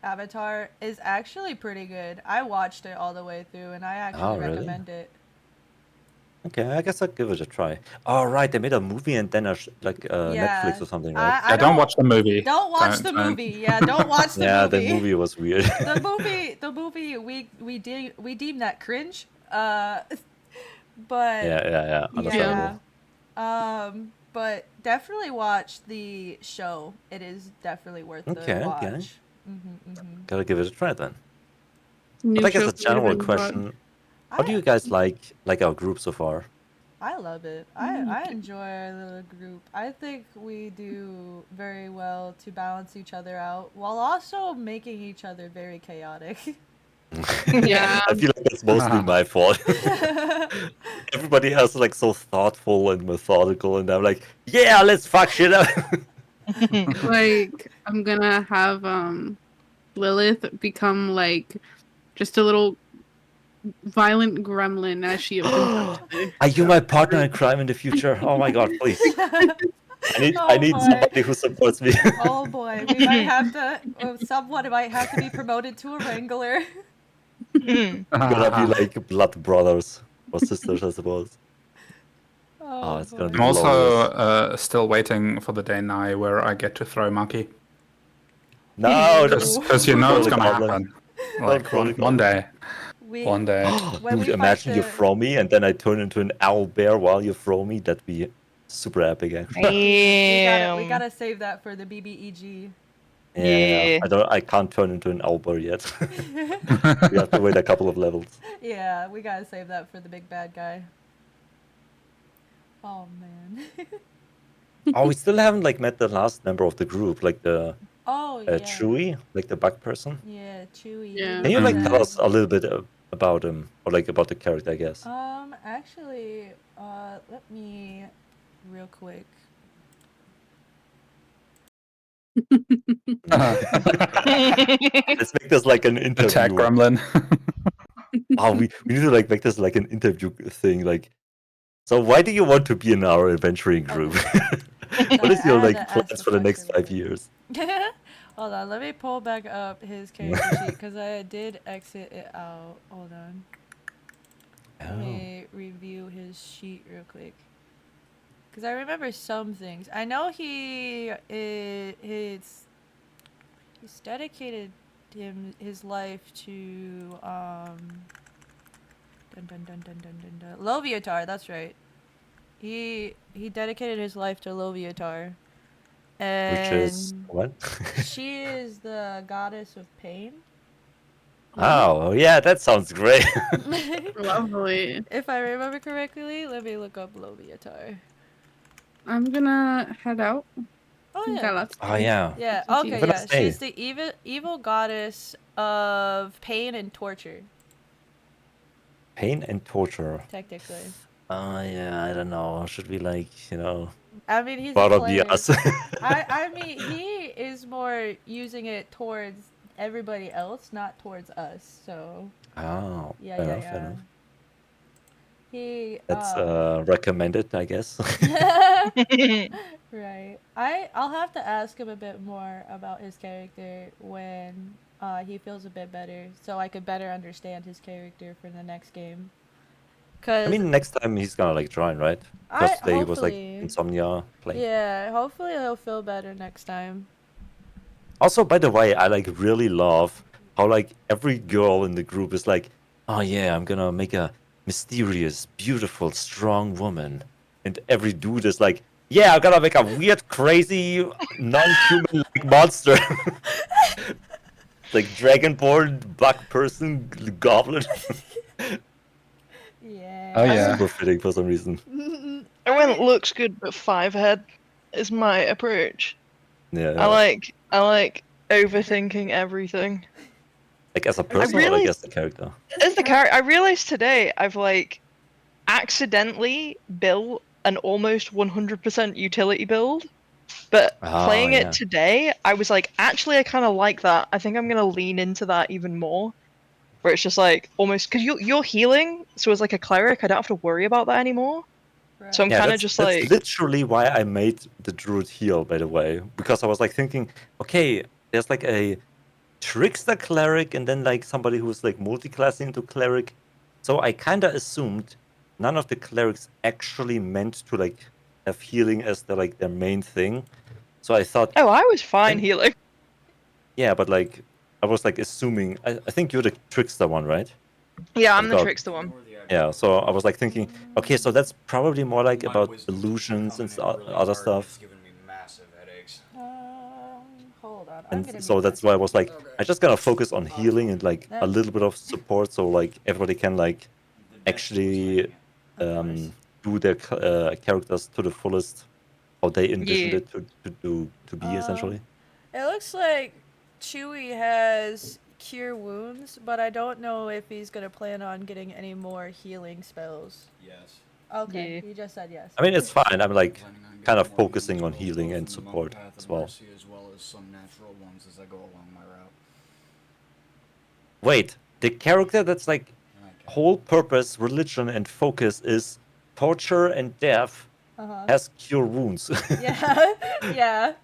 Avatar is actually pretty good. I watched it all the way through, and I actually Oh, really? recommend it. Okay, I guess I'll give it a try. Oh, right, they made a movie and then Netflix or something, right? I Yeah, don't watch the movie. Don't watch the Don't. movie. Yeah, don't watch the Yeah, movie. the movie was weird. The movie we deem that cringe. But yeah, understandable. but definitely watch the show. It is definitely worth the Okay, watch. okay. Mm-hmm. Gotta give it a try then. New But I guess show a for general Ravenloft. question: how do you guys like our group so far? I love it. I enjoy the group. I think we do very well to balance each other out while also making each other very chaotic. Yeah. I feel like that's mostly my fault. Everybody else is like so thoughtful and methodical, and I'm like, yeah, let's fuck shit up. Like I'm gonna have Lilith become like just a little violent gremlin as she opens up. Are you my partner in crime in the future? Oh my god, please. I Oh, need boy. somebody who supports me. Oh boy, we might have to. Someone might have to be promoted to a wrangler. Gonna be like blood brothers or sisters, I suppose. Oh, it's gonna be I'm also glorious. still waiting for the day now where I get to throw monkey. No, Because you know it's gonna Goblin. happen. Like Holy one day. We, One day. when Dude, we imagine fight you the- throw me and then I turn into an owl bear while you throw me. That'd be super epic, actually. we Damn. gotta save that for the BBEG. Yeah. Yeah. I can't turn into an owl bear yet. We have to wait a couple of levels. Yeah, we gotta save that for the big bad guy. Oh man. Oh, we still haven't like met the last member of the group, like the Oh yeah. Chewie, like the bug person. Yeah, Chewie. Yeah. Can you like tell Yeah. us a little bit about him, or like about the character, I guess? Actually, let me real quick. Let's make this like an interview. Attack gremlin. Oh, we need to like make this like an interview thing. Like, so why do you want to be in our adventuring group? What is your I had like to ask plans the for the next question. 5 years? Hold on, let me pull back up his character sheet because I did exit it out. Hold on. Let Oh. me review his sheet real quick. Because I remember some things. I know he's dedicated his life to Loviatar, that's right. He dedicated his life to Loviatar. And Which is what? she is the goddess of pain. Oh, yeah, that sounds great. Lovely. If I remember correctly, let me look up Loviatar. I'm gonna head out. Oh We've yeah. got lots Oh, yeah. Yeah, to okay, do. Have a yeah. nice day. She's the evil goddess of pain and torture, Pain and torture. technically. Yeah, I don't know. Should we I mean, he's a bother the cleric. us? I mean, he is more using it towards everybody else, not towards us. So Oh, yeah, fair yeah, enough, fair yeah. enough. He That's recommended, I guess. right. I'll have to ask him a bit more about his character when he feels a bit better, so I could better understand his character for the next game. I Cause mean, next time he's gonna join, right? Because today he was hopefully, insomnia playing. yeah, hopefully he'll feel better next time. Also, by the way, I really love how every girl in the group is like, oh yeah, I'm gonna make a mysterious, beautiful, strong woman, and every dude is like, yeah, I'm gonna make a weird, crazy, non-human monster, like dragonborn, bug person, goblin. Yeah. Oh, yeah. Super fitting for some reason. I went looks good, but 5 head is my approach. Yeah, I like overthinking everything. like as a person or realized- as a character. As the character, I realized today I've accidentally built an almost 100% utility build, but playing yeah. it today, I was like, actually, I kind of like that. I think I'm gonna lean into that even more. Where it's just almost because you're healing, so as a cleric, I don't have to worry about that anymore. Right. So I'm Yeah, kind of that's just literally why I made the druid heal, by the way, because I was thinking, okay, there's a trickster cleric and then somebody who's multi-classing into cleric. So I kind of assumed none of the clerics actually meant to have healing as their main thing. So I thought, oh, I was fine healing. yeah, but I was assuming. I think you're the trickster one, right? Yeah, I'm the God. trickster one. Yeah, so I was thinking, okay, so that's probably more about illusions and other stuff. Giving me massive headaches. Hold on. I'm gonna And so mute that's why I myself. was I'm just gonna focus on healing and a little bit of support, so everybody can actually do their characters to the fullest, how they envisioned Yeah. it to be essentially. It looks like Chewie has cure wounds, but I don't know if he's gonna plan on getting any more healing spells. Yes. Okay, Yeah. he just said yes. I mean, it's fine. I'm Planning on kind of getting more focusing on spells, healing both and from the monk support path as of well. mercy, as well as some natural ones as I go along my route. Wait, the character that's Okay. whole purpose, religion, and focus is torture and death has cure wounds. Yeah, yeah.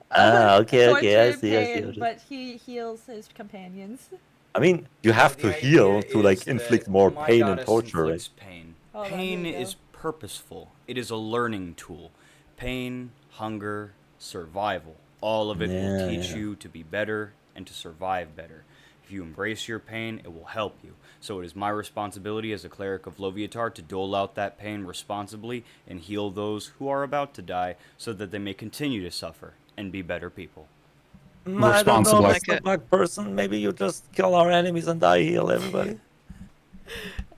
Okay, Torture okay, I and see, I see. pain, but he heals his companions. I mean, you have The to heal idea to is inflict that more my pain and goddess torture, right? inflicts pain. Hold on, Pain here you is go. purposeful. It is a learning tool. Pain, hunger, survival. All of it will Yeah, teach yeah. you to be better and to survive better. If you embrace your pain, it will help you. So it is my responsibility as a cleric of Loviatar to dole out that pain responsibly and heal those who are about to die so that they may continue to suffer and be better people. I don't know, Responsibly. Mr. Bug person. Maybe you just kill our enemies and I heal everybody.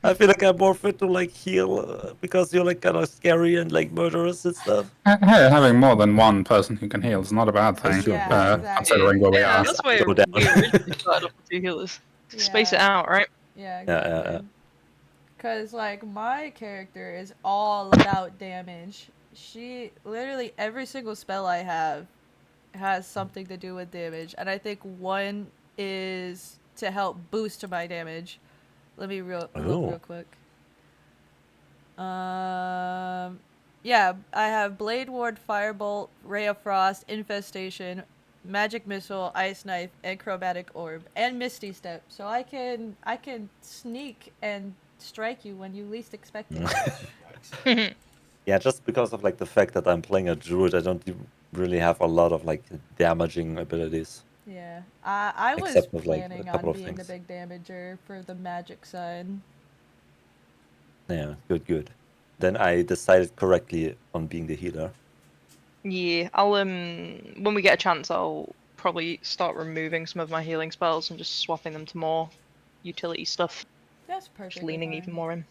I feel like I'm more fit to heal because you're kind of scary and murderous and stuff. Hey, having more than one person who can heal is not a bad thing, true. Yeah, exactly. considering where we Yeah, are. that's why Go we down. originally started off with 2 healers. Space it out, right? Yeah, Yeah, exactly. yeah. Cause my character is all about damage. She literally every single spell I have has something to do with damage, and I think one is to help boost my damage. Let me look real quick. Yeah, I have Blade Ward, Firebolt, Ray of Frost, Infestation, Magic Missile, Ice Knife, and Chromatic Orb, and Misty Step. So I can sneak and strike you when you least expect it. Yeah, just because of the fact that I'm playing a druid, I don't really have a lot of damaging abilities. Yeah, I was Except with, a planning couple on of being the things. big damager for the magic side. Yeah, good. Then I decided correctly on being the healer. Yeah, I'll when we get a chance, I'll probably start removing some of my healing spells and just swapping them to more utility stuff. That's Just perfectly leaning fine. even more in.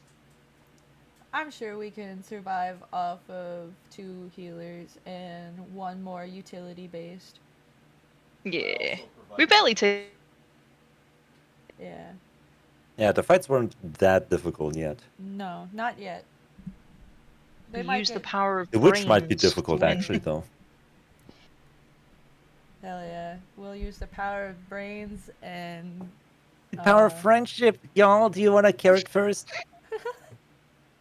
I'm sure we can survive off of 2 healers and 1 more utility based. Yeah. We barely take. Yeah. Yeah, the fights weren't that difficult yet. No, not yet. They We might use the get... power of The witch might be brains to difficult, win. actually, though. Hell yeah. We'll use the power of brains and... The power of Uh, friendship, y'all. Do you want a carrot first?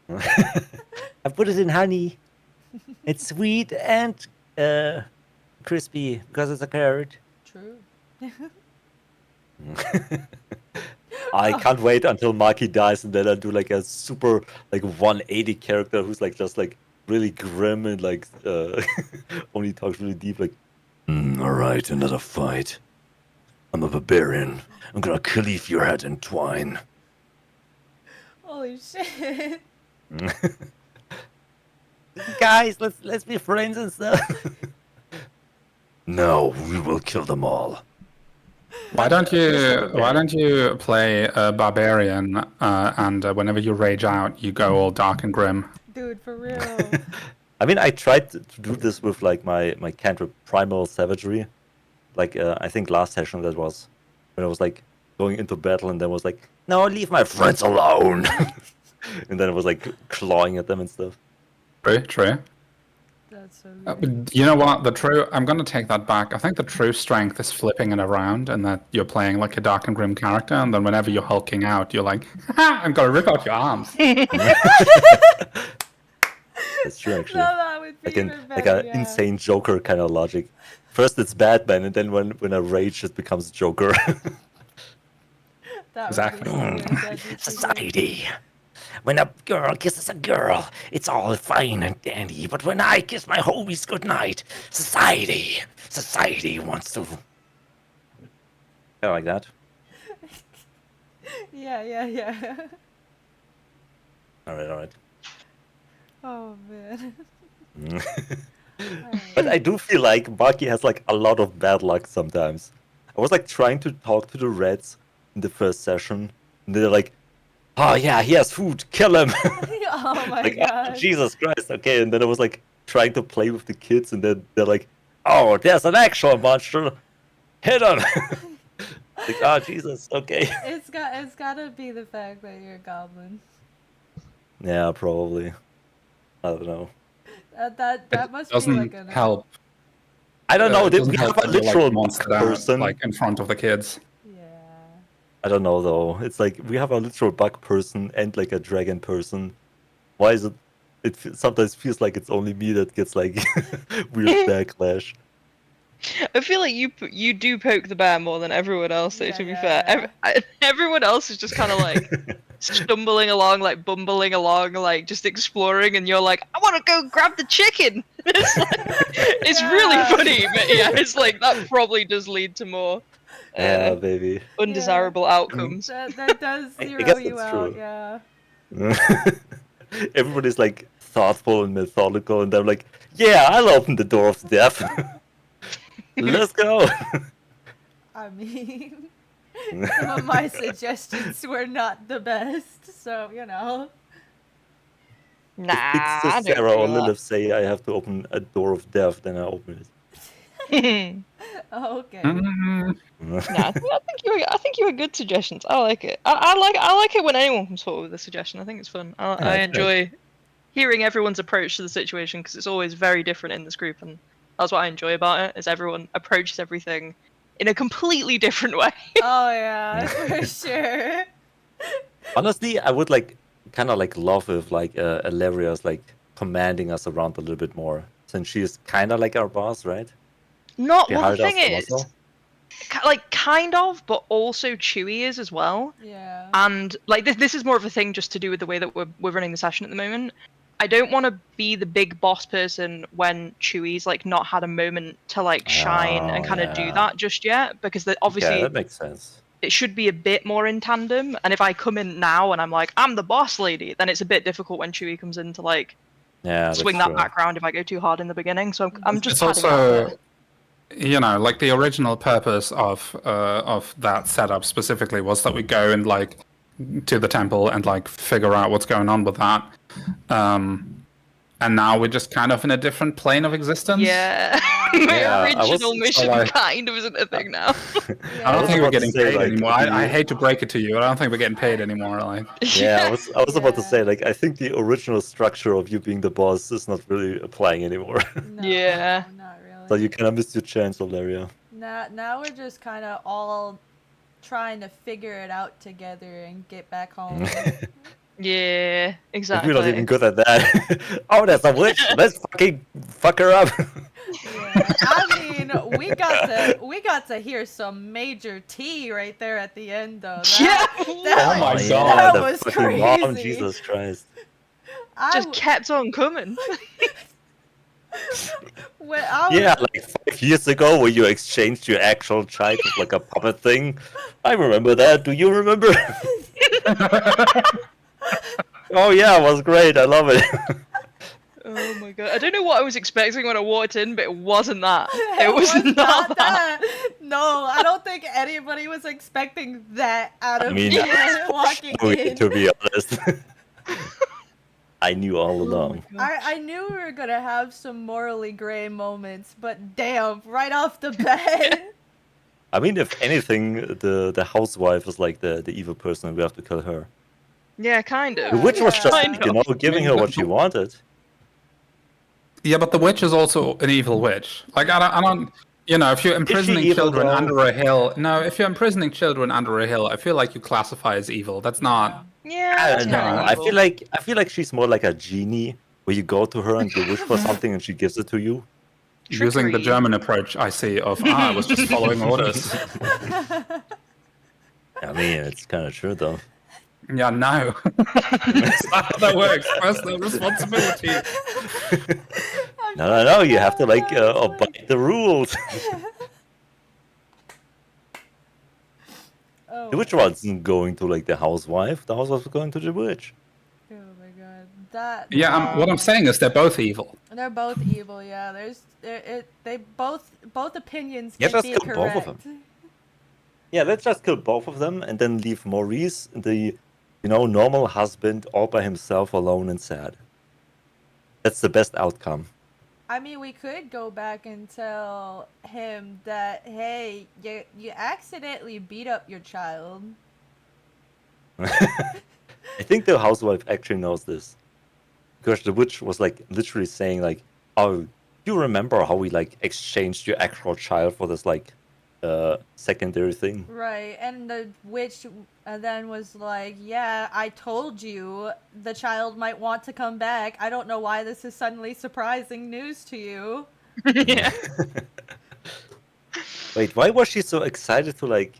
I put it in honey. It's sweet and crispy because it's a carrot. True. I can't wait until Maki dies and then I do like a super like 180 character who's like just like really grim and like only talks really deep like alright, another fight. I'm a barbarian. I'm gonna cleave your head in twine. Holy shit. Guys, let's be friends and stuff. No, we will kill them all. Why don't you play a barbarian and whenever you rage out, you go all dark and grim? Dude, for real. I mean, I tried to do this with like my cantrip Primal Savagery. Like I think last session that was when I was like going into battle and then was like, no, leave my friends alone. And then it was like clawing at them and stuff. True. That's so good. You know what? I'm going to take that back. I think the true strength is flipping it around and that you're playing like a dark and grim character, and then whenever you're hulking out, you're like, I'm going to rip out your arms. That's true, actually. No, that would be Like an even like better, an yeah. insane Joker kind of logic. First it's Batman, and then when I rage, it becomes Joker. That Exactly. would be so good. That'd be so good. Society. When a girl kisses a girl, it's all fine and dandy. But when I kiss my homies goodnight, society wants to. Kind of like that. Yeah. All right. Oh, man. But I do feel like Maki has like a lot of bad luck sometimes. I was like trying to talk to the reds in the first session, and they're like, "Oh yeah, he has food, kill him!" Oh my Like, god. Jesus Christ, okay. And then I was like trying to play with the kids, and then they're like, "Oh, there's an actual monster, hit him!" Like, oh Jesus, okay. It's gotta be the fact that you're a goblin. Yeah, probably. I don't know. That must be Doesn't like a help. I don't know. It They doesn't we help have a that you're, literal like, monstered out, person. like in front of the kids. Yeah. I don't know though. It's like we have a literal bug person and like a dragon person. Why is it? Sometimes feels like it's only me that gets like weird backlash. I feel like you do poke the bear more than everyone else, though, Yeah, to be yeah, fair. yeah. Everyone else is just kind of like stumbling along, like bumbling along, like just exploring, and you're like, I want to go grab the chicken! It's really Yeah. funny, but yeah, it's like, that probably does lead to more Yeah, baby. undesirable outcomes. That does I zero guess you that's out, true. yeah. Everybody's like thoughtful and methodical, and I'm like, yeah, I'll open the door of death. Let's go. I mean, some of my suggestions were not the best, so you know. Nah, If I Big Sis don't Sarah or do Lilith say I have to open a door of death, then I open it. that. Oh, okay. Mm, No, I think you were good suggestions. I like it. I like it when anyone comes forward with a suggestion. I think it's fun. I it's great. enjoy hearing everyone's approach to the situation because it's always very different in this group, and that's what I enjoy about it. Is everyone approaches everything in a completely different way. Oh yeah, for sure. Honestly, I would like kind of like love if like Illyria's like commanding us around a little bit more, since she is kind of like our boss, right? Not She well. The hired us thing from is, Oslo. like kind of, but also Chewie is as well. Yeah. And like this is more of a thing just to do with the way that we're running the session at the moment. I don't want to be the big boss person when Chewie's like not had a moment to like shine and Oh, kind of do yeah. that just yet, because obviously Yeah, that makes sense. it should be a bit more in tandem. And if I come in now and I'm like, I'm the boss lady, then it's a bit difficult when Chewie comes in to like Yeah, that's swing that true. background if I go too hard in the beginning. So I'm just It's padding that also bit. you know, like the original purpose of that setup specifically was that we go and like to the temple and like figure out what's going on with that. And now we're just kind of in a different plane of existence. Yeah, my Yeah, I was- original mission like- kind of isn't a thing now. I don't was think we're about to getting say, paid like, anymore. I hate to break it to you. I don't think we're getting paid anymore. Like, Yeah, I was about to Yeah. say, like, I think the original structure of you being the boss is not really applying anymore. No, Yeah. not really. So you kind of missed your chance, Valeria. Now we're just kind of all trying to figure it out together and get back home. Yeah, Like, exactly. we're not even good at that. Oh, there's a witch. Let's fucking fuck her up. Yeah, I mean, we got to hear some major tea right there at the end, though. Yeah. that, Oh my was- God. that the was fucking crazy. mom, Jesus Christ. Just kept on coming. When I was, Yeah, like 5 years ago, where you exchanged your actual child with like a puppet thing. I remember that. Do you remember? Oh yeah, it was great. I love it. Oh my god. I don't know what I was expecting when I walked in, but it wasn't that. It was not that. No, I don't think anybody was expecting that out of I mean, me walking in. to be honest, I knew all along. I knew we were gonna have some morally gray moments, but damn, right off the bat. I mean, if anything, the housewife is like the evil person, and we have to kill her. Yeah, kind of. The witch was just, Kind of. you know, giving her what she wanted. yeah, but the witch is also an evil witch. Like, I don't. You know, if you're imprisoning evil, children though? under a hill, no, if you're imprisoning children under a hill, I feel like you classify as evil. That's not. Yeah, I that's don't know. kinda I evil. feel like she's more like a genie, where you go to her and you wish for something and she gives it to you. Using the Trickery. German approach, I see, of, I was just following orders. I mean, it's kind of true though. Yeah, no. That's not how that works. Personal responsibility. No, you have to like obey the rules. Oh, The witch wasn't going to like the housewife. The housewife was going to the witch. oh my god, that. Yeah, what I'm saying is they're both evil. They're both evil. Yeah, they both opinions Yeah, can just be kill both of correct. Yeah, let's just kill both of them and then leave Maurice, the, you know, normal husband, all by himself, alone and sad. That's the best outcome. I mean, we could go back and tell him that, hey, you accidentally beat up your child. I think the housewife actually knows this. Because the witch was like literally saying like, oh, you remember how we like exchanged your actual child for this like secondary thing? Right, and the witch then was like, yeah, I told you the child might want to come back. I don't know why this is suddenly surprising news to you. Yeah. Wait, why was she so excited to like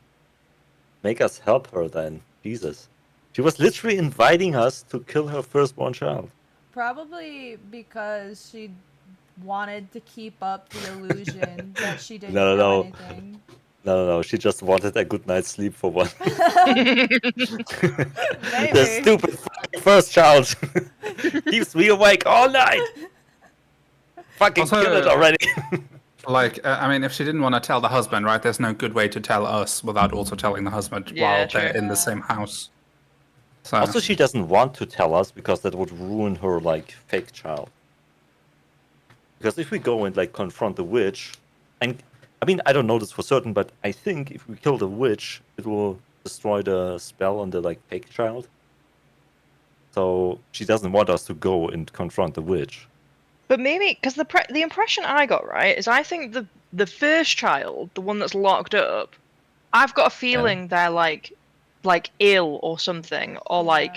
make us help her then? Jesus. She was literally inviting us to kill her firstborn child. Probably because she wanted to keep up the illusion that she didn't No, know no. anything. No, she just wanted a good night's sleep for one. Maybe. The stupid fucking first child keeps me awake all night. Fucking Also, kill it already. Like, I mean, if she didn't want to tell the husband, right, there's no good way to tell us without also telling the husband Yeah, while they're true. in the same house. So, Also, she doesn't want to tell us because that would ruin her like fake child. Because if we go and like confront the witch, and I mean I don't know this for certain, but I think if we kill the witch, it will destroy the spell on the like fake child. So she doesn't want us to go and confront the witch. But maybe because the impression I got, right, is I think the first child, the one that's locked up, I've got a feeling they're like ill or something, or like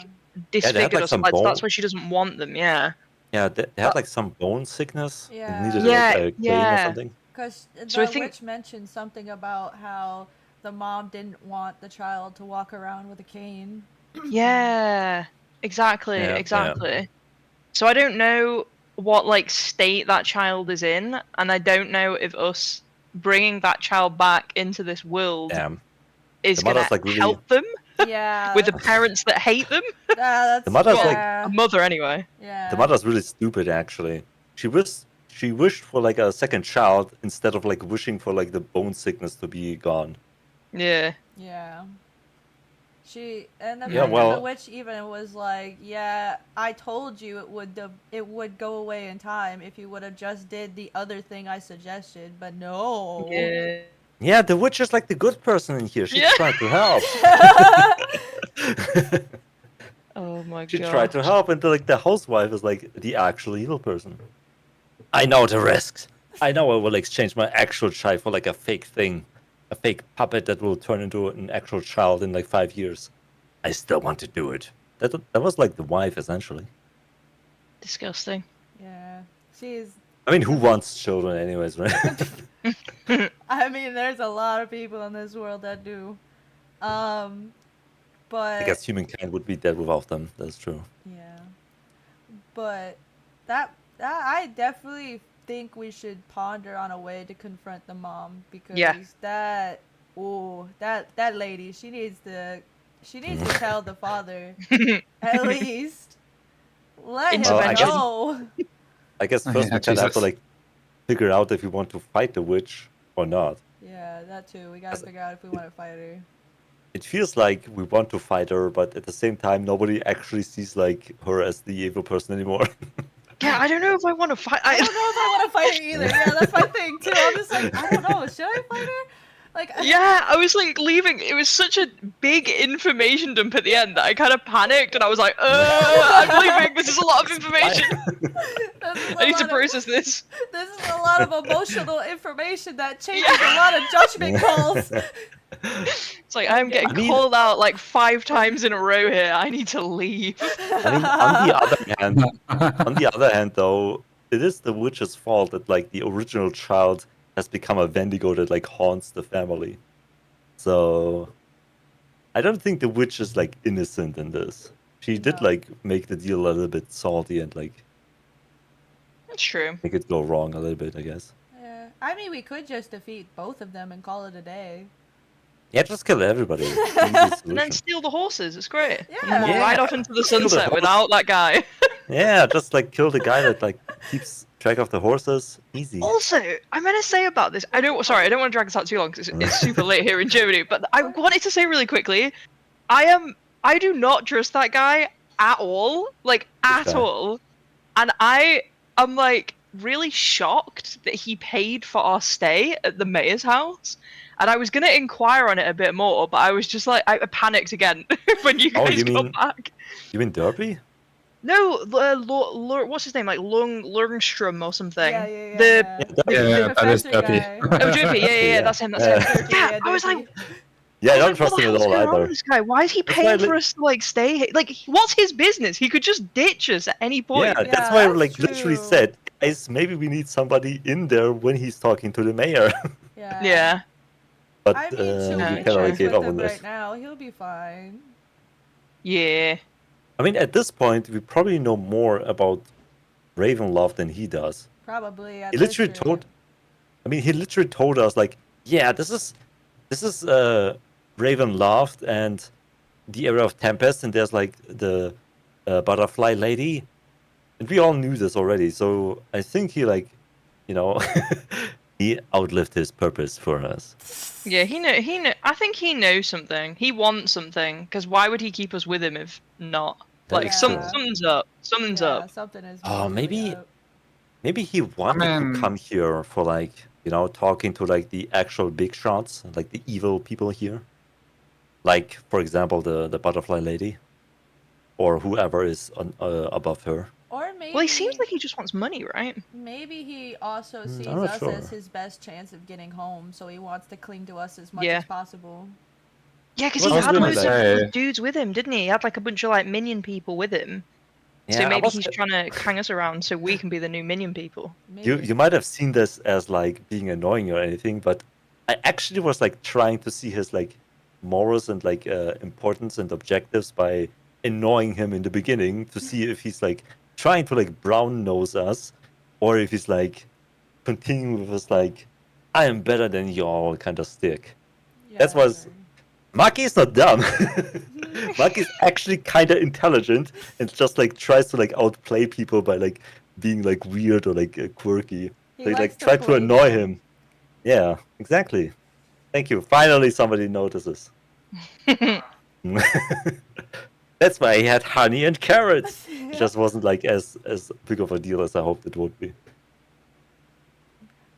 they had, disfigured like, or some something. So that's bone- why she doesn't want them. Yeah. Yeah, they had like some bone sickness. Yeah. And needed Yeah, like a cane yeah. or something. Because So I the think- witch mentioned something about how the mom didn't want the child to walk around with a cane. Yeah. Exactly. Yeah, yeah. Exactly. So I don't know what like state that child is in, and I don't know if us bringing that child back into this world Damn. is The gonna mother's, like, really- help them Yeah. with the parents that hate them. That's, The mother's, like- yeah. A mother, anyway. Yeah. The mother's really stupid actually. She she wished for like a second child instead of like wishing for like the bone sickness to be gone. Yeah. Yeah. She and the Yeah, fact that well- the witch even was like, "Yeah, I told you it would go away in time if you would have just did the other thing I suggested, but no." Yeah. Yeah, the witch is like the good person in here. She Yeah. tried to help. Oh my god. She tried to help, and like the housewife is like the actual evil person. I know the risks. I know I will exchange my actual child for like a fake thing, a fake puppet that will turn into an actual child in like 5 years. I still want to do it. That was like the wife essentially. Disgusting. Yeah. She's I mean, who wants children anyways, right? I mean, there's a lot of people in this world that do. But I guess humankind would be dead without them. That's true. yeah. But that I definitely think we should ponder on a way to confront the mom because that lady, she needs to tell the father at least. Let him Well, I guess- know. I guess first we Yeah, kind of have to Jesus. like figure out if we want to fight the witch or not. Yeah, that too. We gotta figure out if we want to fight her. It feels like we want to fight her, but at the same time, nobody actually sees like her as the evil person anymore. Yeah, I don't know if I want to fight. I don't know if I want to fight her either. Yeah, that's my thing too. I'm just like, I don't know. Should I fight her? Like, Yeah, I was like leaving. It was such a big information dump at the end that I kind of panicked and I was like, I'm leaving. This is a lot of information. I need to process this. This is a lot of emotional information that changes a lot of judgment calls. It's like I'm getting I mean- called out like 5 times in a row here. I need to leave. I mean, on the other hand, though, it is the witch's fault that like the original child has become a Wendigo that like haunts the family. So I don't think the witch is like innocent in this. She did No. like make the deal a little bit salty and like That's true. make it go wrong a little bit, I guess. Yeah. I mean, we could just defeat both of them and call it a day. Yeah, just kill everybody. Easy And then solution. steal the horses. It's great. Yeah. And then we'll Yeah. ride off into the Steal the sunset horse. without that guy. Yeah, just like kill the guy that like keeps track of the horses. Easy. Also, I'm gonna say about this. I don't want to drag this out too long because it's super late here in Germany. But I wanted to say really quickly, I do not trust that guy at all, like at guy? all, and I'm like really shocked that he paid for our stay at the mayor's house. And I was gonna inquire on it a bit more, but I was just like, I panicked again when you Oh, guys you got mean- back. You mean Derby? No, what's his name? Like Lungstrom or something. Yeah, yeah, yeah. The- yeah. Yeah, that is Professor Duffy. guy. Oh, Drippy, yeah, that's him. That's him. Dirty, Yeah, I was dirty. like, Yeah, I was don't like, trust what him the at all hell's going on either. with this guy? Why is he That's why, paying like- for us to like stay here? Like, what's his business? He could just ditch us at any point. Yeah, Yeah, that's why I that's like literally true. said, guys, maybe we need somebody in there when he's talking to the mayor. Yeah. Yeah. But I mean, we she'll Yeah, be kind of like friends gave with up on him this. right now. He'll be fine. Yeah. I mean, at this point, we probably know more about Ravenloft than he does. Probably. At He this literally rate. told. I mean, he literally told us like, yeah, this is Ravenloft and the area of Tempest, and there's like the butterfly lady, and we all knew this already. So I think he like, you know, he outlived his purpose for us. Yeah, he know. I think he knows something. He wants something. Because why would he keep us with him if not? That Like, is true. something's up. Something's Yeah, up. something is. Oh, really maybe- up. Maybe he wanted mean- to come here for like, you know, talking to like the actual big shots, like the evil people here. Like, for example, the butterfly lady, or whoever is above her. Or maybe. Well, he seems like he just wants money, right? Maybe he also sees I'm not us sure. as his best chance of getting home, so he wants to cling to us as much Yeah. as possible. Yeah, because Well, he I was had gonna loads say- of dudes with him, didn't he? He had like a bunch of like minion people with him. So I maybe was- he's trying to hang us around so we can be the new minion people. Maybe. you might have seen this as like being annoying or anything, but I actually was like trying to see his like morals and like importance and objectives by annoying him in the beginning to see if he's like trying to like brown nose us, or if he's like continuing with his like I am better than y'all kind of stick. Yeah, That was- sure. Maki is not dumb. Maki is actually kind of intelligent and just like tries to like outplay people by like being like weird or like quirky. He They likes like try to play annoy dumb. him. Yeah, exactly. Thank you. Finally, somebody notices. That's why he had honey and carrots. It just wasn't like as big of a deal as I hoped it would be.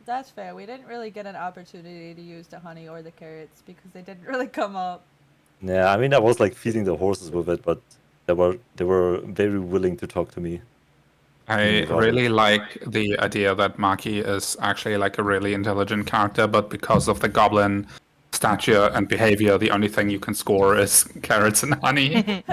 That's fair. We didn't really get an opportunity to use the honey or the carrots because they didn't really come up. Yeah, I mean, I was like feeding the horses with it, but they were very willing to talk to me. I About really it. like the idea that Maki is actually like a really intelligent character, but because of the goblin stature and behavior, the only thing you can score is carrots and honey.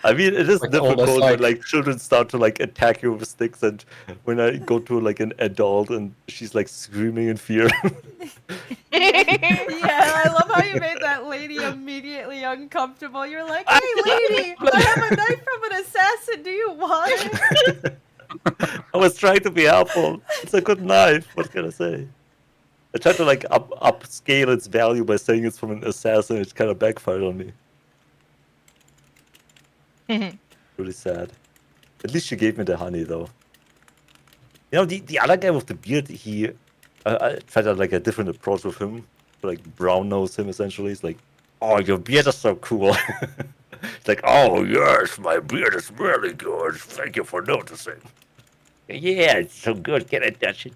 I mean, it is Like all this, difficult when like- like children start to like attack you with sticks, and when I go to like an adult and she's like screaming in fear. Yeah, I love how you made that lady immediately uncomfortable. You're like, hey lady, I have a knife from an assassin. Do you want it? I was trying to be helpful. It's a good knife. What can I say? I tried to like upscale its value by saying it's from an assassin. It kind of backfired on me. Really sad. At least she gave me the honey, though. You know, the other guy with the beard, I tried out like a different approach with him. Like brown nose him essentially. He's like, "Oh, your beard is so cool." It's like, "Oh yes, my beard is really good. Thank you for noticing." Yeah, it's so good. Can I touch it?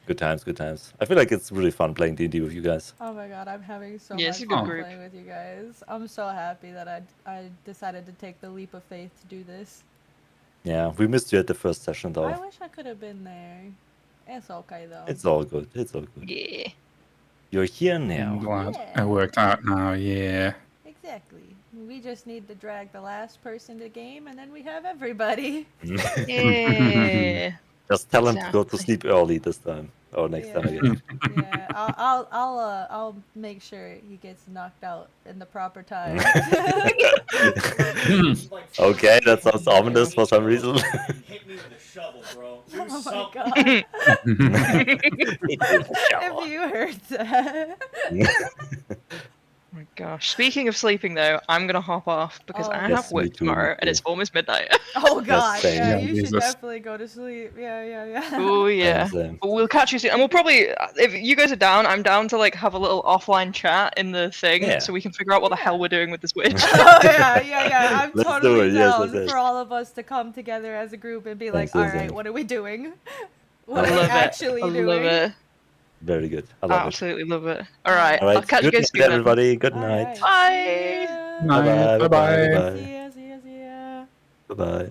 Good times, good times. I feel like it's really fun playing D&D with you guys. Oh my god, I'm having so Yeah, it's much a good fun group. playing with you guys. I'm so happy that I decided to take the leap of faith to do this. Yeah, we missed you at the first session I though. wish I could have been there. It's okay though. It's all good. It's all good. Yeah. You're here I'm now. glad Yeah. it worked out now, yeah. Exactly. We just need to drag the last person to game, and then we have everybody. Yeah. Just tell him to go to Exactly. sleep early this time or next time again. Yeah, I'll make sure he gets knocked out in the proper time. Okay, that sounds ominous for some reason. Hit me with a shovel, bro. Do Oh my something. god! It is a shower. If you heard that. Oh my gosh. Speaking of sleeping though, I'm gonna hop off because Oh, I Yes, have me work too, me tomorrow and too. it's almost midnight. Oh god, same. yeah, Yeah, you should Jesus. definitely go to sleep. Yeah. Oh yeah. Same. But we'll catch you soon, and we'll probably, if you guys are down, I'm down to like have a little offline chat in the thing, Yeah. so we can figure out what the hell we're doing with this witch. Oh yeah. I'm Let's do totally it, yes, down yes. for all of us to come together as a group and be like, Thanks, all yes, right, yes. what are we doing? I What are we love actually it. I doing? love it. Very good. I love it. Absolutely love it. All right. All right. I'll catch you Good guys night, soon. Then. everybody. Good All night. right, Bye. Night. Bye-bye. Bye-bye. Bye-bye. See ya. Bye-bye.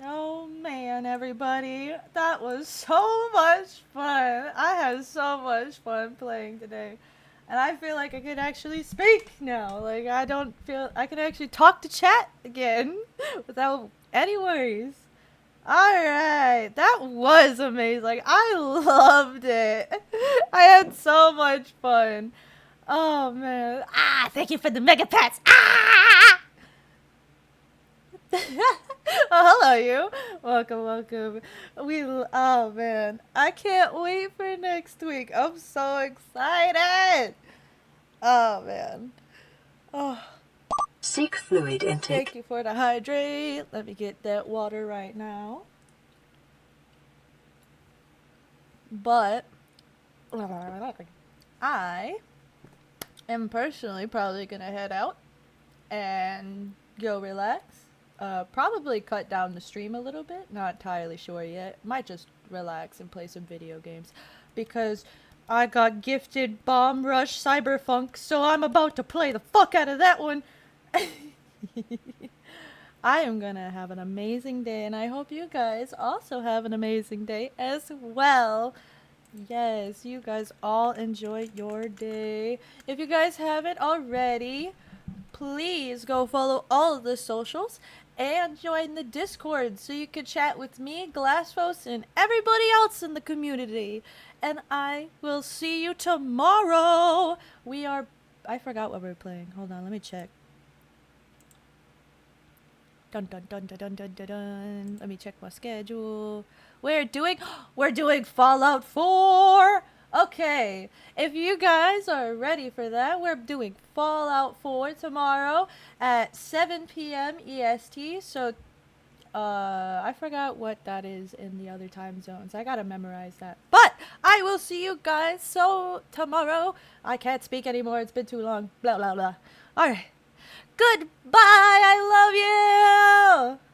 Oh man, everybody, that was so much fun. I had so much fun playing today. And I feel like I can actually speak now. Like, I don't feel I can actually talk to chat again without any worries. Alright, that was amazing. I loved it. I had so much fun. Oh man. Ah, thank you for the mega pets. Ah! Oh, hello, you. Welcome. Oh man, I can't wait for next week. I'm so excited. Oh man. Oh, Seek fluid intake. thank you for the hydrate. Let me get that water right now. But I am personally probably gonna head out and go relax. Probably cut down the stream a little bit. Not entirely sure yet. Might just relax and play some video games. Because I got gifted Bomb Rush Cyberpunk, so I'm about to play the fuck out of that one. I am gonna have an amazing day, and I hope you guys also have an amazing day as well. Yes, you guys all enjoy your day. If you guys haven't already, please go follow all of the socials and join the Discord so you can chat with me, Glassfos, and everybody else in the community. And I will see you tomorrow. I forgot what we're playing. Hold on, let me check. Dun dun dun dun dun dun dun dun. Let me check my schedule. We're doing Fallout 4. Okay, if you guys are ready for that, we're doing Fallout 4 tomorrow at 7 p.m. EST. So, I forgot what that is in the other time zones. I gotta memorize that. But I will see you guys tomorrow. I can't speak anymore. It's been too long. Blah, blah, blah. All right. Goodbye. I love you.